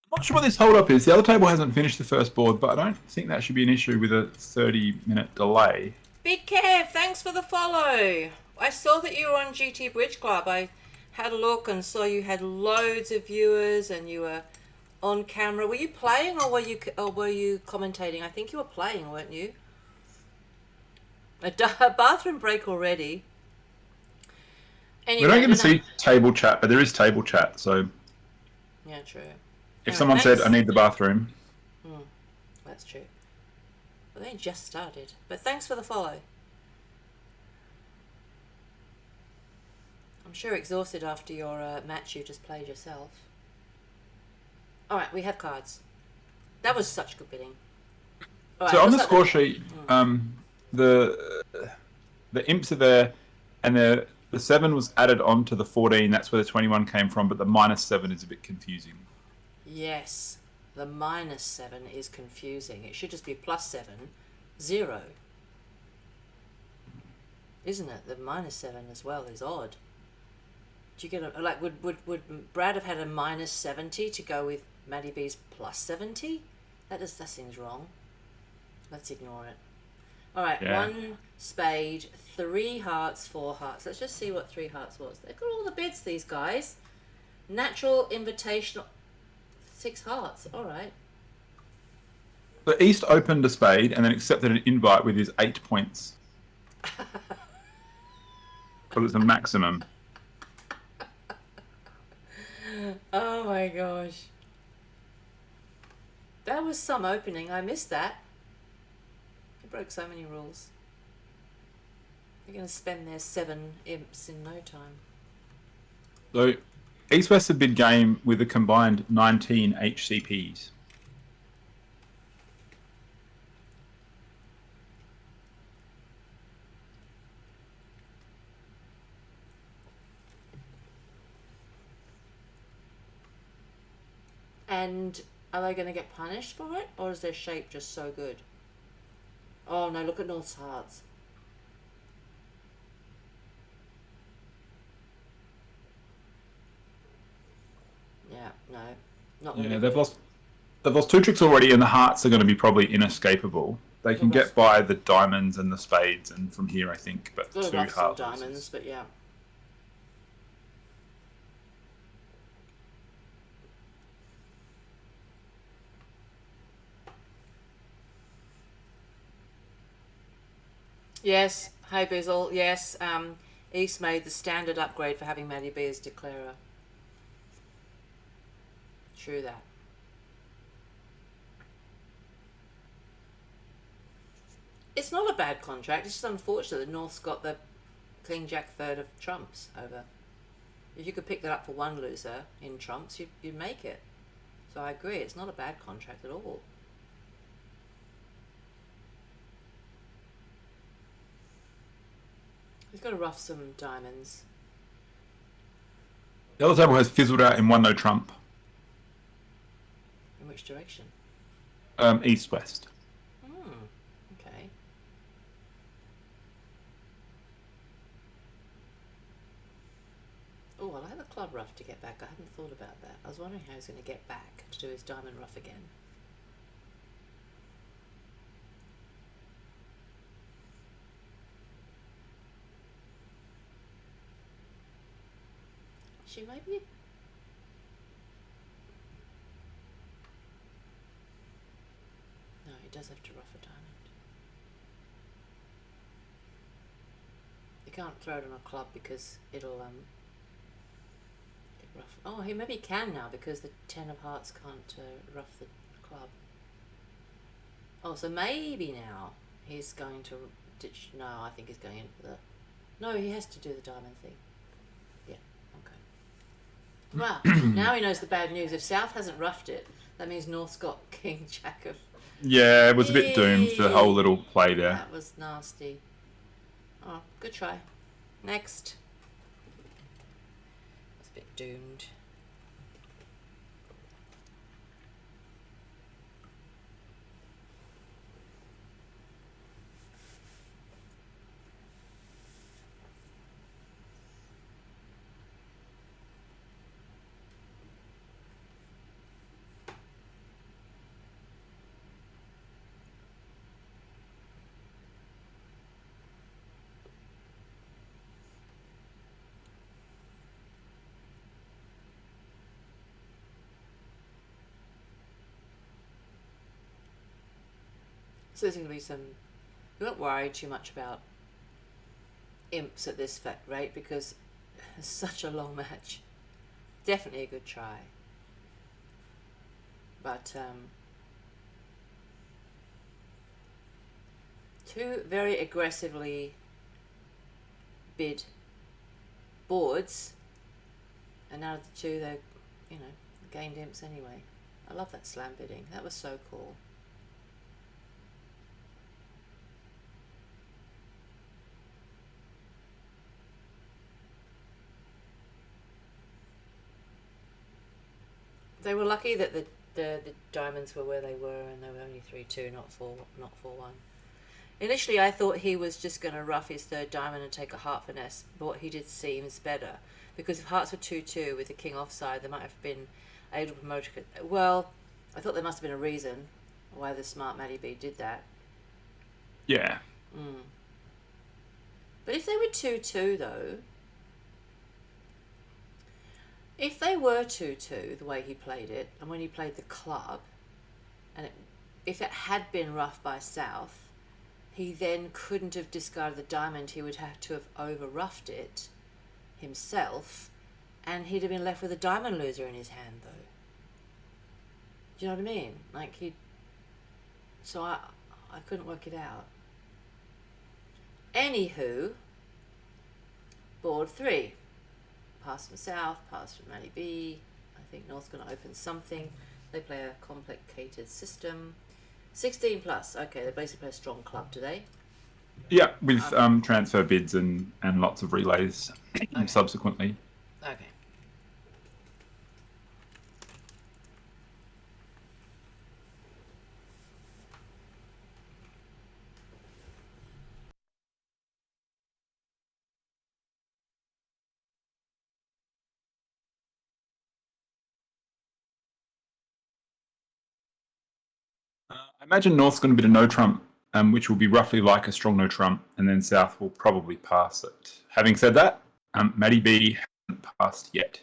I'm not sure what this hold up is. The other table hasn't finished the first board, but I don't think that should be an issue with a 30-minute delay. Big Kev, thanks for the follow. I saw that you were on GT Bridge Club. I had a look and saw you had loads of viewers and you were on camera. Were you playing or were you commentating? I think you were playing, weren't you? A bathroom break already. Anyway, We don't get to see table chat, but there is table chat, so Yeah, true. if Anyway, someone said, thanks. I need the bathroom, That's true. But they just started. But thanks for the follow. I'm sure exhausted after your match you just played yourself. Alright, we have cards. That was such good bidding. All so right, on the looks score like sheet, the imps are there, and the 7 was added on to the 14. That's where the 21 came from, but the -7 is a bit confusing. Yes, the -7 is confusing. It should just be +7, 0. Isn't it? The -7 as well is odd. Do you get a, like, would Brad have had a -70 to go with Maddie B's +70? That seems wrong. Let's ignore it. Alright, Yeah. 1 spade, 3 hearts, 4 hearts. Let's just see what 3 hearts was. They've got all the bids, these guys. Natural, invitational, 6 hearts. Alright. The East opened a spade and then accepted an invite with his 8 points. But it's a maximum. Oh my gosh. That was some opening. I missed that. He broke so many rules. They're going to spend their 7 imps in no time. So East West have bid game with a combined 19 HCPs. And are they going to get punished for it, or is their shape just so good? Oh no, look at North's hearts. Yeah, no. Not gonna Yeah, be they've good. lost. They've lost 2 tricks already, and the hearts are going to be probably inescapable. They can Well, get by the diamonds and the spades, and from here, I think, but Got to 2 rough some heart diamonds, losses. but yeah. Yes, hey Bizzle, yes, East made the standard upgrade for having Maddie B as declarer. True that. It's not a bad contract, it's just unfortunate that North's got the King Jack third of trumps over. If you could pick that up for one loser in trumps, you'd make it. So I agree, it's not a bad contract at all. He's got to rough some diamonds. The other table has fizzled out in 1 no trump. In which direction? East West. Okay. Oh, I'll have a club rough to get back. I hadn't thought about that. I was wondering how he's going to get back to do his diamond rough again. Actually, maybe. No, he does have to rough a diamond. You can't throw it on a club because it'll get rough. Oh, he maybe can now because the 10 of hearts can't rough the club. Oh, so maybe now he's going to ditch. No, I think he's going in for the. No, he has to do the diamond thing. Yeah, okay. Well, now he knows the bad news. If South hasn't roughed it, that means North's got King Jack of. Yeah, it was a bit doomed, the whole little play there. That was nasty. Oh, good try. Next. That's a bit doomed. So there's going to be some. We won't worry too much about imps at this rate because it's such a long match. Definitely a good try. But two very aggressively bid boards, and out of the two, they, gained imps anyway. I love that slam bidding. That was so cool. They were lucky that the diamonds were where they were, and they were only 3-2, not 4-1. Initially, I thought he was just going to rough his third diamond and take a heart finesse, but what he did seems better, because if hearts were 2-2 with the king offside, they might have been able to promote it. Well, I thought there must have been a reason why the smart Matty B did that. Yeah. But if they were 2-2 though, if they were 2-2 the way he played it, and when he played the club, and if it had been rough by South, he then couldn't have discarded the diamond. He would have to have over-roughed it himself, and he'd have been left with a diamond loser in his hand, though. Do you know what I mean? So I couldn't work it out. Anywho, board 3. pass from South, pass from Matty B. I think North's going to open something. They play a complicated system. 16 plus. Okay, they basically play a strong club, do they? Yeah, with transfer bids and lots of relays subsequently. Okay. I imagine North's going to be a no trump, which will be roughly like a strong no trump, and then South will probably pass it. Having said that, Matty B hasn't passed yet.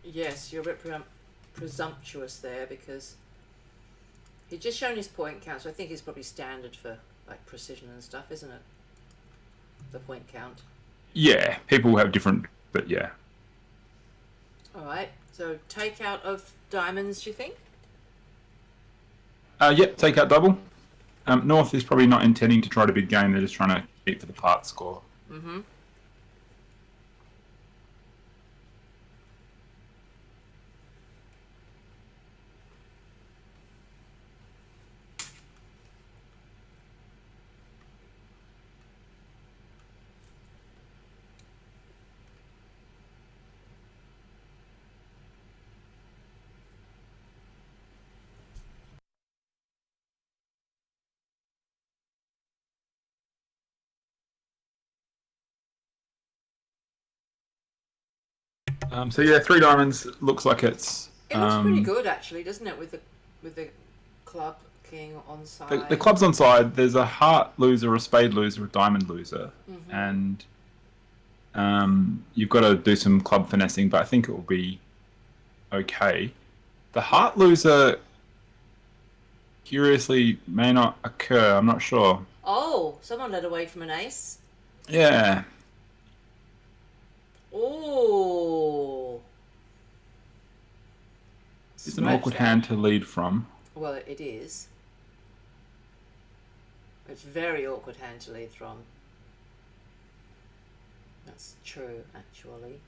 Yes, you're a bit presumptuous there because he's just shown his point count, so I think it's probably standard for like precision and stuff, isn't it? The point count. Yeah, people will have different, but yeah. Alright, so take out of diamonds, do you think? Yep, take out double. North is probably not intending to try to big game, they're just trying to beat for the part score. Mm-hmm. So yeah, 3 diamonds looks like it's. It looks pretty good actually, doesn't it, with the club king on side. The club's on side. There's a heart loser, a spade loser, a diamond loser, and you've got to do some club finessing, but I think it will be okay. The heart loser, curiously, may not occur. I'm not sure. Oh, someone led away from an ace. Yeah. Oh. It's an awkward hand to lead from. Well, it is. It's a very awkward hand to lead from. That's true, actually.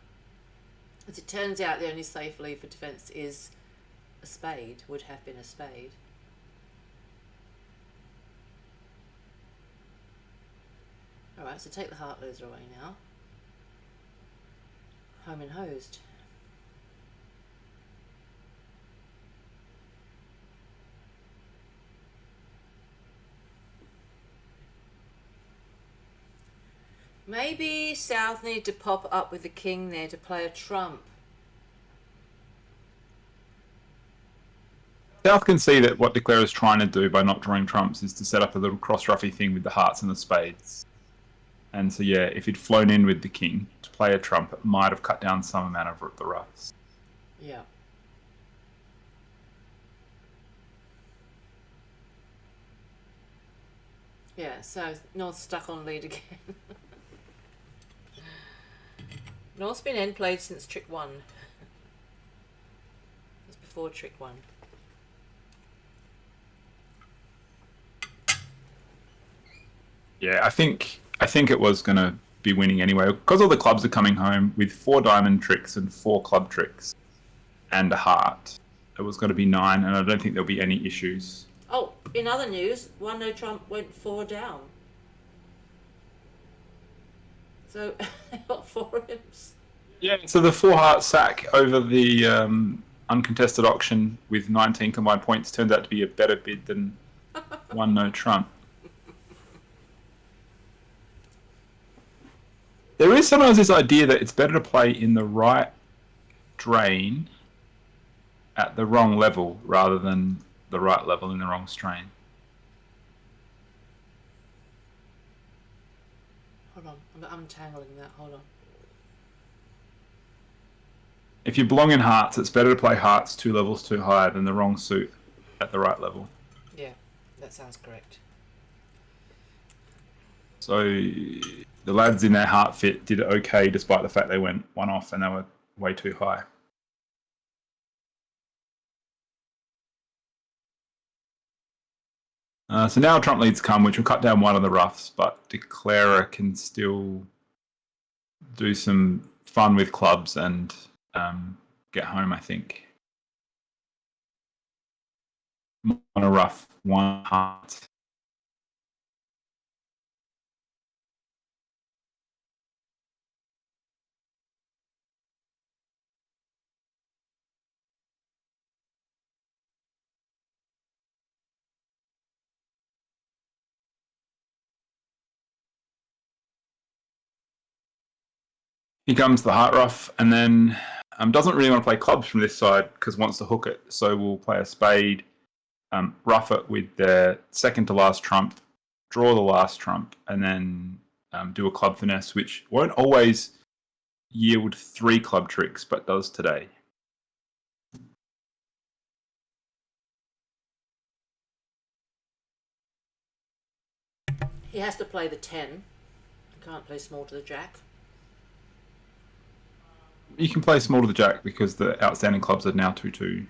As it turns out, the only safe lead for defence is a spade, would have been a spade. Alright, so take the heart loser away now. Home and hosed. Maybe South need to pop up with the king there to play a trump. South can see that what Declare is trying to do by not drawing trumps is to set up a little cross-ruffy thing with the hearts and the spades. And so, yeah, if he'd flown in with the king to play a trump, it might have cut down some amount of the roughs. Yeah. Yeah, so North's stuck on lead again. North's been end played since trick 1. It's before trick 1. Yeah, I think it was going to be winning anyway because all the clubs are coming home with 4 diamond tricks and 4 club tricks and a heart. It was going to be 9, and I don't think there'll be any issues. Oh, in other news, one no trump went 4 down. So got 4 imps. Yeah. So the 4 heart sack over the uncontested auction with 19 combined points turned out to be a better bid than one no trump. There is sometimes this idea that it's better to play in the right drain at the wrong level rather than the right level in the wrong strain. Hold on, I'm untangling that. Hold on. If you belong in hearts, it's better to play hearts 2 levels too high than the wrong suit at the right level. Yeah, that sounds correct. So the lads in their heart fit did okay despite the fact they went 1 off and they were way too high. So now trump leads come, which will cut down one of the roughs, but Declarer can still do some fun with clubs and get home, I think. On a rough 1 heart. He comes the heart rough, and then doesn't really want to play clubs from this side because wants to hook it. So we'll play a spade, rough it with the second to last trump, draw the last trump, and then do a club finesse, which won't always yield 3 club tricks, but does today. He has to play the 10. He can't play small to the jack. You can play small to the jack because the outstanding clubs are now 2-2.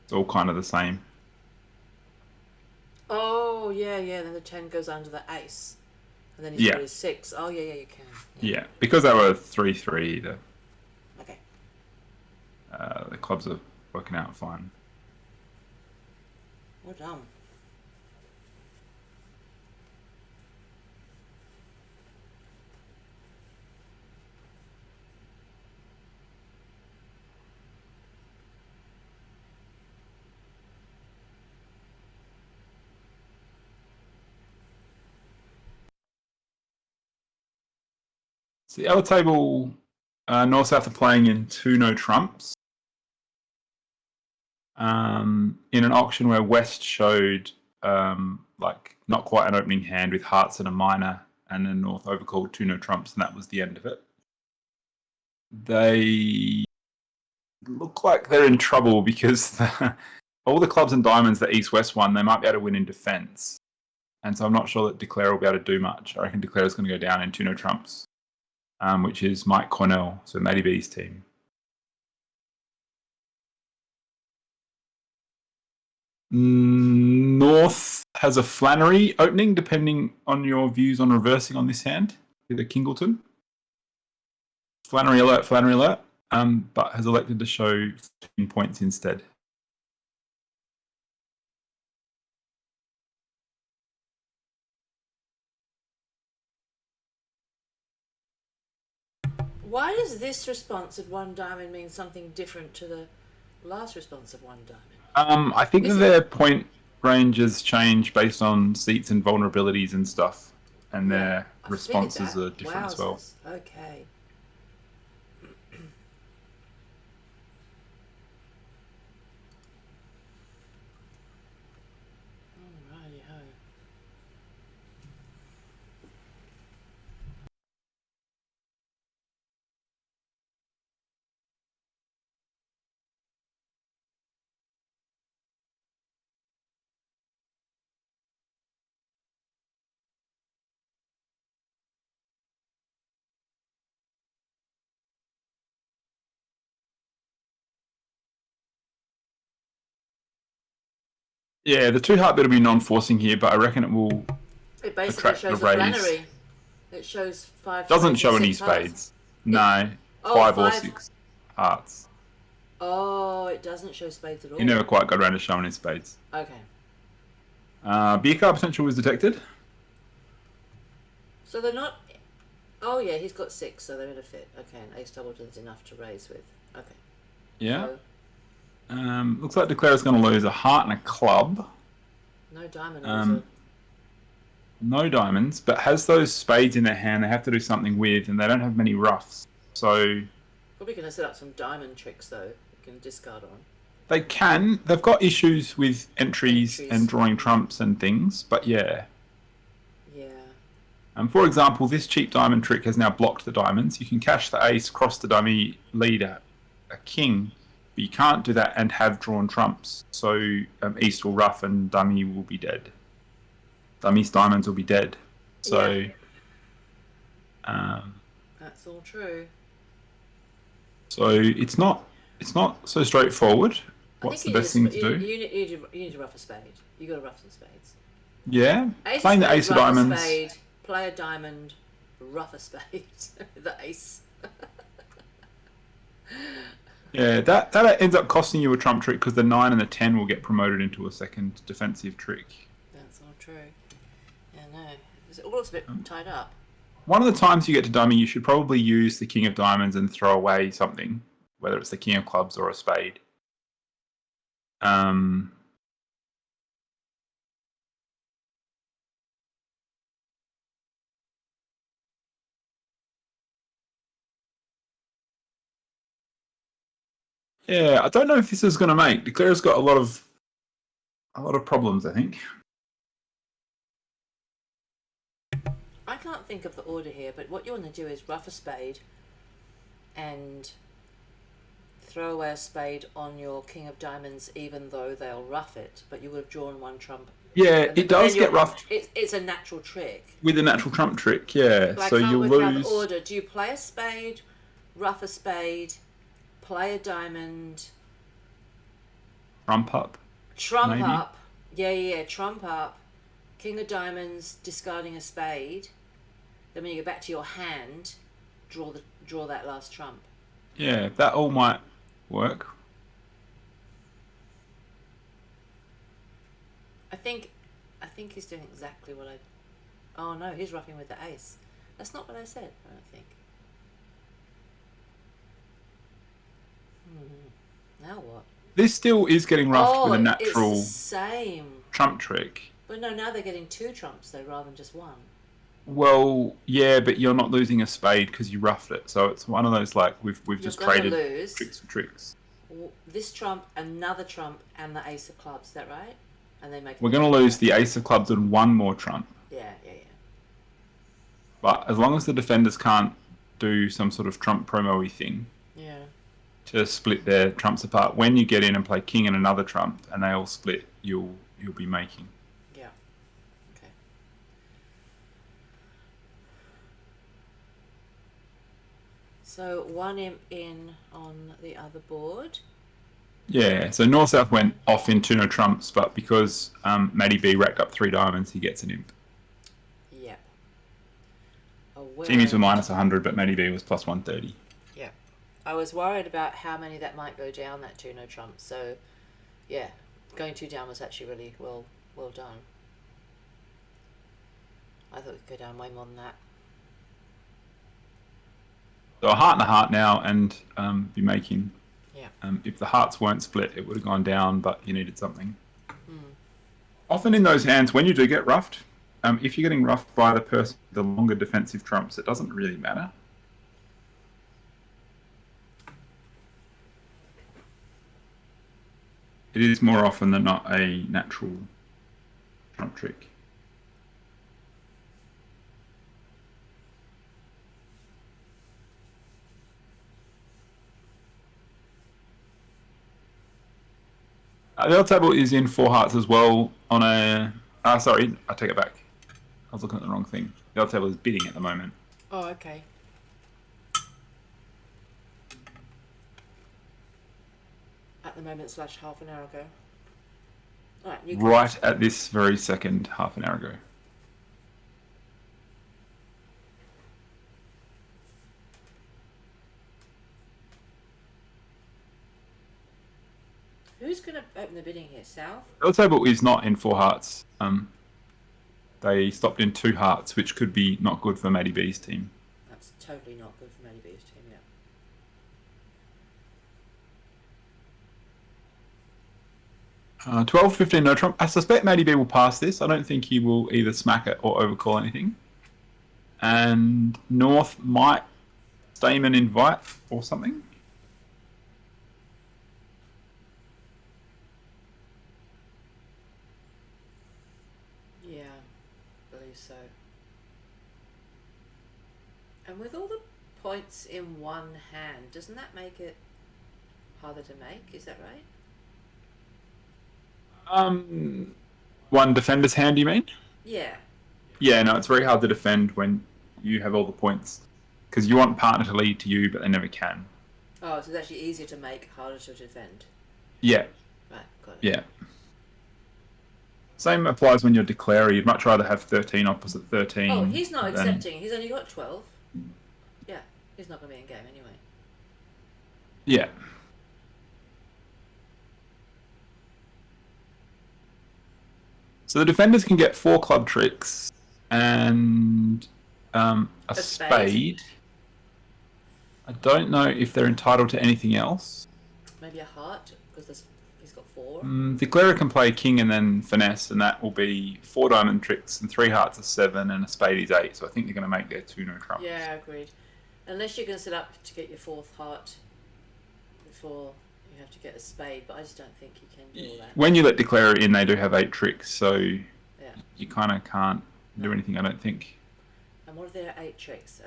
It's all kind of the same. Oh, yeah. Then the 10 goes under the ace. And then he's got his 6. Oh, yeah, you can. Yeah, because they were 3-3, Okay. the clubs are working out fine. Well done. So the other table, North-South are playing in 2 no trumps. In an auction where West showed not quite an opening hand with hearts and a minor, and then North overcalled 2 no trumps, and that was the end of it. They look like they're in trouble because all the clubs and diamonds that East-West won, they might be able to win in defence. And so I'm not sure that Declare will be able to do much. I reckon Declare is going to go down in 2 no trumps, which is Mike Cornell, so Matty B's team. North has a Flannery opening, depending on your views on reversing on this hand with a Kingleton. Flannery alert, but has elected to show 15 points instead. Why does this response of 1 diamond mean something different to the last response of 1 diamond? I think that their point ranges change based on seats and vulnerabilities and stuff, and their responses are different as well. Okay. Alrighty-ho. Yeah, the 2 heart bit will be non-forcing here, but I reckon it will It basically attract shows the a raise. Flannery. It shows 5. Doesn't spades show and any 6 hearts. spades. No, Oh, 5 or 5. 6 hearts. Oh, it doesn't show spades at all. He never quite got around to showing his spades. Okay. Beer car potential was detected. So they're not. Oh yeah, he's got 6, so they're in a fit. Okay, and ace doubleton's enough to raise with. Okay. Yeah. So, Looks like Declare's going to lose a heart and a club. no diamond. No diamonds, but has those spades in their hand they have to do something with, and they don't have many roughs. So Probably going to set up some diamond tricks though. You can discard on. they can. They've got issues with entries and drawing trumps and things, but yeah. Yeah. For example, this cheap diamond trick has now blocked the diamonds. You can cash the ace, cross the dummy, lead a king, but you can't do that and have drawn trumps. So East will rough and dummy will be dead. Dummy's diamonds will be dead. So That's all true. So it's not so straightforward. What's the best thing to do? You need to rough a spade. You got to rough some spades. Yeah, Ace playing the of ace of spades, rough a diamonds. spade, play a diamond, rough a spade with the ace. Yeah, that ends up costing you a trump trick because the 9 and the 10 will get promoted into a second defensive trick. That's all true. Yeah, no. It all looks a bit tied up. One of the times you get to dummy, you should probably use the king of diamonds and throw away something, whether it's the king of clubs or a spade. Yeah, I don't know if this is going to make. Declare's got a lot of problems, I think. I can't think of the order here, but what you want to do is rough a spade and throw away a spade on your king of diamonds, even though they'll rough it, but you would have drawn one trump. Yeah, it does get roughed It's a natural trick. with a natural trump trick, yeah. But So I can't you'll work out lose the order. Do you play a spade, rough a spade, play a diamond, trump up. trump Maybe. up? Yeah, trump up, king of diamonds, discarding a spade. Then when you go back to your hand, draw that last trump. Yeah, that all might work. I think he's doing exactly what I. Oh no, he's roughing with the ace. That's not what I said. I don't think. Now what? This still is getting roughed with a it's natural the same. trump trick. But no, now they're getting 2 trumps though, rather than just 1. Well, yeah, but you're not losing a spade because you roughed it. So it's one of those like we've just gonna traded lose tricks for tricks. this trump, another trump, and the ace of clubs. Is that right? And they make. We're going to lose the ace of clubs and one more trump. Yeah. But as long as the defenders can't do some sort of trump promo-y thing Yeah. to split their trumps apart, when you get in and play king and another trump and they all split, you'll be making. Yeah. Okay. So 1 imp in on the other board. Yeah, so North-South went off in 2 no trumps, but because Matty B racked up 3 diamonds, he gets an imp. Yep. Jimmy's were minus 100, but Matty B was plus 130. Yeah. I was worried about how many that might go down, that 2 no trump. So, yeah, going 2 down was actually really well done. I thought we'd go down way more than that. So a heart and a heart now, and be making. Yeah. If the hearts weren't split, it would have gone down, but you needed something. Often in those hands, when you do get roughed, if you're getting roughed by the person with the longer defensive trumps, it doesn't really matter. It is more often than not a natural trump trick. The other table is in 4 hearts as well on a... sorry, I take it back. I was looking at the wrong thing. The other table is bidding at the moment. Oh, okay. At the moment / half an hour ago. Alright, you Right at this very second, half an hour ago. Who's going to open the bidding here? South? The other table is not in 4 hearts. They stopped in 2 hearts, which could be not good for Matty B's team. That's totally not good for Matty B's team, yeah. 12, 15, no trump. I suspect Matty B will pass this. I don't think he will either smack it or overcall anything. And North might Stamen invite or something. Yeah, I believe so. And with all the points in one hand, doesn't that make it harder to make? Is that right? One defender's hand, you mean? Yeah. Yeah, no, it's very hard to defend when you have all the points. Because you want partner to lead to you, but they never can. Oh, so it's actually easier to make, harder to defend. Yeah, Right, got it. yeah. Same applies when you're declarer. You'd much rather have 13 opposite 13. Oh, he's not than- accepting. He's only got 12. Yeah, he's not going to be in game anyway. Yeah. So the defenders can get 4 club tricks and a spade. spade. I don't know if they're entitled to anything else. Maybe a heart, because he's got 4. Declarer can play king and then finesse, and that will be 4 diamond tricks and 3 hearts is 7 and a spade is 8. So I think they're going to make their 2 no trumps. Yeah, agreed. Unless you can set up to get your 4th heart before you have to get a spade, but I just don't think you can do all that. When you let declarer in, they do have 8 tricks, so Yeah. you kind of can't do anything, I don't think. And what are their 8 tricks?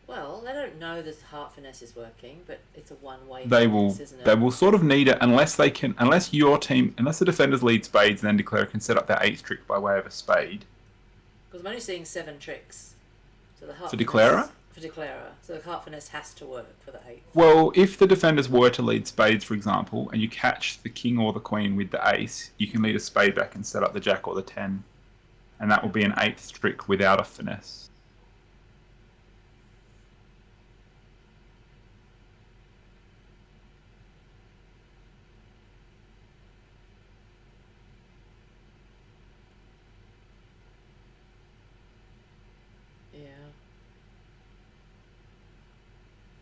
Well, they don't know this heart finesse is working, but it's a one-way They finesse, will isn't it? they will sort of need it unless the defenders lead spades, and then declarer can set up their 8th trick by way of a spade. Because I'm only seeing 7 tricks. So the heart For finesse- declarer? For declarer. So the heart finesse has to work for the 8th. Well, if the defenders were to lead spades, for example, and you catch the king or the queen with the ace, you can lead a spade back and set up the jack or the 10. And that will be an 8th trick without a finesse. Yeah.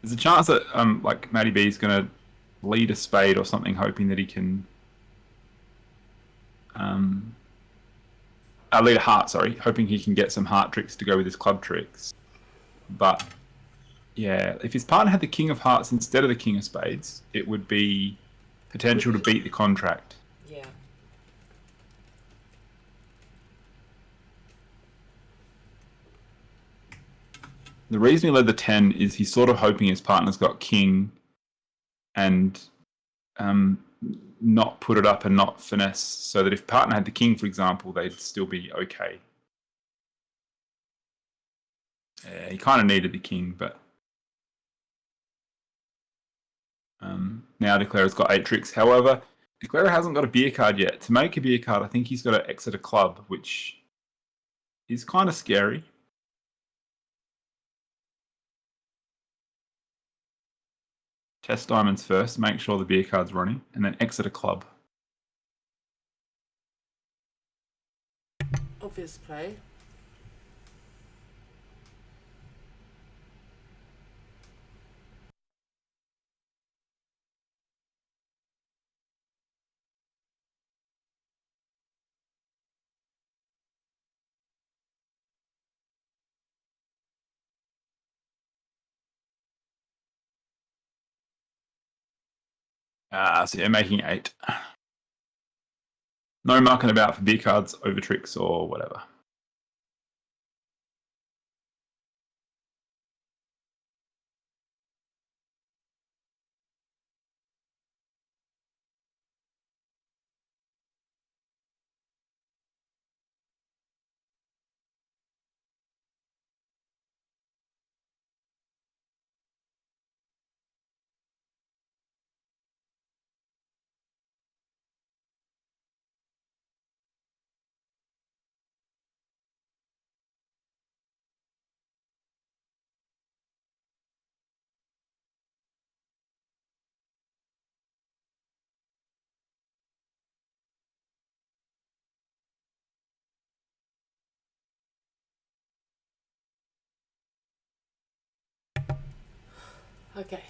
There's a chance that like Matty B is going to lead a spade or something, hoping that he can lead a heart. Sorry, hoping he can get some heart tricks to go with his club tricks. But yeah, if his partner had the king of hearts instead of the king of spades, it would be potential to beat the contract. Yeah. The reason he led the 10 is he's sort of hoping his partner's got king and not put it up and not finesse, so that if partner had the king, for example, they'd still be okay. He kind of needed the king, but now Declarer's got 8 tricks. However, Declarer hasn't got a beer card yet. To make a beer card, I think he's got to exit a club, which is kind of scary. Test diamonds first, make sure the beer card's running, and then exit a club. Obvious play. So yeah, making 8. No mucking about for beer cards, over tricks, or whatever. Okay.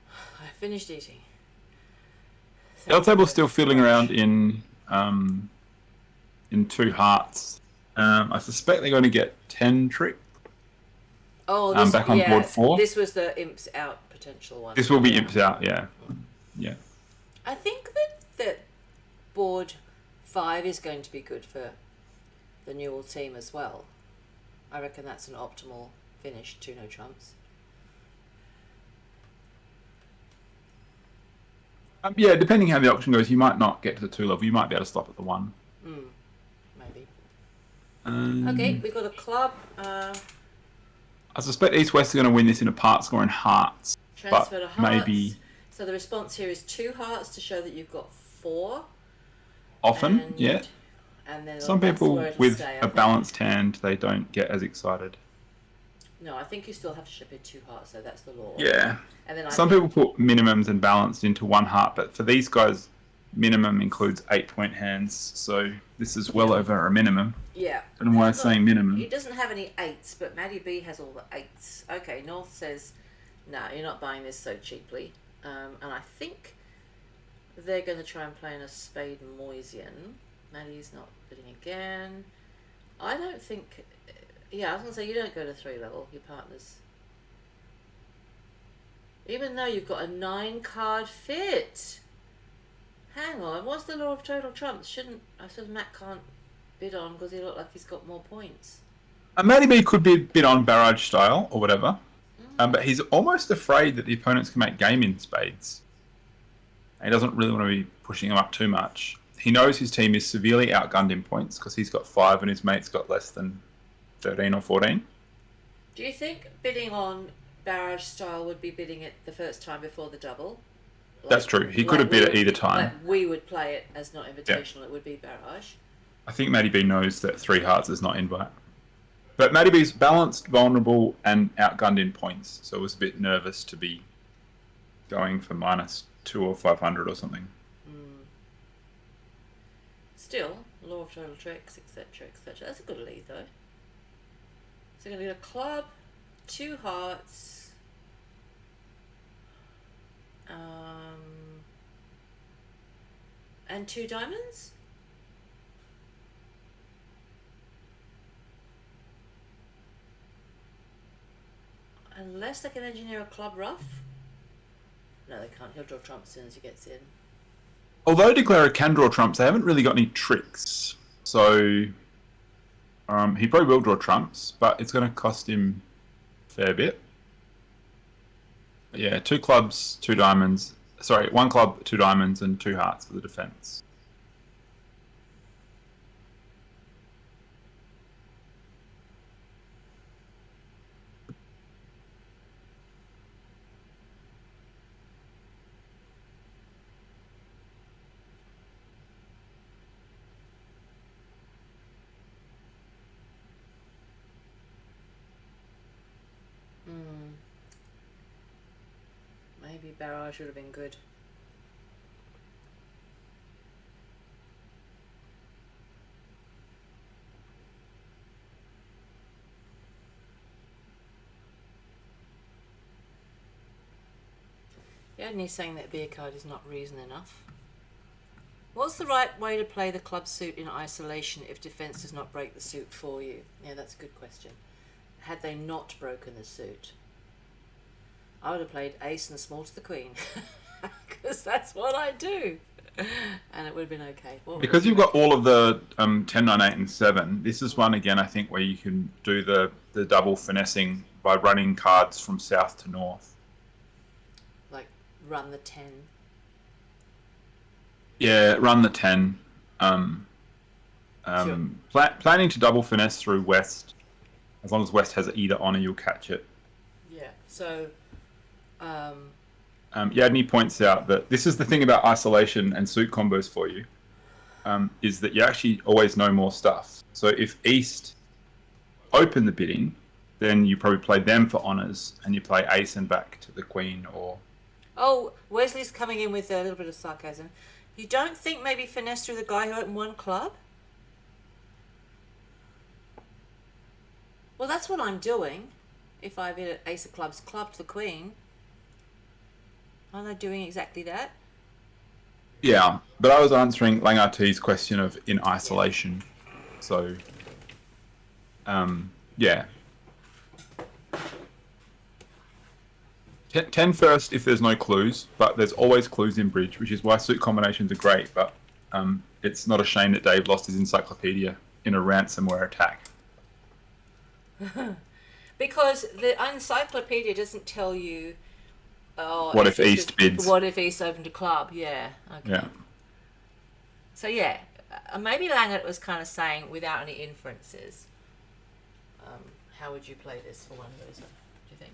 I finished eating. The L table's still fiddling around in 2 hearts. I suspect they're going to get 10 trick. Oh, this, back on yeah, board 4. This was the imps out potential one. This will be imps out, yeah. Yeah. I think that board 5 is going to be good for the Newell team as well. I reckon that's an optimal finish, 2 no trumps. Yeah, depending how the auction goes, you might not get to the 2 level. You might be able to stop at the 1. Maybe. Um, Okay, we've got a club. I suspect East West are going to win this in a part score in hearts. Transfer to but hearts. maybe So the response here is 2 hearts to show that you've got 4. often. And, Yeah. And then Some that's people where it'll with stay, I a think. balanced hand, they don't get as excited. No, I think you still have to ship in 2 hearts, so that's the law. Yeah. And then Some people put minimums and balanced into 1 heart, but for these guys, minimum includes 8-point hands. So this is well over a minimum. Yeah. And why I'm saying minimum. He doesn't have any 8s, but Maddie B has all the 8s. Okay, North says, no, you're not buying this so cheaply. And I think they're going to try and play in a Spade Moisian. Maddie's not bidding again. I don't think... Yeah, I was going to say, you don't go to 3 level, your partners. Even though you've got a 9-card fit. Hang on, what's the law of total trumps? I suppose Matt can't bid on because he looked like he's got more points. Matty B could be a bit on barrage style or whatever, but he's almost afraid that the opponents can make game in spades. He doesn't really want to be pushing him up too much. He knows his team is severely outgunned in points because he's got 5 and his mate's got less than 13 or 14. Do you think bidding on barrage style would be bidding it the first time before the double? That's true. He could have bid at either time. Like we would play it as not invitational, It would be barrage. I think Matty B knows that 3 hearts is not invite. But Matty B's balanced, vulnerable, and outgunned in points, so was a bit nervous to be going for -2 or 500 or something. Still, law of total tricks, etc., etc. That's a good lead, though. So we're going to get a club, 2 hearts, and 2 diamonds? Unless they can engineer a club rough. No, they can't. He'll draw trumps as soon as he gets in. Although Declarer can draw trumps, they haven't really got any tricks. So he probably will draw trumps, but it's going to cost him a fair bit. But yeah, 2 clubs, 2 diamonds. Sorry, 1 club, 2 diamonds, and 2 hearts for the defense. Maybe barrage would have been good. Yeah, and he's saying that beer card is not reason enough. What's the right way to play the club suit in isolation if defense does not break the suit for you? Yeah, that's a good question. Had they not broken the suit, I would have played ace and small to the queen. Because that's what I do. And it would have been okay. Because you've got all of the 10, 9, 8, and 7, this is one, again, I think, where you can do the double finessing by running cards from south to north. Like, run the 10. Yeah, run the 10. Sure. Planning to double finesse through west. As long as west has either honor, you'll catch it. Yeah, so... Yadney points out that this is the thing about isolation and suit combos for you, is that you actually always know more stuff. So if East open the bidding, then you probably play them for honors, and you play ace and back to the queen, or... Oh, Wesley's coming in with a little bit of sarcasm. You don't think maybe finesse through the guy who opened 1 club? Well, that's what I'm doing. If I bid at ace of clubs, club to the queen. Aren't I doing exactly that? Yeah, but I was answering Langart's question of in isolation. So, yeah. 10 first if there's no clues, but there's always clues in bridge, which is why suit combinations are great, but it's not a shame that Dave lost his encyclopedia in a ransomware attack. Because the encyclopedia doesn't tell you... what if East bids? What if East opened a club? Yeah. Okay. Yeah. So yeah, maybe Langert was kind of saying without any inferences. How would you play this for one loser? Do you think?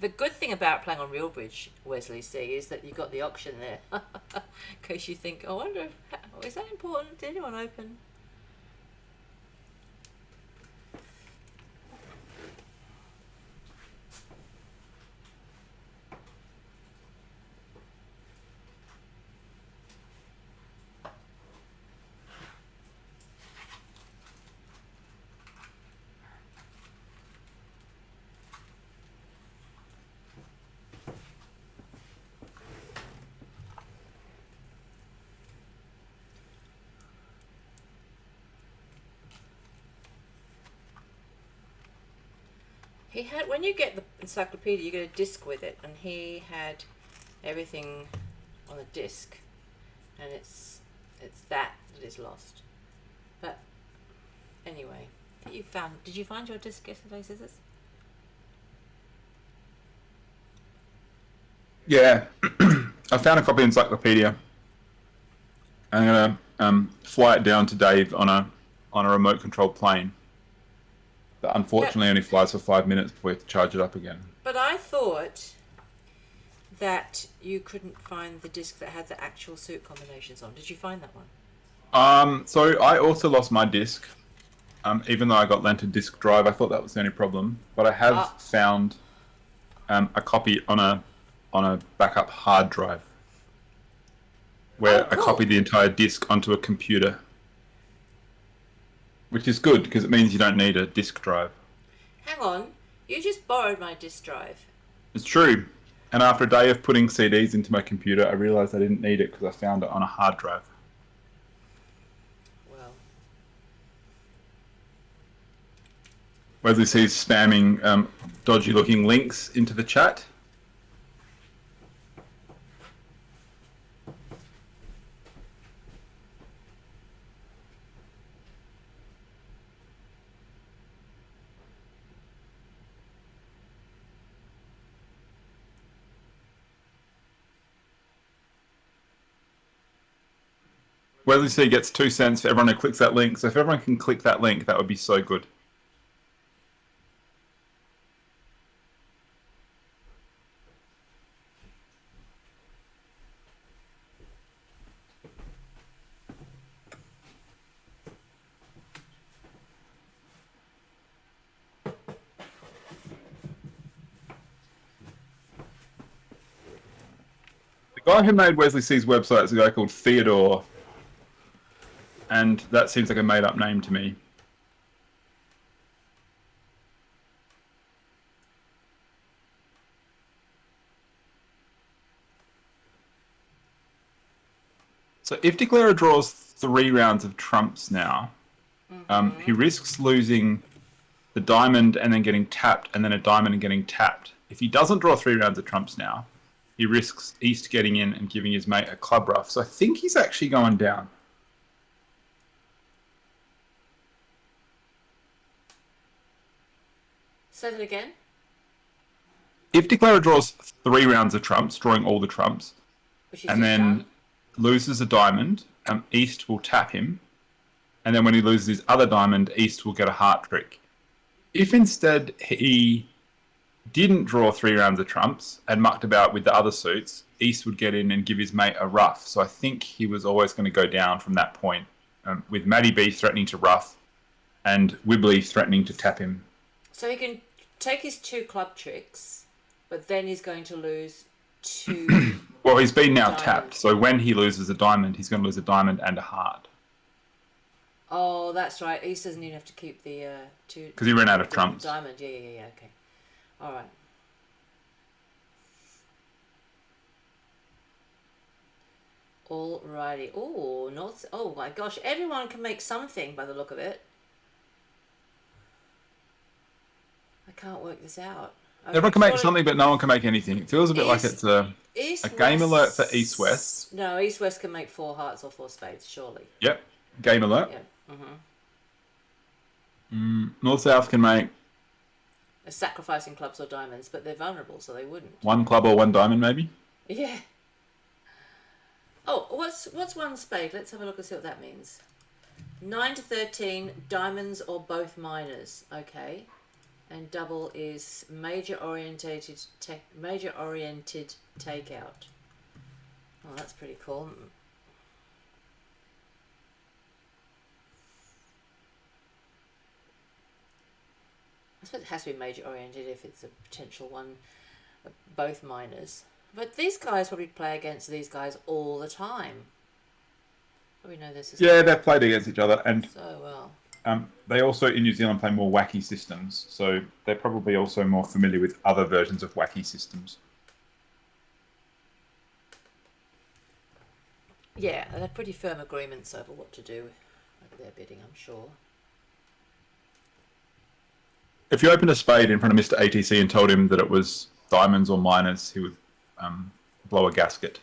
The good thing about playing on Real Bridge, Wesley C, is that you've got the auction there. In case you think, I wonder, is that important? Did anyone open? He had, when you get the encyclopedia, you get a disc with it, and he had everything on a disc, and it's that is lost. But anyway, did you find your disc yesterday, Scissors? Yeah, I found a copy of Encyclopedia. I'm gonna fly it down to Dave on a remote controlled plane. That unfortunately only flies for 5 minutes before we have to charge it up again. But I thought that you couldn't find the disc that had the actual suit combinations on. Did you find that one? So I also lost my disc. Even though I got lent a disc drive, I thought that was the only problem. But I have found a copy on a backup hard drive where I copied the entire disc onto a computer, which is good because it means you don't need a disc drive. Hang on, you just borrowed my disc drive. It's true. And after a day of putting CDs into my computer, I realised I didn't need it because I found it on a hard drive. Well, Wesley sees spamming dodgy-looking links into the chat. Wesley C gets 2 cents for everyone who clicks that link. So if everyone can click that link, that would be so good. The guy who made Wesley C's website is a guy called Theodore. And that seems like a made-up name to me. So if Declarer draws 3 rounds of trumps now, he risks losing the diamond and then getting tapped, and then a diamond and getting tapped. If he doesn't draw 3 rounds of trumps now, he risks East getting in and giving his mate a club ruff. So I think he's actually going down. say that again. If Declarer draws 3 rounds of trumps, drawing all the trumps, Which is and then done. loses a diamond, East will tap him, and then when he loses his other diamond, East will get a heart trick. If instead he didn't draw 3 rounds of trumps and mucked about with the other suits, East would get in and give his mate a ruff. So I think he was always going to go down from that point, with Matty B threatening to ruff and Wibbly threatening to tap him. So he can take his 2 club tricks, but then he's going to lose 2. Well, he's been now Diamond. tapped, so when he loses a diamond, he's going to lose a diamond and a heart. Oh, that's right. East doesn't even have to keep the 2. Because he ran out of trumps. Diamond. Yeah. Okay. All right. Alrighty. Oh, not. Oh my gosh! Everyone can make something by the look of it. I can't work this out. Okay, Everyone can make surely- something, but no one can make anything. It feels a bit like it's a game alert for East West. No, East West can make 4 hearts or 4 spades, surely. Yep, game alert. Yeah. North South can make They're sacrificing clubs or diamonds, but they're vulnerable, so they wouldn't. 1 club or 1 diamond, maybe. Yeah. Oh, what's 1 spade? Let's have a look and see what that means. 9 to 13, diamonds or both minors. Okay. And double is major oriented takeout. Oh, that's pretty cool. I suppose it has to be major oriented if it's a potential one, both minors. But these guys probably play against these guys all the time. We know this is Yeah, they've played against each other, and so well. they also in New Zealand play more wacky systems, so they're probably also more familiar with other versions of wacky systems. Yeah, they have pretty firm agreements over what to do over their bidding, I'm sure. If you opened a spade in front of Mr. ATC and told him that it was diamonds or minors, he would blow a gasket.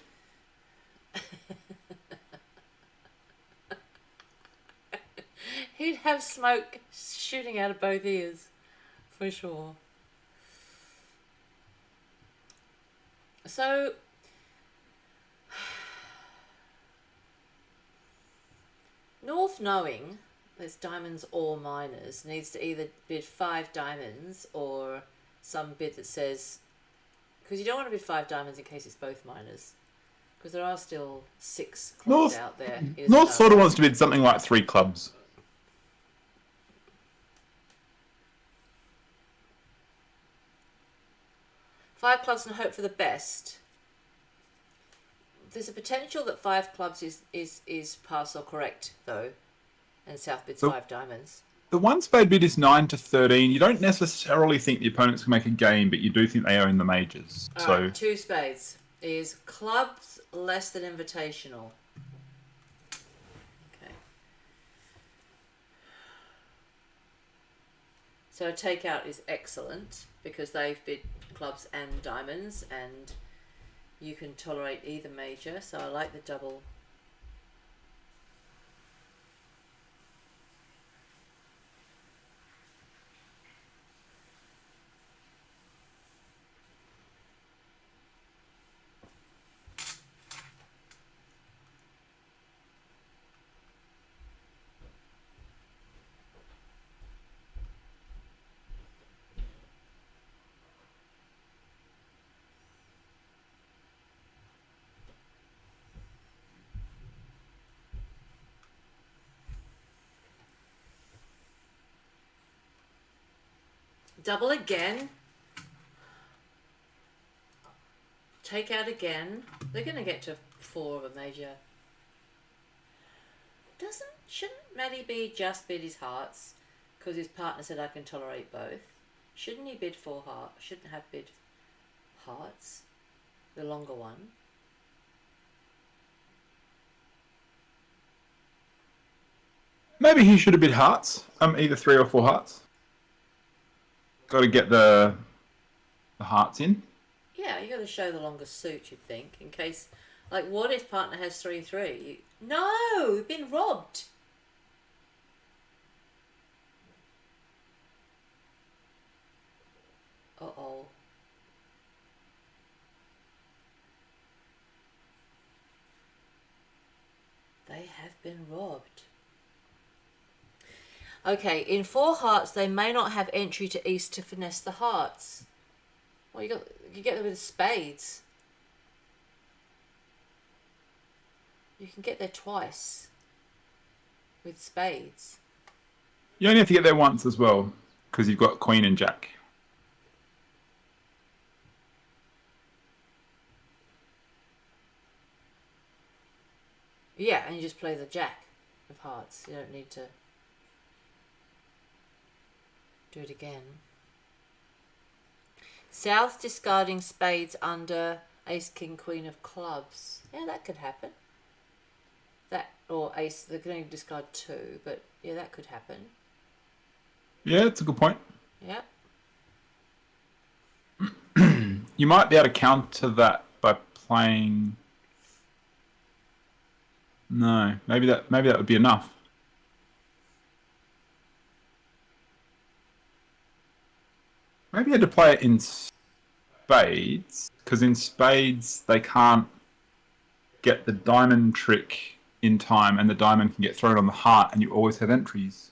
He'd have smoke shooting out of both ears, for sure. So, North, knowing there's diamonds or minors, needs to either bid 5 diamonds or some bid that says, because you don't want to bid 5 diamonds in case it's both minors, because there are still 6 clubs out there. North sort of wants to bid something like 3 clubs. Five clubs and hope for the best. There's a potential that 5 clubs is pass or correct, though, and South bids 5 diamonds. The one spade bid is 9 to 13. You don't necessarily think the opponents can make a game, but you do think they own the majors. So Right, 2 spades is clubs less than invitational. Okay. So takeout is excellent because they've bid clubs and diamonds, and you can tolerate either major, so I like the double. Double again. Take out again. They're going to get to 4 of a major. Shouldn't Matty B just bid his hearts because his partner said I can tolerate both? Shouldn't he bid 4 hearts? Shouldn't have bid hearts, the longer one. maybe he should have bid hearts. Either 3 or 4 hearts. Got to get the hearts in. Yeah, you got to show the longer suit, you'd think, in case. Like, what if partner has 3-3? No, you've been robbed. Uh-oh. They have been robbed. Okay, in 4 hearts, they may not have entry to east to finesse the hearts. Well, you get them with spades. You can get there twice with spades. You only have to get there once as well, because you've got Queen and Jack. Yeah, and you just play the Jack of hearts. You don't need to do it again. South discarding spades under Ace, King, Queen of clubs. Yeah, that could happen. That, or Ace, they're going to discard 2, but yeah, that could happen. Yeah, that's a good point. Yep. You might be able to counter that by playing. No, maybe that would be enough. Maybe you had to play it in spades, because in spades they can't get the diamond trick in time, and the diamond can get thrown on the heart, and you always have entries.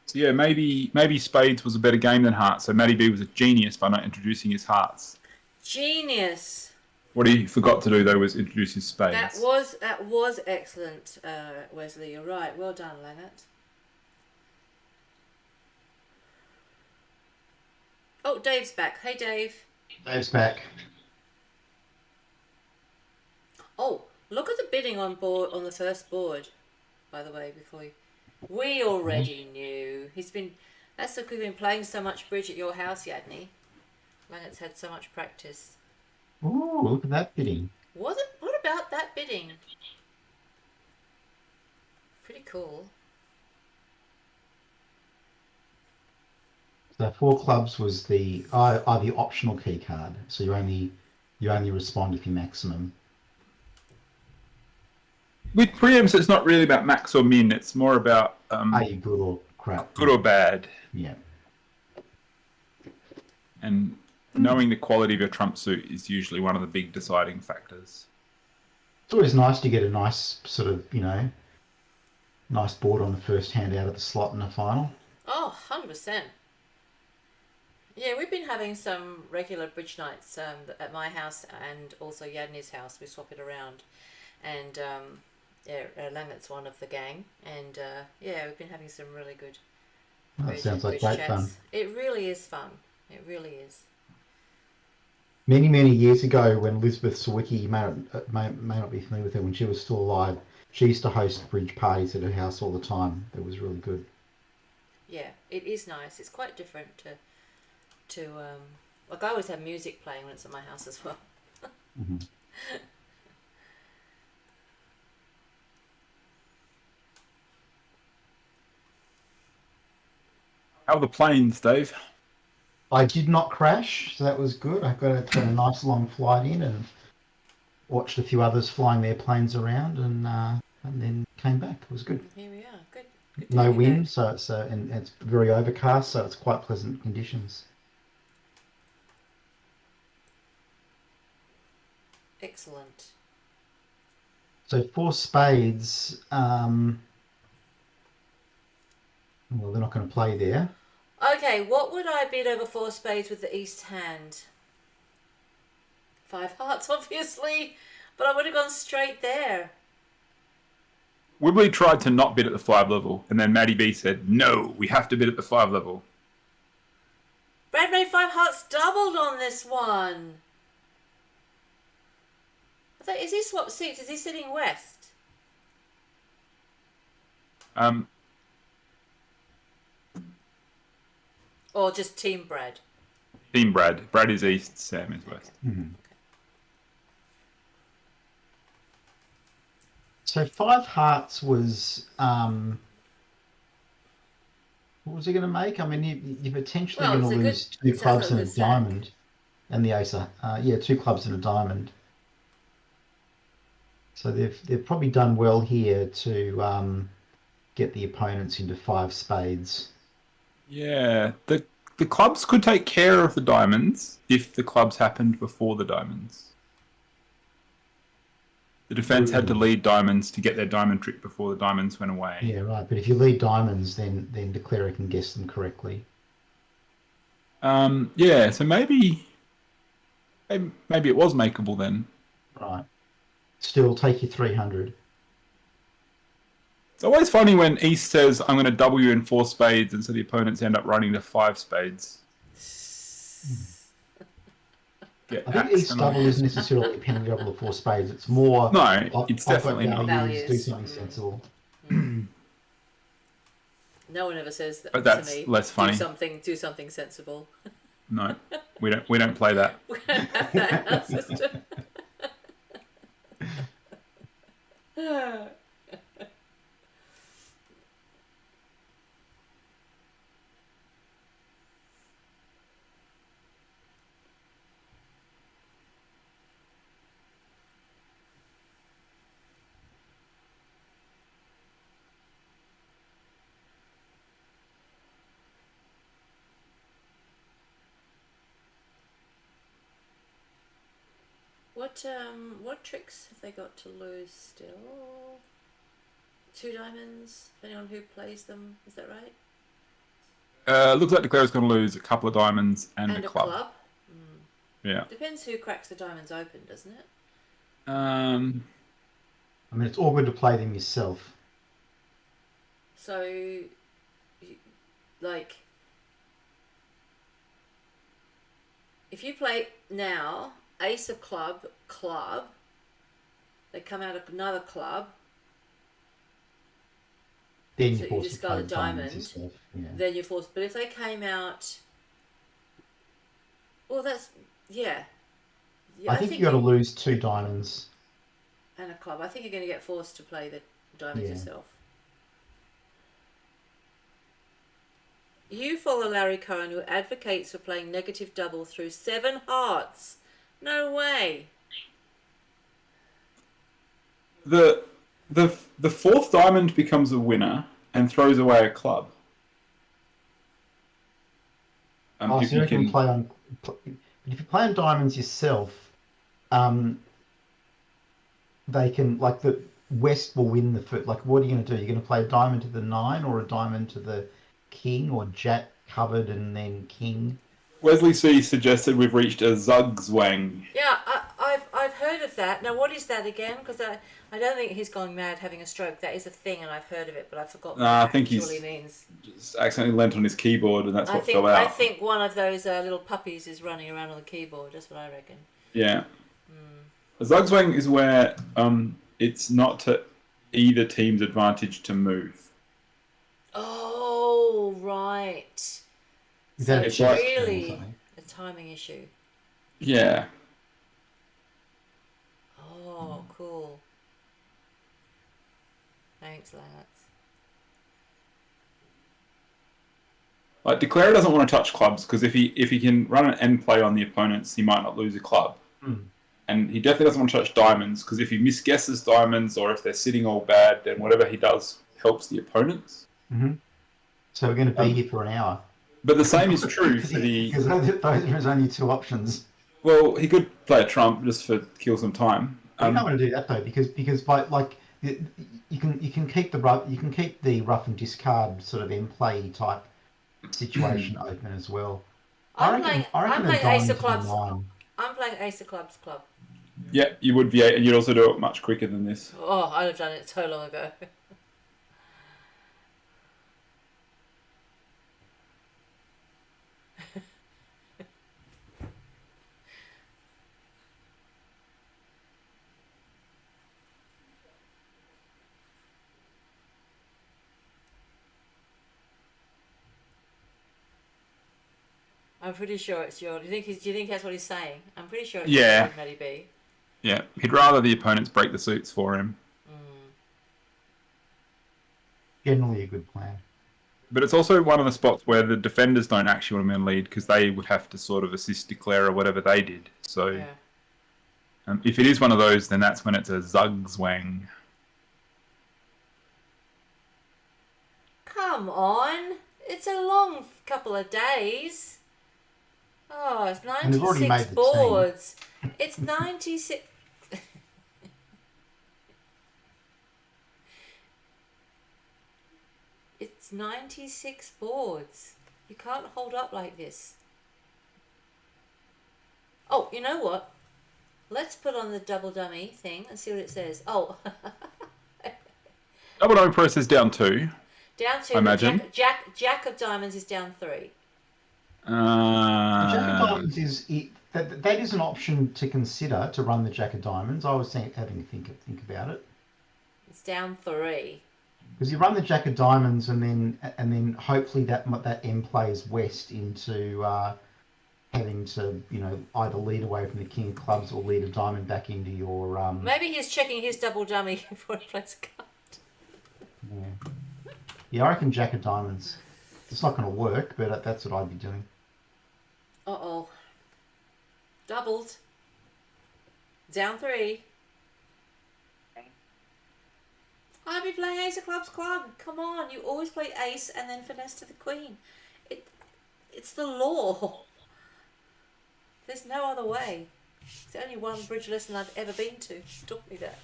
So yeah, maybe spades was a better game than hearts. So Matty B was a genius by not introducing his hearts. Genius. What he forgot to do though was introduce his spades. That was excellent, Wesley. You're right. Well done, Langert. Oh, Dave's back. Hey, Dave. Dave's back. Oh, look at the bidding on the first board. By the way, we already knew he's been. That's because we've been playing so much bridge at your house, Yadni. Langert's had so much practice. Ooh, look at that bidding. What about that bidding? Pretty cool. So 4 clubs was the optional key card. So you only respond if you maximum. With preempts, it's not really about max or min. It's more about Are you good or crap? good or bad. Yeah. And knowing the quality of your trump suit is usually one of the big deciding factors. It's always nice to get a nice sort of, nice board on the first hand out of the slot in the final. Oh, 100%. Yeah, we've been having some regular bridge nights at my house and also Yadni's house. We swap it around. And Langert's one of the gang. And we've been having some really good That sounds like great fun. It really is fun. It really is. Many, many years ago, when Elizabeth Sawicki, you may not be familiar with her, when she was still alive, she used to host bridge parties at her house all the time. That was really good. Yeah, it is nice. It's quite different to like I always have music playing when it's at my house as well. Mm-hmm. How are the planes, Dave? I did not crash, so that was good. I got a nice long flight in and watched a few others flying their planes around, and then came back. It was good. Here we are. Good to No have you wind, back. so it's very overcast, so it's quite pleasant conditions. Excellent. So 4 spades. Well, they're not going to play there. Okay, what would I bid over 4 spades with the east hand? 5 hearts, obviously, but I would have gone straight there. Wibbly tried to not bid at the 5 level, and then Matty B said, no, we have to bid at the 5 level. Brad made 5 hearts doubled on this one. I thought, is he swapped seats? Is he sitting west? Or just Team Brad? Team Brad. Brad is east, Sam is west. Mm-hmm. So 5 hearts was what was he going to make? I mean, you're potentially going to lose 2 clubs and a diamond, and the ace. 2 clubs and a diamond. So they've probably done well here to get the opponents into 5 spades. Yeah, the clubs could take care of the diamonds if the clubs happened before the diamonds. The defense had to lead diamonds to get their diamond trick before the diamonds went away. Yeah, right. But if you lead diamonds, then declarer can guess them correctly. So maybe it was makeable then. Right. Still take your 300. It's always funny when East says, I'm going to double you in 4 spades, and so the opponents end up running to 5 spades. I think East double isn't necessarily a penalty double of 4 spades. It's more... No, it's definitely not. Values. Do something sensible. No one ever says that But to that's me. less funny. Do something sensible. No, we don't play that. We don't have that in our system. What tricks have they got to lose still? 2 diamonds, depending on who plays them. Is that right? Looks like Declare's going to lose a couple of diamonds and And a a club. club. Yeah. Depends who cracks the diamonds open, doesn't it? I mean, it's awkward to play them yourself. So, like, if you play now, ace of club, club, they come out of another club, Then So you're you forced just to got play a the diamonds diamond. yourself. Yeah. then you're forced. But if they came out, well, that's yeah. I think you got to lose 2 diamonds. and a club. I think you're going to get forced to play the diamonds Yeah. yourself. You follow Larry Cohen, who advocates for playing negative double through 7 hearts. No way. The fourth diamond becomes a winner and throws away a club. So If you you can can, play on. But if you play on diamonds yourself, they can like the West will win the foot. Like, what are you going to do? You're going to play a diamond to the 9 or a diamond to the king, or Jack covered and then king. Wesley C suggested we've reached a Zugzwang. Yeah, I've heard of that. Now, what is that again? Because I don't think he's gone mad having a stroke. That is a thing, and I've heard of it, but I forgot what I it think actually he's means. just accidentally leant on his keyboard and that's what fell out. I think one of those little puppies is running around on the keyboard. That's what I reckon. Yeah. A Zugzwang is where it's not to either team's advantage to move. Oh, right. Is So that a it's chess really or something? a timing issue. Yeah. Oh, cool. Thanks, Lance. Like Declare doesn't want to touch clubs because if he can run an end play on the opponents, he might not lose a club. And he definitely doesn't want to touch diamonds because if he misguesses diamonds or if they're sitting all bad, then whatever he does helps the opponents. So we're going to be here for an hour. But the same is true for the. Because those are his only 2 options. Well, he could play a trump just for kill some time. You don't want to do that though, because by like you can keep the rough and discard sort of end play type situation open as well. I'm playing Ace of Clubs. 9. I'm playing Ace of Clubs club. Yeah, you would V8, and you'd also do it much quicker than this. Oh, I'd have done it so long ago. I'm pretty sure it's your. Do you think that's what he's saying? I'm pretty sure it's Yeah. your Matty B. Yeah, he'd rather the opponents break the suits for him. Generally a good plan. But it's also one of the spots where the defenders don't actually want to be in lead because they would have to sort of assist Declare or whatever they did. So Yeah. if it is one of those, then that's when it's a Zugzwang. Come on, it's a long couple of days. Oh, it's And they've already 96 made the team. boards. It's 96. It's 96 boards. You can't hold up like this. Oh, you know what? Let's put on the double dummy thing and see what it says. Oh, Double Dome process down 2. down 2. I imagine. Jack of diamonds is down 3. Jack of Diamonds that is an option to consider to run the Jack of Diamonds. I was having to think about it. It's down 3. Because you run the Jack of Diamonds and then hopefully that end plays West into having to either lead away from the King of Clubs or lead a diamond back into your. Maybe he's checking his double dummy before he plays a card. Yeah, I reckon Jack of Diamonds. It's not going to work, but that's what I'd be doing. Uh-oh. Doubled. Down 3. I'd be playing Ace of Clubs club. Come on, you always play ace and then finesse to the queen. It's the law. There's no other way. It's the only one bridge lesson I've ever been to. Taught me that.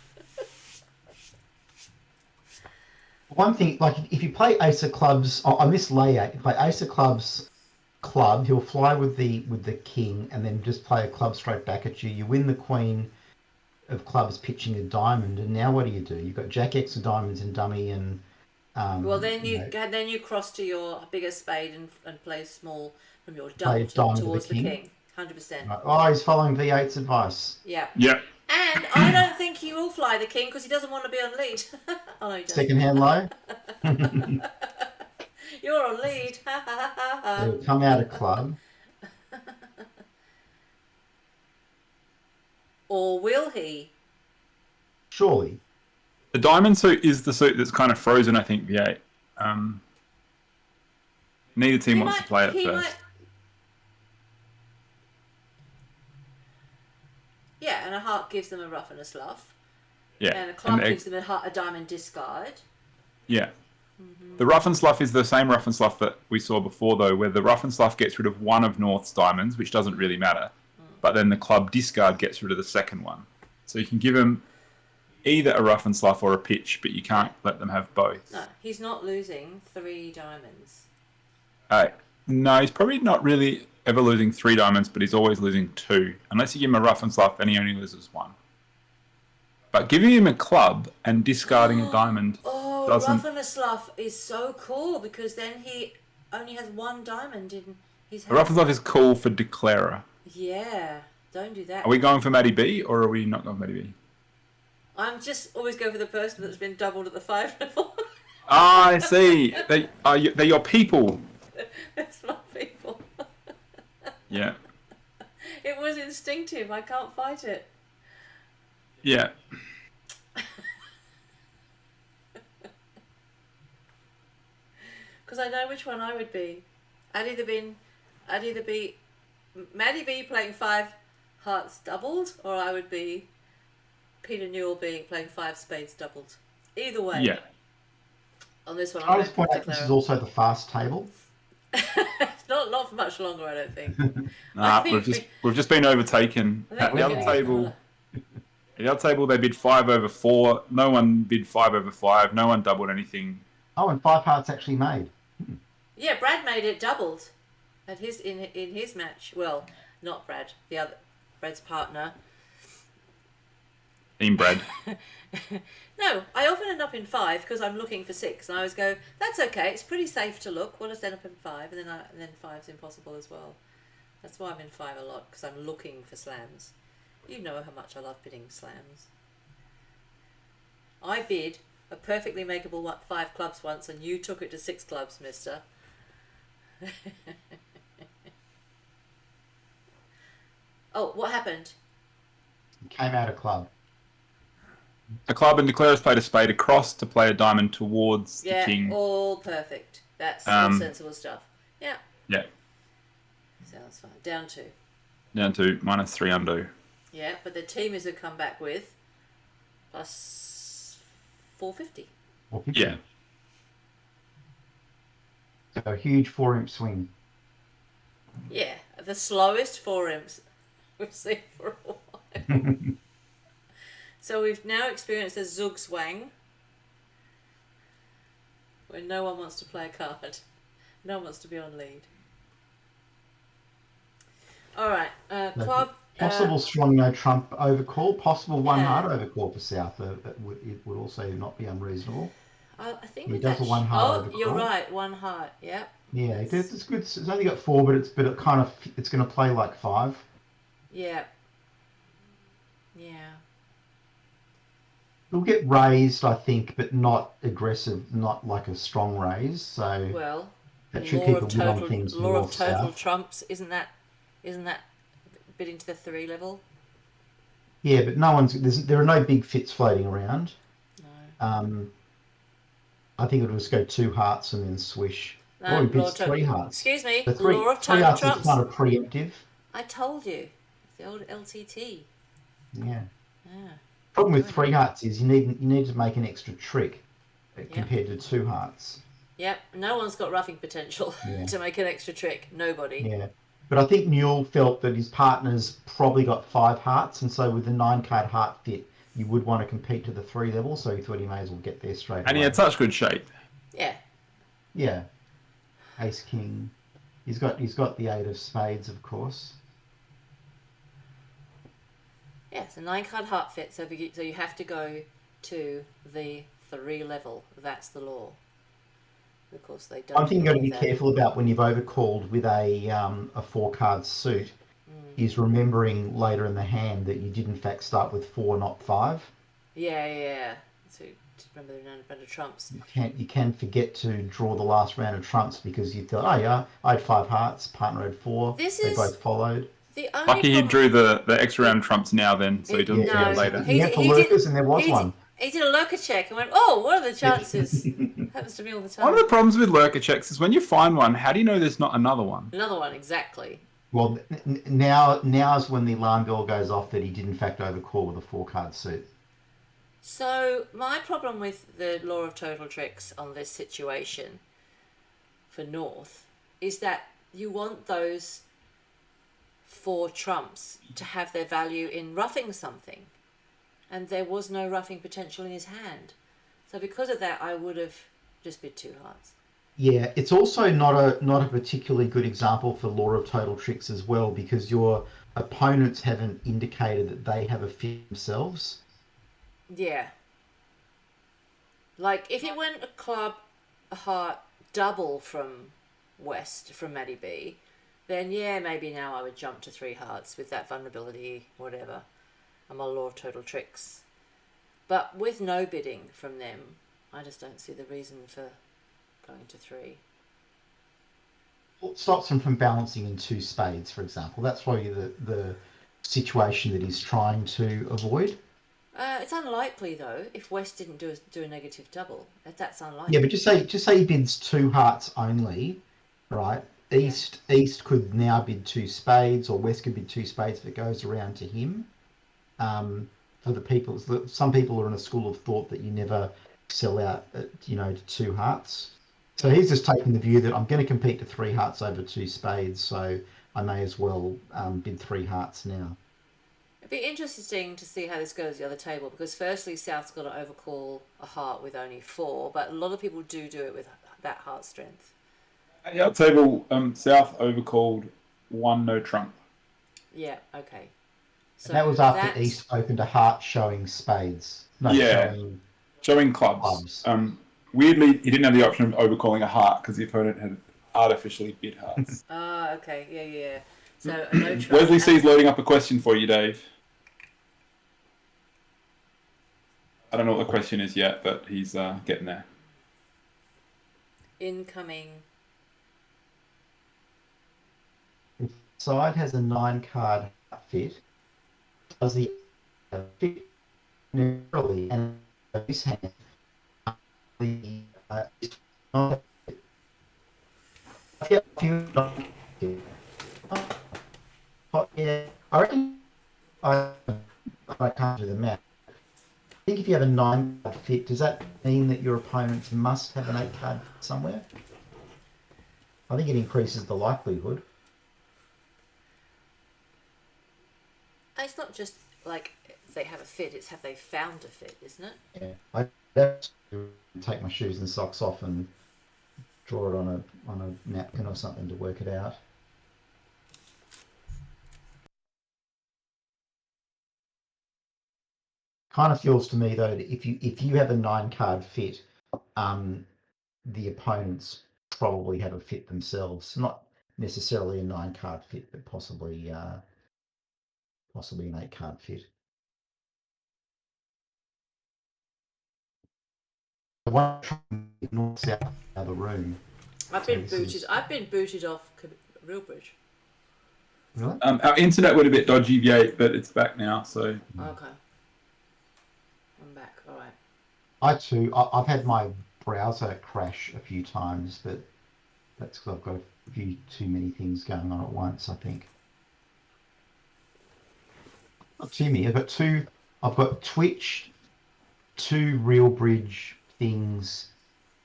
One thing, like if you play Ace of Clubs on this layout, you play Ace of Clubs club, he'll fly with the king and then just play a club straight back at you. You win the queen of clubs pitching a diamond, and now what do? You've got Jack X of diamonds and dummy and Well, then you know, then you cross to your bigger spade and play small from your play double diamond to towards the the king. king. 100%. Right. Oh, he's following V8's advice. Yeah. Yeah. And I don't think he will fly the king because he doesn't want to be on lead. Oh no, he doesn't. Second hand low. You're on lead. He'll come out of club. Or will he? Surely. The diamond suit is the suit that's kind of frozen, I think, V8. Neither team He wants might- to play it he first. might- Yeah, and a heart gives them a rough and a slough. Yeah. And a club they- gives them a diamond discard. Yeah. The rough and slough is the same rough and slough that we saw before, though, where the rough and slough gets rid of one of North's diamonds, which doesn't really matter. But then the club discard gets rid of the second one. So you can give them either a rough and slough or a pitch, but you can't let them have both. No, he's not losing 3 diamonds. No, he's probably not really ever losing 3 diamonds, but he's always losing 2. Unless you give him a rough and slough, then he only loses 1. But giving him a club and discarding a diamond Oh, doesn't. rough and a slough is so cool because then he only has 1 diamond in his A hand. rough and slough is cool for declarer. Yeah, don't do that. Are we going for Maddie B or are we not going for Maddie B? I'm just always go for the person that's been doubled at the 5 level. Ah, I see. They're your people. It's my people. Yeah. It was instinctive. I can't fight it. Yeah. Because I know which one I would be. I'd either be Maddie B playing 5 hearts doubled, or I would be Peter Newell playing 5 spades doubled. Either way. Yeah. On this one, I I'm just point out this is also the fast table. It's not for much longer, I don't think. Nah, think we've just been overtaken. I At think the we're other gonna get table, colour. at the other table, they bid 5 over 4. No one bid 5 over 5. No one doubled anything. Oh, and 5 hearts actually made. Yeah, Brad made it doubled at his in his match. Well, not Brad, the other Brad's partner. Team Brad. No, I often end up in 5 because I'm looking for 6, and I always go, "That's okay. It's pretty safe to look. We'll just end up in 5, and then 5's impossible as well." That's why I'm in 5 a lot because I'm looking for slams. You know how much I love bidding slams. I bid a perfectly makeable 5 clubs once, and you took it to 6 clubs, Mister. Oh, what happened? Came out of club. A club and declarers played a spade across to play a diamond towards the Yeah, king. all perfect. That's all sensible stuff. Yeah, Yeah. sounds fine. Down 2. Down to -3 undo. Yeah, but the team is a come back with plus 450. Or Yeah. So a huge 4-imp swing. Yeah, the slowest 4 imps we've seen for a while. So we've now experienced a Zugzwang where no one wants to play a card. No one wants to be on lead. Alright, club. Possible strong no trump overcall. Possible 1 Yeah. heart overcall for South. It would also not be unreasonable. I think He with does that a 1 heart Oh, overcall. you're right. 1 heart. Yep. Yeah, it's good. It's only got 4, but it's kind of it's going to play like 5. Yeah. Yeah. It'll get raised, I think, but not aggressive, not like a strong raise. So Well, that should law keep of a win on total things law of north total south. trumps. Isn't that bidding to the 3 level? Yeah, but there are no big fits floating around. No. I think it would just go 2 hearts and then swish. No, He law bids of total. 3 hearts. Excuse me. The three, Law of 3 total hearts trumps. is kind of preemptive. I told you. It's the old LTT. Yeah. Yeah. Problem with 3 hearts is you need to make an extra trick Yeah. compared to 2 hearts. Yep. No one's got roughing potential Yeah. to make an extra trick. Nobody. Yeah. But I think Newell felt that his partner's probably got 5 hearts, and so with the 9-card heart fit, you would want to compete to the 3 level, so he thought he may as well get there straight And away. he had such good shape. Yeah. Yeah. Ace King. He's got the 8 of spades, of course. Yeah, it's a 9-card heart fit, so you have to go to the 3 level. That's the law. Of course, they don't. One thing you've got to be that. careful about when you've overcalled with a 4-card suit is remembering later in the hand that you did in fact start with 4, not 5. Yeah. So remember the round of trumps. You can forget to draw the last round of trumps because you thought, oh yeah, I had 5 hearts, partner had 4. This they is both followed. The only Lucky he problem- drew the extra round trumps now then, so he doesn't no, forget later. He went for lurkers and there was one. He did a lurker check and went, oh, what are the chances? Happens to me all the time. One of the problems with lurker checks is when you find one, how do you know there's not another one? Another one, exactly. Well, now is when the alarm bell goes off that he did in fact overcall with a 4-card suit. So my problem with the law of total tricks on this situation for North is that you want those 4 trumps to have their value in roughing something, and there was no roughing potential in his hand. So because of that, I would have just bid 2 hearts. Yeah, it's also not a particularly good example for law of total tricks as well, because your opponents haven't indicated that they have a fit themselves. Yeah. Like, if it went a club, a heart, double from West, from Maddie B, then yeah, maybe now I would jump to 3 hearts with that vulnerability, whatever. I'm a law of total tricks. But with no bidding from them, I just don't see the reason for going to 3. It stops him from balancing in 2 spades, for example. That's probably the situation that he's trying to avoid. It's unlikely though. If West didn't do a negative double, that's unlikely. Yeah, but just say he bids 2 hearts only, right? East could now bid 2 spades, or West could bid 2 spades if it goes around to him. For the people, some people are in a school of thought that you never sell out, to 2 hearts. So he's just taking the view that I'm going to compete to 3 hearts over 2 spades, so I may as well bid 3 hearts now. It'd be interesting to see how this goes the other table, because firstly South's got to overcall a heart with only 4, but a lot of people do it with that heart strength. At the other table, South overcalled 1 no trump. Yeah, okay. So And that was after East opened a heart showing spades. No, Yeah. Showing clubs. Weirdly, he didn't have the option of overcalling a heart because the opponent had artificially bid hearts. Okay, yeah. So a no trump. Wesley C's loading up a question for you, Dave. I don't know what the question is yet, but he's getting there. Incoming. If side has a 9-card fit, does the fit narrowly and this hand the is not yeah, I reckon I can't do the math. I think if you have a 9-card fit, does that mean that your opponents must have an 8-card somewhere? I think it increases the likelihood. It's not just like they have a fit, it's have they found a fit, isn't it? Yeah, I have to take my shoes and socks off and draw it on a napkin or something to work it out. Kind of feels to me though that if you have a 9-card fit, the opponents probably have a fit themselves. Not necessarily a 9-card fit, but possibly an 8-card fit. The one north south of the other room. I've been booted off Realbridge. Really? Our internet went a bit dodgy, but it's back now. So Okay. I'm back. All right. I've had my browser crash a few times, but that's because I've got a few too many things going on at once, I think. Not too many. I've got Twitch, 2 Realbridge things,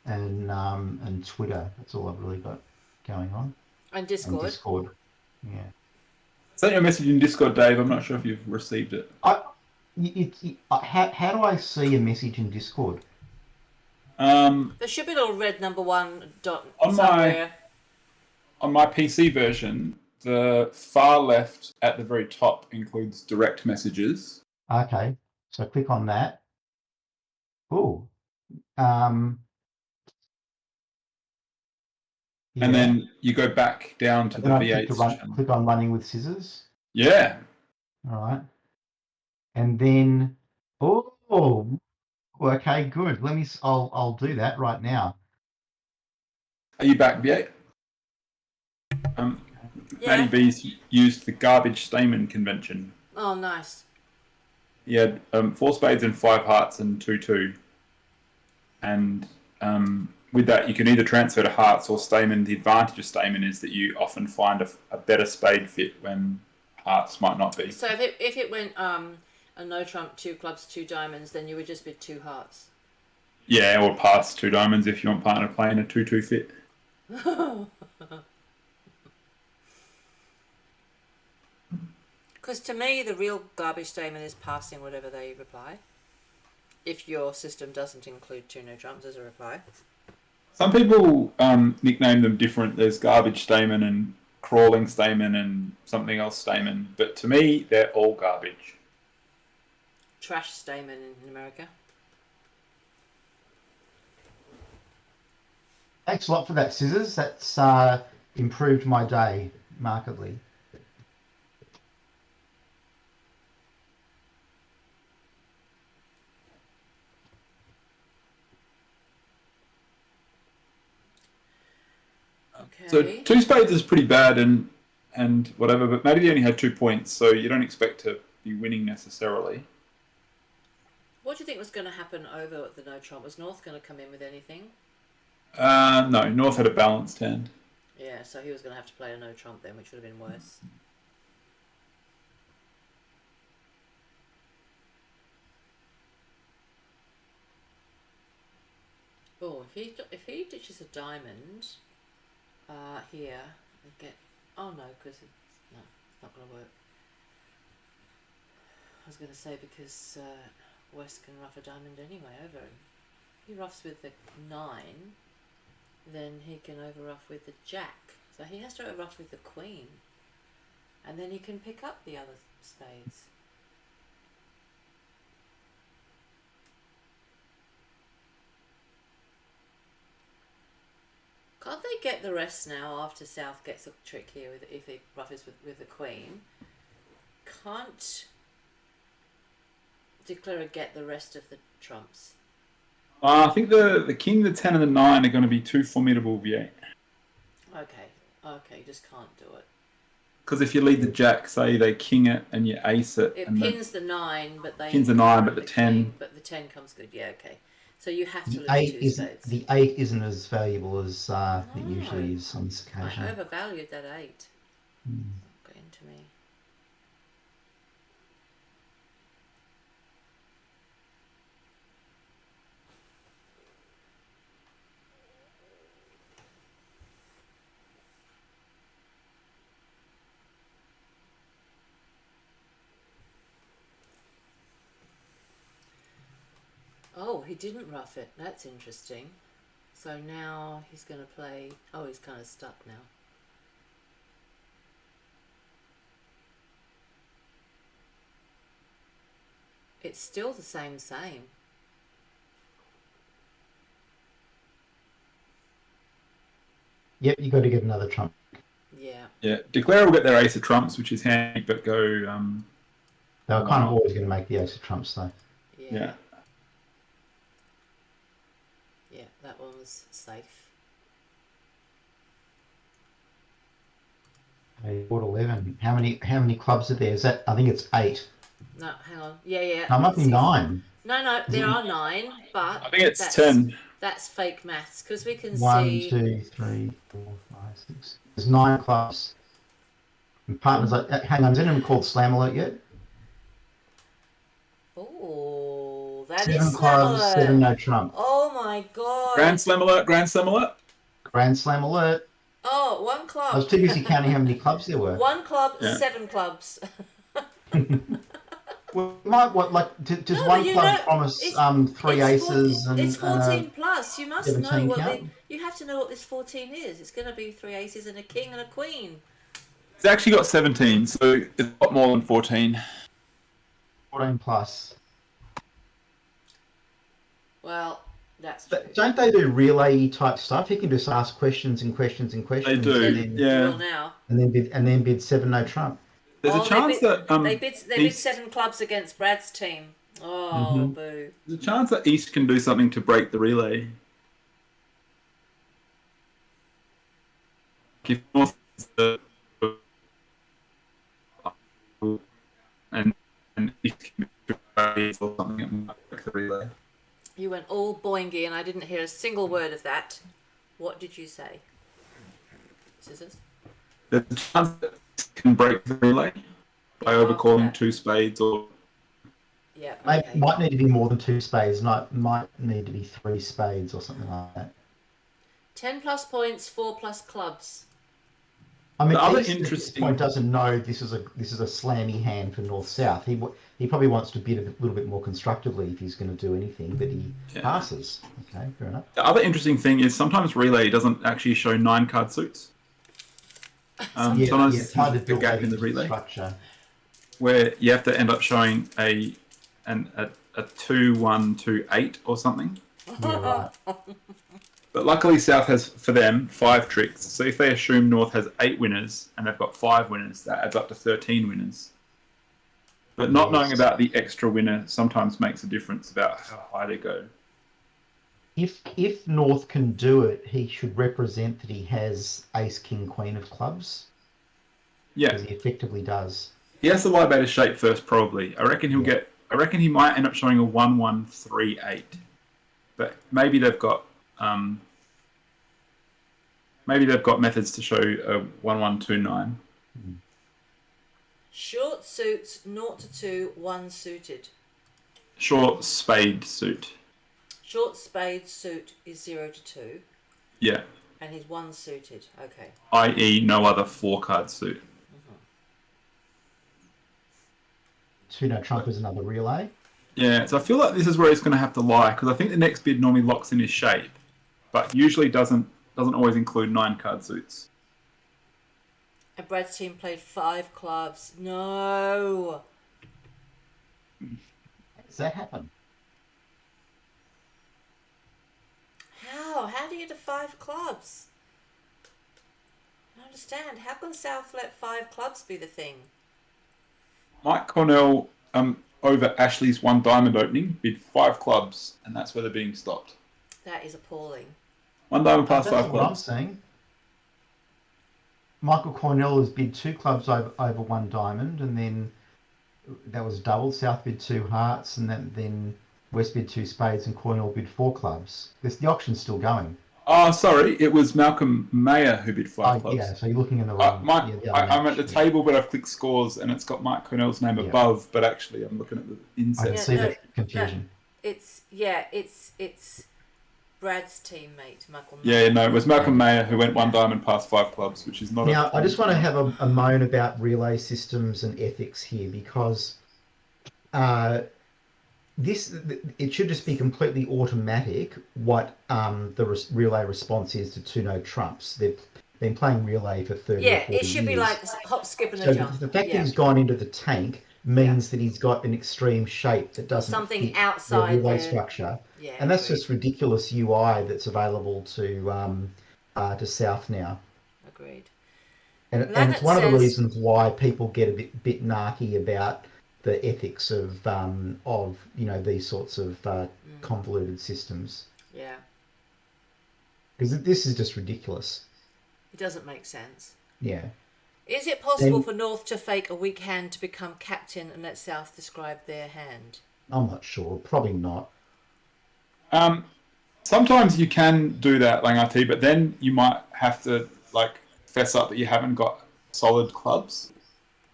and Twitter. That's all I've really got going on. And Discord. And Discord. Yeah. sent you a message in Discord, Dave. I'm not sure if you've received it. How do I see a message in Discord? There should be a little red number 1 dot On somewhere. On my PC version, the far left at the very top includes direct messages. Okay, so click on that. Oh, yeah. And then you go back down to And the then I V8s. click on running with scissors. Yeah. All right. And then, okay, good. I'll do that right now. Are you back, V8? Yeah. Matty B's used the garbage stamen convention. Oh, nice. He had 4 spades and 5 hearts and 2-2. And with that, you can either transfer to hearts or stamen. The advantage of stamen is that you often find a better spade fit when hearts might not be. So if it went a no trump, 2 clubs, 2 diamonds, then you would just be 2 hearts. Yeah, or pass 2 diamonds if you want partner playing a 2-2 fit. Because to me, the real garbage statement is passing whatever they reply. If your system doesn't include 2 no trumps as a reply. Some people nickname them different. There's garbage stamen and crawling stamen and something else stamen. But to me, they're all garbage. Trash stamen in America. Thanks a lot for that, Scissors. That's improved my day markedly. Okay. So 2 spades is pretty bad and whatever, but maybe they only had 2 points, so you don't expect to be winning necessarily. What do you think was going to happen over the no trump? Was North going to come in with anything? No, North had a balanced hand. Yeah, so he was going to have to play a no trump then, which would have been worse. Oh, if he ditches a diamond here and get no, because it's not going to work. I was going to say because West can rough a diamond anyway over him. If he roughs with the 9, then he can over rough with the jack. So he has to over rough with the queen, and then he can pick up the other spades. Can't they get the rest now after South gets a trick here if he roughs with the queen? Can't Declarer get the rest of the trumps? I think the king, the 10 and the 9 are going to be too formidable, V8. Okay, you just can't do it. Because if you lead the jack, say they king it and you ace it. It and pins the 9, but they... Pins the 9, but the 10... King, but the 10 comes good, yeah, okay. So you have to lose 2 spades. The 8 isn't as valuable as it usually is on this occasion. I overvalued that 8. Got into me. Oh, he didn't rough it. That's interesting. So now he's going to play... Oh, he's kind of stuck now. It's still the same. Yep, you got to get another trump. Yeah. Yeah, Declare will get their ace of trumps, which is handy, but go... They were kind of always going to make the ace of trumps, though. Yeah. Yeah, that one was safe. Board 11. How many clubs are there? Is that? I think it's 8. No, hang on. Yeah. No, it might be 9. No, there are 9, but I think it's 10. That's fake maths because we can 1, see 2, 3, 4, 5, 6. There's 9 clubs. And partners like, hang on, is anyone called Slam Alert yet? Oh, that 7 is clubs, Slam 7 Alert. no trump. Oh my god. Grand Slam alert, Grand Slam alert. Grand Slam Alert. Oh, 1 club. I was too busy counting how many clubs there were. 1 club, Yeah. 7 clubs. Well, you might want does No, one but you club know, promise it's, three it's, 14, aces and it's 14 plus. You must know 17 what count? you have to know what this 14 is. It's going to be 3 aces and a king and a queen. It's actually got 17, so it's a lot more than 14. 14 plus. Well, that's true. But don't they do relay type stuff? You can just ask questions and questions and questions. do, and then, You yeah. will now. and then bid 7 no trump. There's a chance that they bid East, 7 clubs against Brad's team. Oh, boo! there's a chance that East can do something to break the relay. If North is and East can do or something, it might break the relay. You went all boingy, and I didn't hear a single word of that. What did you say? Scissors. There's a chance that East can break the relay by overcalling 2 spades or. Yeah. It Okay. might need to be more than 2 spades. Might need to be 3 spades or something like that. 10 plus points, 4 plus clubs. I mean, The other East at this interesting- point doesn't know this is a slammy hand for North South. He probably wants to bid a little bit more constructively if he's going to do anything, but he passes. Okay, fair enough. The other interesting thing is sometimes relay doesn't actually show 9 card suits. Sometimes it's hard to there's a build gap that in the into relay structure. where you have to end up showing a 2-1-2-8 or something. Yeah, right. But luckily South has, for them, 5 tricks. So if they assume North has 8 winners and they've got 5 winners, that adds up to 13 winners. But not knowing about the extra winner sometimes makes a difference about how high they go. If North can do it, he should represent that he has Ace, King, Queen of clubs. Yeah, Because he effectively does. he has to lie about his shape first, probably. I reckon he might end up showing a 1-1-3-8. But maybe they've got methods to show a 1-1-2-9. Short suits 0 to 2, 1 suited. Short spade suit. Short spade suit is 0 to 2, Yeah. and he's 1 suited. Okay. I.e. no other 4-card suit. 2 no trump is another relay. Yeah, so I feel like this is where he's going to have to lie, because I think the next bid normally locks in his shape, but usually doesn't always include 9-card suits. And Brad's team played 5 clubs. No. Does that happen? How? How do you get to 5 clubs? I don't understand. How can South let 5 clubs be the thing? Mike Cornell, over Ashley's 1 diamond opening, bid 5 clubs, and that's where they're being stopped. That is appalling. 1 diamond past That's 5 what I'm clubs. saying. Michael Cornell has bid 2 clubs over 1 diamond, and then that was doubled. South bid 2 hearts, and then West bid 2 spades, and Cornell bid 4 clubs. The auction's still going. Oh, sorry, it was Malcolm Mayer who bid 5 clubs. Yeah, so you're looking in the wrong. I'm at the table, but I've clicked scores, and it's got Mike Cornell's name above, but actually I'm looking at the I inset. can see the confusion. It's Brad's teammate, Michael. Yeah, no, it was Malcolm Mayer who went 1 diamond past 5 clubs, which is not. Now, I just want to have a moan about relay systems and ethics here, because it should just be completely automatic what the relay response is to 2 no trumps. They've been playing relay for 30 or 40 it should be years. like hop, skip, and So a jump. the fact that he's gone into the tank means that he's got an extreme shape that doesn't Something fit outside the relay the- structure. Yeah, And that's agreed. just ridiculous UI that's available to South now. Agreed. And it's Lanet one of the says- reasons why people get a bit narky about the ethics of these sorts of convoluted systems, Yeah. because this is just ridiculous. It doesn't make sense. Yeah. Is it possible Then- for North to fake a weak hand to become captain and let South describe their hand? I'm not sure. Probably not. Sometimes you can do that, Langati, but then you might have to fess up that you haven't got solid clubs.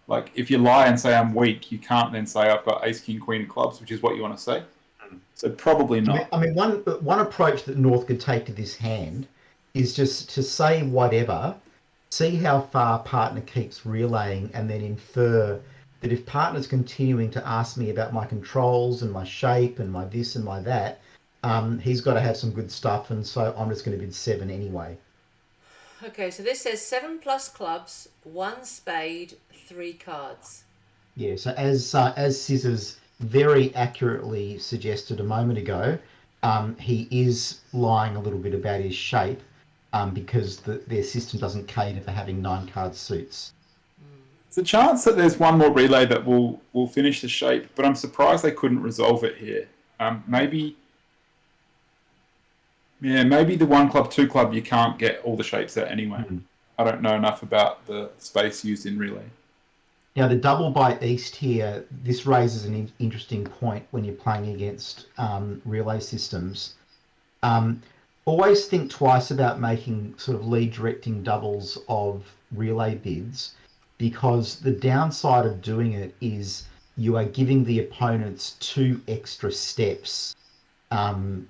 Like if you lie and say I'm weak, you can't then say I've got Ace, King, Queen of clubs, which is what you want to say. So probably not. I mean, one approach that North could take to this hand is just to say whatever, see how far partner keeps relaying, and then infer that if partner's continuing to ask me about my controls and my shape and my this and my that, he's got to have some good stuff, and so I'm just going to bid 7 anyway. Okay, so this says 7 plus clubs, 1 spade, 3 cards. Yeah, so as Scissors very accurately suggested a moment ago, he is lying a little bit about his shape, because their system doesn't cater for having 9 card suits. There's a chance that there's one more relay that will finish the shape, but I'm surprised they couldn't resolve it here. Maybe the 1 club, 2 club, you can't get all the shapes out anyway. I don't know enough about the space used in relay. Now, the double by East here, this raises an interesting point when you're playing against relay systems. Always think twice about making sort of lead directing doubles of relay bids, because the downside of doing it is you are giving the opponents 2 extra steps in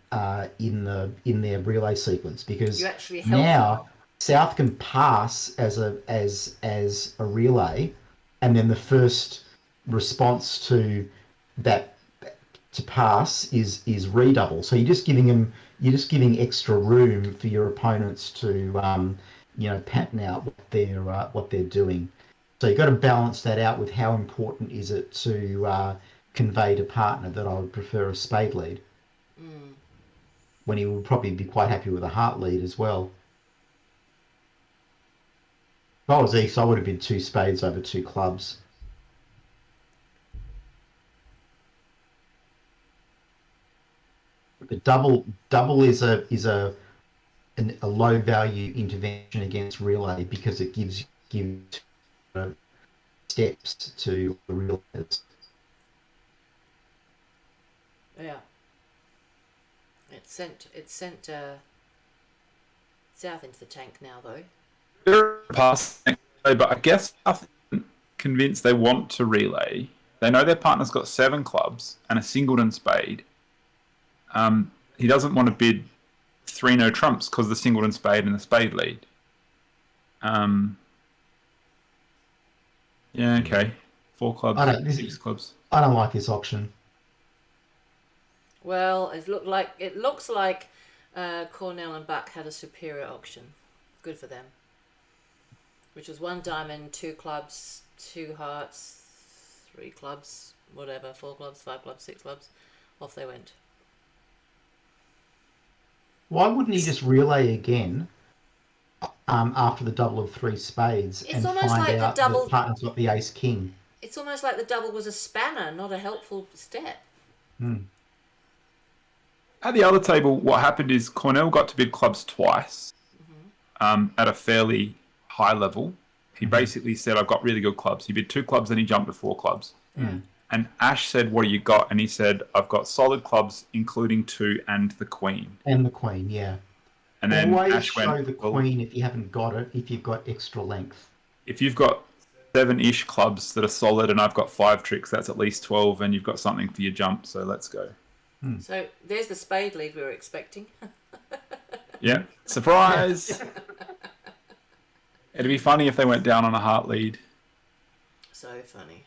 their relay sequence, because You actually help now South can pass as a relay, and then the first response to that to pass is redouble. So you're just giving extra room for your opponents to pattern out what they're doing. So you've got to balance that out with how important is it to convey to partner that I would prefer a spade lead, when he would probably be quite happy with a heart lead as well. If I was East, I would have been 2 spades over 2 clubs. The double is a low value intervention against relay, because it gives steps to the relayers. Yeah. It sent South into the tank now, though. They're passing, but I guess I'm convinced they want to relay. They know their partner's got 7 clubs and a singleton spade. He doesn't want to bid 3 no trumps because the singleton spade and the spade lead. Yeah, okay. 4 clubs, 6 clubs. I don't like this option. Well, it looks like Cornell and Buck had a superior auction. Good for them. Which was 1 diamond, 2 clubs, 2 hearts, 3 clubs, whatever, 4 clubs, 5 clubs, 6 clubs. Off they went. Why wouldn't he just relay again after the double of 3 spades It's and almost find like the out double- that partner's got the ace king? It's almost like the double was a spanner, not a helpful step. At the other table, what happened is Cornell got to bid clubs twice at a fairly high level. He basically said, I've got really good clubs. He bid 2 clubs and he jumped to 4 clubs. And Ash said, what do you got? And he said, I've got solid clubs, including 2 and the queen. And the queen, yeah. And then Always Ash show went, the queen if you haven't got it, if you've got extra length. if you've got 7-ish clubs that are solid and I've got 5 tricks, that's at least 12 and you've got something for your jump, so let's go. So there's the spade lead we were expecting. Yeah, surprise! It'd be funny if they went down on a heart lead. So funny.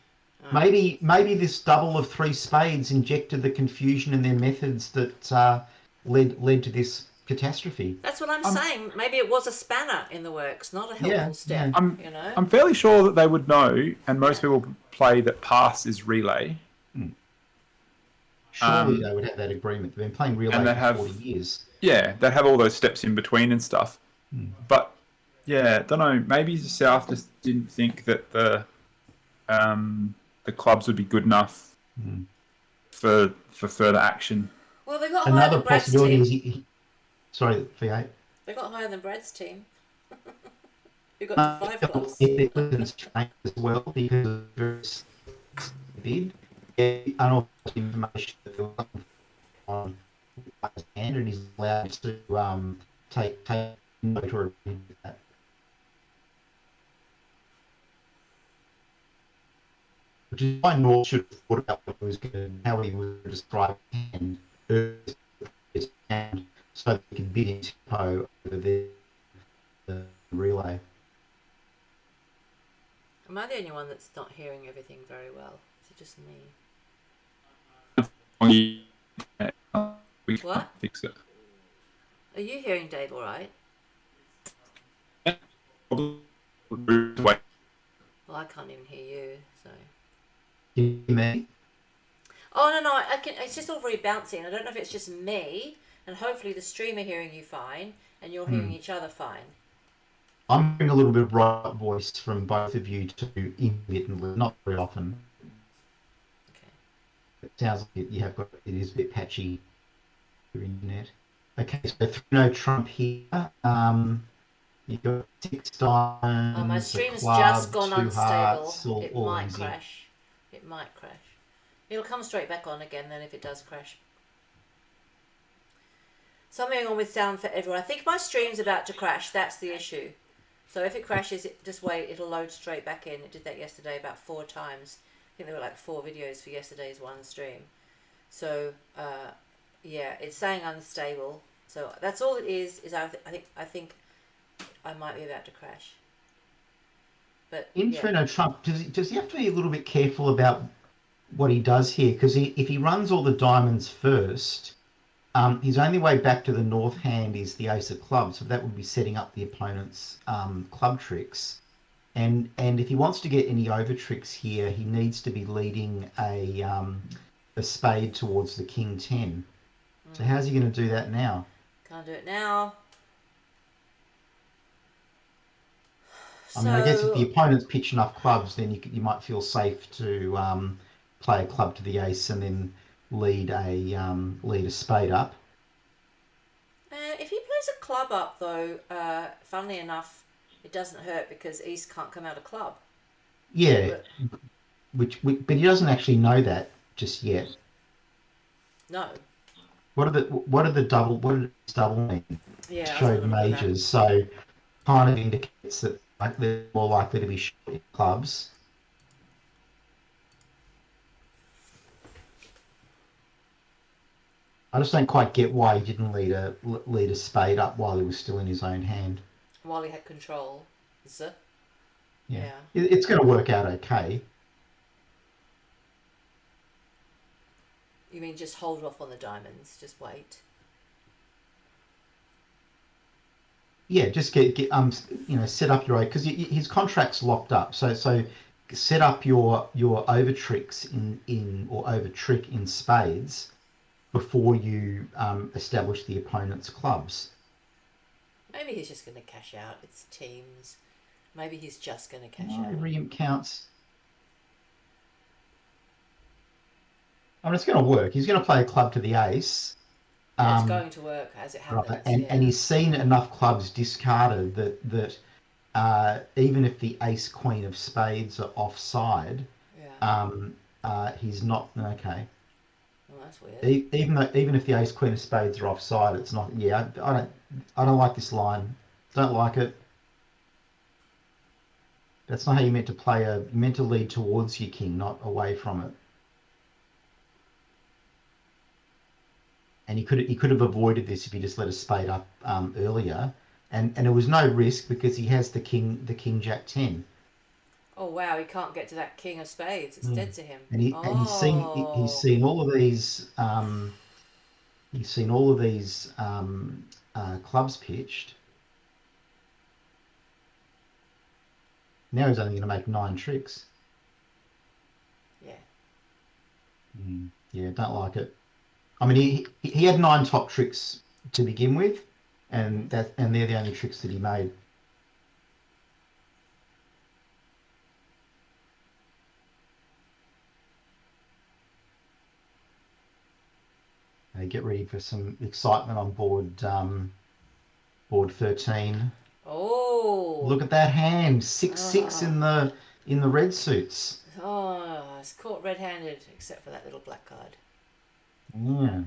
Maybe this double of 3 spades injected the confusion in their methods that led to this catastrophe. That's what I'm saying. Maybe it was a spanner in the works, not a helpful step. yeah. I'm fairly sure that they would know, and most people play that pass is relay. Surely they would have that agreement. They've been playing relay for 40 years. Yeah, they'd have all those steps in between and stuff. But yeah, don't know. Maybe the South just didn't think that the clubs would be good enough for further action. Well, they got higher Another than Brad's possibility team. is sorry, V8. They got higher than Brad's team. Who got to 5 clubs. If their weapons change as well because of various bid, unauthorized information on his hand, and he's allowed to take note or that. Which is why North should have thought about what he was going, how he was describing his hand, so that he could bid in tempo over the relay. Am I the only one that's not hearing everything very well? Is it just me? We What? can't fix it. Are you hearing Dave all right? Wait. Well, I can't even hear you, so... You hear me? Oh, no, I can. It's just all very bouncy, and I don't know if it's just me, and hopefully the stream are hearing you fine, and you're hearing each other fine. I'm hearing a little bit of right voice from both of you too, intermittently, not very often. Okay. It sounds like you have got, it is a bit patchy, your internet. Okay, so 3 Trump here. You've got 6 diamonds, Oh, my a stream's club, just gone 2 unstable. hearts, It all might easy. crash. It might crash. It'll come straight back on again then if it does crash. Something on with sound for everyone. I think my stream's about to crash. That's the issue. So if it crashes, just wait. It'll load straight back in. It did that yesterday about 4 times. I think there were like 4 videos for yesterday's one stream. So yeah, it's saying unstable. So that's all it is. I think I might be about to crash. But Inferno Trump, does he have to be a little bit careful about what he does here? Because if he runs all the diamonds first, his only way back to the north hand is the ace of clubs, so that would be setting up the opponent's club tricks. And if he wants to get any over tricks here, he needs to be leading a spade towards the king 10. So how's he going to do that now? Can't do it now. I mean, I guess if the opponent's pitched enough clubs, then you might feel safe to play a club to the ace and then lead a spade up. If he plays a club up, though, funnily enough, it doesn't hurt because East can't come out a club. Yeah, but he doesn't actually know that just yet. No. What does double mean? Yeah. Show the majors, so kind of indicates that like they're more likely to be short clubs. I just don't quite get why he didn't lead a spade up while he was still in his own hand. While he had control. Yeah. It's going to work out okay. You mean just hold off on the diamonds? Just wait. Yeah, just get set up your because his contract's locked up. So set up your over tricks or over trick in spades before you establish the opponent's clubs. Maybe he's just going to cash out. It's teams. Maybe he's just going to cash out. Every imp counts. I mean, it's going to work. He's going to play a club to the ace. Yeah, it's going to work as it happens. Right, and he's seen enough clubs discarded that even if the ace queen of spades are offside, he's not okay. Well, that's weird. Even if the ace queen of spades are offside, it's not. Yeah, I don't like this line. Don't like it. That's not how you meant to play. You meant to lead towards your king, not away from it. And he could have avoided this if he just let a spade up earlier, and it was no risk because he has the king jack 10. Oh wow, he can't get to that king of spades. It's dead to him. And he's seen all of these clubs pitched. Now he's only going to make 9 tricks. Yeah. Yeah, don't like it. I mean, he had 9 top tricks to begin with, and they're the only tricks that he made. Get ready for some excitement on board 13. Oh. Look at that hand, 6-6 in the red suits. Oh, it's caught red-handed, except for that little black card. Yeah.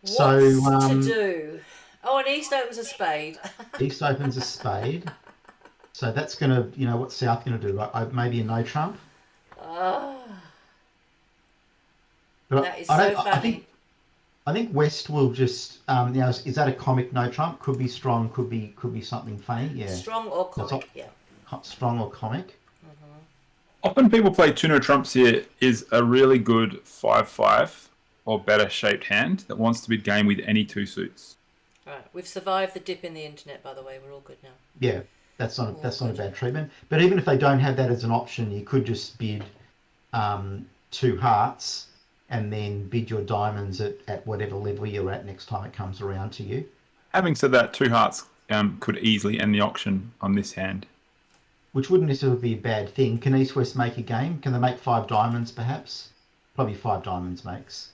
What's So to do? Oh, and East opens a spade. East opens a spade. So that's gonna, what's South gonna do? Maybe a no trump. But That is so funny. I think West will just, is that a comic no trump? Could be strong, could be something funny. Yeah. Strong or comic, yeah. Strong or comic. Often people play two no trumps here is a really good 5-5 or better shaped hand that wants to bid game with any two suits. Right, we've survived the dip in the internet, by the way. We're all good now. Yeah, that's not Oh, a good. bad treatment. But even if they don't have that as an option, you could just bid two hearts and then bid your diamonds at whatever level you're at next time it comes around to you. Having said that, two hearts could easily end the auction on this hand. Which wouldn't necessarily be a bad thing. Can East West make a game? Can they make 5 diamonds perhaps? Probably 5 diamonds makes.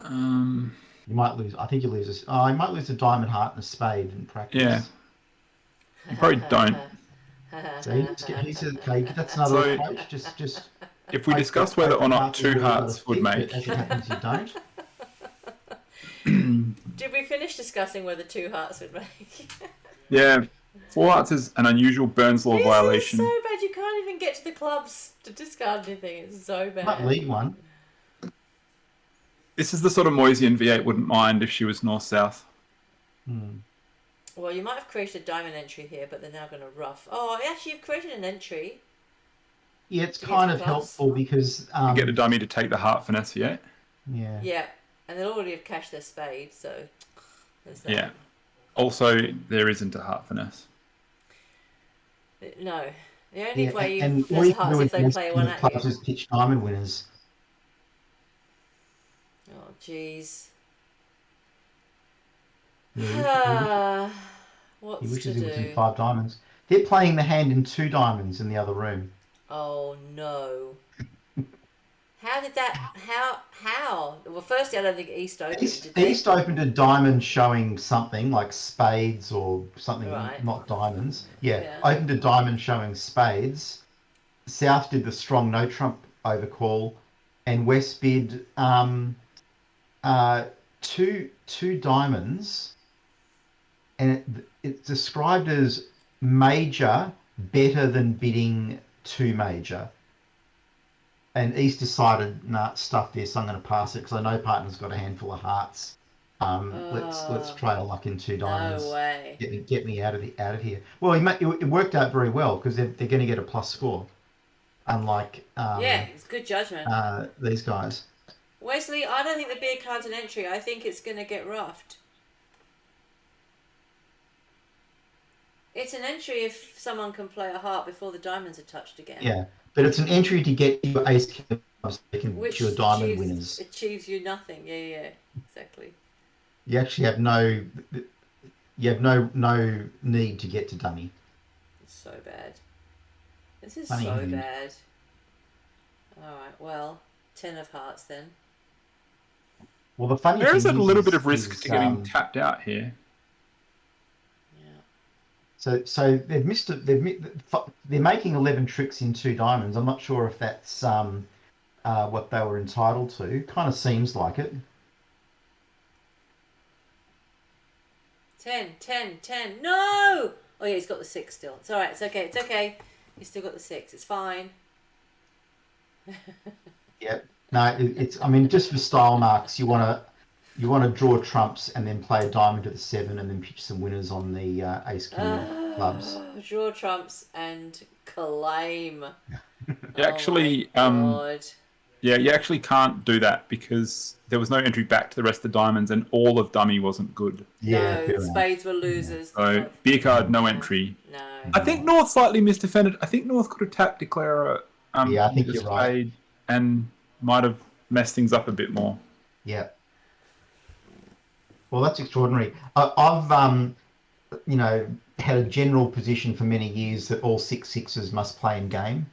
You might lose. I think you lose. You might lose a diamond heart and a spade in practice. Yeah. You probably don't. See, okay, that's another approach. Just. If we discuss whether or not two hearts would make, as it happens, you don't. Did we finish discussing whether two hearts would make? Yeah, 4 hearts is an unusual Burns law violation. This is so bad. You can't even get to the clubs to discard anything. It's so bad. Might lead one. This is the sort of Moisian V8 wouldn't mind if she was north-south. Well, you might have created a diamond entry here, but they're now going to rough. Oh, actually, you've created an entry. Yeah, it's kind of helpful because You get a dummy to take the heart finesse V8. yeah. Yeah, and they'll already have cashed their spade, so there's that. Yeah. Also, there isn't a heart finesse. No. The only Yeah, way you and all finesse you can hearts do if they against play the one at clubs you. is pitch diamond winners. Oh, jeez. Yeah, What's he to wishes he was in do? 5 diamonds. They're playing the hand in 2 diamonds in the other room. Oh, no. How did that... How? Well, firstly, I don't think East opened, did they? East opened a diamond showing something like spades or something, Right. not diamonds. Yeah, Yeah. opened a diamond showing spades. South did the strong no trump overcall, and West bid two diamonds, and it's described as major, better than bidding 2 major. And East decided, nah, stuff this. I'm going to pass it because I know partner's got a handful of hearts. Let's try a luck in 2 diamonds. No way. Get me out of here. Well, it worked out very well because they're going to get a plus score, unlike Yeah, it's good judgment. these guys. Wesley, I don't think the beer card's an entry. I think it's going to get roughed. It's an entry if someone can play a heart before the diamonds are touched again. Yeah, but it's an entry to get your ace king clubs so they can Which your diamond winners. achieves you nothing. Yeah, exactly. You actually have no need to get to dummy. It's so bad. This is Funny so hand. bad. Alright, well, 10 of hearts then. Well, the funny There thing is a little bit of is, risk to getting tapped out here. Yeah. So they've missed it. They're making 11 tricks in 2 diamonds. I'm not sure if that's what they were entitled to. Kind of seems like it. 10. No! Oh yeah, he's got the 6 still. It's alright, it's okay. He's still got the 6. It's fine. Yeah. No, it's. I mean, just for style marks, you want to draw trumps and then play a diamond to the 7 and then pitch some winners on the ace king clubs. Draw trumps and claim. You actually, Oh my God. yeah, you actually can't do that because there was no entry back to the rest of the diamonds and all of dummy wasn't good. Yeah. No, fair enough. spades were losers. So beer card, no entry. No. I think North slightly misdefended. I think North could have tapped Declarer. Yeah, I think with a you're right. spade and might have messed things up a bit more. Yeah. Well, that's extraordinary. I've had a general position for many years that all 6 sixes must play in game.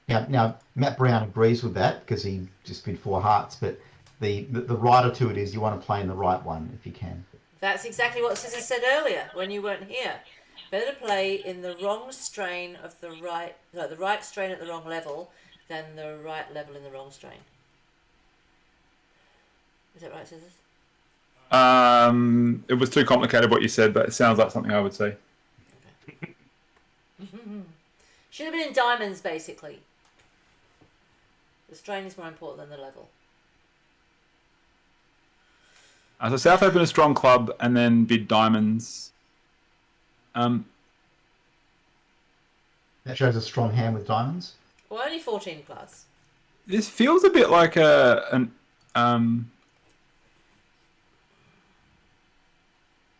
Now Matt Brown agrees with that because he just bid 4 hearts, but the rider to it is you want to play in the right one if you can. That's exactly what Scissor said earlier when you weren't here. Better to play in the wrong strain of the right strain at the wrong level than the right level in the wrong strain. Is that right, Scissors? It was too complicated what you said, but it sounds like something I would say. Should have been in diamonds, basically. The strain is more important than the level. So South opened a strong club and then bid diamonds. That shows a strong hand with diamonds. Well, only 14 plus. This feels a bit like an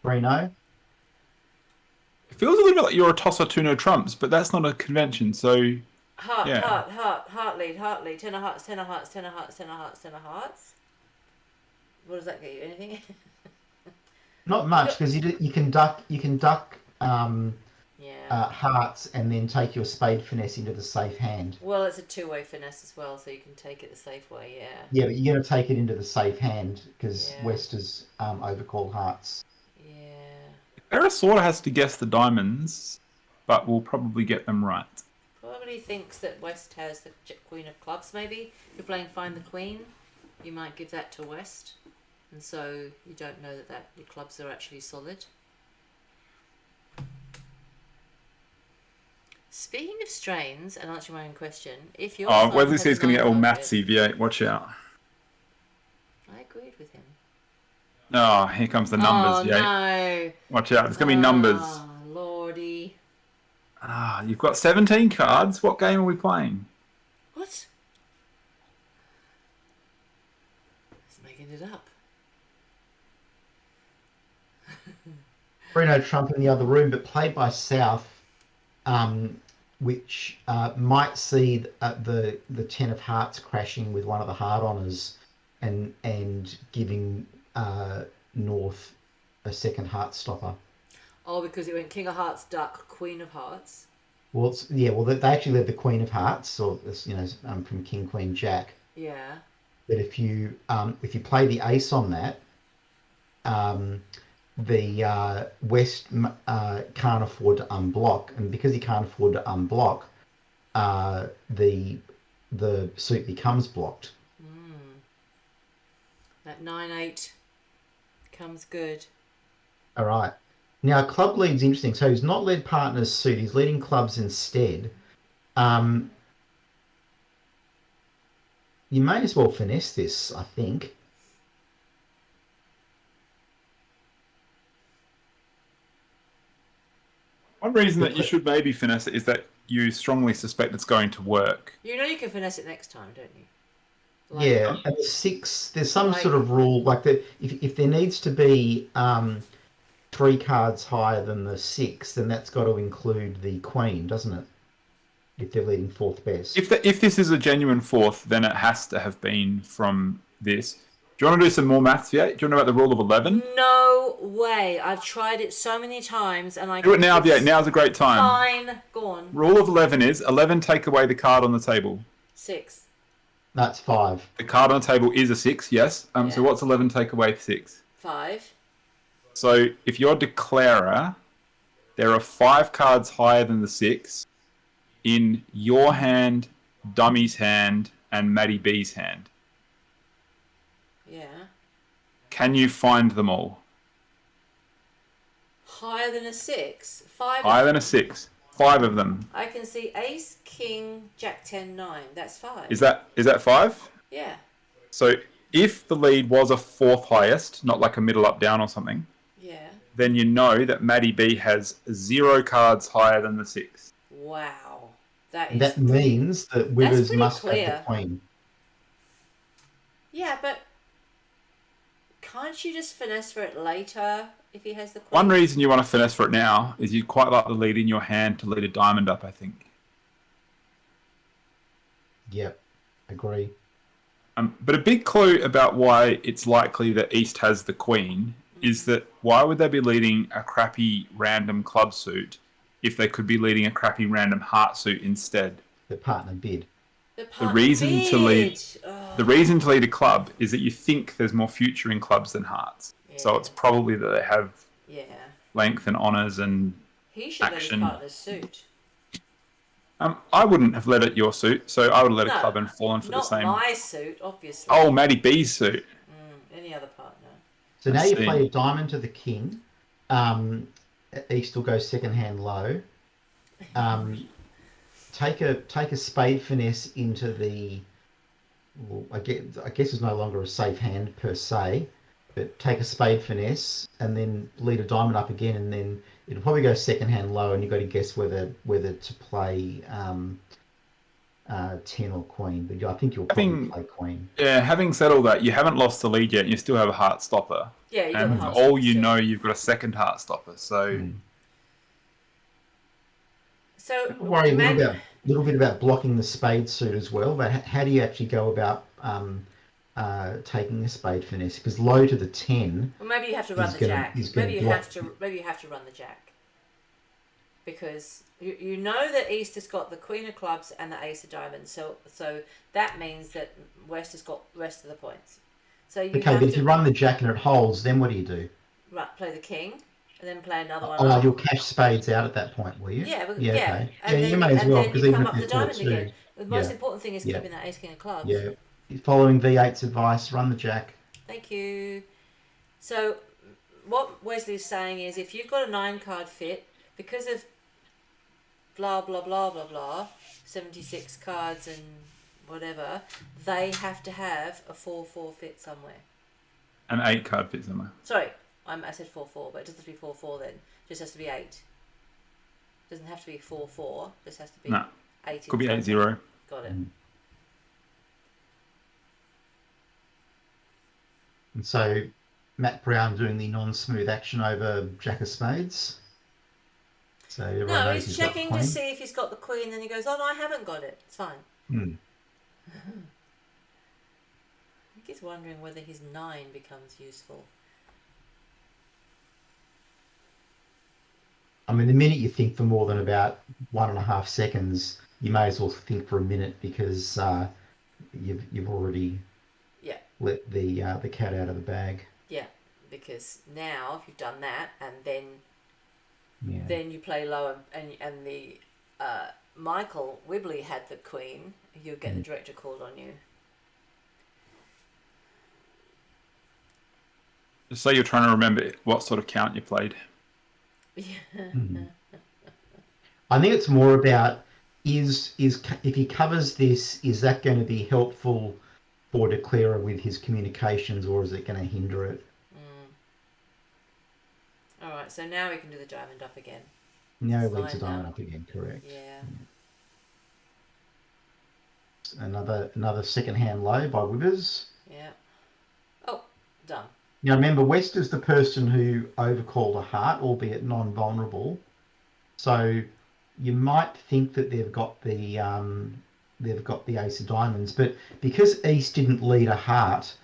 3-0. it feels a little bit like you're a tosser 2-no trumps, but that's not a convention. So Heart, Yeah. heart lead. 10 of hearts, 10 of hearts, 10 of hearts, 10 of hearts, 10 of hearts. What does that get you? Anything? Not much because you can duck Yeah. hearts and then take your spade finesse into the safe hand. Well, it's a two-way finesse as well, so you can take it the safe way, yeah. Yeah, but you're going to take it into the safe hand because Yeah. West is overcalled hearts. Yeah. Vera sort of has to guess the diamonds, but we'll probably get them right. Probably thinks that West has the Queen of Clubs, maybe. If you're playing Find the Queen, you might give that to West. And so you don't know that your clubs are actually solid. Speaking of strains, and answering my own question, if your Oh, son Wesley has says he's going to get all 900 mathsy V8. Watch out. I agreed with him. Oh, here comes the numbers, Oh, V8. no. Watch out. There's going to be numbers. Oh, lordy. Ah, you've got 17 cards. What game are we playing? What? He's making it up. Bruno Trump in the other room, but played by South, which might see the 10 of hearts crashing with one of the hard honours and giving North a second heart stopper. Oh, because it went King of Hearts, Duck, Queen of Hearts. Well, they actually led the Queen of Hearts, or from King, Queen, Jack. Yeah. But if you play the ace on that, the West can't afford to unblock, and because he can't afford to unblock, the suit becomes blocked. That 9-8 comes good. All right. Now, club lead's interesting. So he's not led partners suit. He's leading clubs instead. You may as well finesse this, I think. One reason that you should maybe finesse it is that you strongly suspect it's going to work. You know you can finesse it next time, don't you? Yeah, and the 6, there's some Like- sort of rule, like if there needs to be 3 cards higher than the 6, then that's got to include the Queen, doesn't it? If they're leading 4th best. If this is a genuine 4th, then it has to have been from this. Do you want to do some more maths yet? Do you want to know about the rule of 11? No way. I've tried it so many times and I Do it now, it's V8. Now's a great time. Fine. Go on. Rule of 11 is 11 take away the card on the table. 6. That's 5. The card on the table is a 6, yes. So Yeah. what's 11 take away 6? 5. So if you're declarer, there are 5 cards higher than the 6 in your hand, Dummy's hand, and Maddie B's hand. Yeah. Can you find them all? Higher than a 6. 5. Higher than a 6. 5 of them. I can see Ace, King, Jack 10, 9. That's 5. Is that 5? Yeah. So if the lead was a 4th highest, not like a middle up down or something, Yeah. then you know that Maddie B has 0 cards higher than the 6. Wow. That is. That means that Withers pretty must clear. have the Queen. Yeah, but can't you just finesse for it later if he has the Queen? One reason you want to finesse for it now is you'd quite like the lead in your hand to lead a diamond up, I think. Yep, agree. But a big clue about why it's likely that East has the Queen is that why would they be leading a crappy random club suit if they could be leading a crappy random heart suit instead? The partner bid. The reason to lead- bid. Oh, The reason to lead a club is that you think there's more future in clubs than hearts. So Yeah. it's probably that they have yeah. length and honours and He should let his Action. partner's suit. I wouldn't have led it your suit, so I would have let No, a club and fallen for the Not same. my suit, obviously. Oh, Maddie B's suit. Any other partner. So I now you see. play a diamond to the King. East will go second hand low. Take a spade finesse into the. Well, I guess it's no longer a safe hand per se. but take a spade finesse and then lead a diamond up again, and then it'll probably go second hand low, and you've got to guess whether to play 10 or queen. But I think you'll probably play queen. Yeah, having said all that, you haven't lost the lead yet, and you still have a heart stopper. Yeah, you got And the heart for all stopper you still. know, you've got a second heart stopper. So So I worry a little bit about blocking the spade suit as well. But how do you actually go about taking a spade finesse? Because low to the 10. Well, maybe you have to run the jack. Maybe you have to run the jack, because you know that East has got the queen of clubs and the ace of diamonds. So that means that West has got the rest of the points. So you Okay, have but to if you run the jack and it holds, then what do you do? play the king, and then play another one. Oh, you'll cash spades out at that point, will you? Yeah, Okay. And then, you may as well, then because you even come if up the you're diamond 4-2, again. The most Yeah. important thing is Yeah. keeping that ace king of clubs. yeah, following V8's advice, run the jack. Thank you. So, what Wesley's saying is, if you've got a 9-card fit, because of blah blah blah blah blah, 76 cards and whatever, they have to have a 4-4 fit somewhere. an 8-card fit somewhere. Sorry, I said 4-4, but it doesn't have to be 4-4 then. It just has to be 8. Doesn't have to be 4-4. Just has to be No. 8. Could be in 8-0. Got it. And so Matt Brown doing the non-smooth action over jack of spades. So everyone No, knows he's got checking queen. to see if he's got the queen, then he goes, oh no, I haven't got it. It's fine. Hmm. I think he's wondering whether his 9 becomes useful. I mean, the minute you think for more than about 1.5 seconds, you may as well think for a minute, because you've already Yeah. let the cat out of the bag. Yeah, because now if you've done that and then Yeah. you play low and the Michael Wibley had the queen, you'll get the director called on you. Just so you're trying to remember what sort of count you played. I think it's more about is if he covers this, is that going to be helpful for declarer with his communications, or is it going to hinder it? All right, so now we can do the diamond up again. Now he Fine leads a now. diamond up again, correct? Yeah. Another second hand low by Withers. Yeah. Oh, done. Now remember, West is the person who overcalled a heart, albeit non-vulnerable. So you might think that they've got the ace of diamonds, but because East didn't lead a heart,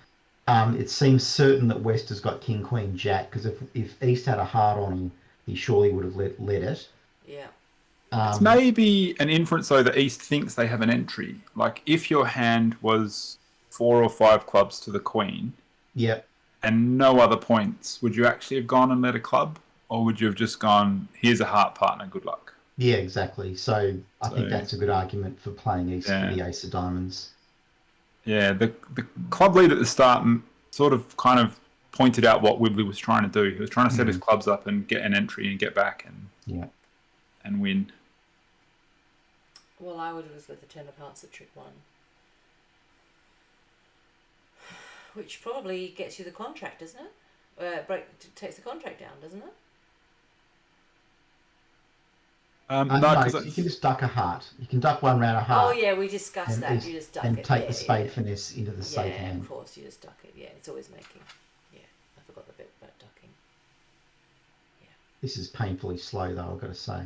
it seems certain that West has got king, queen, jack. Because if East had a heart on him, he surely would have led it. Yeah. It's maybe an inference, though, that East thinks they have an entry. Like, if your hand was 4 or 5 clubs to the queen Yep. and no other points, would you actually have gone and led a club? Or would you have just gone, here's a heart partner, good luck? Yeah, exactly. So I think that's a good argument for playing East for the ace of diamonds. Yeah, the club lead at the start sort of kind of pointed out what Wibley was trying to do. He was trying to set his clubs up and get an entry and get back and win. Well, I would have let the 10 of hearts at trick 1. Which probably gets you the contract, doesn't it? Takes the contract down, doesn't it? No, No, 'cause you can just duck a heart. You can duck one round a heart. Oh yeah, we discussed and that. East- You just duck and it. take Yeah, the spade yeah. finesse into the safe Yeah, hand. of course, you just duck it. Yeah, it's always making. Yeah, I forgot the bit about ducking. This is painfully slow, though, I've got to say.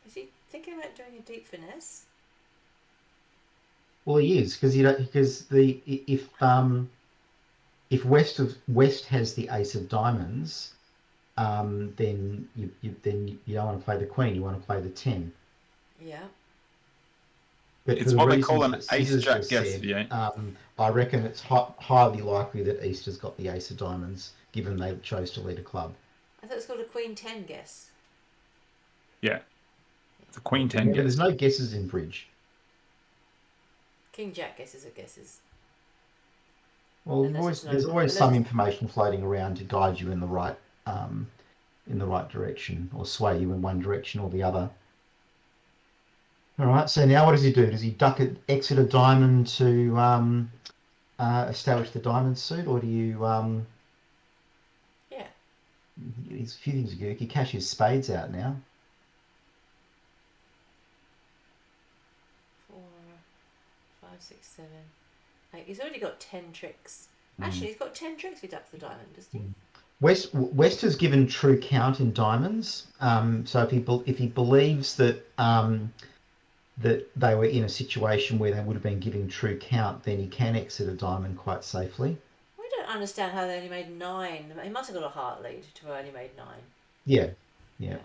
Is he thinking about doing a deep finesse? Well, he is, because if West has the ace of diamonds, then you don't want to play the queen. You want to play the 10. Yeah. But It's for the what they call reasons an that Scissors ace-jack just guess, said, V8. I reckon it's highly likely that East has got the ace of diamonds, given they chose to lead a club. I thought it was called a queen 10 guess. Yeah. It's a queen 10 Remember, guess. there's no guesses in bridge. King jack guesses are guesses. Well, Unless there's always some information floating around to guide you in the right direction, or sway you in one direction or the other. All right. So now, what does he do? Does he duck it, exit a diamond to establish the diamond suit, or do you? Yeah. There's a few things you do. You can cash his spades out now. 4, 5, 6, 7, 8. He's already got 10 tricks. Hmm. Actually, he's got 10 tricks with Up the Diamond, doesn't he? West has given true count in diamonds. So if he believes that that they were in a situation where they would have been giving true count, then he can exit a diamond quite safely. I don't understand how they only made 9. He must have got a heart lead to have only made 9. Yeah. Yeah.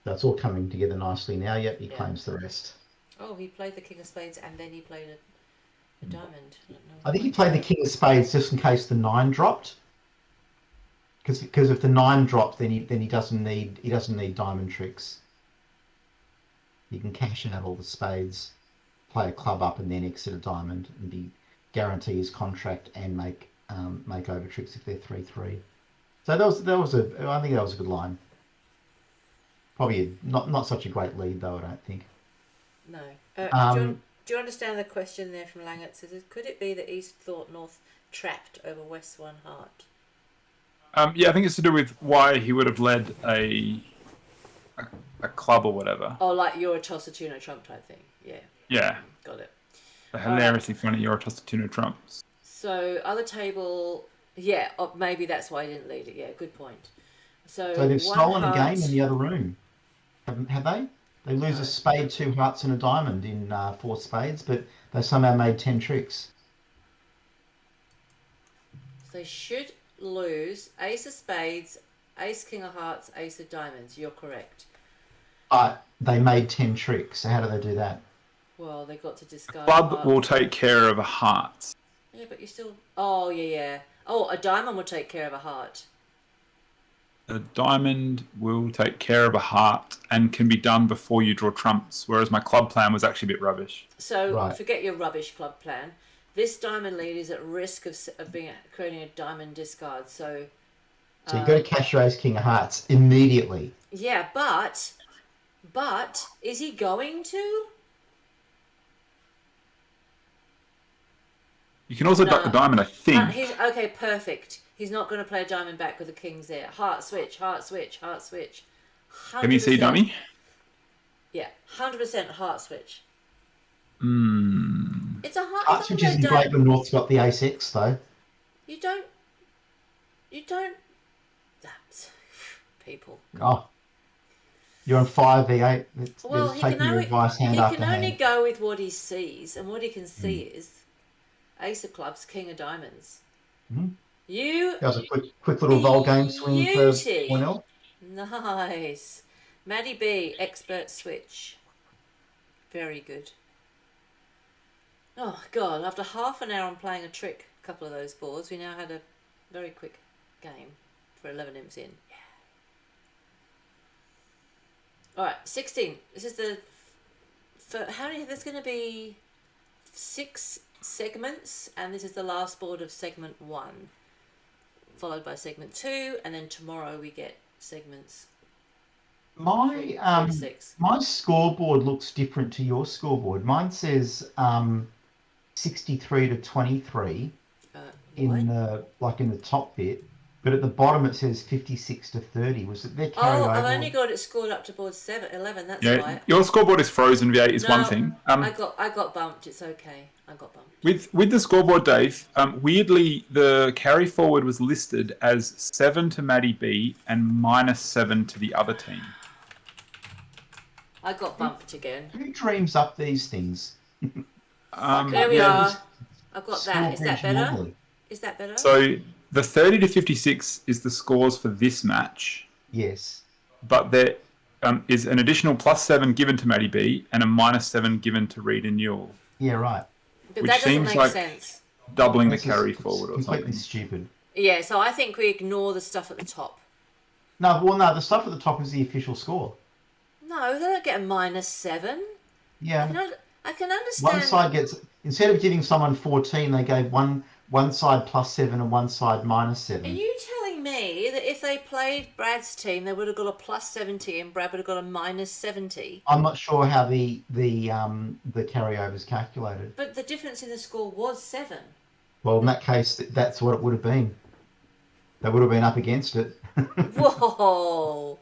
That's all coming together nicely now. Yep, he Yeah. claims the rest. Oh, he played the King of Spades and then he played a diamond. I think he played the King of Spades just in case the 9 dropped. Because if the 9 drops, then he doesn't need diamond tricks. He can cash out all the spades, play a club up, and then exit a diamond and guarantee his contract and make over tricks if they're 3-3. So I think that was a good line. Probably not such a great lead though. I don't think. No. Do you understand the question there from Langert? Says, could it be that East thought North trapped over West's 1 heart? Yeah, I think it's to do with why he would have led a club or whatever. Oh, like you're a toss a tuno trump type thing. Yeah. Yeah. Got it. The hilariously funny you're a Tostatuno trumps. So other table, yeah, maybe that's why he didn't lead it. Yeah, good point. So they've 1 stolen heart, a game in the other room. Have they? They lose a spade, 2 hearts, and a diamond in 4 spades, but they somehow made 10 tricks. So they should lose Ace of Spades, Ace King of Hearts, Ace of Diamonds. You're correct. They made 10 tricks. So how do they do that? Well, they got to discard. Club will take care of a heart. Yeah, but you still. Oh yeah. Oh, a diamond will take care of a heart. A diamond will take care of a heart and can be done before you draw trumps, whereas my club plan was actually a bit rubbish. So Right. forget your rubbish club plan. This diamond lead is at risk of creating a diamond discard. So So you've got to cash your Ace King of Hearts immediately. yeah, but is he going to? You can also duck the diamond, I think. Okay, perfect. He's not going to play a diamond back with the kings there. Heart switch, heart switch, heart switch. 100%. Let me see, dummy. Yeah, 100% heart switch. Hmm. It's a heart. Heart switch isn't great when North's got the Ace X though. You don't. People. Oh. You're on 5v8. Well, It's taking your advice hand after he can only hand. go with what he sees, and what he can see is Ace of Clubs, King of Diamonds. Mhm. You That was a quick little roll game swing for beauty. 1-0. Nice. Maddie B, expert switch. Very good. Oh, God. After half an hour on playing a trick, a couple of those boards, we now had a very quick game for 11 imps in. Yeah. All right, 16. This is the... there's going to be 6 segments, and this is the last board of segment 1. Followed by segment 2, and then tomorrow we get segments My 6. my scoreboard looks different to your scoreboard. Mine says 63 to 23 in the top bit, but at the bottom it says 56 to 30. Was it there carried over? I've only got it scored up to board 11. That's Yeah, right. your scoreboard is frozen. V8 is No, one thing. I got bumped. It's okay. I got bumped. With the scoreboard, Dave, weirdly, the carry forward was listed as 7 to Maddie B and -7 to the other team. I got bumped again. Who dreams up these things? There we yeah. are. I've got that. Is that better? Normally. Is that better? So the 30 to 56 is the scores for this match, Yes. but there is an additional +7 given to Maddie B and a -7 given to Reed and Newell, Yeah, right. but which that doesn't seems make like sense. doubling the This is carry forward or completely something. stupid. Yeah, so I think we ignore the stuff at the top. No, the stuff at the top is the official score. No, they don't get a -7. Yeah. I can understand. One side gets, instead of giving someone 14, they gave one side +7 and one side Are -7. you telling me me that if they played Brad's team, they would have got a +70 and Brad would have got a -70. I'm not sure how the carryover is calculated. But the difference in the score was 7. Well, in that case, that's what it would have been. They would have been up against it. Whoa.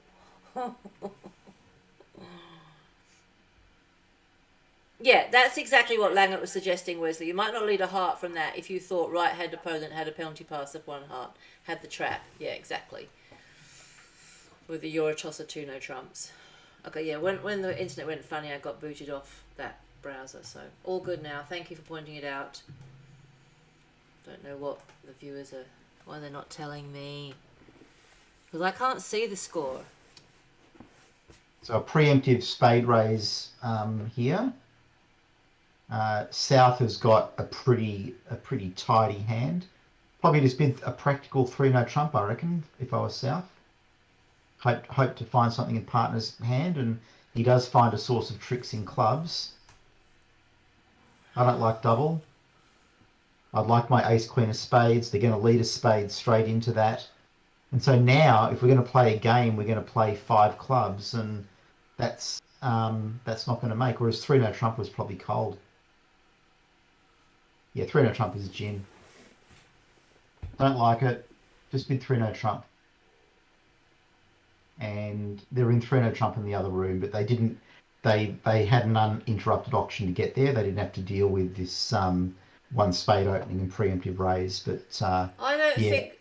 Yeah, that's exactly what Langert was suggesting, Wesley. You might not lead a heart from that if you thought right-hand opponent had a penalty pass of 1 heart, had the trap. Yeah, exactly. With the Euro tosser 2 no trumps. Okay, yeah, when the internet went funny, I got booted off that browser, so all good now. Thank you for pointing it out. Don't know what the viewers are, why they're not telling me. Because I can't see the score. So a preemptive spade raise here. South has got a pretty tidy hand. Probably just been a practical 3 no trump, I reckon, if I was South. Hope to find something in partner's hand, and he does find a source of tricks in clubs. I don't like double. I'd like my ace queen of spades. They're going to lead a spade straight into that. And so now, if we're going to play a game, we're going to play 5 clubs, and that's not going to make. Whereas 3 no trump was probably cold. Yeah, 3 no trump is gin. Don't like it. Just bid 3 no trump. And they're in 3 no trump in the other room, but they didn't. They had an uninterrupted auction to get there. They didn't have to deal with this 1 spade opening and preemptive raise. But I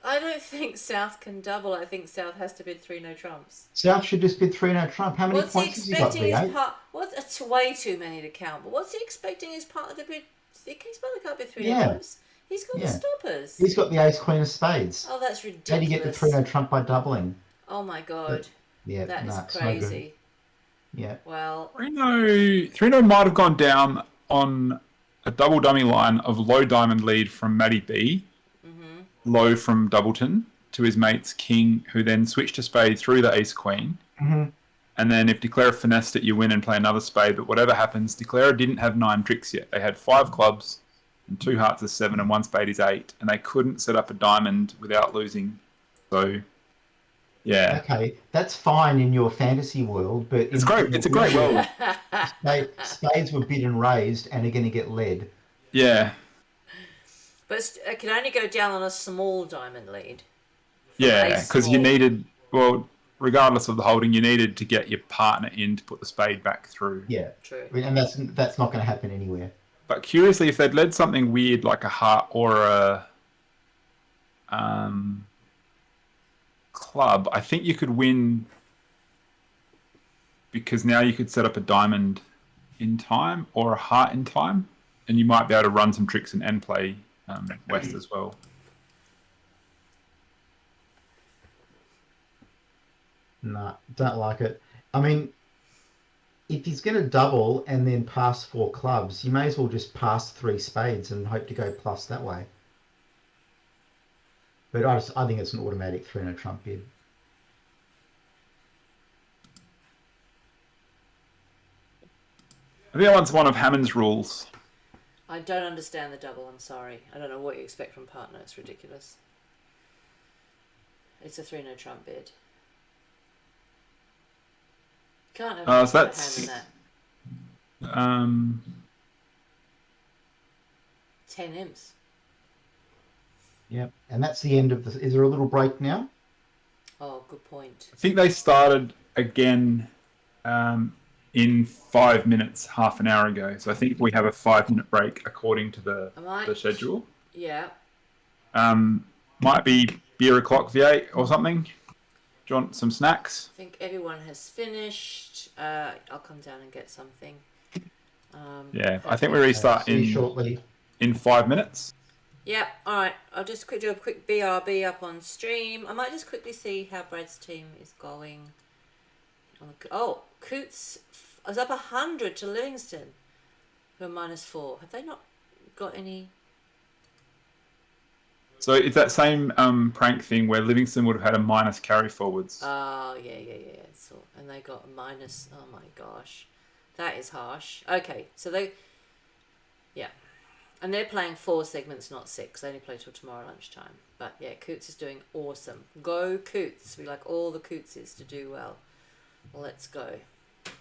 don't think South can double. I think South has to bid 3 no trumps. South should just bid 3 no trump. How many What's he points has he got? expecting his V8? part? It's way too many to count. But what's he expecting his partner to bid? He's probably can't bid 3 no Yeah. trumps. He's got the stoppers. He's got the ace queen of spades. Oh, that's ridiculous. How do you get the 3 no trump by doubling? Oh my god. Yeah, That is it's no good. crazy. Yeah. Well, 3-0 might have gone down on a double dummy line of low diamond lead from Matty B, low from Doubleton to his mate's king, who then switched to spade through the ace queen. Mm-hmm. And then if Declara finessed it, you win and play another spade. But whatever happens, Declara didn't have 9 tricks yet. They had 5 clubs, and 2 hearts is 7, and 1 spade is 8. And they couldn't set up a diamond without losing. So, yeah. Okay, that's fine in your fantasy world, but It's great. It's a great world. Spades were bid and raised and are going to get led. Yeah. but it can only go down on a small diamond lead. Yeah, ace because you small. needed, well, regardless of the holding, you needed to get your partner in to put the spade back through. Yeah, True. and that's not going to happen anywhere. But curiously, if they'd led something weird like a heart or a club, I think you could win because now you could set up a diamond in time or a heart in time, and you might be able to run some tricks and end play West as well. No, don't like it. I mean, if he's going to double and then pass 4 clubs, you may as well just pass 3 spades and hope to go plus that way. But I think it's an automatic 3 no trump bid. I think that one's one of Hammond's rules. I don't understand the double. I'm sorry. I don't know what you expect from partner. It's ridiculous. It's a 3 no trump bid. Can't have a So hand that's in that. 10 imps. Yep. And that's the end of the... Is there a little break now? Oh, good point. I think they started again in 5 minutes, half an hour ago. So I think we have a 5-minute break according to the schedule. Yeah. Might be beer o'clock V8 or something. Do you want some snacks? I think everyone has finished. I'll come down and get something. Yeah, I think we restart See you shortly. in 5 minutes. Yeah, alright. I'll just do a quick BRB up on stream. I might just quickly see how Brad's team is going. Oh, Coots is up 100 to Livingston, who are -4. Have they not got any? So it's that same prank thing where Livingston would have had a minus carry forwards. Oh, yeah. So, and they got a minus. Oh my gosh. That is harsh. Okay, so they... Yeah. And they're playing 4 segments, not 6. They only play till tomorrow lunchtime. But yeah, Coots is doing awesome. Go Coots. We like all the Cootses to do well. Let's go.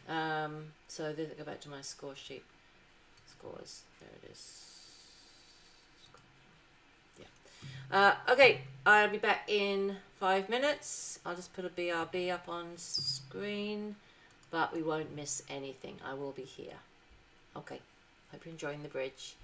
So then go back to my score sheet. Scores. There it is. Yeah. Okay, I'll be back in 5 minutes. I'll just put a BRB up on screen. But we won't miss anything. I will be here. Okay. Hope you're enjoying the bridge.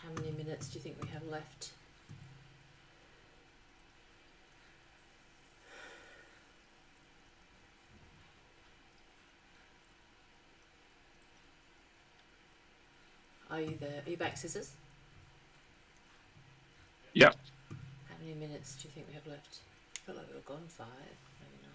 How many minutes do you think we have left? Are you there? Are you back, Scissors? Yep. How many minutes do you think we have left? I feel like we were gone 5. Maybe not.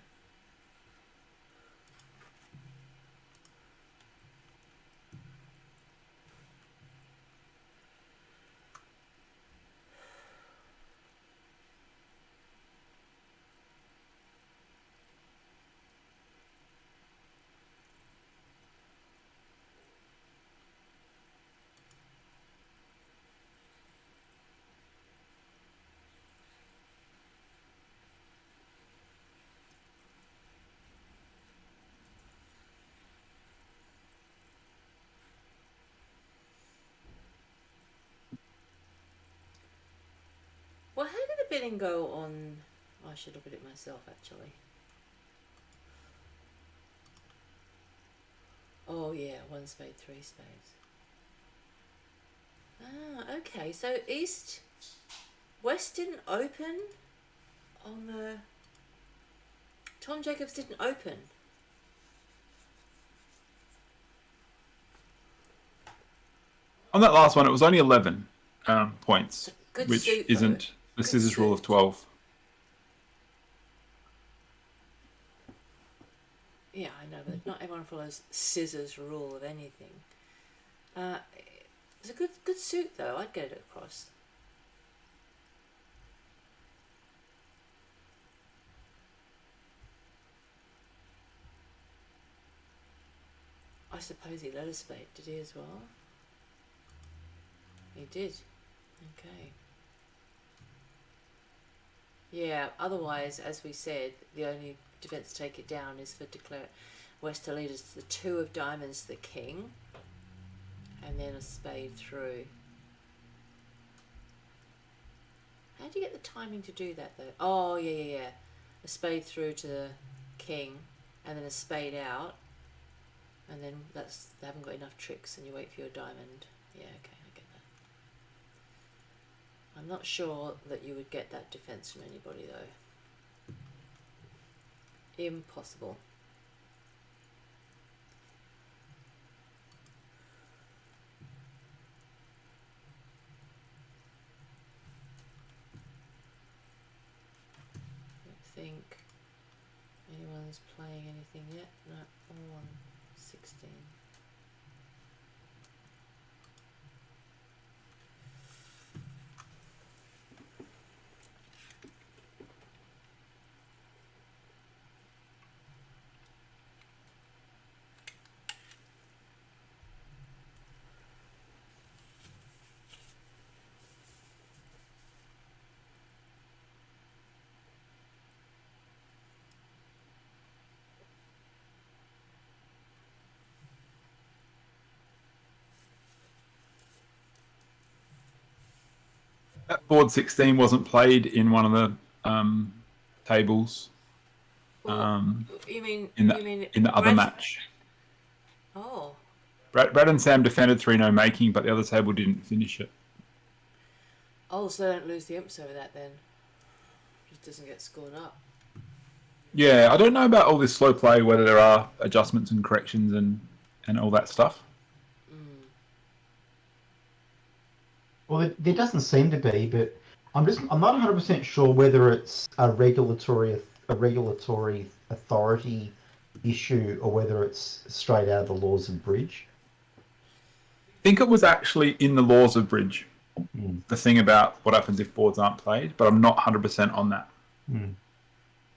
Well, how did the bidding go on? I should look at it myself, actually. Oh yeah, 1 spade, 3 spades. Ah, okay. So West didn't open on the. Tom Jacobs didn't open. On that last one, it was only 11 points, Good which suit, though. isn't the Good scissors rule of suit. 12. Yeah, I know, but not everyone follows Scissors rule of anything. It's a good suit though. I'd get it across. I suppose he let a spade, did he as well? He did. Okay. Yeah, otherwise, as we said, the only defence to take it down is for declare West to lead us to the 2 of diamonds to the king, and then a spade through. How do you get the timing to do that though? Oh, yeah. A spade through to the king, and then a spade out, and then they haven't got enough tricks, and you wait for your diamond. Yeah, okay, I get that. I'm not sure that you would get that defence from anybody though. Impossible. I don't think anyone's playing anything yet. No, all on 16. That board 16 wasn't played in one of the tables. You mean In the other Brad- match. Oh, Brad and Sam defended 3-no making, but the other table didn't finish it. oh, so they don't lose the imps over that then. Just doesn't get scored up. Yeah, I don't know about all this slow play, whether there are adjustments and corrections and all that stuff. Well, there doesn't seem to be, but I'm not 100% sure whether it's a regulatory authority issue or whether it's straight out of the laws of bridge. I think it was actually in the laws of bridge, the thing about what happens if boards aren't played, but I'm not 100% on that.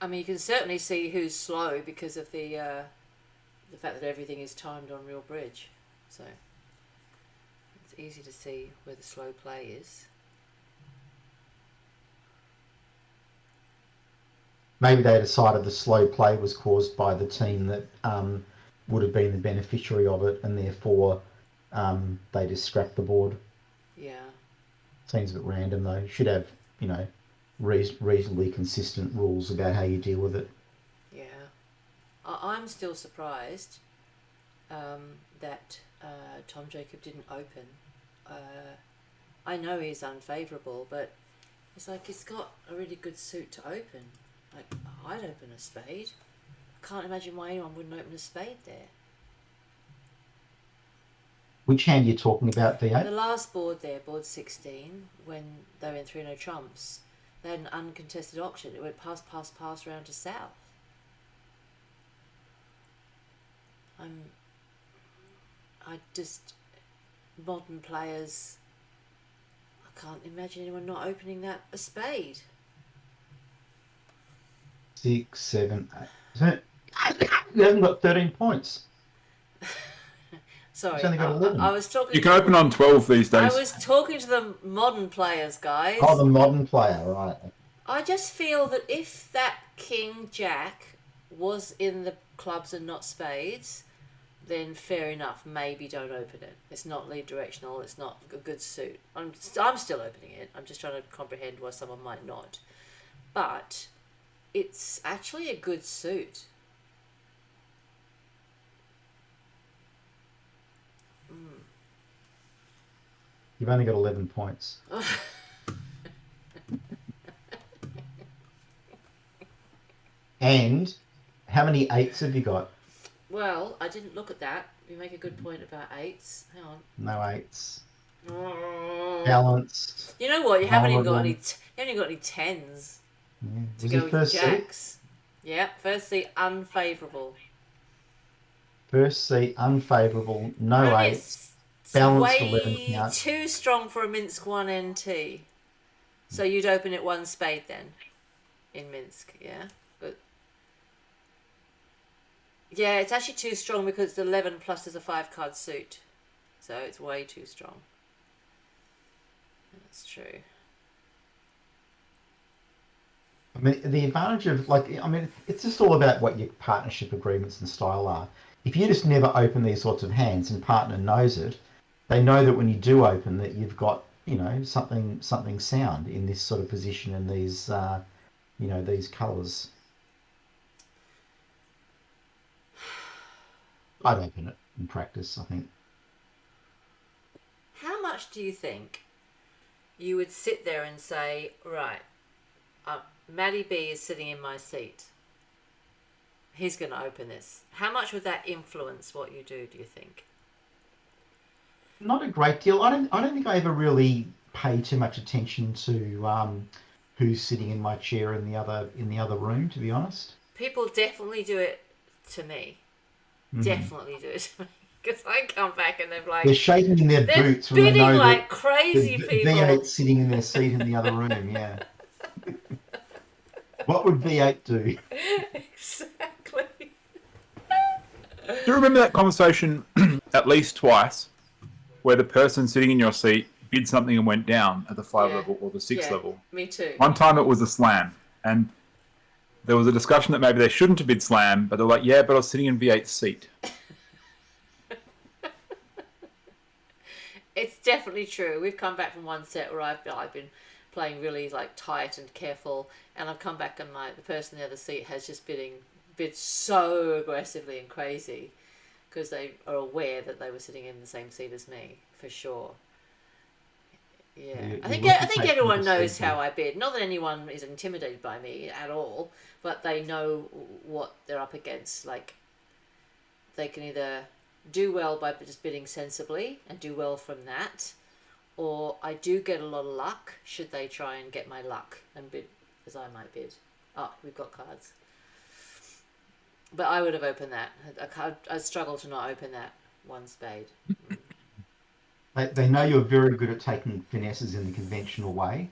I mean, you can certainly see who's slow because of the fact that everything is timed on real bridge. So it's easy to see where the slow play is. Maybe they decided the slow play was caused by the team that would have been the beneficiary of it, and therefore they just scrapped the board. Yeah. Seems a bit random though. You should have, reasonably consistent rules about how you deal with it. Yeah. I'm still surprised that Tom Jacob didn't open. I know he's unfavourable, but it's like he's got a really good suit to open. Like, I'd open a spade. I can't imagine why anyone wouldn't open a spade there. Which hand are you talking about, The V8? last board there, board 16, when they were in 3 no trumps, they had an uncontested auction. It went pass, pass, pass round to south. Modern players, I can't imagine anyone not opening that a spade. 6, 7, 8. So, you haven't got 13 points. Sorry, He's only got 11. I was talking. You can open on 12 these I days. was talking to the modern players, guys. Oh, the modern player, right. I just feel that if that King Jack was in the clubs and not spades, then fair enough. Maybe don't open it. It's not lead directional. It's not a good suit. I'm still opening it. I'm just trying to comprehend why someone might not. But it's actually a good suit. You've only got 11 points. And how many 8s have you got? Well, I didn't look at that. You make a good point about 8s. Hang on. No 8s. Balanced. You know what? You haven't even got Vulnerable. any. You haven't got any 10s Yeah. to Was go it with first seat? jacks. Yeah, first seat unfavourable. First seat, unfavourable, no And 8s. Balanced way 11 count. too strong for a Minsk 1 NT. So you'd open it 1 spade then, in Minsk, yeah? But yeah, it's actually too strong because it's 11 plus there's a 5 card suit. So it's way too strong. That's true. I mean, the advantage of, it's just all about what your partnership agreements and style are. If you just never open these sorts of hands and partner knows it, they know that when you do open that you've got, something sound in this sort of position and these, these colours. I'd open it in practice, I think. How much do you think you would sit there and say, right, Matty B is sitting in my seat. He's going to open this. How much would that influence what you do you think? Not a great deal. I don't think I ever really pay too much attention to who's sitting in my chair in the other room, to be honest. People definitely do it to me. Definitely do it to me. Because I come back and they're like... They're shaking in their they're boots when they bidding know like that crazy the people. V8's sitting in their seat in the other room, yeah. What would V8 do? Exactly. Do you remember that conversation at least twice where the person sitting in your seat bid something and went down at the 5 Yeah. level or the 6 Yeah, level? me too. One time it was a slam, and there was a discussion that maybe they shouldn't have bid slam, but they're like, yeah, but I was sitting in V8's seat. It's definitely true. We've come back from one set where I've been playing really like tight and careful, and I've come back and like the person in the other seat has just bid so aggressively and crazy because they are aware that they were sitting in the same seat as me, for sure. Yeah, You I think wouldn't take everyone them to knows see how I bid. Not that anyone is intimidated by me at all, but they know what they're up against. Like, they can either do well by just bidding sensibly and do well from that, or I do get a lot of luck should they try and get my luck and bid as I might bid. Oh, we've got cards. But I would have opened that. I struggle to not open that 1 spade. They know you're very good at taking finesses in the conventional way.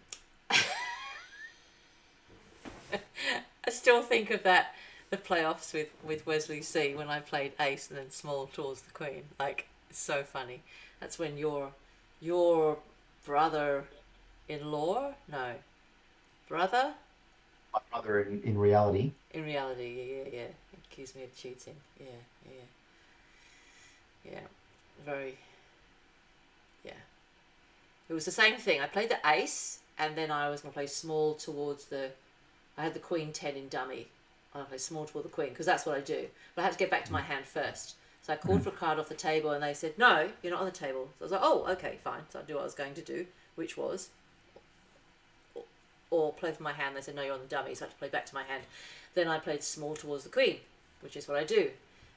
I still think of that, the playoffs with Wesley C when I played ace and then small towards the queen. Like, it's so funny. That's when your brother-in-law? No. Brother? My brother in reality. In reality, yeah. Accused me of cheating. Yeah. Very... Yeah. It was the same thing. I played the ace, and then I was going to play small towards the... I had the queen 10 in dummy. I play small toward the queen, because that's what I do. But I had to get back to my hand first. So I called for a card off the table, and they said, no, you're not on the table. So I was like, oh, okay, fine. So I do what I was going to do, which was... Or play for my hand. They said, no, you're on the dummy. So I had to play back to my hand. Then I played small towards the queen, which is what I do.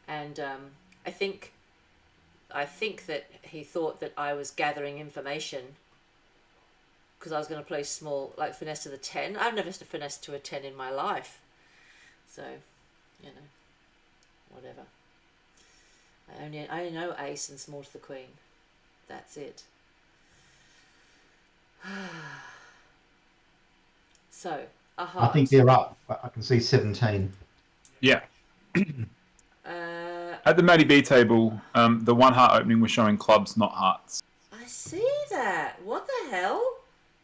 And I think I think that he thought that I was gathering information because I was going to play small, like finesse to the 10. I've never finessed to a 10 in my life. So, you know, whatever. I only know ace and small to the queen. That's it. So, a heart. I think they're up. I can see 17. Yeah. Uh, At the Matty B table, the one heart opening was showing clubs, not hearts. I see that. What the hell?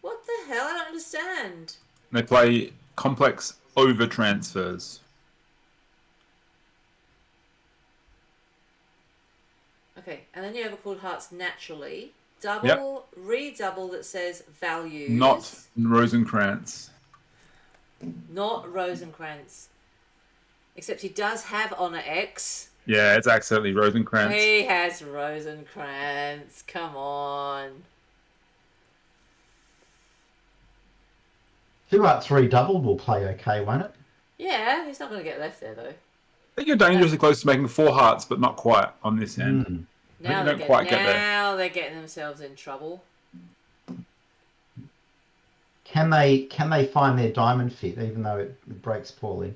What the hell? I don't understand. They play complex over transfers. Okay, and then you overcalled hearts naturally. Double, redouble that says values. Not Rosencrantz. Not Rosencrantz. Except he does have Honor X. Yeah, it's absolutely Rosencrantz. He has Rosencrantz. Come on. 2 out 3 double will play okay, won't it? Yeah, he's not going to get left there though. I think you're dangerously close to making 4 hearts, but not quite on this end. Mm. Now, you don't quite get there. now they're getting themselves in trouble. Can they find their diamond fit even though it breaks poorly?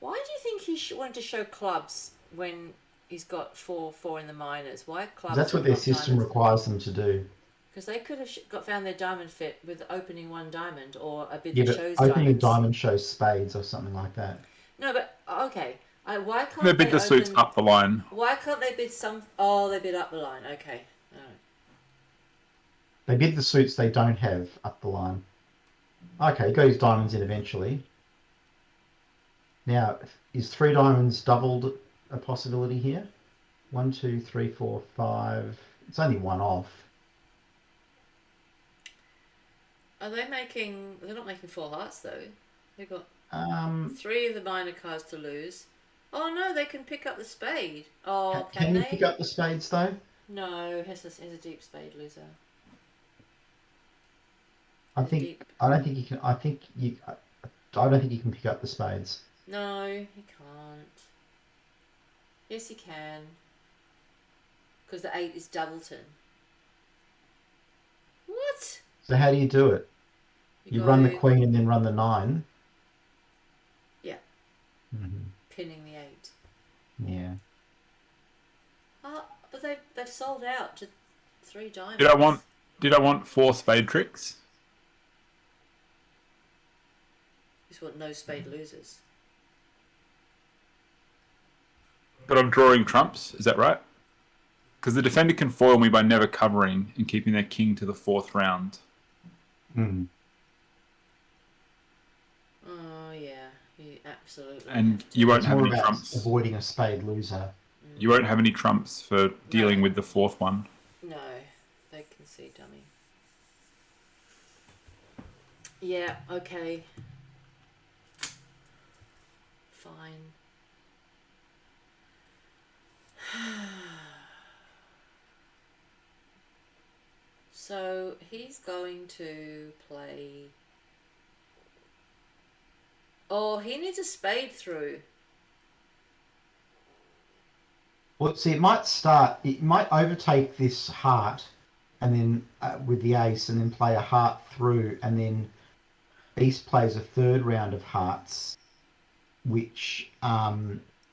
Why do you think he wanted to show clubs when he's got 4 in the minors? Why clubs? That's what their system requires them to do. Because they could have found their diamond fit with opening 1 diamond or a bid Yeah, that but shows opening a diamonds. diamond shows spades or something like that. No, but okay. Why can't They bid the suits open- up the line. Why can't they bid some? Oh, they bid up the line. Okay. All right. They bid the suits they don't have up the line. Okay, he got his diamonds in eventually. Now, is 3 diamonds doubled a possibility here? 1, 2, 3, 4, 5. It's only 1 off. Are they making? They're not making 4 hearts though. They've got 3 of the minor cards to lose. Oh no, they can pick up the spade. Oh, Can they? you pick up the spades though? No, has a deep spade loser. I A think deep- I don't think you can. I don't think you can pick up the spades. No, he can't. Yes, he can. Because the 8 is Doubleton. What? So how do you do it? You run the queen and then run the 9. Yeah. Mm-hmm. Pinning the 8. Yeah. But they've sold out to 3 diamonds. Did I want 4 spade tricks? Just want no spade losers. But I'm drawing trumps, is that right? Because the defender can foil me by never covering and keeping their king to the 4th round. Mm. Oh yeah, you absolutely. And you won't It's have more any about trumps. avoiding a spade loser. You won't have any trumps for dealing No. with the 4th one. No, they can see dummy. Yeah. Okay. Fine. So he's going to play. Oh, he needs a spade through. Well, see, it might overtake this heart, and then with the ace, and then play a heart through, and then East plays a 3rd round of hearts, which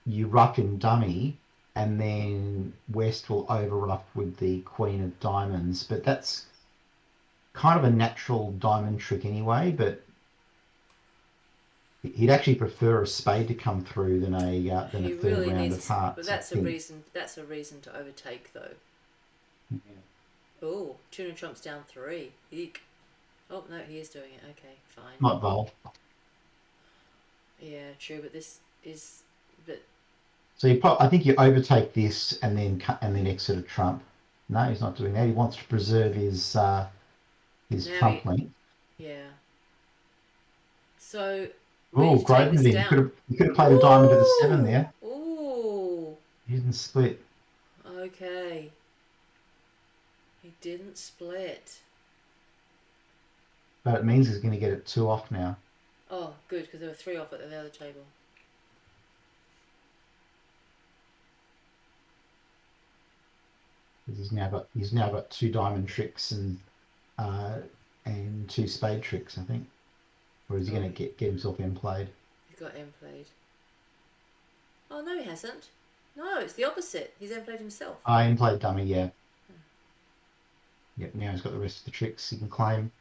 you ruck in dummy, and then West will overruck with the Queen of Diamonds. But that's kind of a natural diamond trick anyway. But he'd actually prefer a spade to come through than a He 3rd really round needs, of hearts. but I that's a think. reason. That's a reason to overtake, though. Oh, tuna trumps down 3. Eek. Oh no, he is doing it. Okay, fine. Not Vol. Yeah, true. But this is, but So I think you overtake this and then exit a trump. No, he's not doing that. He wants to preserve his Now trump he- length. yeah. So. Oh, we great take this move. down. You could have played a diamond to the 7 there. Ooh. He didn't split. Okay. He didn't split. But it means he's going to get it 2 off now. Oh, good, because there were 3 off at the other table. because he's now got 2 diamond tricks and 2 spade tricks, I think. Or is he going to get himself in played? He's got M played. Oh no, he hasn't. No, it's the opposite. He's M played himself. In played dummy, yeah. Yep. Now he's got the rest of the tricks he can claim.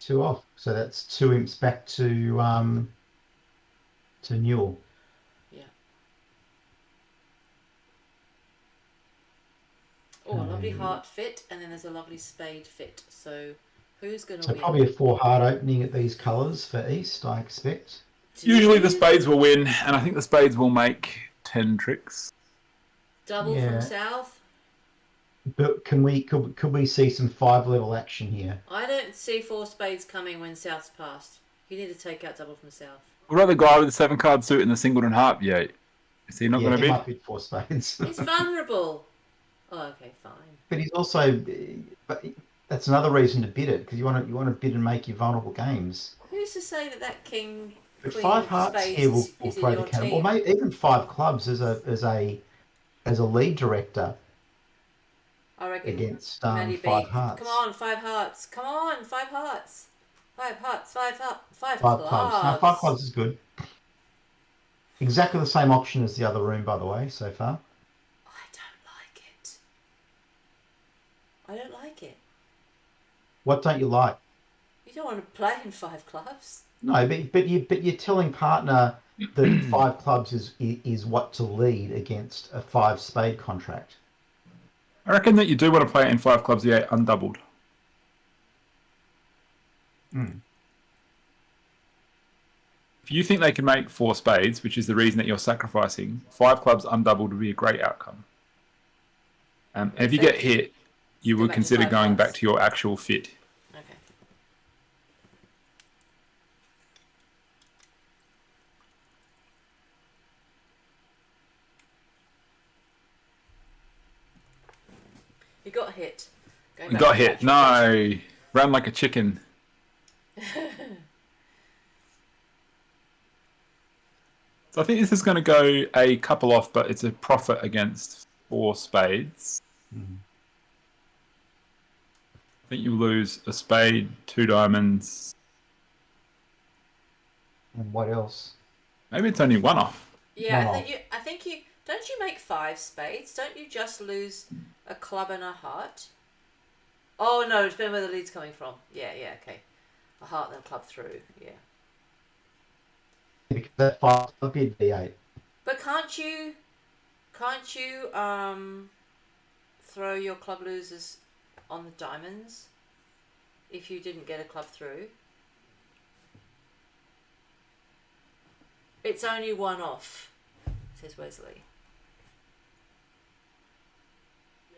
2 off. So that's 2 imps back to Newell. Yeah. Oh, a lovely heart fit, and then there's a lovely spade fit. So, who's going to So win? probably a 4 heart opening at these colours for East, I expect. Usually the spades will win, and I think the spades will make 10 tricks. Double Yeah. from south. But could we see some 5-level action here? I don't see 4 spades coming when south's passed. You need to take out double from south. What about the guy with the 7-card suit and the singleton heart? Yeah, is he not going to he be? might bid 4 spades. He's vulnerable. Oh, okay, fine. But he's also, but that's another reason to bid it, because you want to bid and make your vulnerable games. Who's to say that king? But queen 5 hearts spades here will is in throw your the cannon, team? or maybe even 5 clubs as a lead director I reckon against Maddie 5 B. hearts. Come on, 5 hearts. Come on, 5 hearts. 5 hearts. 5 5 clubs. clubs. No, 5 clubs is good. Exactly the same option as the other room, by the way, so far. I don't like it. I don't like it. What don't you like? You don't want to play in 5 clubs. No, but you're telling partner that 5 clubs is what to lead against a 5 spade contract. I reckon that you do want to play it in 5 clubs, yeah, undoubled. If you think they can make 4 spades, which is the reason that you're sacrificing, 5 clubs undoubled would be a great outcome. And if you get hit, you Go would back to consider 5 going clubs. back to your actual fit. Okay. You got hit. Going You back got to hit. natural. No. Ran like a chicken. So I think this is going to go a couple off, but it's a profit against 4 spades. I think you lose a spade, 2 diamonds. And what else? Maybe it's only 1 off. Yeah, No. I think you don't you make 5 spades? Don't you just lose a club and a heart? Oh no, it depends where the lead's coming from. Yeah, okay. A heart and a club through, yeah. Because that 5 club bid D8. But can't you throw your club losers on the diamonds if you didn't get a club through? It's only 1 off, says Wesley.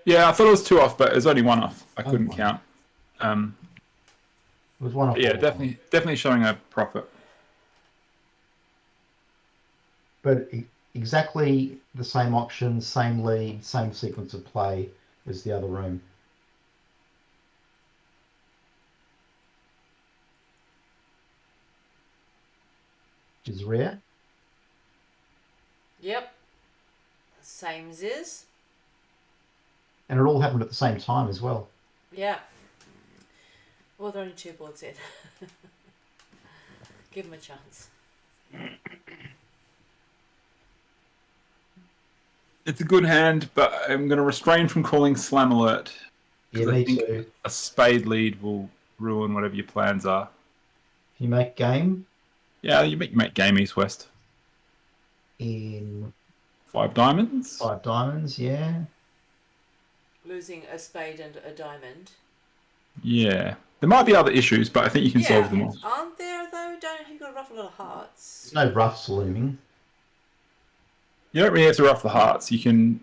Yeah, I thought it was 2 off, but it was only 1 off. I couldn't one. count. It was 1 off. Yeah, all the time. definitely showing a profit. But exactly the same options, same lead, same sequence of play as the other room. Which is rare. Yep. Same as is. And it all happened at the same time as well. Yeah. Well, there are only 2 boards in. Give them a chance. It's a good hand, but I'm going to refrain from calling slam alert. Yeah, 'cause I me think too. a spade lead will ruin whatever your plans are. If you make game Yeah, you make game east west. in 5 diamonds. 5 diamonds, yeah. Losing a spade and a diamond. Yeah, there might be other issues, but I think you can solve them all. Aren't there though? Don't you got a ruffle lot of hearts? There's no roughs looming. You don't really have to ruff the hearts. You can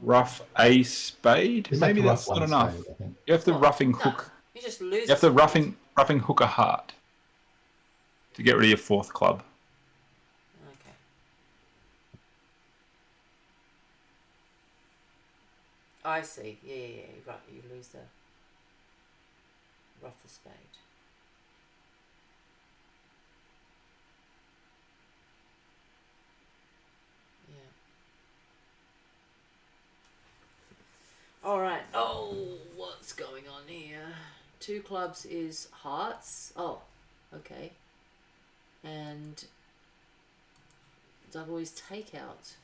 rough a spade. Just have Maybe to that's rough not one enough. spade, I think. You have to What? roughing No, hook. You just lose. You have to a spade. roughing hook a heart to get rid of your 4th club. Okay. I see. Yeah. Right, you lose the rough the spade. All right. Oh, what's going on here? 2 clubs is hearts. Oh, okay. And double is takeout.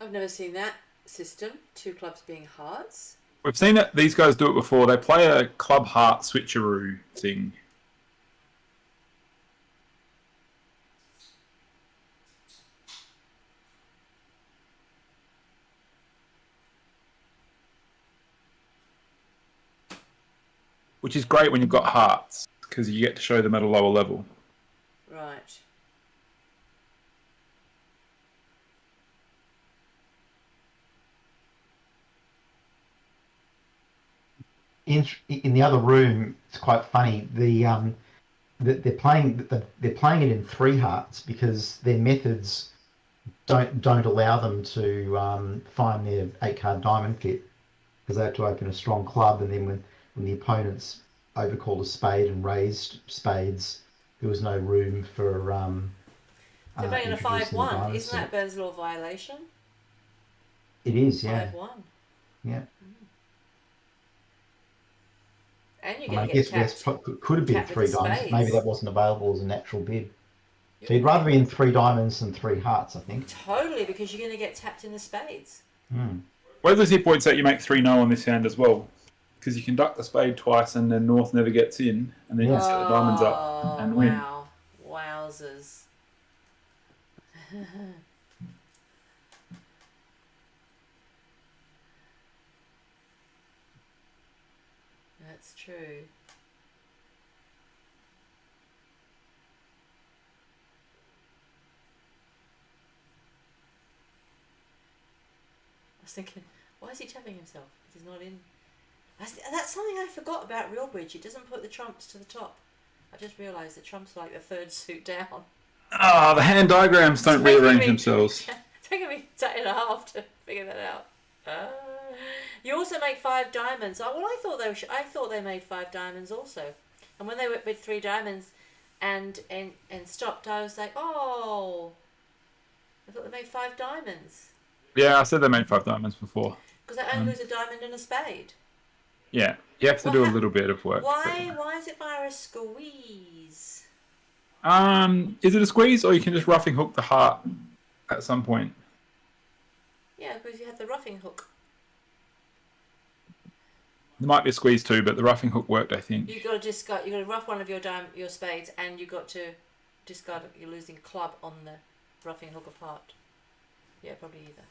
I've never seen that system. 2 clubs being hearts. We've seen it. These guys do it before. They play a club heart switcheroo thing. Which is great when you've got hearts, because you get to show them at a lower level. Right. In the other room, it's quite funny. They're playing it in 3 hearts because their methods don't allow them to find their 8-card diamond fit, because they have to open a strong club, and then when the opponents overcalled a spade and raised spades, there was no room for They're playing a introducing the 5-1. diamond Isn't set. that Burns Law violation? It is, yeah. 5-1. Yeah. And you're And going I to guess get West tapped. could have bid tapped 3 with the diamonds. spades. Maybe that wasn't available as a natural bid. So you'd rather be in 3 diamonds than 3 hearts, I think. Totally, because you're going to get tapped in the spades. Wesley points out you make 3 no on this hand as well, because you can duck the spade twice and then North never gets in, and then you set the diamonds up and win. Wow. Wowzers. That's true. I was thinking, why is he tapping himself? Because he's not in. That's something I forgot about Realbridge. He doesn't put the trumps to the top. I just realised that trumps are like the 3rd suit down. Ah, the hand diagrams don't rearrange themselves. It's taken me a day and a half to figure that out. You also make 5 diamonds. Oh, well, I thought they made 5 diamonds also. And when they went with 3 diamonds and stopped, I was like, oh, I thought they made 5 diamonds. Yeah, I said they made 5 diamonds before. Because I only lose a diamond and a spade. Yeah, you have to do a little bit of work. Why is it via a squeeze? Is it a squeeze, or you can just roughing hook the heart at some point? Yeah, because you have the roughing hook. There might be a squeeze too, but the roughing hook worked, I think. You got to discard. You got to rough one of your spades, and you got to discard your losing club on the roughing hook of heart. Yeah, probably either.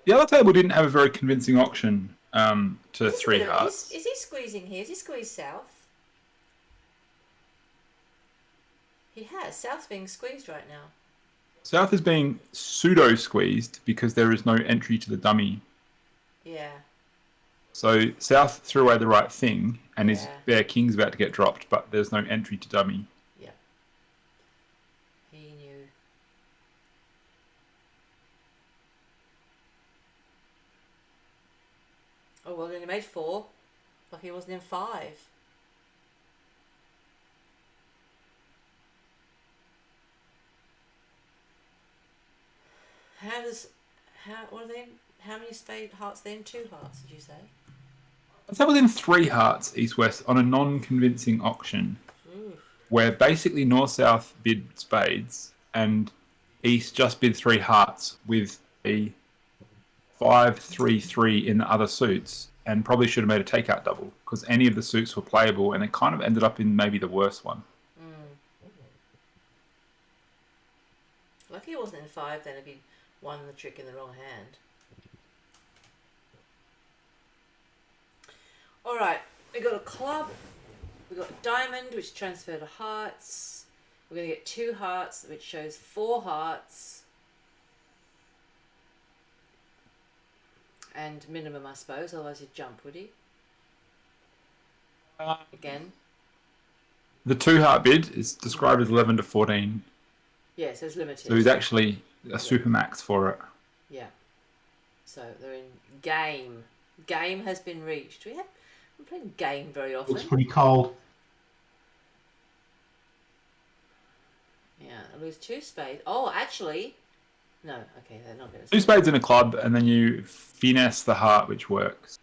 The other table didn't have a very convincing auction to 3 hearts. Is he squeezing here? Is he squeezed south? He has. South's being squeezed right now. South is being pseudo squeezed because there is no entry to the dummy. Yeah. So South threw away the right thing, and his Yeah. bare king's about to get dropped, but there's no entry to dummy. Yeah. He knew. Oh well, then he made 4. Like he wasn't in 5. How many spade hearts then? 2 hearts, did you say? Let's have within 3 hearts, East-West, on a non-convincing auction, where basically North-South bid spades, and East just bid 3 hearts with a 5-3-3 in the other suits, and probably should have made a takeout double, because any of the suits were playable, and it kind of ended up in maybe the worst one. Lucky he wasn't in 5 then if he won the trick in the wrong hand. Alright, we got a club, we got a diamond which transfer to hearts, we're going to get 2 hearts which shows 4 hearts, and minimum I suppose, otherwise he'd jump, would he? Again. The 2 heart bid is described as 11 to 14, Yeah, so it's limited. so he's actually a supermax for it. Yeah. So they're in game. Game has been reached. I'm playing game very often. Looks pretty cold. Yeah, I lose 2 spades. Oh, actually, No, okay, they're not going to. Two spades in a club, and then you finesse the heart, which works.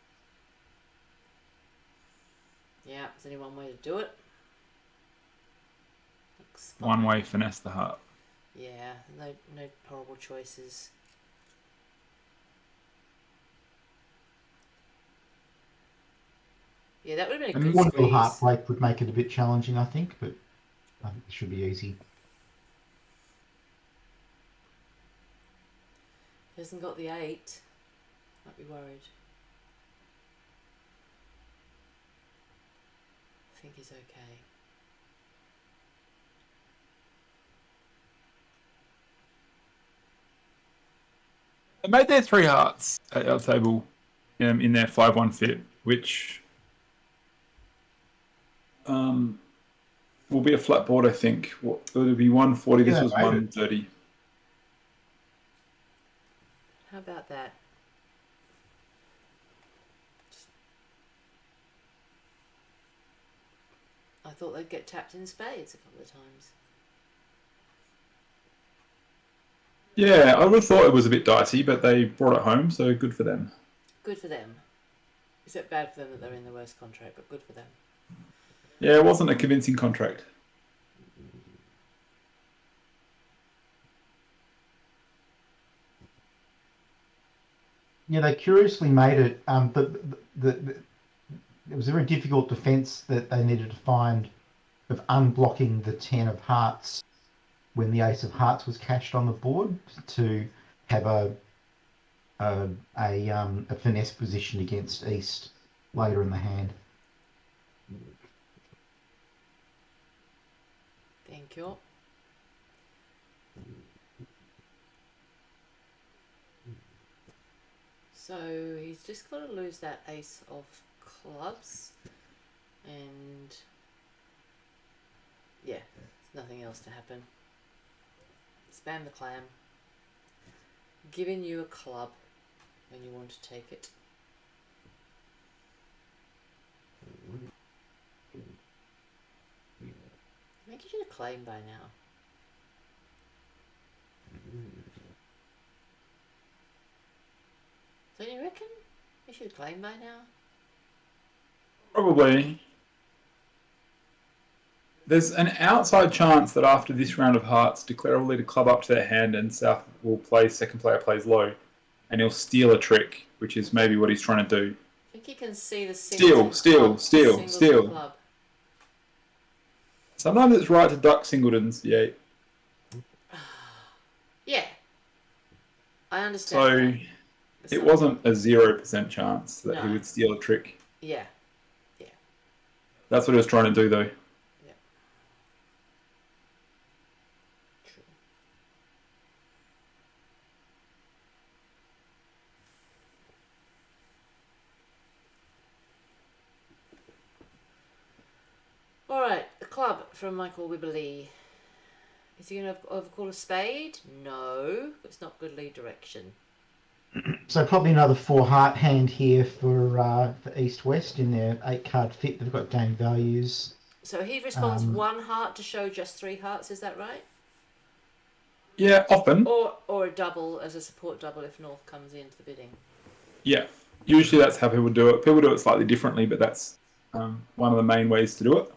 Yeah, there's only one way to do it. Looks fine. One way finesse the heart. Yeah, no horrible choices. Yeah, that would have been a And good one little squeeze. heartbreak would make it a bit challenging, I think, but I think it should be easy. He hasn't got the 8. Might be worried. I think he's okay. They made their 3 hearts at our table in their 5-1 fit, which will be a flat board, I think. It'll be 140. Yeah, This was they made it. 130. How about that? I thought they'd get tapped in spades a couple of times. Yeah, I would have thought it was a bit dicey, but they brought it home, so good for them. Good for them. Except bad for them that they're in the worst contract, but good for them. Yeah, it wasn't a convincing contract. Yeah, they curiously made it, but it was a very difficult defence that they needed to find of unblocking the 10 of hearts when the ace of hearts was cashed on the board to have a finesse position against East later in the hand. Thank you. So he's just got to lose that ace of clubs, and yeah, there's nothing else to happen. Spam the clam, giving you a club when you want to take it. I think you should have claimed by now. Don't you reckon? You should claim by now. Probably. There's an outside chance that after this round of hearts, Declare will lead a club up to their hand and South will play second player plays low. And he'll steal a trick, which is maybe what he's trying to do. I think you can see the Steal. club. Sometimes it's right to duck singletons, yeah. Yeah. I understand. So it wasn't a 0% chance that he No. would steal a trick. Yeah. That's what he was trying to do, though. True. Alright, a club from Michael Wibberley. Is he going to overcall a spade? No. It's not good lead direction. So probably another 4 heart hand here for East West in their 8 card fit. They've got game values. So he responds 1 heart to show just 3 hearts, is that right? Yeah, often. Or a double as a support double if North comes into the bidding. Yeah. Usually that's how people do it. People do it slightly differently, but that's one of the main ways to do it.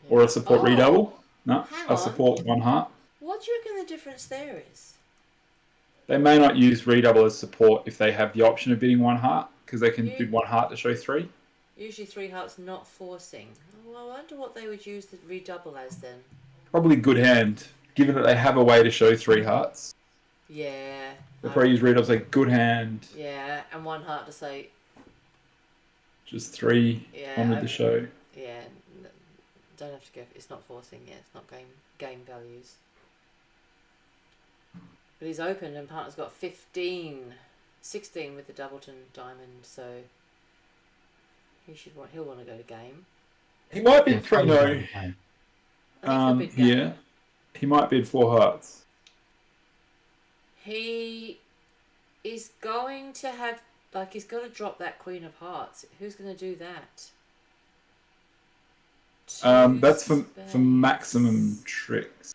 Or a support redouble. No, Hang a on. support 1 heart. What do you reckon the difference there is? They may not use redouble as support if they have the option of bidding 1 heart, because they can bid 1 heart to show 3. Usually 3 hearts not forcing. Well, I wonder what they would use the redouble as then. Probably good hand, given that they have a way to show 3 hearts. Yeah. They'll probably use redouble, say good hand, Yeah, and 1 heart to say, just 3 Yeah, on with the show. yeah, don't have to go. It's not forcing. Yeah, it's not game values. But he's opened and partner's got 15, 16 with the Doubleton diamond. So he'll want to go to game. He might bid 3, no. I think he'll bid game. Yeah. He might bid 4 hearts. He is going to have, he's got to drop that Queen of Hearts. Who's going to do that? That's for Two maximum spades. tricks.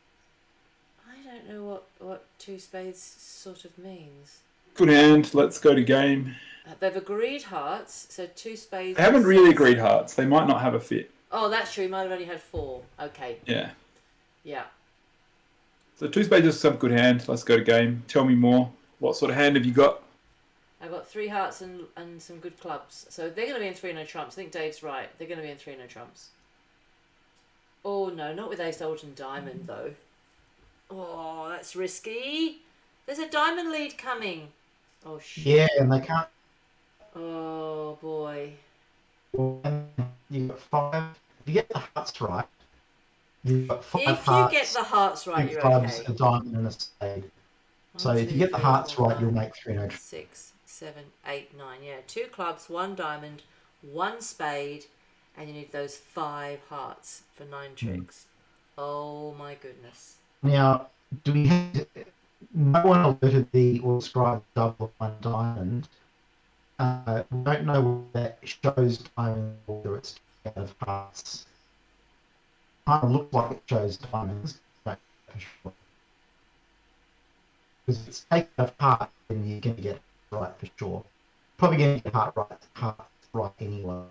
I don't know what two spades sort of means. Good hand. Let's go to game. They've agreed hearts, so two spades. They haven't really six. agreed hearts. They might not have a fit. Oh, that's true. He might have only had 4. Okay. Yeah. Yeah. So two spades is some good hand. Let's go to game. Tell me more. What sort of hand have you got? I've got 3 hearts and some good clubs. So they're going to be in 3 no trumps. I think Dave's right. They're going to be in 3 no trumps. Oh, no. Not with ace Alton diamond, though. Oh, that's risky. There's a diamond lead coming. Oh, shit. Yeah, and they can't. Oh, boy. You've got 5. If you get the hearts right, you've got 5 If hearts. you get the hearts right, 2 you're clubs, okay. a diamond, and a spade. So 1, if 2, you get the 3, hearts 4, right, you'll 5, make 3 no trumps. 6, 7, 8, 9. Yeah, 2 clubs, 1 diamond, 1 spade, and you need those 5 hearts for 9 tricks. Oh my goodness. Now, do we have no one alerted the or described double 1 diamond? We don't know whether that shows diamond or whether it's out of hearts. Kind of looks like it shows diamonds, but for sure. Because if it's taken out of heart, then you're going to get it right for sure. Probably going to get heart right anyway.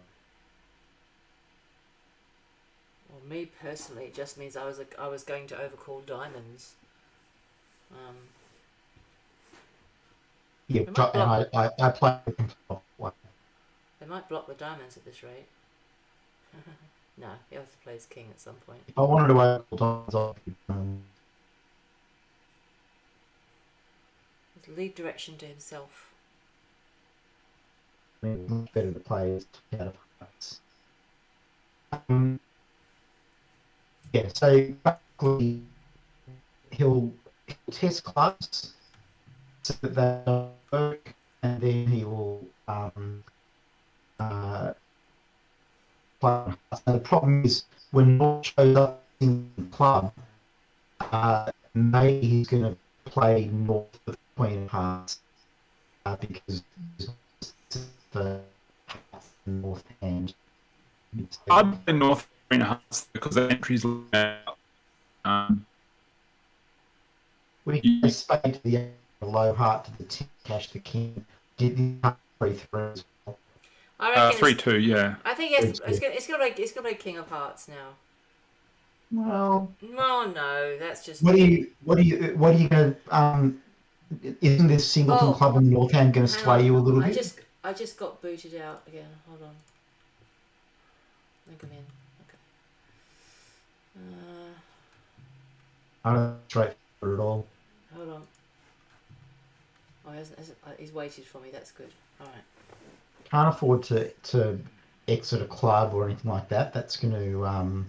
Well, me personally, it just means I was going to overcall diamonds. Yeah, It might and I played the complete way. They might block the diamonds at this rate. No, he has to play his king at some point. If I wanted to overcall diamonds, I could, His lead direction to himself. I mean, it's much better to play as out of hearts. Yeah, so basically he'll test clubs so that they don't work, and then he will play on hearts. Now the problem is when North shows up in the club, maybe he's going to play North with Queen of Hearts because the North hand. I'd play North Queen of Hearts because the entries out. We can play spade to the low heart to the 10, cash the king, get the heart 3-3 as well. I reckon 3-2, yeah. I think it's gonna play King of Hearts now. Well, Oh no, that's just. what are you going to isn't this singleton Oh, club in the North hand going to hang sway on. you a little bit? I just got booted out again. Hold on. Let me come in. Okay. I don't know, straightforward at all. Hold on. Oh, he's waited for me. That's good. All right. Can't afford to exit a club or anything like that. That's going to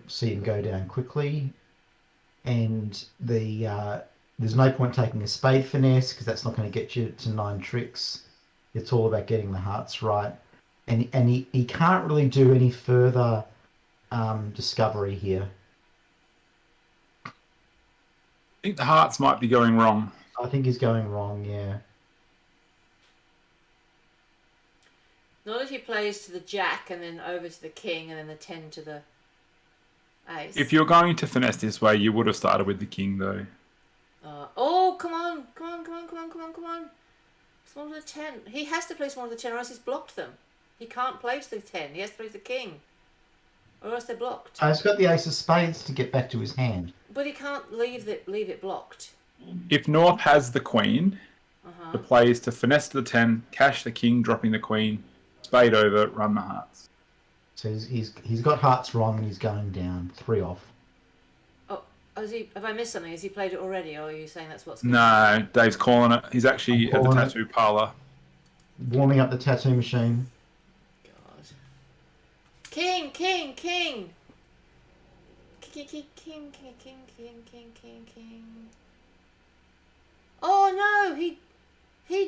see him go down quickly. And there's no point taking a spade finesse because that's not going to get you to 9 tricks. It's all about getting the hearts right. And he can't really do any further discovery here. I think the hearts might be going wrong. I think he's going wrong, yeah. Not if he plays to the jack and then over to the king and then the 10 to the ace. If you're going to finesse this way, you would have started with the king, though. Oh, come on. Small to the 10. He has to play small to the 10 or else he's blocked them. He can't play to the 10. He has to play to the king. Or else they're blocked. He's got the ace of spades to get back to his hand. But he can't leave it blocked. If North has the queen, the play is to finesse to the 10, cash the king, dropping the queen, spade over, run the hearts. So he's got hearts wrong and he's going down 3 off. Oh, have I missed something? Has he played it already, or are you saying that's what's going No, Dave's calling it. He's actually at the calling it. tattoo parlour. Warming up the tattoo machine. God. King. King. Oh no, he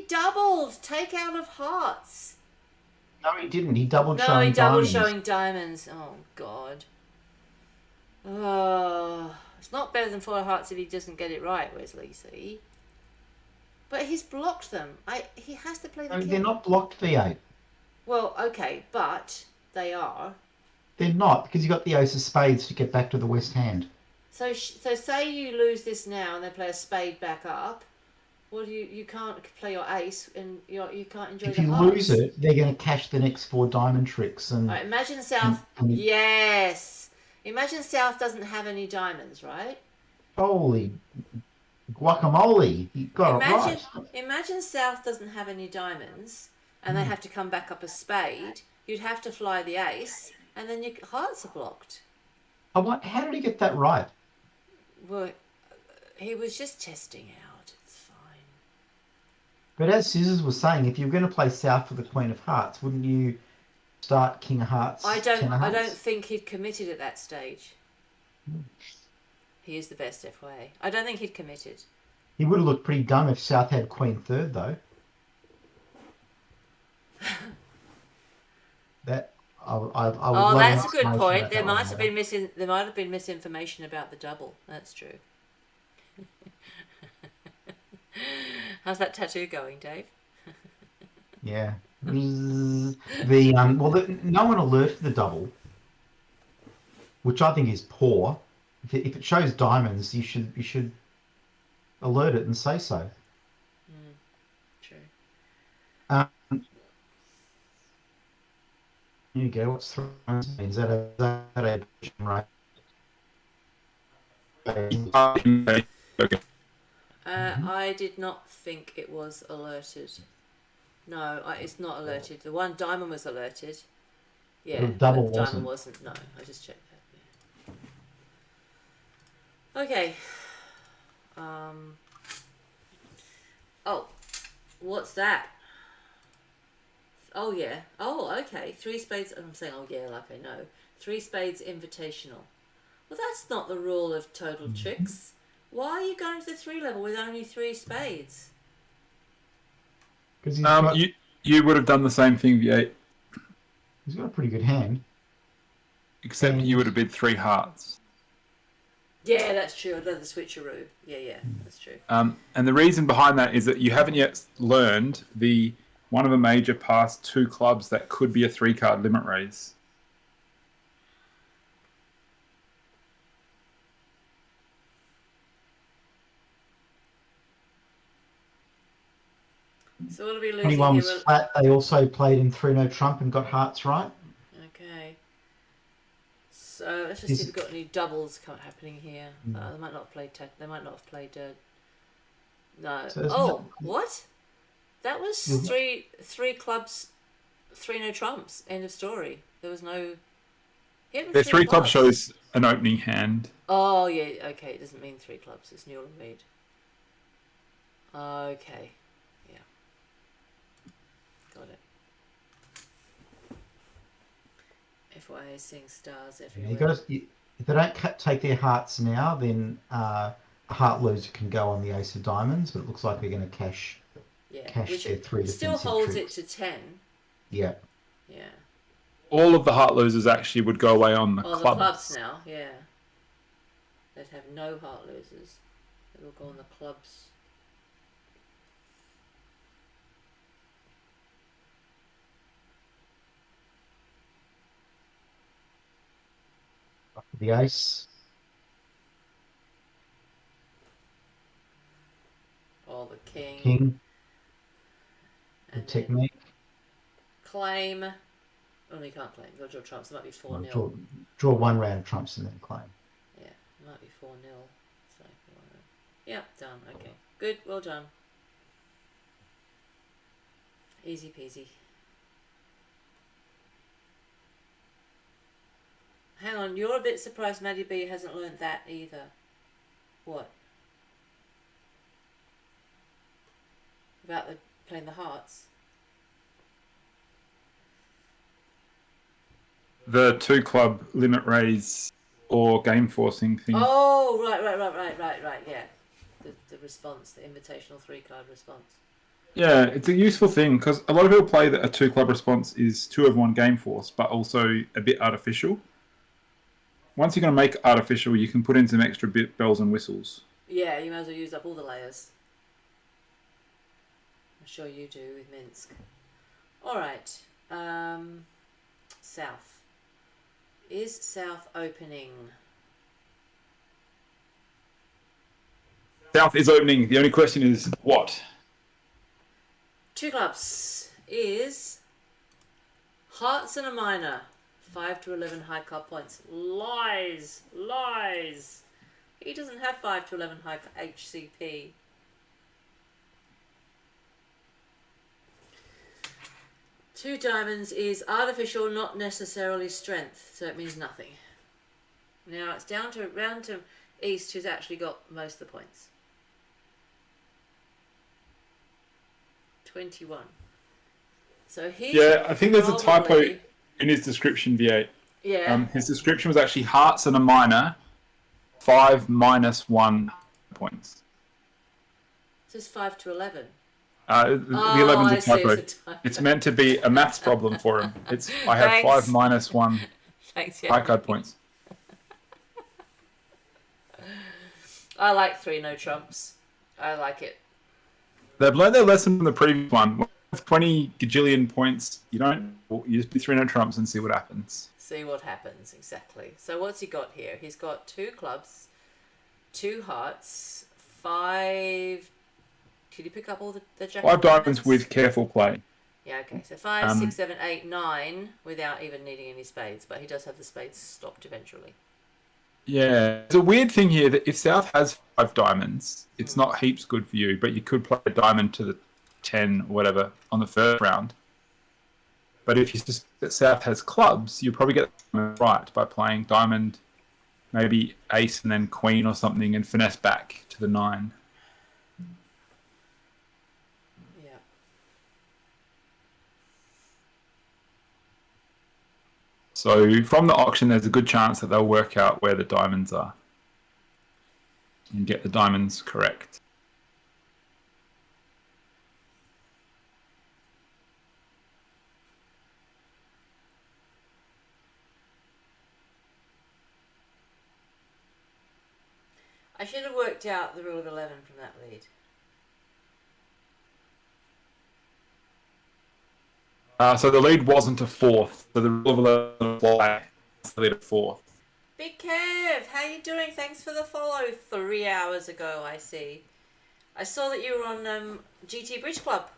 doubled. Take out of hearts. No, he didn't. He doubled No, showing he doubled diamonds. showing diamonds. Oh God. Oh, it's not better than 4 hearts if he doesn't get it right, Wesley. See. But he's blocked them. He has to play the No, king. they're not blocked V8. Well, okay, but they are. They're not, because you got the ace of spades to get back to the west hand. So say you lose this now and they play a spade back up. Well, you can't play your ace and you can't enjoy If the you hearts. lose it, they're going to cash the next 4 diamond tricks. And All right, imagine South. Yes. Imagine South doesn't have any diamonds, right? holy guacamole, you got Imagine, it right. imagine South doesn't have any diamonds, and they have to come back up a spade. You'd have to fly the ace, and then your hearts are blocked. How did he get that right? Well, he was just testing out. It's fine. But as Scissors was saying, if you're going to play South for the Queen of Hearts, wouldn't you start King of Hearts? I Ten of don't Hearts? think he'd committed at that stage. He is the best FYA. I don't think he'd committed. He would have looked pretty dumb if South had Queen third, though. That I would love That's an a good explanation point. about There that one might have later. been there might have been misinformation about the double. That's true. How's that tattoo going, Dave? Yeah. No one alerted the double, which I think is poor. If it shows diamonds, you should alert it and say so. True. Um, here you go. What's thrones mean? Is that a right? Okay. I did not think it was alerted. No, it's not alerted. The one diamond was alerted. Yeah, The double but the diamond wasn't. wasn't. No, I just checked that. Yeah. Okay. Oh, what's that? Oh yeah. Oh, okay. 3 spades. I'm saying, oh yeah, like I know. 3 spades invitational. Well, that's not the rule of Total Tricks. Why are you going to the 3 level with only 3 spades? Because You would have done the same thing, V8, he's got a pretty good hand. except you would have bid 3 hearts. Yeah, that's true. I'd love the switcheroo. Yeah, that's true. And the reason behind that is that you haven't yet learned one of the major past 2 clubs that could be a 3-card limit raise. So what are we losing 21 here? was flat. They also played in 3 no trump and got hearts right. Okay. So let's just see if we've got any doubles happening here. They might not have played. They might not have played. No. So What? That was three clubs, 3 no trumps. End of story. There was no. Their 3 clubs shows an opening hand. Oh yeah. Okay. It doesn't mean 3 clubs. It's Newell and Mead. Okay. Yeah. Got it. FYA seeing stars everywhere. You got to. If they don't take their hearts now, then a heart loser can go on the ace of diamonds. But it looks like they're going to cash Which their 3 still defensive holds tricks. it to 10. Yeah. Yeah. All of the heart losers actually would go away on the Oh, clubs. the clubs now, yeah. They'd have no heart losers. They will go on the clubs. The ace. Or the king. King. The And then technique. claim. Oh, no, you can't claim. You've got to draw trumps. It might be 4-0. Draw 1 round of trumps and then claim. Yeah, it might be 4-0. So, yeah, done. Okay. Good. Well done. Easy peasy. Hang on, you're a bit surprised Maddie B hasn't learned that either. What? About playing the hearts? The 2 club limit raise or game forcing thing. Oh, right, yeah. The response, the invitational 3-card response. Yeah, it's a useful thing because a lot of people play that a 2 club response is 2 of 1 game force, but also a bit artificial. Once you're going to make artificial, you can put in some extra bells and whistles. Yeah, you might as well use up all the layers. I'm sure you do with Minsk. Alright. South. Is South opening? South is opening. The only question is what? 2 clubs is hearts and a minor. 5 to 11 high card points. Lies. He doesn't have 5 to 11 high HCP. Two diamonds is artificial, not necessarily strength, so it means nothing. Now it's down to round to East, who's actually got most of the points. 21. So he. Yeah, I think there's a typo probably- in his description, V8. Yeah. His description was actually hearts and a minor, 5 minus 1 points. It says 5 to 11. The 11's I a see, typo. it's a typo. It's meant to be a maths problem for him. I have Thanks. 5 minus 1 Thanks, high yeah. card points. I like 3 no trumps. I like it. They've learned their lesson from the previous one. With 20 gajillion points, you just do 3 no trumps and see what happens. See what happens, exactly. So what's he got here? He's got 2 clubs, 2 hearts, 5... Did you pick up all the jack? 5 diamonds with careful play. Yeah, okay. So 5, 6, 7, 8, 9 without even needing any spades, but he does have the spades stopped eventually. Yeah. There's a weird thing here that if South has 5 diamonds, it's not heaps good for you, but you could play a diamond to the 10 or whatever on the first round. But if you suspect that South has clubs, you'll probably get them right by playing diamond, maybe ace and then queen or something, and finesse back to the 9. Yeah. So from the auction, there's a good chance that they'll work out where the diamonds are and get the diamonds correct. I should have worked out the rule of 11 from that lead. So the lead wasn't a 4th, so the rule of 11 applies to the lead of 4th. Big Kev, how you doing? Thanks for the follow. 3 hours ago, I see. I saw that you were on GT Bridge Club.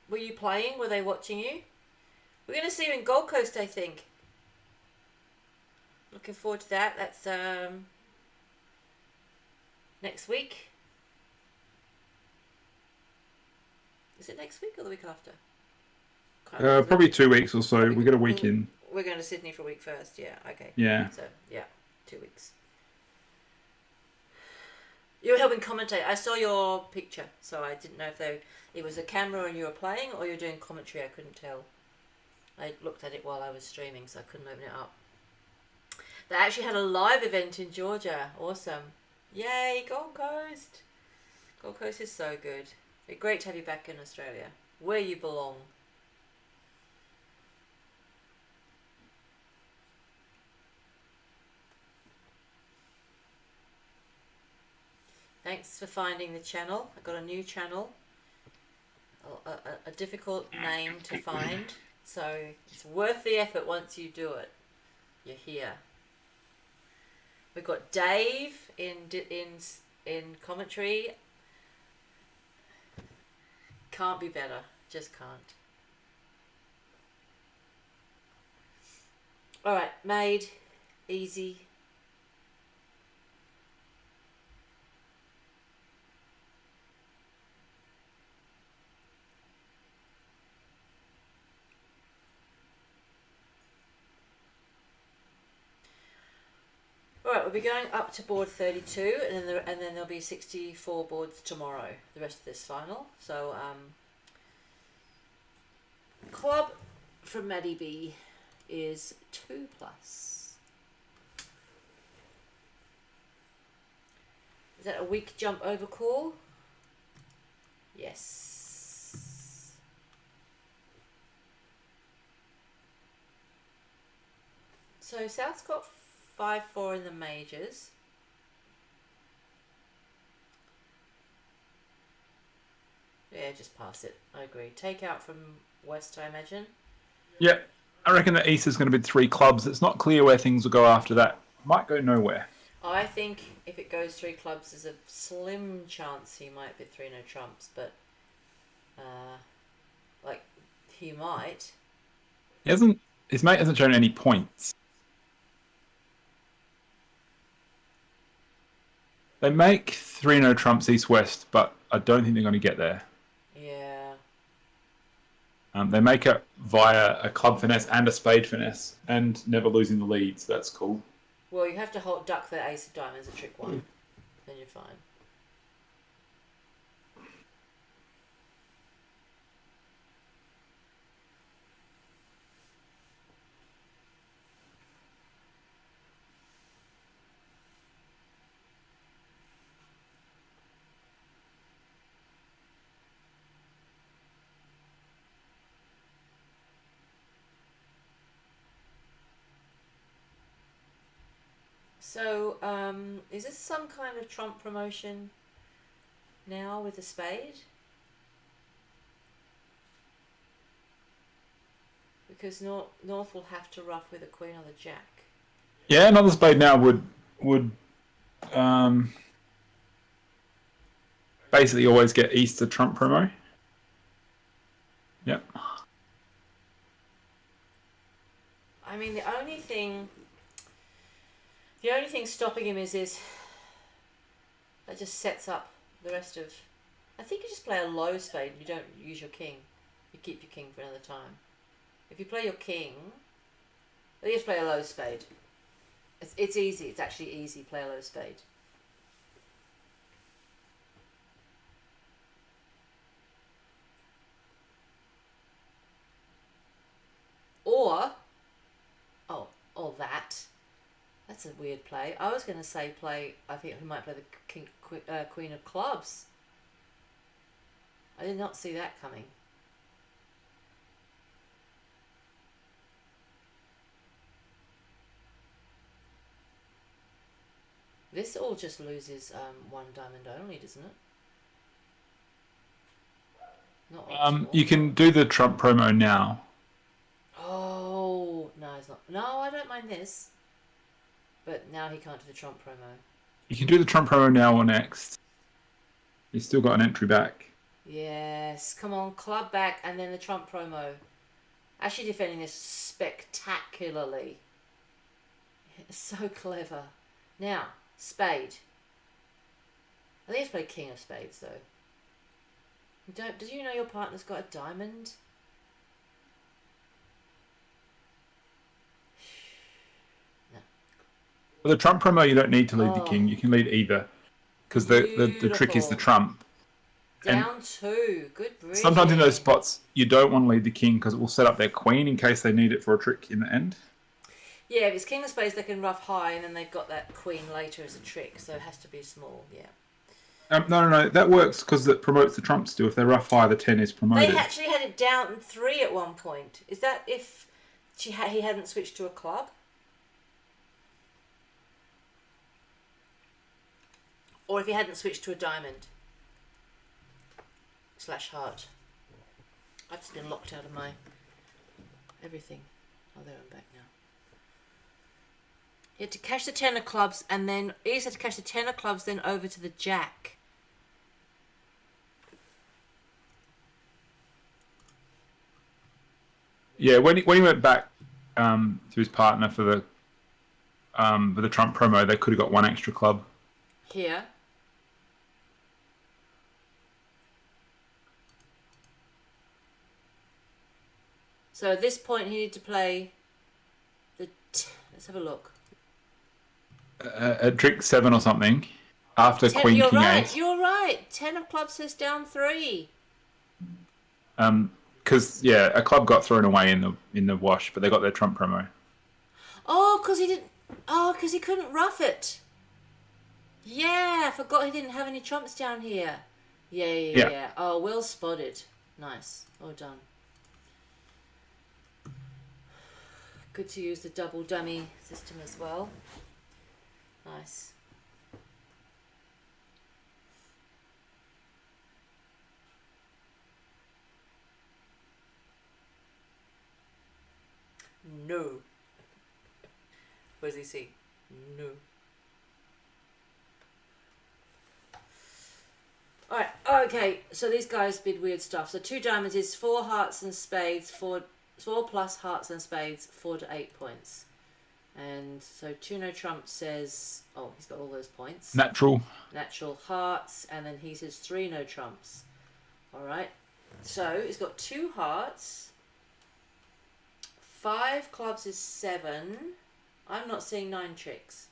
Were you playing? Were they watching you? We're going to see you in Gold Coast, I think. Looking forward to that. That's next week. Is it next week or the week after? Can't remember. Probably 2 weeks or so. We got a week in. We're going to Sydney for a week first. Yeah, okay. Yeah. So, yeah, 2 weeks. You were helping commentate. I saw your picture, so I didn't know if it was a camera and you were playing or you were doing commentary. I couldn't tell. I looked at it while I was streaming, so I couldn't open it up. They actually had a live event in Georgia. Awesome. Yay, Gold Coast. Gold Coast is so good. It'd be great to have you back in Australia, where you belong. Thanks for finding the channel. I got a new channel. A difficult name to find, so it's worth the effort once you do it. You're here. We've got Dave in commentary. Can't be better. Just can't. All right, made easy. Alright, we'll be going up to board 32 and then there'll be 64 boards tomorrow, the rest of this final. So, club from Maddie B is 2+. Is that a weak jump over call? Yes. So South's got 5-4 in the majors. Yeah, just pass it. I agree. Take out from West, I imagine. Yeah, I reckon that East is going to be 3 clubs. It's not clear where things will go after that. Might go nowhere. I think if it goes 3 clubs, there's a slim chance he might be 3 no trumps, but like he might. He hasn't. His mate hasn't shown any points. They make 3 no trumps east west, but I don't think they're going to get there. Yeah. They make it via a club finesse and a spade finesse, and never losing the lead. So that's cool. Well, you have to duck the ace of diamonds, a trick one, then you're fine. So, is this some kind of trump promotion now with the spade? Because North will have to rough with a queen or the jack. Yeah, another spade now would basically always get east to trump promo. Yep. I mean, the only thing stopping him is that just sets up the rest of. I think you just play a low spade. You don't use your king. You keep your king for another time. If you play your king, you just play a low spade. It's easy. It's actually easy. Play a low spade. Or that. That's a weird play. I was going to say play. I think he might play the queen of clubs. I did not see that coming. This all just loses 1 diamond only, doesn't it? Not optimal. You can do the trump promo now. Oh no, it's not. No, I don't mind this. But now he can't do the trump promo. You can do the trump promo now or next. He's still got an entry back. Yes, come on, club back and then the trump promo. Actually defending this spectacularly. It's so clever. Now, spade. I think he's played king of spades though. Did you know your partner's got a diamond? For the trump promo, you don't need to lead the king. You can lead either. Because the trick is the trump. Down 2. Good breeding. Sometimes in those spots, you don't want to lead the king because it will set up their queen in case they need it for a trick in the end. Yeah, if it's king of spades, they can rough high and then they've got that queen later as a trick. So it has to be small, yeah. No. That works because it promotes the trump still. If they rough high, the 10 is promoted. They actually had it down 3 at one point. Is that if he hadn't switched to a club? Or if he hadn't switched to a diamond / heart. I've just been locked out of my everything. Oh, there, I'm back now. You had to cash the 10 of clubs and then you had to cash the 10 of clubs, then over to the jack. Yeah, when he went back to his partner for the trump promo, they could have got 1 extra club. Here. So at this point, he needed to play the. Let's have a look. A trick 7 or something after queen You're king right. ace. You're right. 10 of clubs says down 3. Because a club got thrown away in the wash, but they got their trump promo. Oh, because he didn't. Oh, because he couldn't rough it. Yeah, I forgot he didn't have any trumps down here. Yeah. Oh, well spotted. Nice. Well done. Good to use the double dummy system as well. Nice. No. What does he see? No. Alright, okay, so these guys bid weird stuff. So 2 diamonds is 4 hearts and spades, 4 plus hearts and spades, 4 to 8 points. And so 2 no trump says, oh, he's got all those points. Natural. Natural hearts, and then he says 3 no trumps. Alright, so he's got 2 hearts. 5 clubs is 7. I'm not seeing 9 tricks.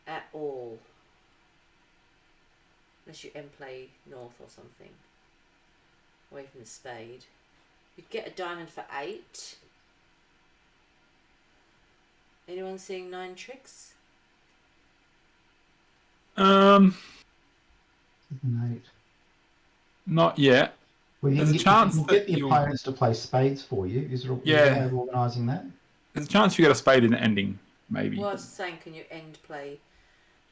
At all. Unless you play north or something. Away from the spade. You'd get a diamond for 8. Anyone seeing 9 tricks? 7, 8. Not yet. Well, you There's can a chance you can that get the you'll- opponents to play spades for you. Is there a way of organising that? There's a chance you get a spade in the ending, maybe. Well, I was saying, can you end play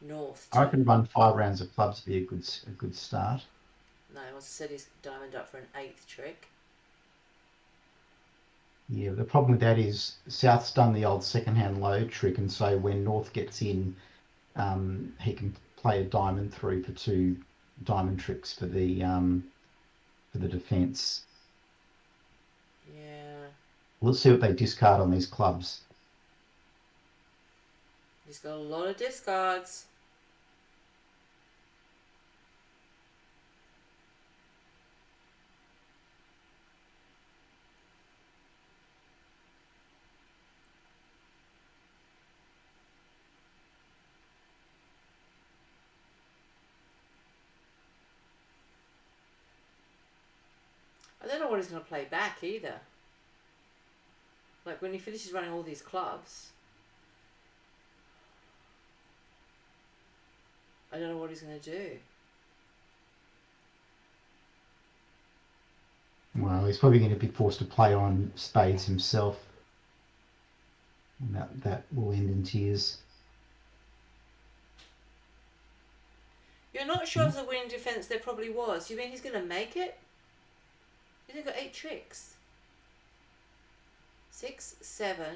north? I reckon run 5 rounds of clubs would be a good start. No, I said he's diamond up for an 8th trick. Yeah, the problem with that is South's done the old second-hand load trick, and so when North gets in, he can play a diamond through for 2 diamond tricks for the defence. Yeah. Let's see what they discard on these clubs. He's got a lot of discards. I don't know what he's going to play back either. Like when he finishes running all these clubs, I don't know what he's going to do. Well, he's probably going to be forced to play on spades himself. And that will end in tears. You're not sure if there's a winning defence? There probably was. You mean he's going to make it? He's only got 8 tricks. 6, 7.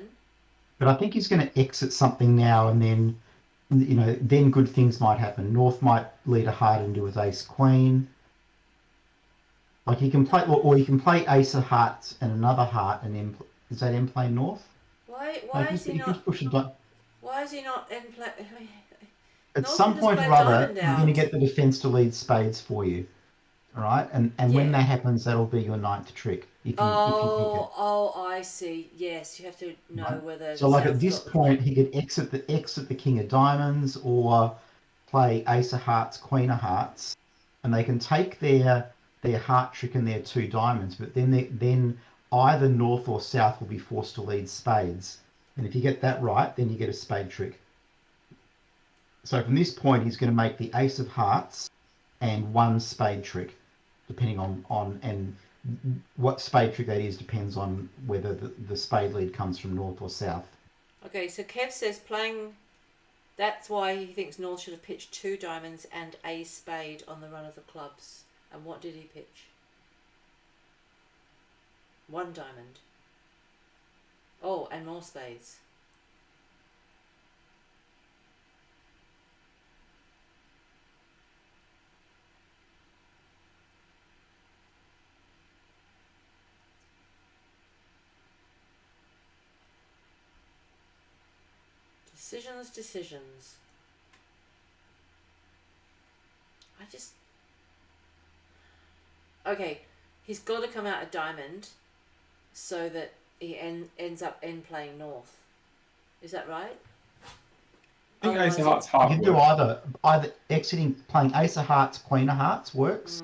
But I think he's going to exit something now, and then, then good things might happen. North might lead a heart into his ace queen. Like he can play, or he can play ace of hearts and another heart, and then does that end play North? Why Like, is he not? Why is he not in play? At North some can just point play or other, diamond you're out. going to get the defence to lead spades for you. All right, and when Yeah. that happens, that'll be your 9th trick. If you pick it. Oh, I see. Yes, you have to know Right. whether. So, like at South's this got the point, play. he could exit the king of diamonds, or play ace of hearts, queen of hearts, and they can take their heart trick and their 2 diamonds. But then either North or South will be forced to lead spades, and if you get that right, then you get a spade trick. So from this point, he's going to make the ace of hearts and 1 spade trick, depending on and what spade trick that is depends on whether the spade lead comes from North or South. Okay, so Kev says playing. That's why he thinks North should have pitched 2 diamonds and a spade on the run of the clubs. And what did he pitch? 1 diamond. Oh, and more spades. Decisions. Okay, he's got to come out a diamond so that he ends up playing North. Is that right? I think Otherwise- ace of hearts You half can do work. either exiting playing ace of hearts, queen of hearts works,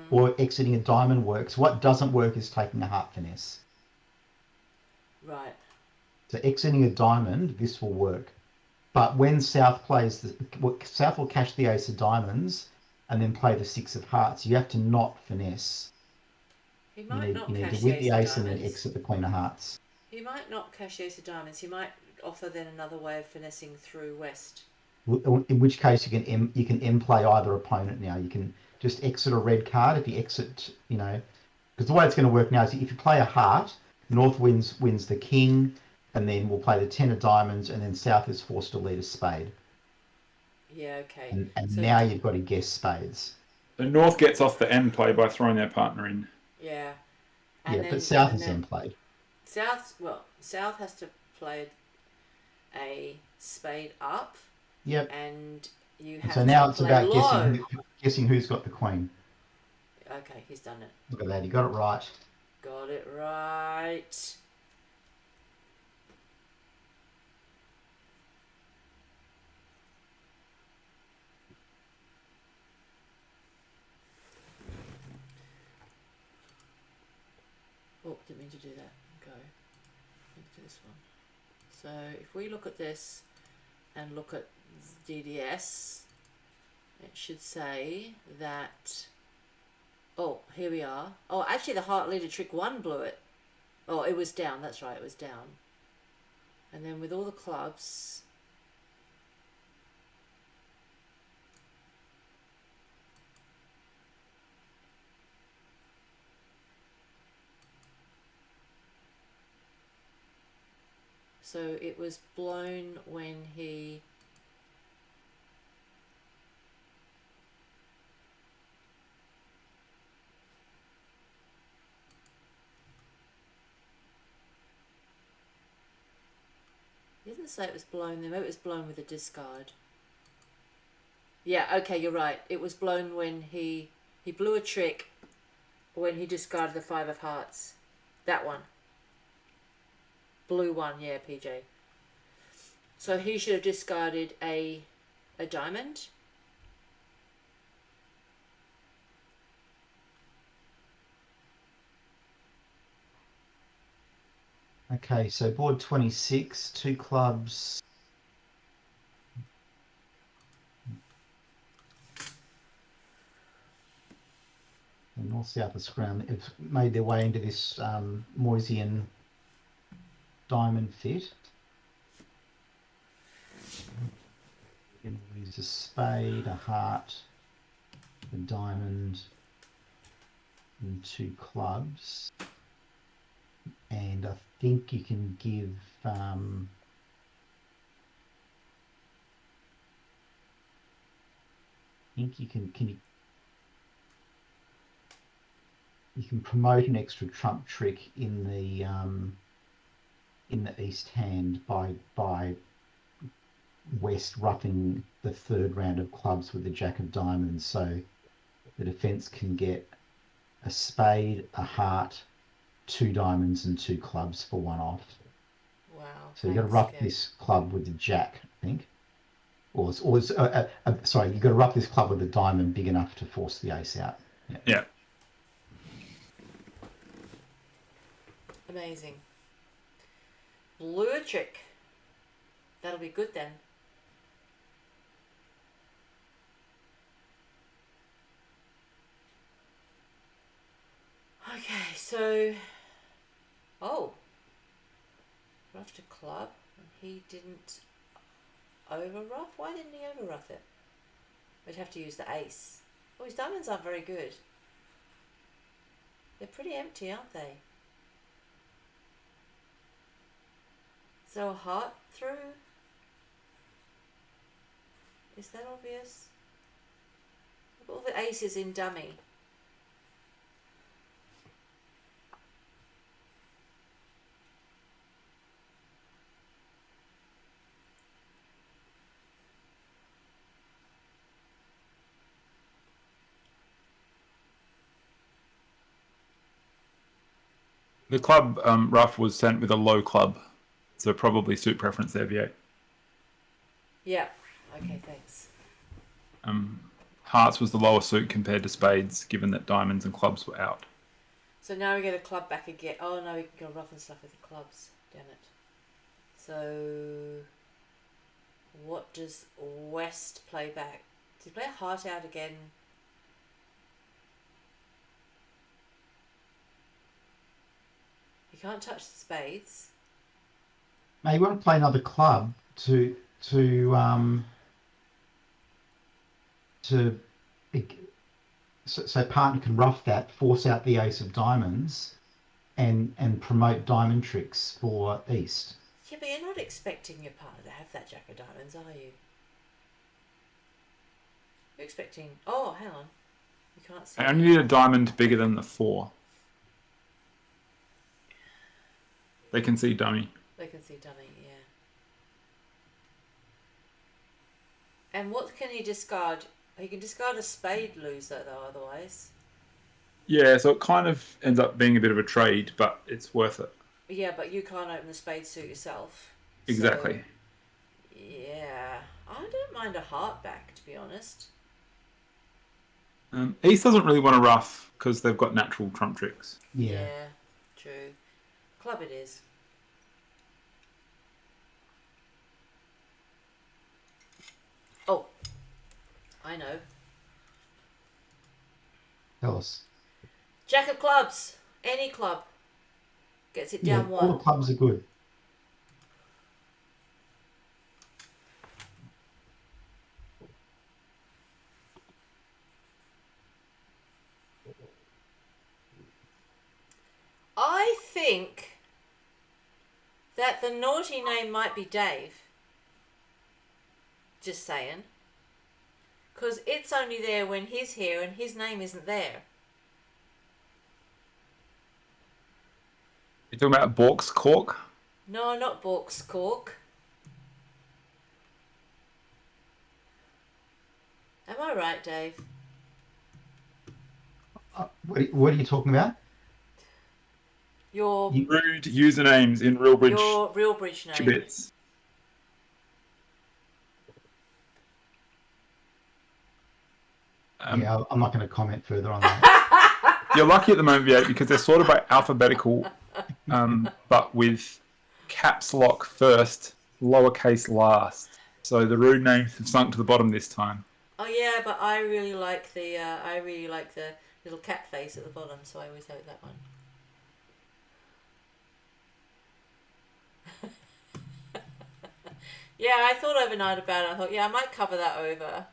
or exiting a diamond works. What doesn't work is taking a heart finesse. Right. So exiting a diamond, this will work. But when South plays, South will cash the ace of diamonds and then play the 6 of hearts. You have to not finesse. He You might need, not you need cash to win the the ace ace of and then diamonds. exit the queen of hearts. He might not cash the ace of diamonds. He might offer then another way of finessing through West. In which case you can M play either opponent now. You can just exit a red card if you exit, because the way it's going to work now is if you play a heart, North wins the king, and then we'll play the 10 of diamonds, and then South is forced to lead a spade. Yeah, okay. And So, now you've got to guess spades. So North gets off the end play by throwing their partner in. yeah. Yeah, And but then, South and is then then played. South has to play a spade up, Yep. and you And have so to now it's play about low. guessing who's got the queen. Okay, he's done it. Look at that, he got it right. Got it right. Oh, didn't mean to do that. Go. Into this one. So if we look at this and look at DDS, it should say that. Oh, here we are. Oh, actually, the heart leader trick 1 blew it. Oh, it was down. That's right, it was down. And then with all the clubs. So it was blown when he. He didn't say it was blown there. Maybe it was blown with a discard. Yeah, okay, you're right. It was blown when he blew a trick when he discarded the 5 of hearts. That one. Blue one, yeah, PJ. So he should have discarded a diamond. Okay, so board 26, 2 clubs. And North South of Scrum have made their way into this Moisian diamond fit. We're going to use a spade, a heart, a diamond, and 2 clubs. And I think you can give I think you can you can promote an extra trump trick in the east hand by West roughing the 3rd round of clubs with the jack of diamonds, so the defence can get a spade, a heart, 2 diamonds, and 2 clubs for 1 off. Wow. So you've got to rough this club with the jack, I think. Sorry, you've got to rough this club with a diamond big enough to force the ace out. Yeah. Amazing. Blew a trick. That'll be good then. Okay, so. Oh. Roughed a club and he didn't over rough? Why didn't he over rough it? We'd have to use the ace. Oh, his diamonds aren't very good. They're pretty empty, aren't they? So a heart through? Is that obvious? Look, all the aces in dummy. The club rough was sent with a low club, so probably suit preference there, V8. Yeah. Okay, thanks. Hearts was the lower suit compared to spades, given that diamonds and clubs were out. So now we get a club back again. Oh no, we can go rough and stuff with the clubs. Damn it. So what does West play back? Does he play a heart out again? You can't touch the spades. Now you want to play another club to so partner can rough that, force out the ace of diamonds, and promote diamond tricks for East. Yeah, but you're not expecting your partner to have that jack of diamonds, are you? You're expecting... Oh, hang on. You can't see. I only need a diamond bigger than the 4. They can see dummy. They can see dummy, yeah. And what can he discard? He can discard a spade loser, though, otherwise. Yeah, so it kind of ends up being a bit of a trade, but it's worth it. Yeah, but you can't open the spade suit yourself. Exactly. So, yeah. I don't mind a heart back, to be honest. East doesn't really want to rough because they've got natural trump tricks. Yeah. True. Club it is. Oh. I know. Tell us. Jack of clubs. Any club. Gets it down All the one. clubs are good. I think that the naughty name might be Dave. Just saying. Because it's only there when he's here and his name isn't there. You're talking about Bork's Cork? No, not Bork's Cork. Am I right, Dave? What are you talking about? Your Rude usernames in Realbridge your real bridge name. Chibits. Yeah, I'm not going to comment further on that. You're lucky at the moment, V8, because they're sorted by alphabetical, but with caps lock first, lowercase last. So the rude names have sunk to the bottom this time. Oh yeah, but I really like the little cat face at the bottom, so I always have that one. Yeah, I thought overnight about it. I thought, yeah, I might cover that over.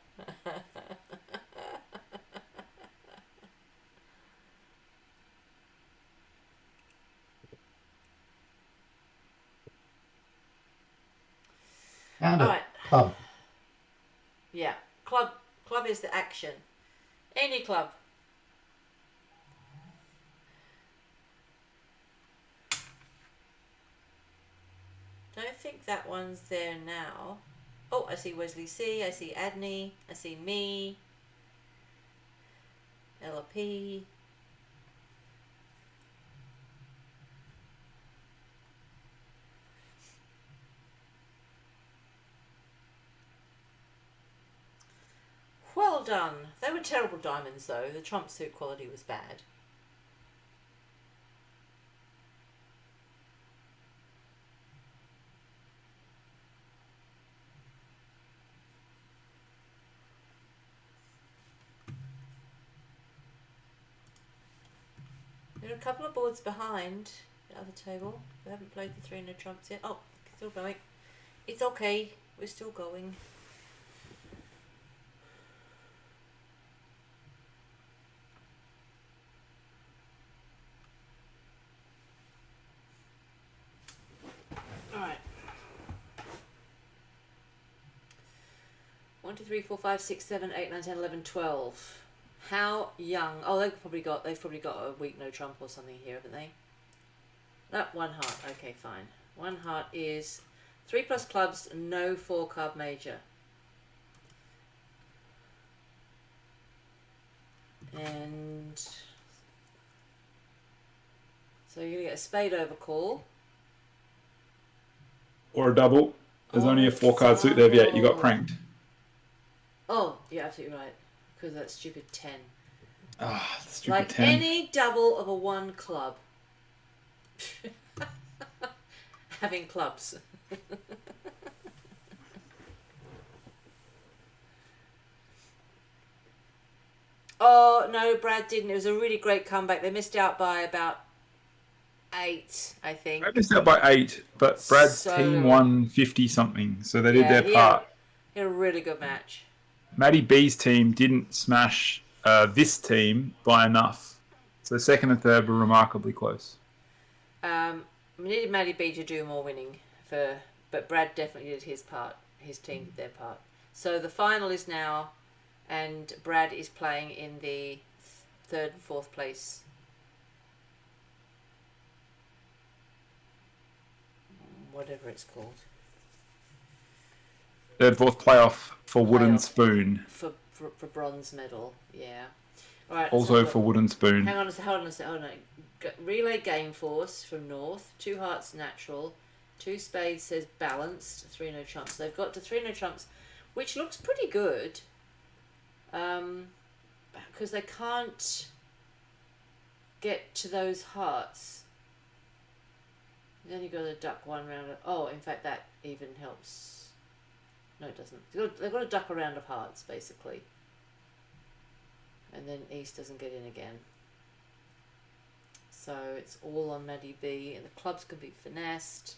Found it. Alright. Club. Yeah, club is the action. Any club. Don't think that one's there now. Oh, I see Wesley C. I see Adney. I see me. LP. Well done. They were terrible diamonds, though. The trump suit quality was bad. They're a couple of boards behind the other table. They haven't played the 3 no trumps yet. Oh, still going. It's okay. We're still going. Alright. 1, 2, 3, 4, 5, 6, 7, 8, 9, 10, 11, 12. How young? Oh, they've probably got a weak no trump or something here, haven't they? That 1 heart. Okay, fine. 1 heart is 3 plus clubs, no 4 card major. And so you're gonna get a spade overcall. Or a double. There's only a 4-card suit there, V8. You got pranked. Oh, you're absolutely right. Because that stupid 10. Ah, stupid Like 10. any double of a 1 club. Having clubs. Oh, no, Brad didn't. It was a really great comeback. They missed out by about 8, I think. I missed out by 8, but Brad's So- team won 50-something, so they did Yeah, their he part. had a really good match. Maddie B's team didn't smash this team by enough. So second and third were remarkably close. We needed Maddie B to do more winning, but Brad definitely did his part. His team did their part. So the final is now and Brad is playing in the third and fourth place. Whatever it's called. Third, fourth playoff for Wooden Playoff. Spoon. For bronze medal, yeah. All right. Also so for Wooden Spoon. Hang on a second. Hold on. Relay Game Force from North. 2 hearts natural. 2 spades says balanced. 3 no trumps. They've got to 3 no trumps, which looks pretty good. Because they can't get to those hearts. Then you've got to duck one round. Oh, in fact, that even helps. No, it doesn't. They've got to duck a round of hearts, basically. And then East doesn't get in again. So it's all on Maddie B, and the clubs can be finessed.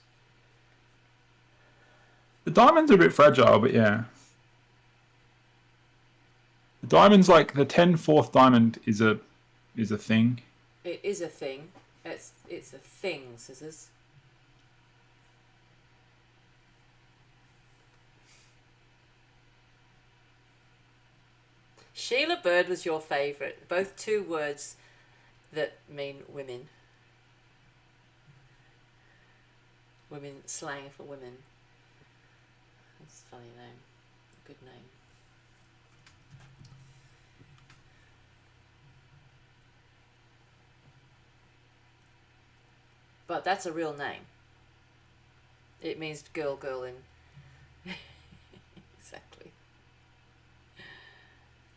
The diamonds are a bit fragile, but yeah. The diamonds, like the 10 fourth diamond, is a thing. It is a thing. It's a thing, Scissors. Sheila Bird was your favourite. Both 2 words that mean women. Women, slang for women. That's a funny name. Good name. But that's a real name. It means girl in. Exactly.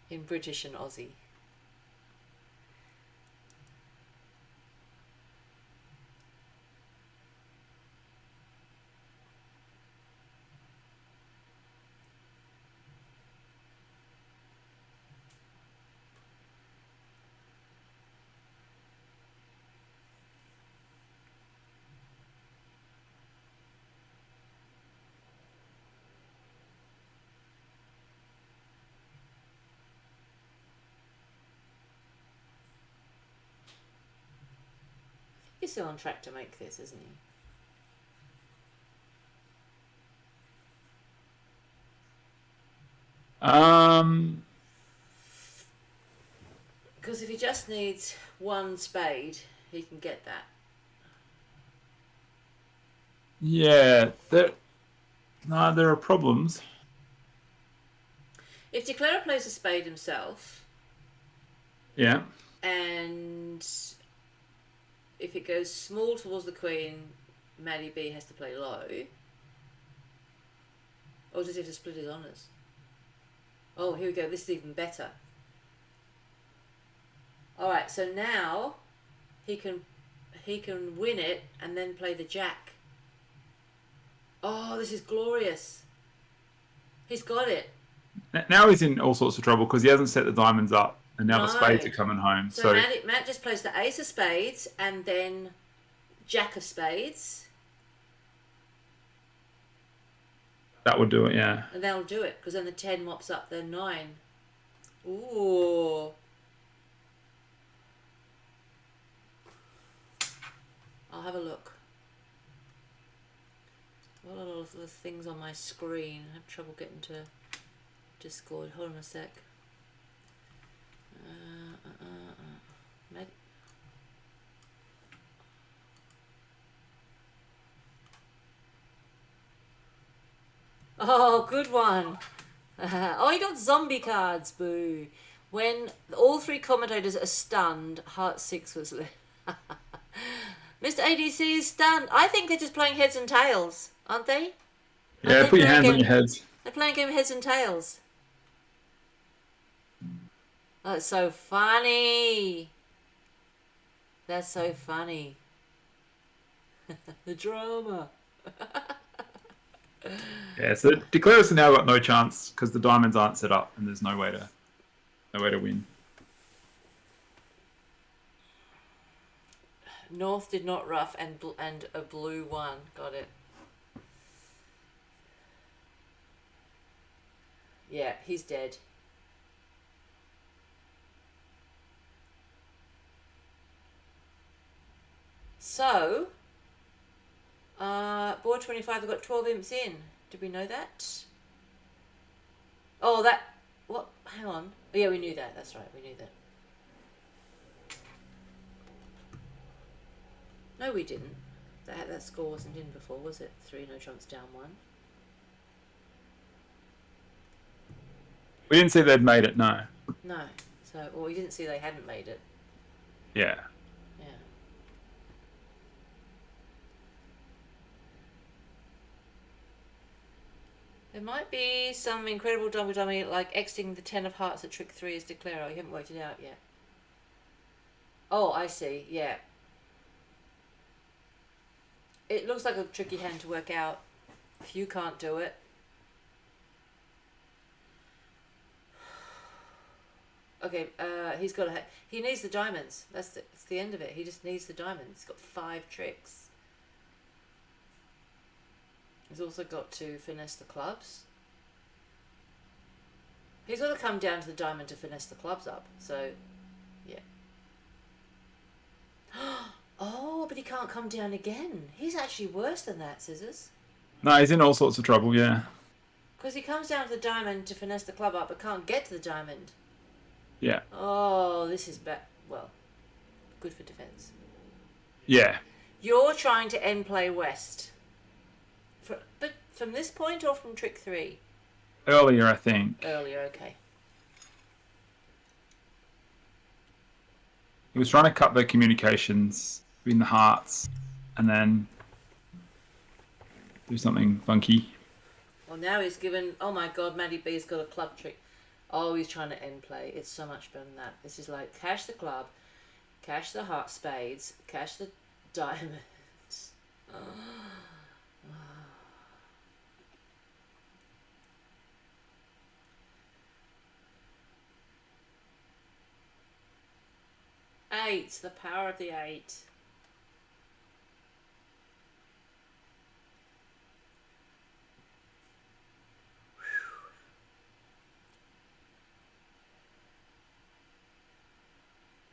In British and Aussie. He's still on track to make this, isn't he? Because if he just needs 1 spade, he can get that. Yeah, there are problems. If De Clara plays a spade himself, Yeah. and if it goes small towards the queen, Maddie B has to play low. Or does he have to split his honours? Oh, here we go. This is even better. Alright, so now he can win it and then play the jack. Oh, this is glorious. He's got it. Now he's in all sorts of trouble because he hasn't set the diamonds up, and now the No. spades are coming home. So Matt just plays the ace of spades and then jack of spades. that would do it, yeah. And that'll do it, because then the 10 mops up the 9. Ooh. I'll have a look. Got a lot of the things on my screen. I have trouble getting to Discord. Hold on a sec. Oh, good one. Oh, you got zombie cards, boo. When all 3 commentators are stunned, Heart 6 was lit. Mr. ADC is stunned. I think they're just playing heads and tails, aren't they? Yeah, put your hands on your heads. They're playing a game of heads and tails. That's so funny. That's so funny. The drama. Yeah, so Declaris have now got no chance because the diamonds aren't set up and there's no way to win. North did not rough and a blue won. Got it. Yeah, he's dead. So, board 25 have got 12 imps in. Did we know that? Oh, What? Hang on. Oh, yeah, we knew that. That's right. We knew that. No, we didn't. That score wasn't in before, was it? 3, no trumps, down 1. We didn't see they'd made it. No. No. So, well, we didn't see they hadn't made it. Yeah. Yeah. There might be some incredible double dummy like exiting the 10 of hearts at trick 3 as Declaro. You haven't worked it out yet. Oh, I see. Yeah. It looks like a tricky hand to work out. If you can't do it. Okay, he's got a... He needs the diamonds. That's the end of it. He just needs the diamonds. He's got 5 tricks. He's also got to finesse the clubs. He's got to come down to the diamond to finesse the clubs up. So, yeah. Oh, but he can't come down again. He's actually worse than that, Scissors. No, he's in all sorts of trouble. Yeah. Because he comes down to the diamond to finesse the club up, but can't get to the diamond. Yeah. Oh, this is bad. Well, good for defence. Yeah. You're trying to end play west. But from this point or from trick 3? Earlier, I think. Earlier, okay. He was trying to cut the communications between the hearts and then do something funky. Well, now he's given... Oh my god, Maddie B's got a club trick. Oh, he's trying to end play. It's so much better than that. This is like cash the club, cash the heart spades, cash the diamonds. Oh. 8, the power of the 8.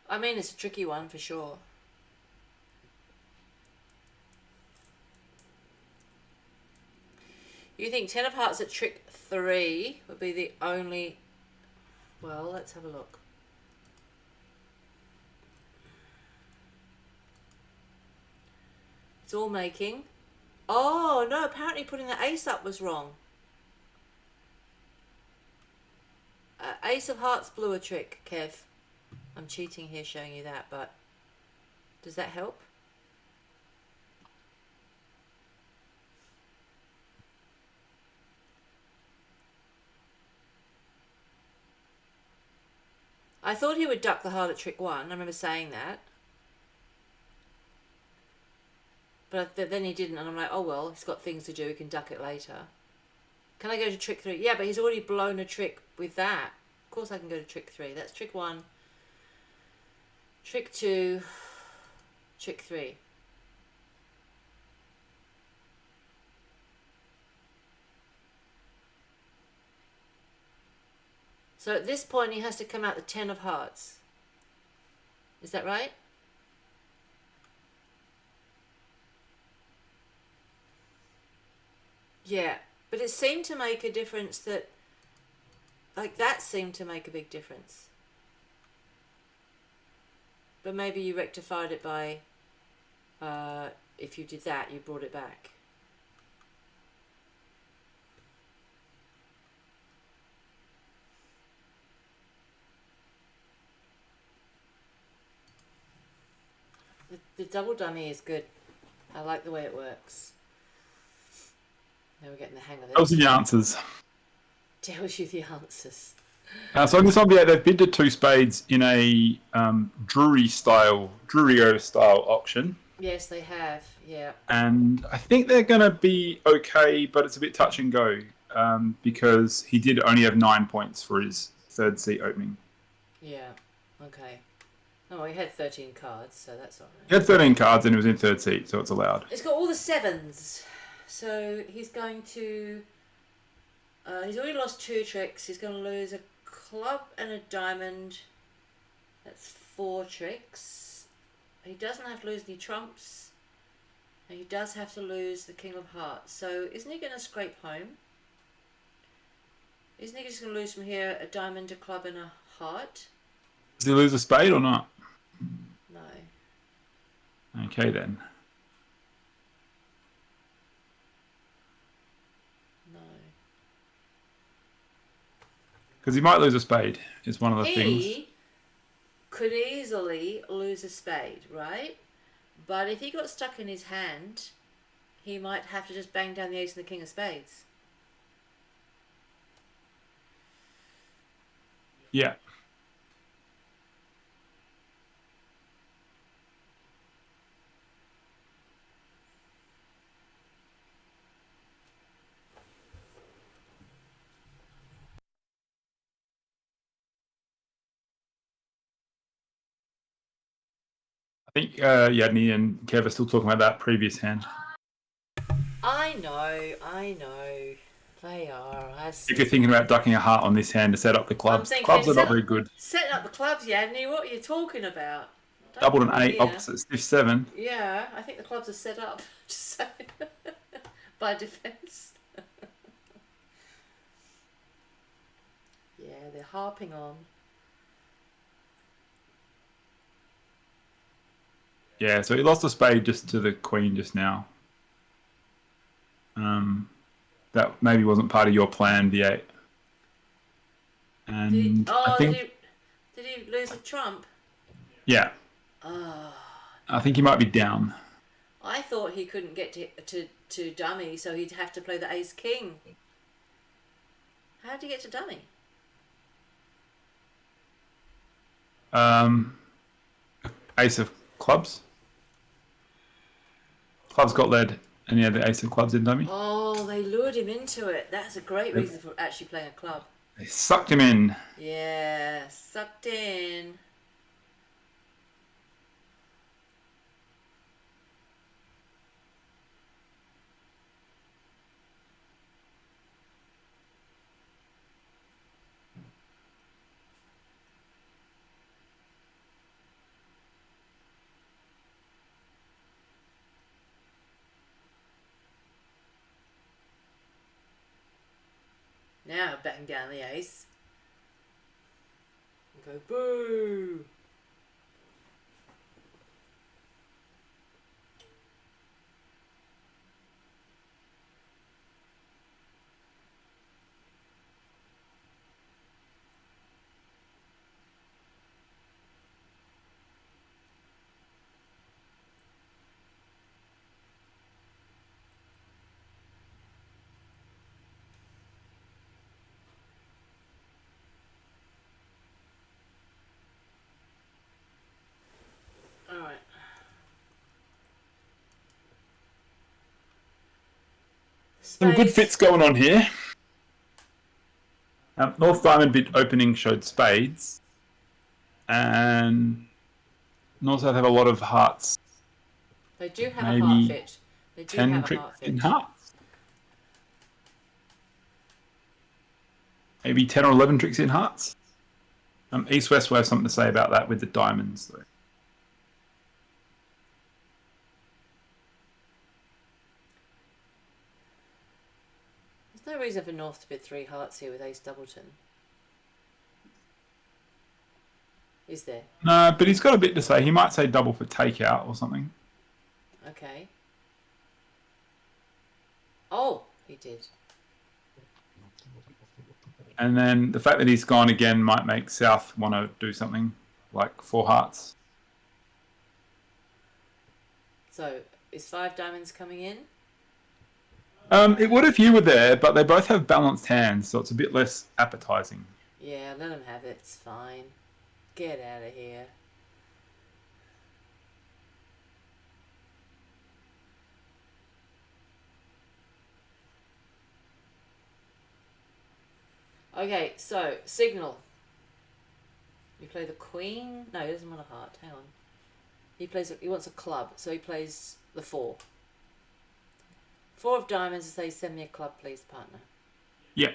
I mean, it's a tricky one for sure. You think 10 of hearts at trick 3 would be the only... Well, let's have a look. It's all making. Oh, no, apparently putting the ace up was wrong. Ace of hearts blew a trick, Kev. I'm cheating here showing you that, but does that help? I thought he would duck the heart at trick 1. I remember saying that. But then he didn't, and I'm like, oh well, he's got things to do, he can duck it later. Can I go to trick 3? Yeah, but he's already blown a trick with that. Of course I can go to trick 3. That's trick 1. Trick 2. Trick 3. So at this point he has to come out the 10 of hearts. Is that right? Yeah, but it seemed to make a difference that, like that seemed to make a big difference. But maybe you rectified it by, if you did that, you brought it back. The double dummy is good. I like the way it works. Now we're getting the hang of it. Those are the answers. Tells you the answers. So in this one, yeah, they've bid to 2 spades in a Drury-O style auction. Yes, they have. Yeah. And I think they're going to be okay, but it's a bit touch and go because he did only have 9 points for his 3rd seat opening. Yeah. Okay. Oh, he had 13 cards, so that's all right. He had 13 cards and he was in 3rd seat, so it's allowed. It's got all the 7s. So he's going to... he's already lost 2 tricks. He's going to lose a club and a diamond. That's 4 tricks. He doesn't have to lose any trumps. And he does have to lose the king of hearts. So isn't he going to scrape home? Isn't he just going to lose from here a diamond, a club, and a heart? Does he lose a spade or not? No. Okay then. No. Because he might lose a spade. Is one of the things. He could easily lose a spade, right? But if he got stuck in his hand, he might have to just bang down the ace and the king of spades. Yeah. I think Yadni and Kev are still talking about that previous hand. I know. They are. If you're thinking about ducking a heart on this hand to set up the clubs, thinking, clubs are not very good. Setting up the clubs, Yadney, what are you talking about? Don't Doubled an come 8, here. opposite stiff 7. Yeah, I think the clubs are set up just so by defence. Yeah, they're harping on. Yeah, so he lost a spade just to the queen just now. That maybe wasn't part of your plan, V8. And I think, did he lose a trump? yeah, Oh, I think he might be down. I thought he couldn't get to dummy, so he'd have to play the ace king. How did he get to dummy? Ace of clubs. Clubs got led, and he had the ace of clubs in dummy. Oh, they lured him into it. That's a great reason for actually playing a club. They sucked him in. Yeah, sucked in. Now bang down the ace. And go boo. All right. Some good Spades. fits going on here. North Diamond bid opening showed spades. And North South have a lot of hearts. They do have Maybe a heart fit. They do 10 have a tricks heart fit. in hearts. Maybe 10 or 11 tricks in hearts. East West will have something to say about that with the diamonds, though. There's no reason for North to bid 3 hearts here with Ace Doubleton. Is there? No, but he's got a bit to say. He might say double for takeout or something. Okay. Oh, he did. And then the fact that he's gone again might make South want to do something like 4 hearts. So, is 5 diamonds coming in? It would if you were there, but they both have balanced hands, so it's a bit less appetizing. Yeah, let him have it. It's fine. Get out of here. Okay, so signal. You play the queen. No, he doesn't want a heart. Hang on. He wants a club, so he plays the 4. 4 of diamonds and say, "Send me a club, please, partner." Yeah.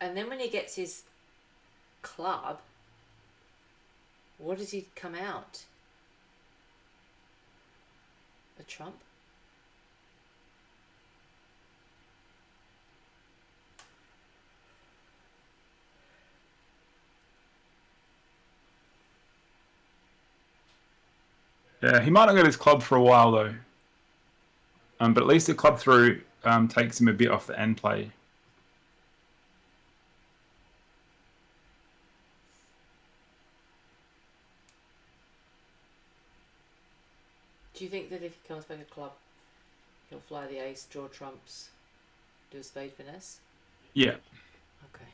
And then when he gets his club, What does he come out? A trump? Yeah, he might not get his club for a while though. But at least the club through takes him a bit off the end play. Do you think that if he comes back a club, he'll fly the ace, draw trumps, do a spade finesse? Yeah. Okay.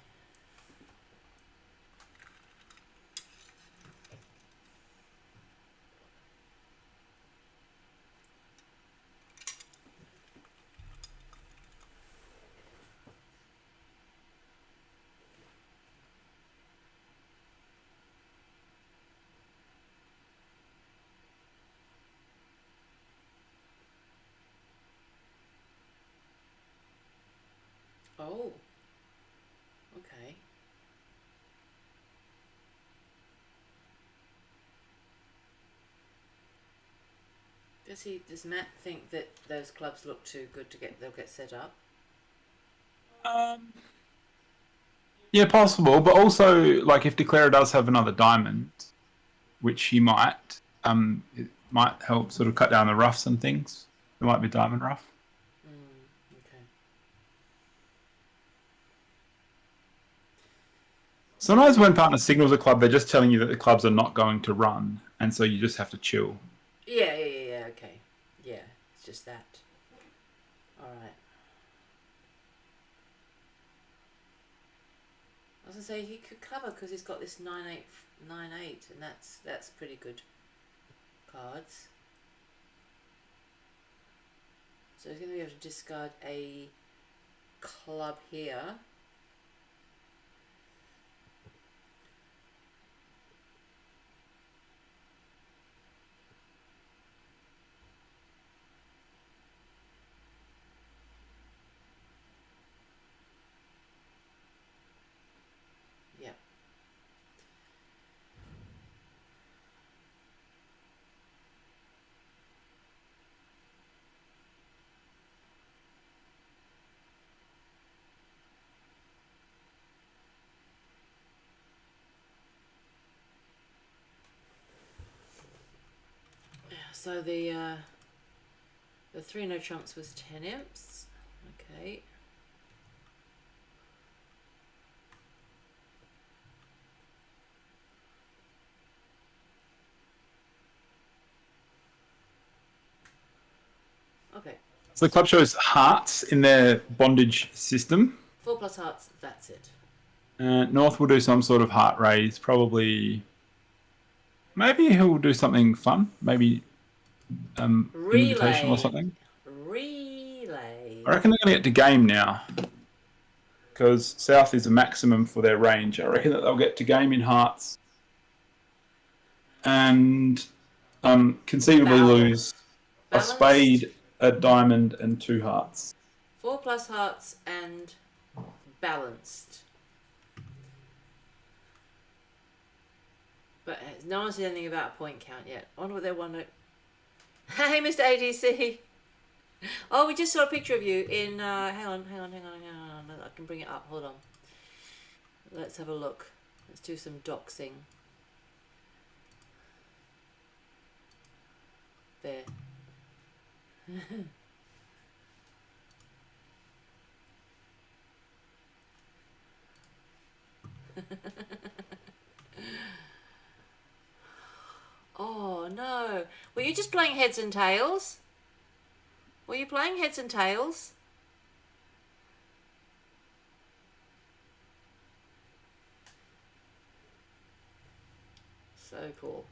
Oh. Okay. Does Matt think that those clubs look too good they'll get set up? Yeah, possible. But also, like, if Declarer does have another diamond, which he might, it might help sort of cut down the roughs and things. There might be diamond rough. Okay. Sometimes when partner signals a club, they're just telling you that the clubs are not going to run, and so you just have to chill. Yeah, okay. Yeah, it's just that. Alright. I was going to say, he could cover because he's got this 9-8, 9-8, and that's pretty good cards. So he's going to be able to discard a club here. Yeah. So the 3 no trumps was 10 imps. Okay. Okay. So the club shows hearts in their bondage system. 4 plus hearts, that's it. North will do some sort of heart raise, probably. Maybe he'll do something fun. Maybe invitation or something. Relay. I reckon they're going to get to game now. Because South is a maximum for their range. I reckon that they'll get to game in hearts. And conceivably lose a spade, a diamond, and 2 hearts. 4 plus hearts and balanced. But no one said anything about a point count yet. I wonder what they're wondering. Hey, Mr. ADC. Oh, we just saw a picture of you in. Hang on. I can bring it up. Hold on. Let's have a look. Let's do some doxing. There. Oh no. Were you just playing heads and tails? Were you playing heads and tails? So cool.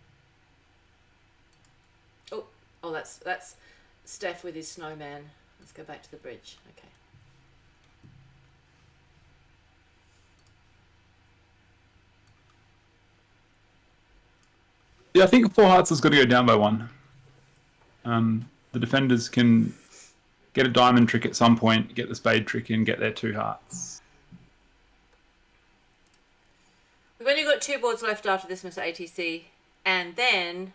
Oh, that's Steph with his snowman. Let's go back to the bridge. Okay. Yeah, I think 4 hearts has got to go down by 1. The defenders can get a diamond trick at some point, get the spade trick in, get their 2 hearts. We've only got 2 boards left after this, Mr. ATC. And then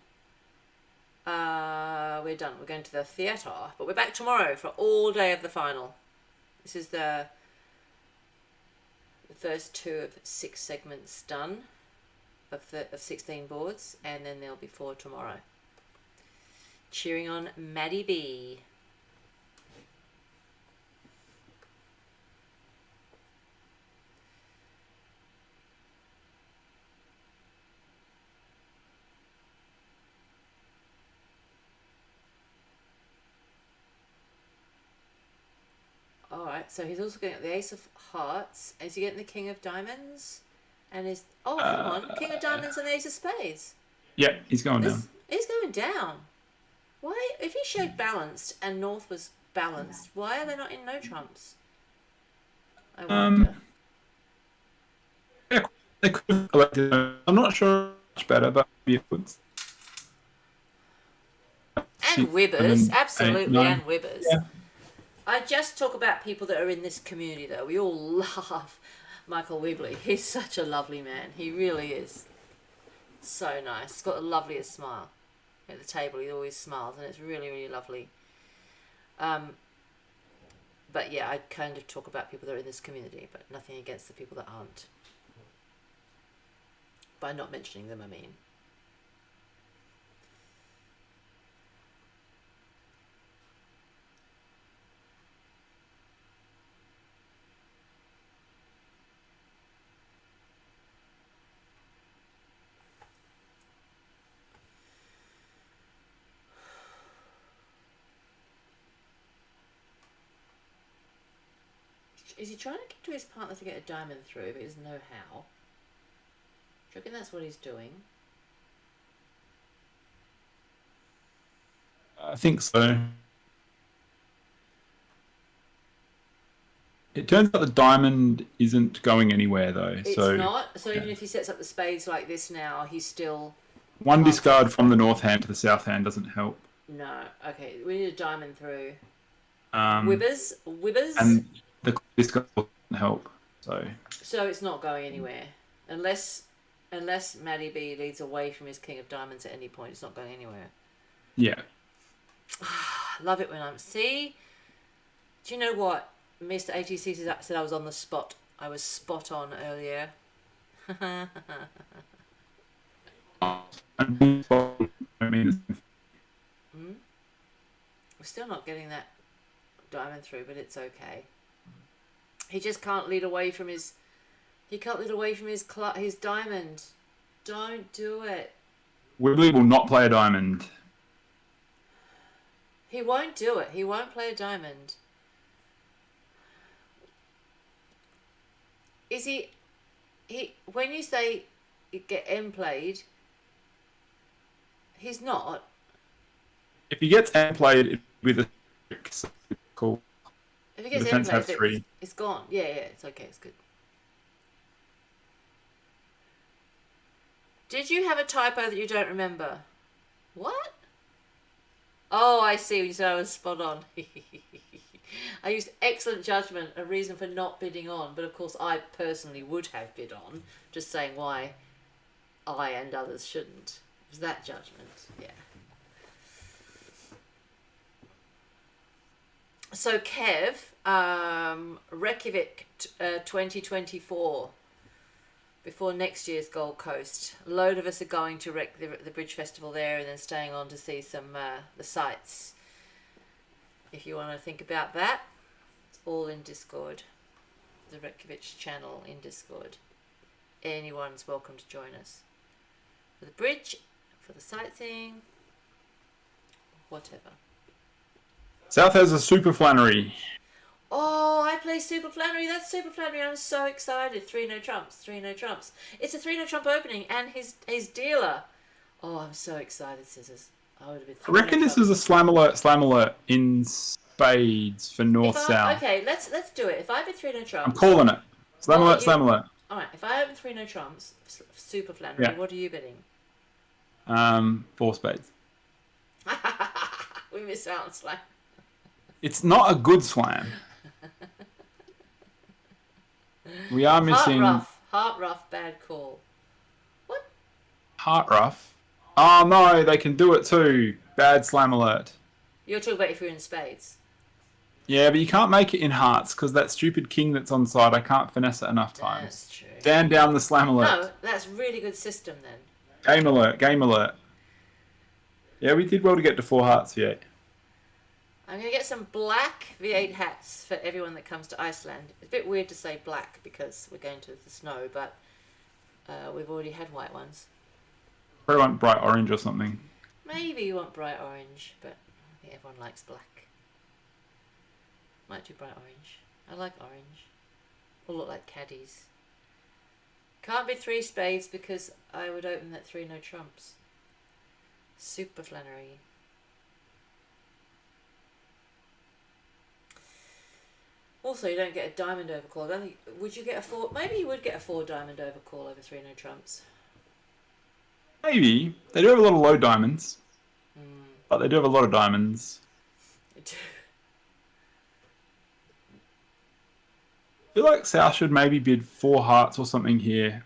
we're done. We're going to the theatre, but we're back tomorrow for all day of the final. This is the first 2 of 6 segments done of 16 boards, and then there'll be 4 tomorrow. Cheering on Maddie B. Alright, so he's also getting the Ace of Hearts. Is he getting the King of Diamonds? And is hang on, King of Diamonds and the Ace of Spades. Yeah, he's going down. He's going down. Why? If he showed balanced and North was balanced, why are they not in no trumps? I wonder. Yeah, they could have elected. I'm not sure much better, but maybe it would. And Wibbers, absolutely, no. and Wibbers. Yeah. I just talk about people that are in this community, though. We all love Michael Webley. He's such a lovely man. He really is. So nice. He's got the loveliest smile. At the table, he always smiles, and it's really, really lovely. But yeah, I kind of talk about people that are in this community, but nothing against the people that aren't. By not mentioning them, I mean. Is he trying to get to his partner to get a diamond through, but he doesn't know how? Do you reckon that's what he's doing? I think so. It turns out the diamond isn't going anywhere, though. It's so not. So even if he sets up the spades like this now, he's still... one discard from the north hand to the south hand doesn't help. No. Okay, we need a diamond through. Wibbers, Wibbers? and the discard doesn't help. So it's not going anywhere. Unless Matty B leads away from his King of Diamonds at any point, it's not going anywhere. Yeah. Love it when I'm... See? Do you know what? Mr. ATC said I was on the spot. I was spot on earlier. We're still not getting that diamond through, but it's okay. He just can't lead away from his... He can't lead away from his diamond. Don't do it. Wibbly will not play a diamond. He won't do it. He won't play a diamond. Is he... When you say get M played, he's not. If he gets M played with a cool. If he gets defense M has played, 3. it's gone. Yeah, it's okay. It's good. Did you have a typo that you don't remember? What? Oh, I see. When you said I was spot on. I used excellent judgment, a reason for not bidding on, but of course I personally would have bid on, just saying why I and others shouldn't. It was that judgment, yeah. So Kev, Reykjavik 2024, before next year's Gold Coast. A load of us are going to the Bridge Festival there and then staying on to see some the sights. If you want to think about that, it's all in Discord. The Reykjavik channel in Discord. Anyone's welcome to join us. For the bridge, for the sightseeing, whatever. South has a Super Flannery. Oh, I play Super Flannery. That's Super Flannery. I'm so excited. 3 no trumps. 3 no trumps. It's a 3 no trump opening and his dealer. Oh, I'm so excited, Scissors. I would have been. I reckon this is a slam alert in spades for north-south. Okay, let's do it. If I bid 3 no trumps. I'm calling it. Slam alert. Alright, if I open 3 no trumps, Super Flannery, Yeah. what are you bidding? 4 spades. We miss out on slam. It's not a good slam. We are missing Heart rough, bad call. What? heart rough. Oh no, they can do it too. Bad slam alert. You're talking about if you're in spades. Yeah, but you can't make it in hearts because that stupid king that's on side, I can't finesse it enough times. That's true. Stand down the slam alert. No, that's really good system then. Game alert, game alert. Yeah, we did well to get to 4 hearts V8. I'm going to get some black V8 hats for everyone that comes to Iceland. It's a bit weird to say black because we're going to the snow, but we've already had white ones. Probably want bright orange or something. Maybe you want bright orange, but I think everyone likes black. Might do bright orange. I like orange. All look like caddies. Can't be 3 spades because I would open that 3 no trumps. Super Flannery. Also, you don't get a diamond overcall. I don't think, would you get a 4? Maybe you would get a 4 diamond overcall over 3 no trumps. Maybe. They do have a lot of low diamonds. But they do have a lot of diamonds. I feel like South should maybe bid 4 hearts or something here.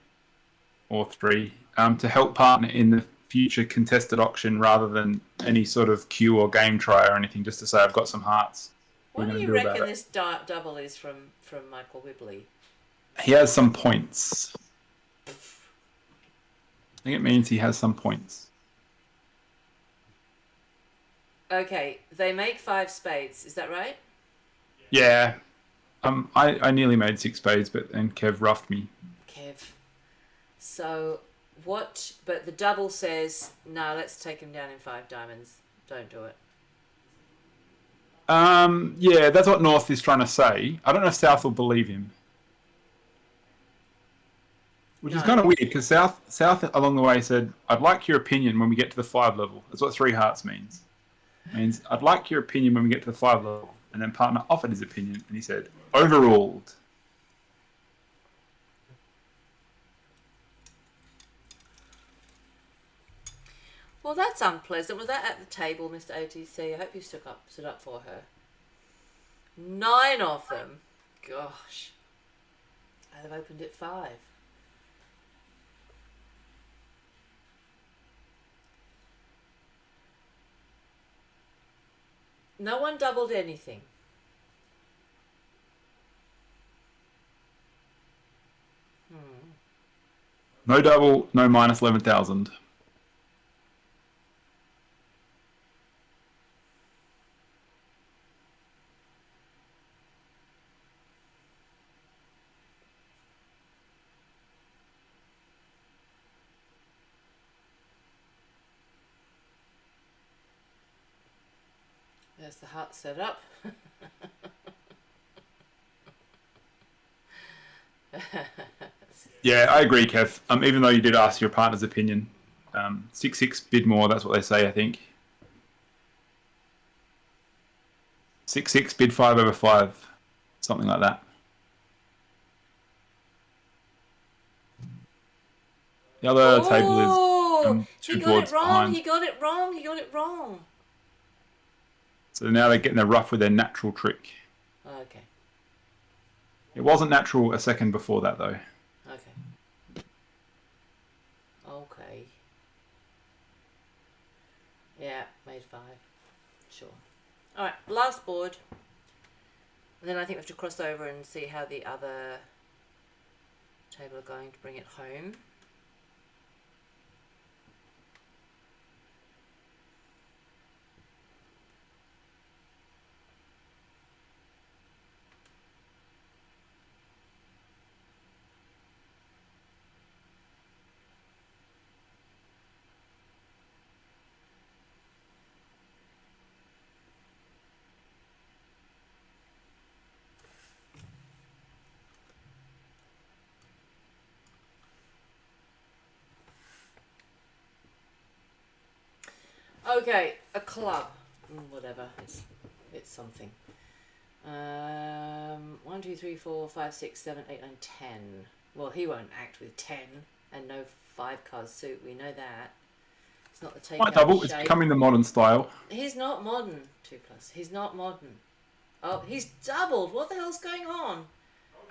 Or 3. To help partner in the future contested auction rather than any sort of queue or game try or anything, just to say I've got some hearts. What do you reckon this double is from Michael Wibley? He has some points. I think it means he has some points. Okay, they make 5 spades. Is that right? Yeah. I nearly made 6 spades, but then Kev roughed me. Kev. So what? But the double says no. Let's take him down in 5 diamonds. Don't do it. Yeah, that's what North is trying to say. I don't know if South will believe him. Which is kind of weird, because South along the way said, I'd like your opinion when we get to the 5 level. That's what 3 hearts means. It means, I'd like your opinion when we get to the 5 level. And then partner offered his opinion, and he said, overruled. Well, that's unpleasant. Was that at the table, Mr. ATC? I hope you stood up for her. 9 of them. Gosh. I'd have opened at 5. No one doubled anything. No double, no minus 11,000. There's the heart set up. Yeah, I agree, Kev. Even though you did ask your partner's opinion. 6-6 bid more, that's what they say, I think. 6-6 bid 5 over 5. Something like that. The other table is 2 boards behind. He got it wrong. So now they're getting their rough with their natural trick. Okay. It wasn't natural a second before that, though. Okay. Yeah, made 5. Sure. Alright, last board. And then I think we have to cross over and see how the other table are going to bring it home. Okay, a club. Whatever. It's something. 1, 2, 3, 4, 5, 6, 7, 8, 9, 10. Well, he won't act with 10 and no 5 card suit. We know that. It's not the takeout White double, shape. it's becoming the modern style. He's not modern. 2+. He's not modern. Oh, he's doubled. What the hell's going on?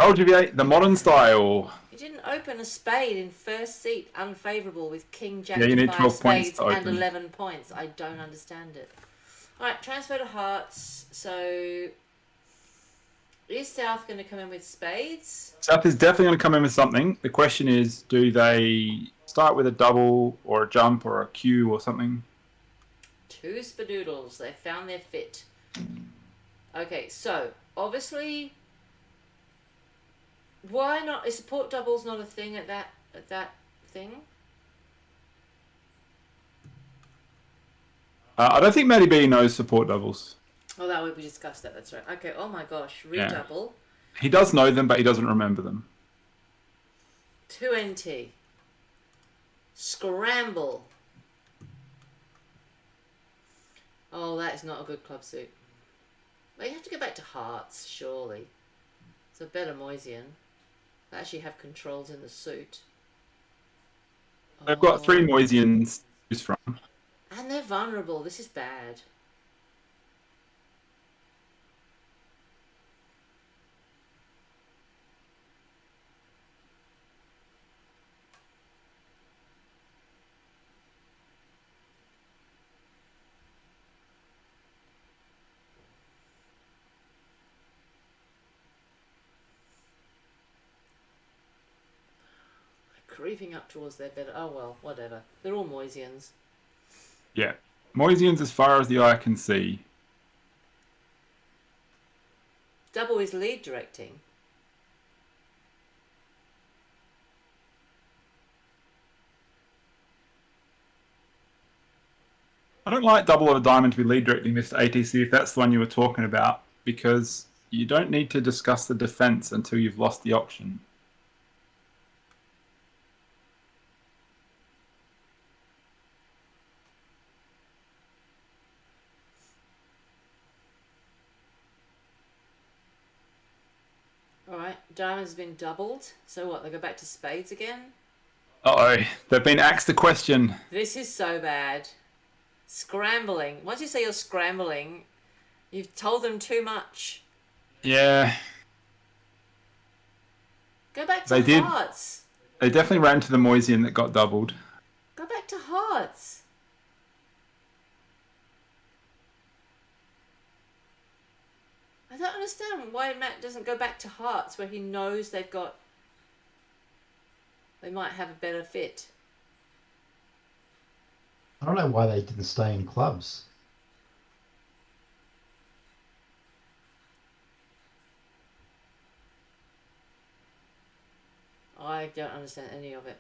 LGBA, the modern style. You didn't open a spade in first seat, unfavourable with king, jack, Yeah, you and need 5 12 points spades to and open. 11 points. I don't understand it. Alright, transfer to hearts. So, is South going to come in with spades? South is definitely going to come in with something. The question is, do they start with a double or a jump or a Q or something? 2 spadoodles. They found their fit. Okay, so, obviously, why not? Is support doubles not a thing at that thing? I don't think Matty B knows support doubles. Oh, that we discussed that. That's right. Okay. Oh my gosh, Yeah. redouble. He does know them, but he doesn't remember them. 2 NT. Scramble. Oh, that is not a good club suit. Well, you have to go back to hearts, surely. It's a better Moisian. They actually have controls in the suit. They've got 3 Moisians to choose from. And they're vulnerable. This is bad. Creeping up towards their better. Oh well, whatever. They're all Moisians. Yeah. Moisians as far as the eye can see. Double is lead directing. I don't like double of a diamond to be lead directing Mr. ATC if that's the one you were talking about, because you don't need to discuss the defense until you've lost the auction. Alright, diamonds has been doubled. So what, they go back to spades again? Uh-oh, they've been asked the question. This is so bad. Scrambling. Once you say you're scrambling, you've told them too much. Yeah, Go back to They did. hearts. they definitely ran to the Moisian that got doubled. Go back to hearts. I don't understand why Matt doesn't go back to hearts where he knows they might have a better fit. I don't know why they didn't stay in clubs. I don't understand any of it.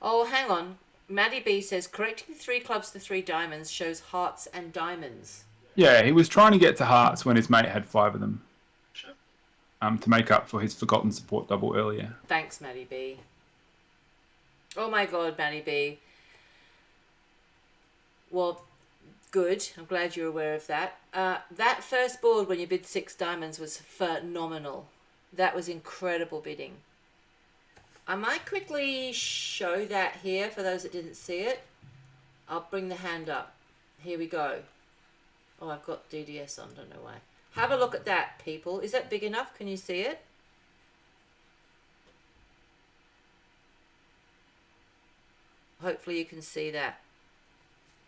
Oh, hang on. Maddie B says correcting 3 clubs to 3 diamonds shows hearts and diamonds. Yeah, he was trying to get to hearts when his mate had 5 of them. To make up for his forgotten support double earlier. Thanks, Maddie B. Oh my god, Maddie B. Well, good. I'm glad you're aware of that. That first board when you bid 6 diamonds was phenomenal. That was incredible bidding. I might quickly show that here for those that didn't see it. I'll bring the hand up. Here we go. Oh, I've got DDS on, don't know why. Have a look at that, people. Is that big enough? Can you see it? Hopefully you can see that.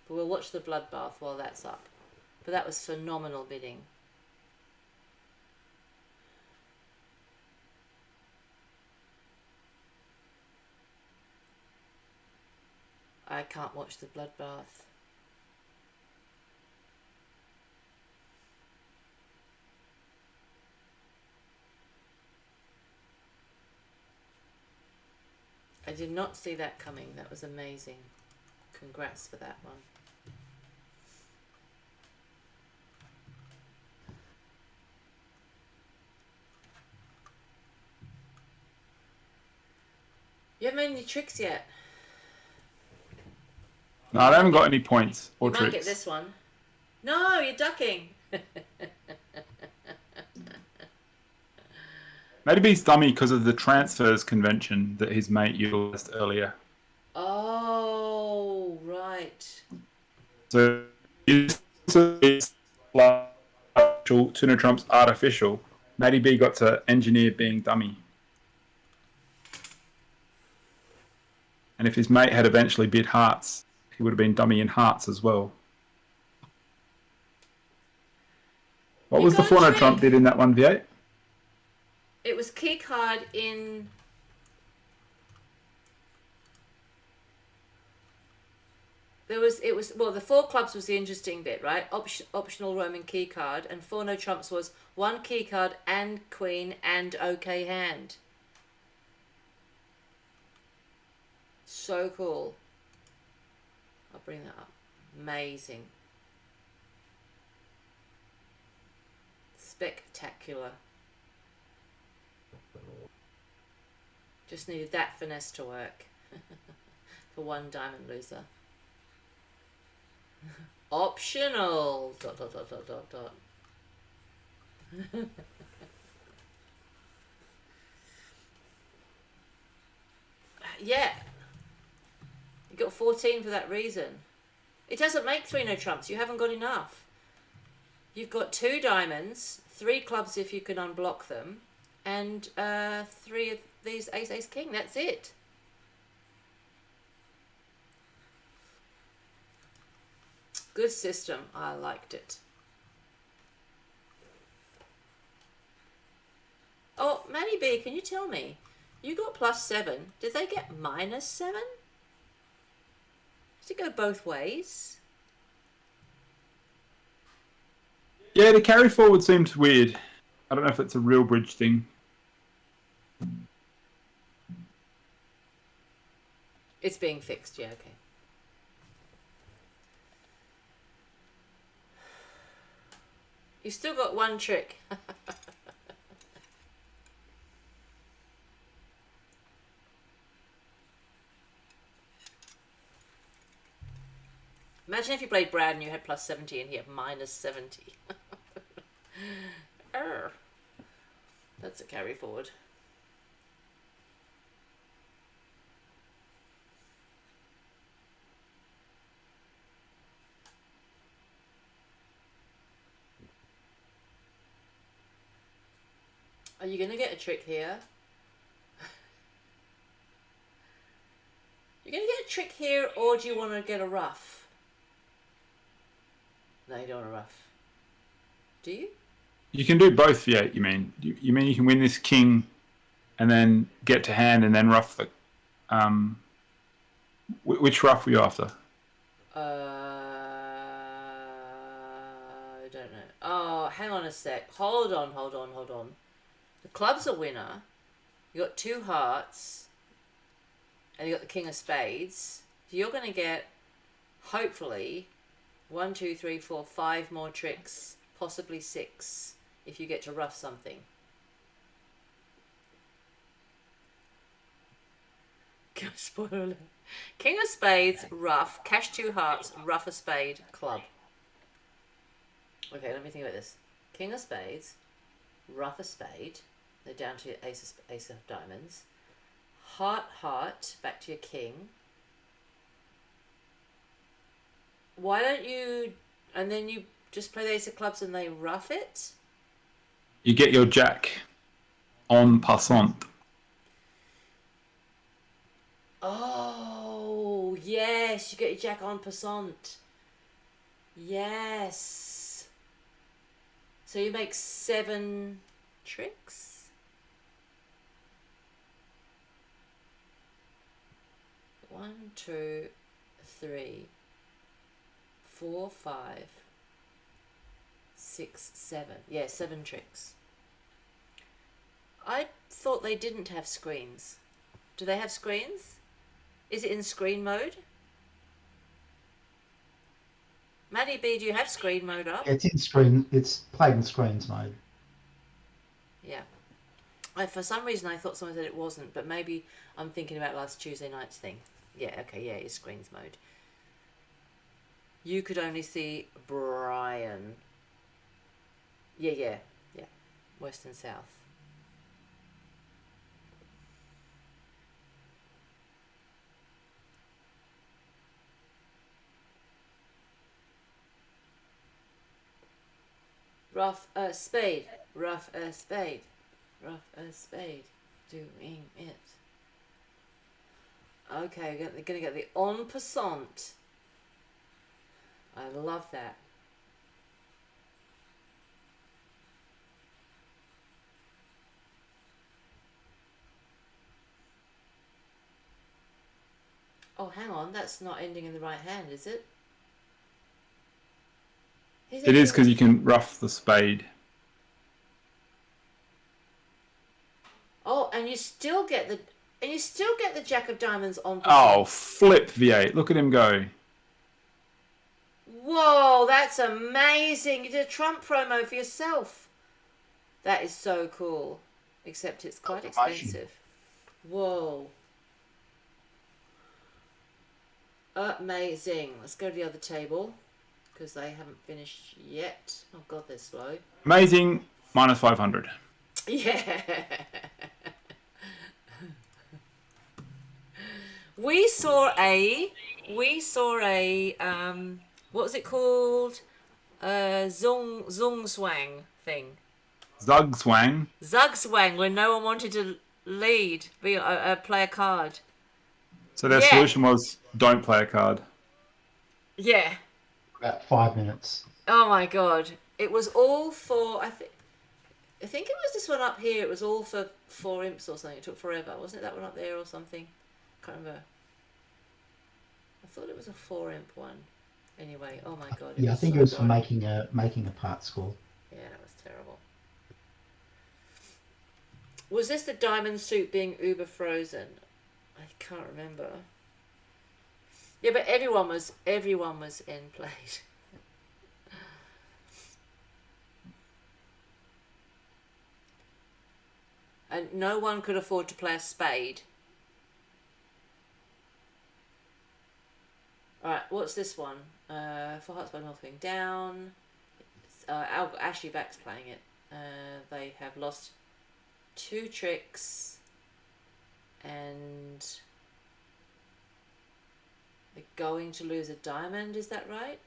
But we'll watch the bloodbath while that's up. But that was phenomenal bidding. I can't watch the bloodbath. I did not see that coming. That was amazing. Congrats for that one. You haven't made any tricks yet. No, I haven't got any points or You might tricks. get this one. No, you're ducking. Maybe he's dummy because of the transfers convention that his mate utilized earlier. Oh, right. So it's actual two no trumps artificial, Matty B got to engineer being dummy. And if his mate had eventually bid hearts, he would have been dummy in hearts as well. What You was the got a 4 no trick. trump bid in that 1v8? It was key card in. The 4 clubs was the interesting bit, right? Optional Roman key card, and 4 no trumps was 1 key card and queen and okay hand. So cool. I'll bring that up. Amazing. Spectacular. Just needed that finesse to work. For 1 diamond loser. Optional. ... Yeah. You got 14 for that reason. It doesn't make 3 no trumps. You haven't got enough. You've got 2 diamonds, 3 clubs if you can unblock them, and 3 of these ace, ace, king. That's it. Good system. I liked it. Oh, Matty B, can you tell me? You got +7. Did they get -7? Does it go both ways? Yeah, the carry forward seemed weird. I don't know if it's a real bridge thing. It's being fixed. Yeah, okay. You still got 1 trick. Imagine if you played Brad and you had +70 and he had -70. That's a carry forward. Are you going to get a trick here? You're going to get a trick here, or do you want to get a ruff? No, you don't want a ruff. Do you? You can do both V8, you mean? You mean you can win this king and then get to hand and then ruff the... which ruff were you after? I don't know. Oh, hang on a sec. Hold on. The club's a winner. You got 2 hearts. And you got the king of spades. So you're going to get, hopefully, 1, 2, 3, 4, 5 more tricks. Possibly 6 if you get to ruff something. Spoiler alert. King of spades, ruff, cash 2 hearts, ruff a spade, club. Okay, let me think about this. King of spades, ruff a spade. They're down to ace of diamonds. Heart, heart, back to your king. Why don't you... And then you just play the ace of clubs and they ruff it? You get your jack en passant. Oh, yes. You get your jack en passant. Yes. So you make 7 tricks? One, 2, 3, 4, 5, 6, 7. Yeah, 7 tricks. I thought they didn't have screens. Do they have screens? Is it in screen mode? Matty B, do you have screen mode up? It's in screen. It's played in screens mode. Yeah. For some reason I thought someone said it wasn't, but maybe I'm thinking about last Tuesday night's thing. Yeah, okay, yeah, it's screens mode. You could only see Brian. Yeah. West and south. Rough a spade. Rough a spade. Rough a spade. Doing it. Okay, we're going to get the en passant. I love that. Oh, hang on. That's not ending in the right hand, is it? It is because you can rough the spade. Oh, and you still get the Jack of Diamonds on. Oh, flip V8. Look at him go. Whoa, that's amazing! You did a Trump promo for yourself. That is so cool. Except it's quite expensive. Whoa. Amazing. Let's go to the other table because they haven't finished yet. Oh god, they're slow. Amazing. Minus 500. Yeah. We saw a what was it called? Zungswang thing. Zugzwang. Zugzwang, when no one wanted to play a card. So their Yeah. solution was don't play a card. Yeah. About 5 minutes. Oh my god. It was all for I think it was this one up here. It was all for 4 imps or something. It took forever. Wasn't it that one up there or something? Can't remember. I thought it was a 4 imp one. Anyway, oh my god. Yeah, I think so it was for good. making a part score. Yeah, that was terrible. Was this the diamond suit being uber frozen? I can't remember. Yeah, but everyone was in played. And no one could afford to play a spade. Alright, what's this one? For Hearts by Northwing down. Ashley Back's playing it. They have lost 2 tricks. And they're going to lose a diamond, is that right?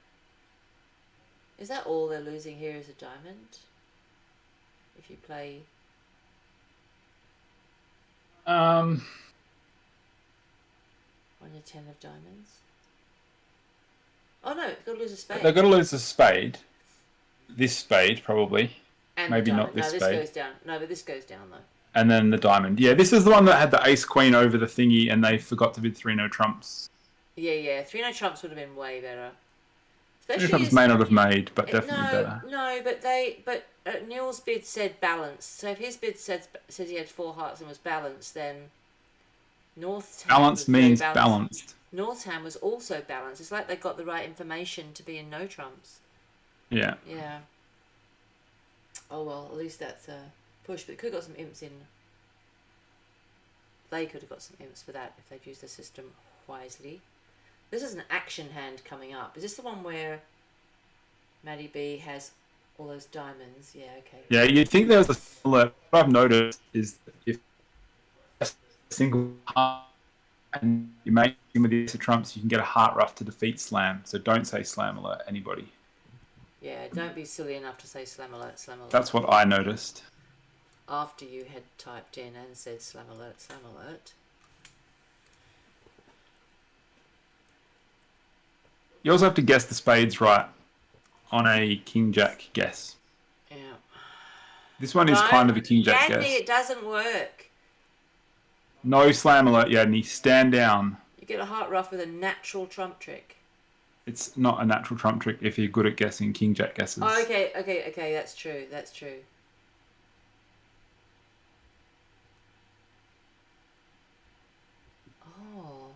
Is that all they're losing here is a diamond? If you play... Um, on your 10 of diamonds. Oh no, it's got to lose a spade. they're going to lose a spade. This spade, probably. And maybe the not diamond. this No, spade. this goes down. No, but this goes down though. And then the diamond. Yeah, this is the one that had the ace queen over the thingy and they forgot to bid 3 no trumps. Yeah. 3 no trumps would have been way better. 3 Especially trumps may not have made, but definitely no, better. No, but Neil's bid said balanced. So if his bid said he had 4 hearts and was balanced, then Northam Balanced was very means balanced. Northam was also balanced. It's like they got the right information to be in no trumps. Yeah. Yeah. Oh well, at least that's a push. But it could have got some imps in. They could have got some imps for that if they'd used the system wisely. This is an action hand coming up. Is this the one where Maddie B has all those diamonds? Yeah, okay. Yeah, you'd think there was a similar... What I've noticed is that if a single heart and you make him with the ace of trumps, you can get a heart rough to defeat slam. So don't say slam alert, anybody. Yeah, don't be silly enough to say slam alert, slam alert. That's what I noticed. After you had typed in and said slam alert, slam alert. You also have to guess the spades right on a king-jack guess. Yeah. This one is kind of a king-jack guess. Yadney, it doesn't work. No slam alert, Yadney. Stand down. You get a heart rough with a natural trump trick. It's not a natural trump trick if you're good at guessing king-jack guesses. Oh, okay, that's true, that's true. Oh.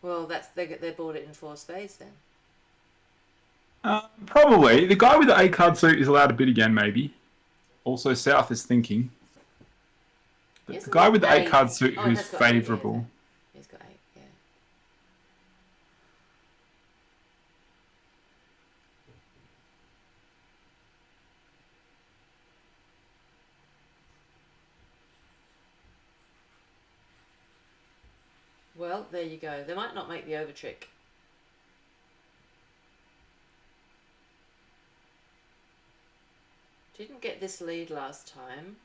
Well, they bought it in 4 spades then. Probably. The guy with the 8 card suit is allowed to bid again, maybe. Also, South is thinking. But Isn't the guy it with the 8 8? card suit Oh, who's that's got 8, yeah. favourable. He's got 8, yeah. Well, there you go. They might not make the over trick. Didn't get this lead last time.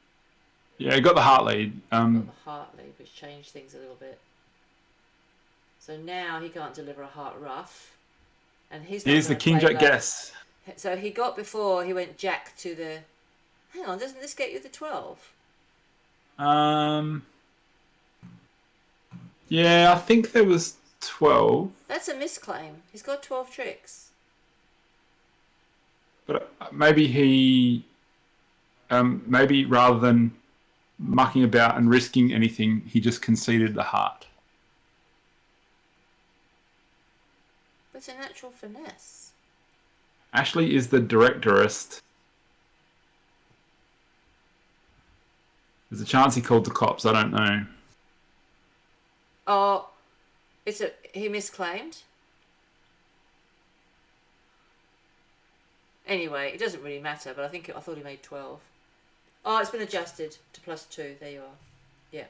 Yeah, he got the heart lead. Got the heart lead, which changed things a little bit. So now he can't deliver a heart ruff. And he's not Here's the gonna king play jack low. guess. So he got before, he went jack to the... Hang on, doesn't this get you the 12? Yeah, I think there was 12, That's a misclaim. He's got 12 tricks. but maybe he, maybe rather than mucking about and risking anything, he just conceded the heart. But it's a natural finesse. Ashley is the directorist. There's a chance he called the cops. I don't know. Oh, he misclaimed? Anyway, it doesn't really matter, but I thought he made 12. Oh, it's been adjusted to +2. There you are. Yeah.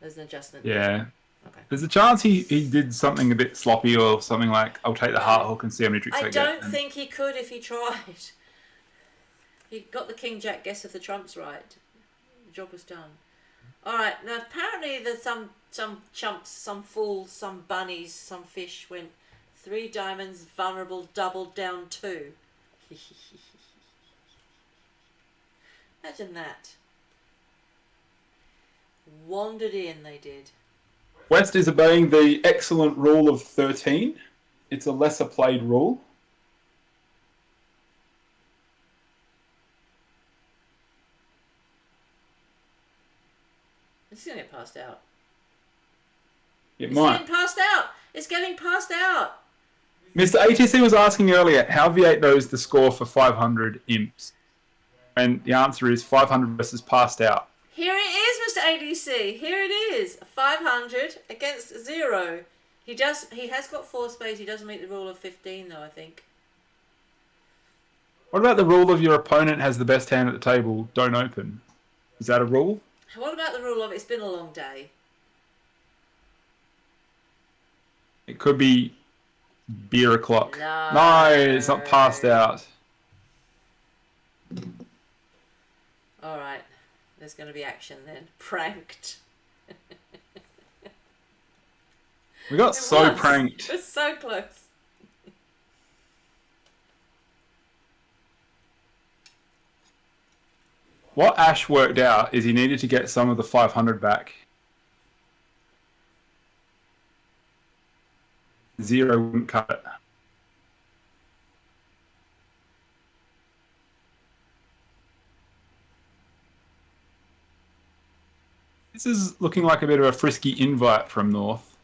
There's an adjustment. Yeah. Okay. There's a chance he did something a bit sloppy or something like, I'll take the heart hook and see how many tricks I I get. don't think he could if he tried. He got the king jack guess of the trumps right. The job was done. All right. Now apparently there's some chumps, some fools, some bunnies, some fish went 3 diamonds, vulnerable, doubled down 2. Imagine that. Wandered in, they did. West is obeying the excellent rule of 13. It's a lesser played rule. It's going to get passed out. It It's might. getting passed out. It's getting passed out. Mr. ATC was asking earlier how V8 knows the score for 500 imps. And the answer is 500 versus passed out. Here it is, Mr. ADC. Here it is. 500 against 0. He has got 4 spades. He doesn't meet the rule of 15 though, I think. What about the rule of your opponent has the best hand at the table, don't open? Is that a rule? What about the rule of it's been a long day? It could be beer o'clock. No. It's not passed out. All right. There's going to be action then. Pranked. We got It so was. pranked. It's so close. What Ash worked out is he needed to get some of the 500 back. 0 wouldn't cut it. This is looking like a bit of a frisky invite from North.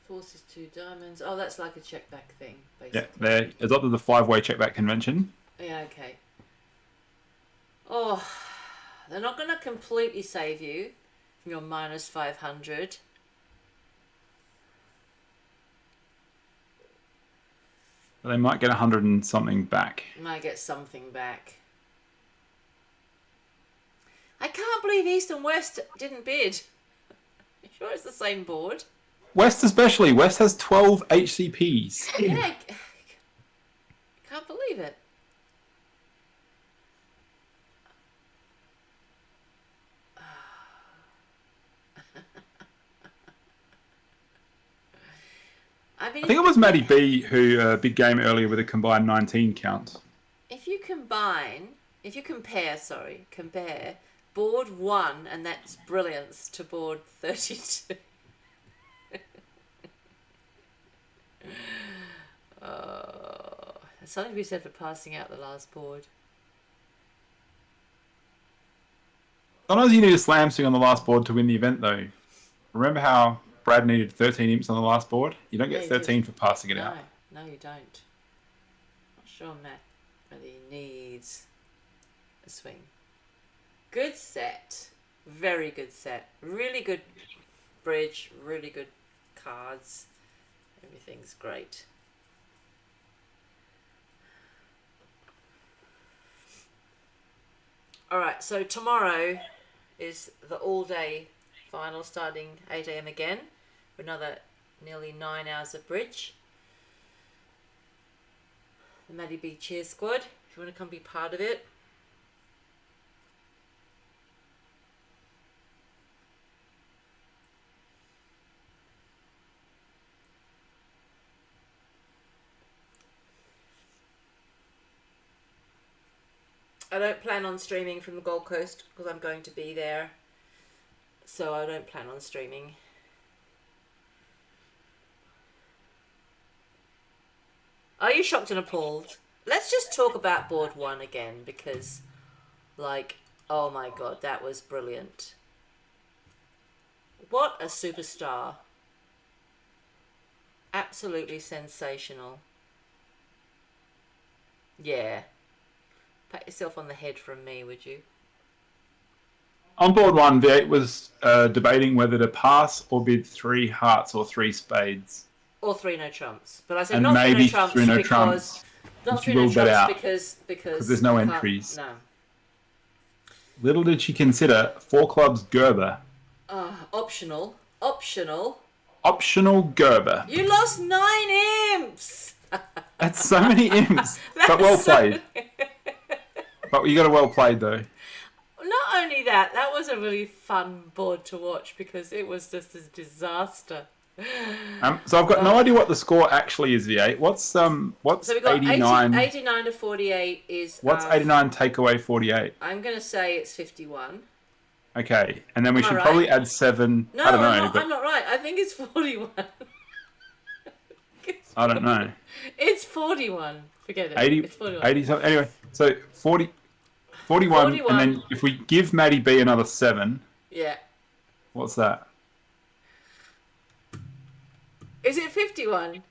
Forces 2 diamonds. Oh, that's like a check back thing, Yeah, basically. they adopted the 5-way checkback convention. Yeah, okay. Oh, they're not going to completely save you from your minus 500. But they might get 100 and something back. You might get something back. I can't believe East and West didn't bid. You sure it's the same board? West especially. West has 12 HCPs. Yeah, I can't believe it. I mean, I think it was Maddie B who big game earlier with a combined 19 count. if you compare board 1 and that's brilliance to board 32. There's something to be said for passing out the last board. Sometimes you need a slam swing on the last board to win the event, though. Remember how Brad needed 13 imps on the last board? You don't Yeah, get he 13 for passing it out. No, you don't. Not sure Matt really needs a swing. Good set. Very good set. Really good bridge. Really good cards. Everything's great. Alright, so tomorrow is the all-day final starting 8 a.m. again. Another nearly 9 hours of bridge. The Maddie B cheer squad, if you want to come be part of it. I don't plan on streaming from the Gold Coast because I'm going to be there. So I don't plan on streaming. Are you shocked and appalled? Let's just talk about board 1 again because, like, oh my god, that was brilliant. What a superstar. Absolutely sensational. Yeah. Pat yourself on the head from me, would you? On board 1, V8 was debating whether to pass or bid 3 hearts or 3 spades. Or 3 no trumps. But I said And not 3 no maybe trumps 3 no because... trumps. Not which 3 no ruled that trumps out, because there's no you can't- entries. No. Little did she consider 4 clubs Gerber. Optional. Optional. Optional Gerber. You lost 9 imps! That's so many imps. But well played. But you got a well played though. Not only that, that was a really fun board to watch because it was just a disaster. So I've got no idea what the score actually is, V8. What's So we got 89? 89 to 48 is... What's 89 take away 48? I'm going to say it's 51. Okay, and then we Am I should right? probably add 7. No, I don't know, I'm not right. I think it's 41. I don't know. It's 41. Forget it. 80, It's 41. 80 something. Anyway, so 41, 41. and then if we give Maddie B another 7, Yeah. what's that? Is it 51?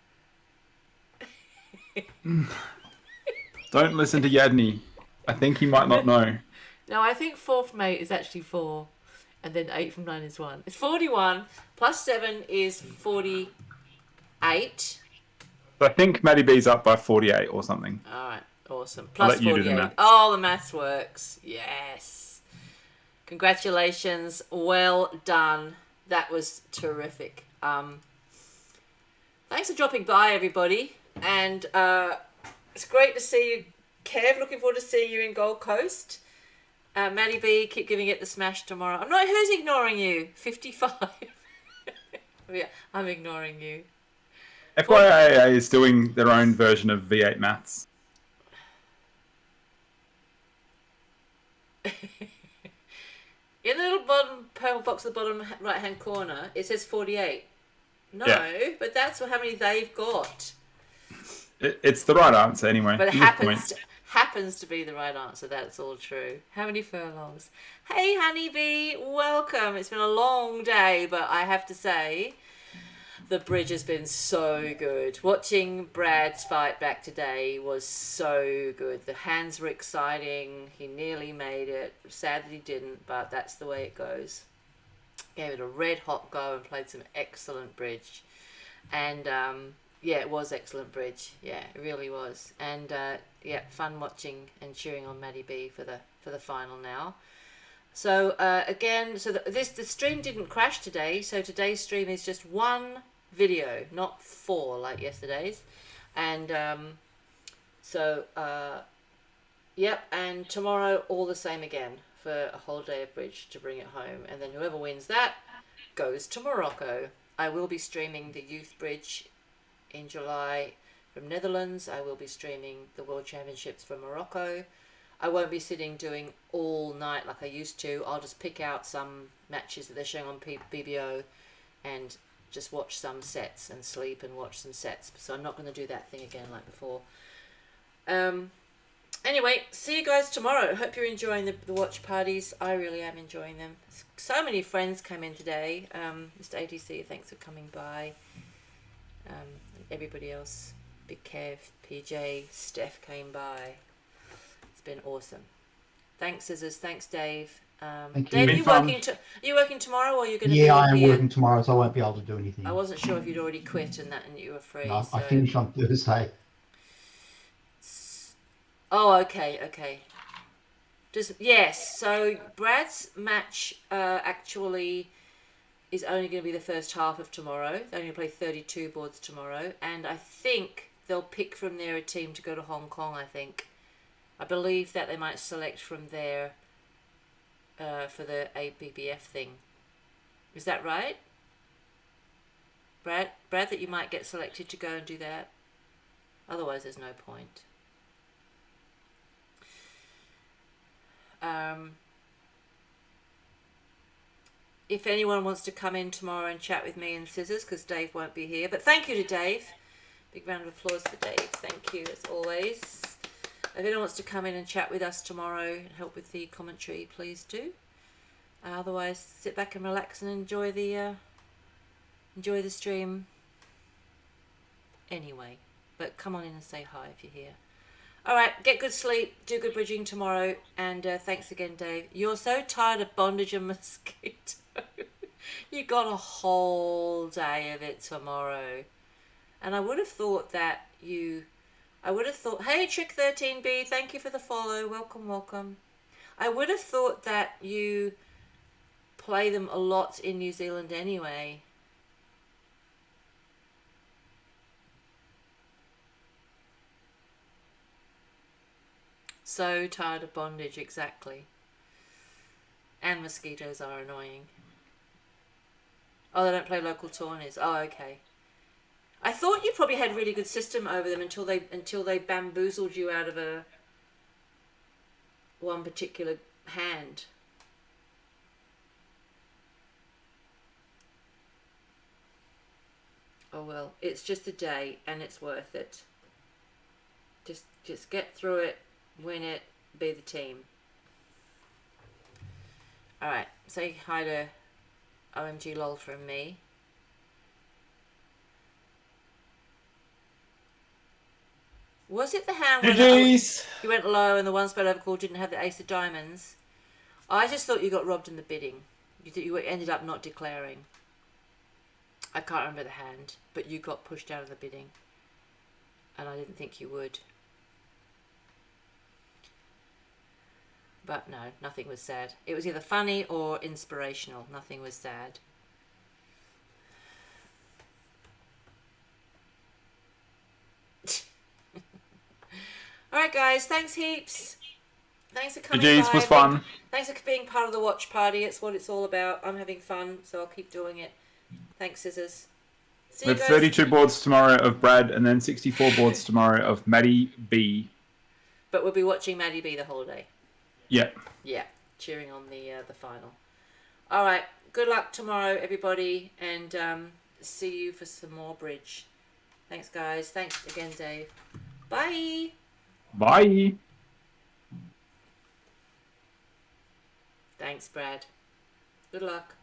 Don't listen to Yadney. I think he might not know. No, I think 4th mate is actually 4. And then 8 from 9 is 1. It's 41. Plus 7 is 48. But I think Maddie B's up by 48 or something. Alright, awesome. I'll Plus let you do the 48. maths. Oh, the maths works. Yes. Congratulations. Well done. That was terrific. Thanks for dropping by, everybody. And it's great to see you, Kev. Looking forward to seeing you in Gold Coast. Maddie B, keep giving it the smash tomorrow. I'm not. Who's ignoring you? 55. Yeah, I'm ignoring you. FYIA is doing their own version of V8 maths. In the little bottom purple box at the bottom right hand corner, it says 48. No, Yeah. but that's how many they've got. It's the right answer anyway. But it You get the point. happens to be the right answer. That's all true. How many furlongs? Hey, Honeybee, welcome. It's been a long day, but I have to say, the bridge has been so good. Watching Brad's fight back today was so good. The hands were exciting. He nearly made it. Sad that he didn't, but that's the way it goes. Gave it a red hot go and played some excellent bridge. And yeah, it was excellent bridge. Yeah, it really was. And yeah, fun watching and cheering on Maddie B for the final now. So again, so the stream didn't crash today. So today's stream is just 1 video, not 4 like yesterday's. And yep, and tomorrow all the same again for a whole day of bridge to bring it home. And then whoever wins that goes to Morocco. I will be streaming the youth bridge in July from Netherlands. I will be streaming the World Championships from Morocco. I won't be sitting doing all night like I used to. I'll just pick out some matches that they're showing on BBO and just watch some sets and sleep and watch some sets. So I'm not going to do that thing again like before. Anyway, see you guys tomorrow. Hope you're enjoying the watch parties. I really am enjoying them. So many friends came in today. Mr. ATC, thanks for coming by. Everybody else, Big Kev, PJ, Steph came by. It's been awesome. Thanks, Scissors. Thanks, Dave. Thank Dave, you. are you working tomorrow, or are you going to be Yeah, I am here? working tomorrow, so I won't be able to do anything. I wasn't sure if you'd already quit and that you were free. No, so... I finish on Thursday. Oh, okay. Yes, so Brad's match actually is only going to be the first half of tomorrow. They're only going to play 32 boards tomorrow, and I think they'll pick from there a team to go to Hong Kong. I believe that they might select from there for the ABBF thing. Is that right? Brad, that you might get selected to go and do that? Otherwise, there's no point. If anyone wants to come in tomorrow and chat with me and Scissors, because Dave won't be here. But thank you to Dave. Big round of applause for Dave. Thank you, as always. If anyone wants to come in and chat with us tomorrow and help with the commentary, please do. Otherwise, sit back and relax and enjoy the stream anyway. But come on in and say hi if you're here. All right, get good sleep, do good bridging tomorrow, and thanks again, Dave. You're so tired of bondage and mosquito. You got a whole day of it tomorrow. And I would have thought that hey, Trick13B, thank you for the follow. Welcome, welcome. I would have thought that you play them a lot in New Zealand anyway. So tired of bondage, exactly. And mosquitoes are annoying. Oh, they don't play local tourneys. Oh, okay. I thought you probably had a really good system over them until they bamboozled you out of one particular hand. Oh well, it's just a day and it's worth it. Just get through it, win it, be the team. Alright, say hi to OMG lol from me. Was it the hand where you went low and the one spell overcall didn't have the ace of diamonds? I just thought you got robbed in the bidding. You ended up not declaring. I can't remember the hand, but you got pushed out of the bidding. And I didn't think you would. But no, nothing was sad. It was either funny or inspirational. Nothing was sad. Alright guys, thanks heaps. Thanks for coming by. Was fun. Thanks for being part of the watch party. It's what it's all about. I'm having fun, so I'll keep doing it. Thanks, Scissors. See we you have guys. 32 boards tomorrow of Brad, and then 64 boards tomorrow of Maddie B. But we'll be watching Maddie B the whole day. Yeah. Yeah, cheering on the final. All right, good luck tomorrow, everybody, and see you for some more bridge. Thanks, guys. Thanks again, Dave. Bye. Bye. Thanks, Brad. Good luck.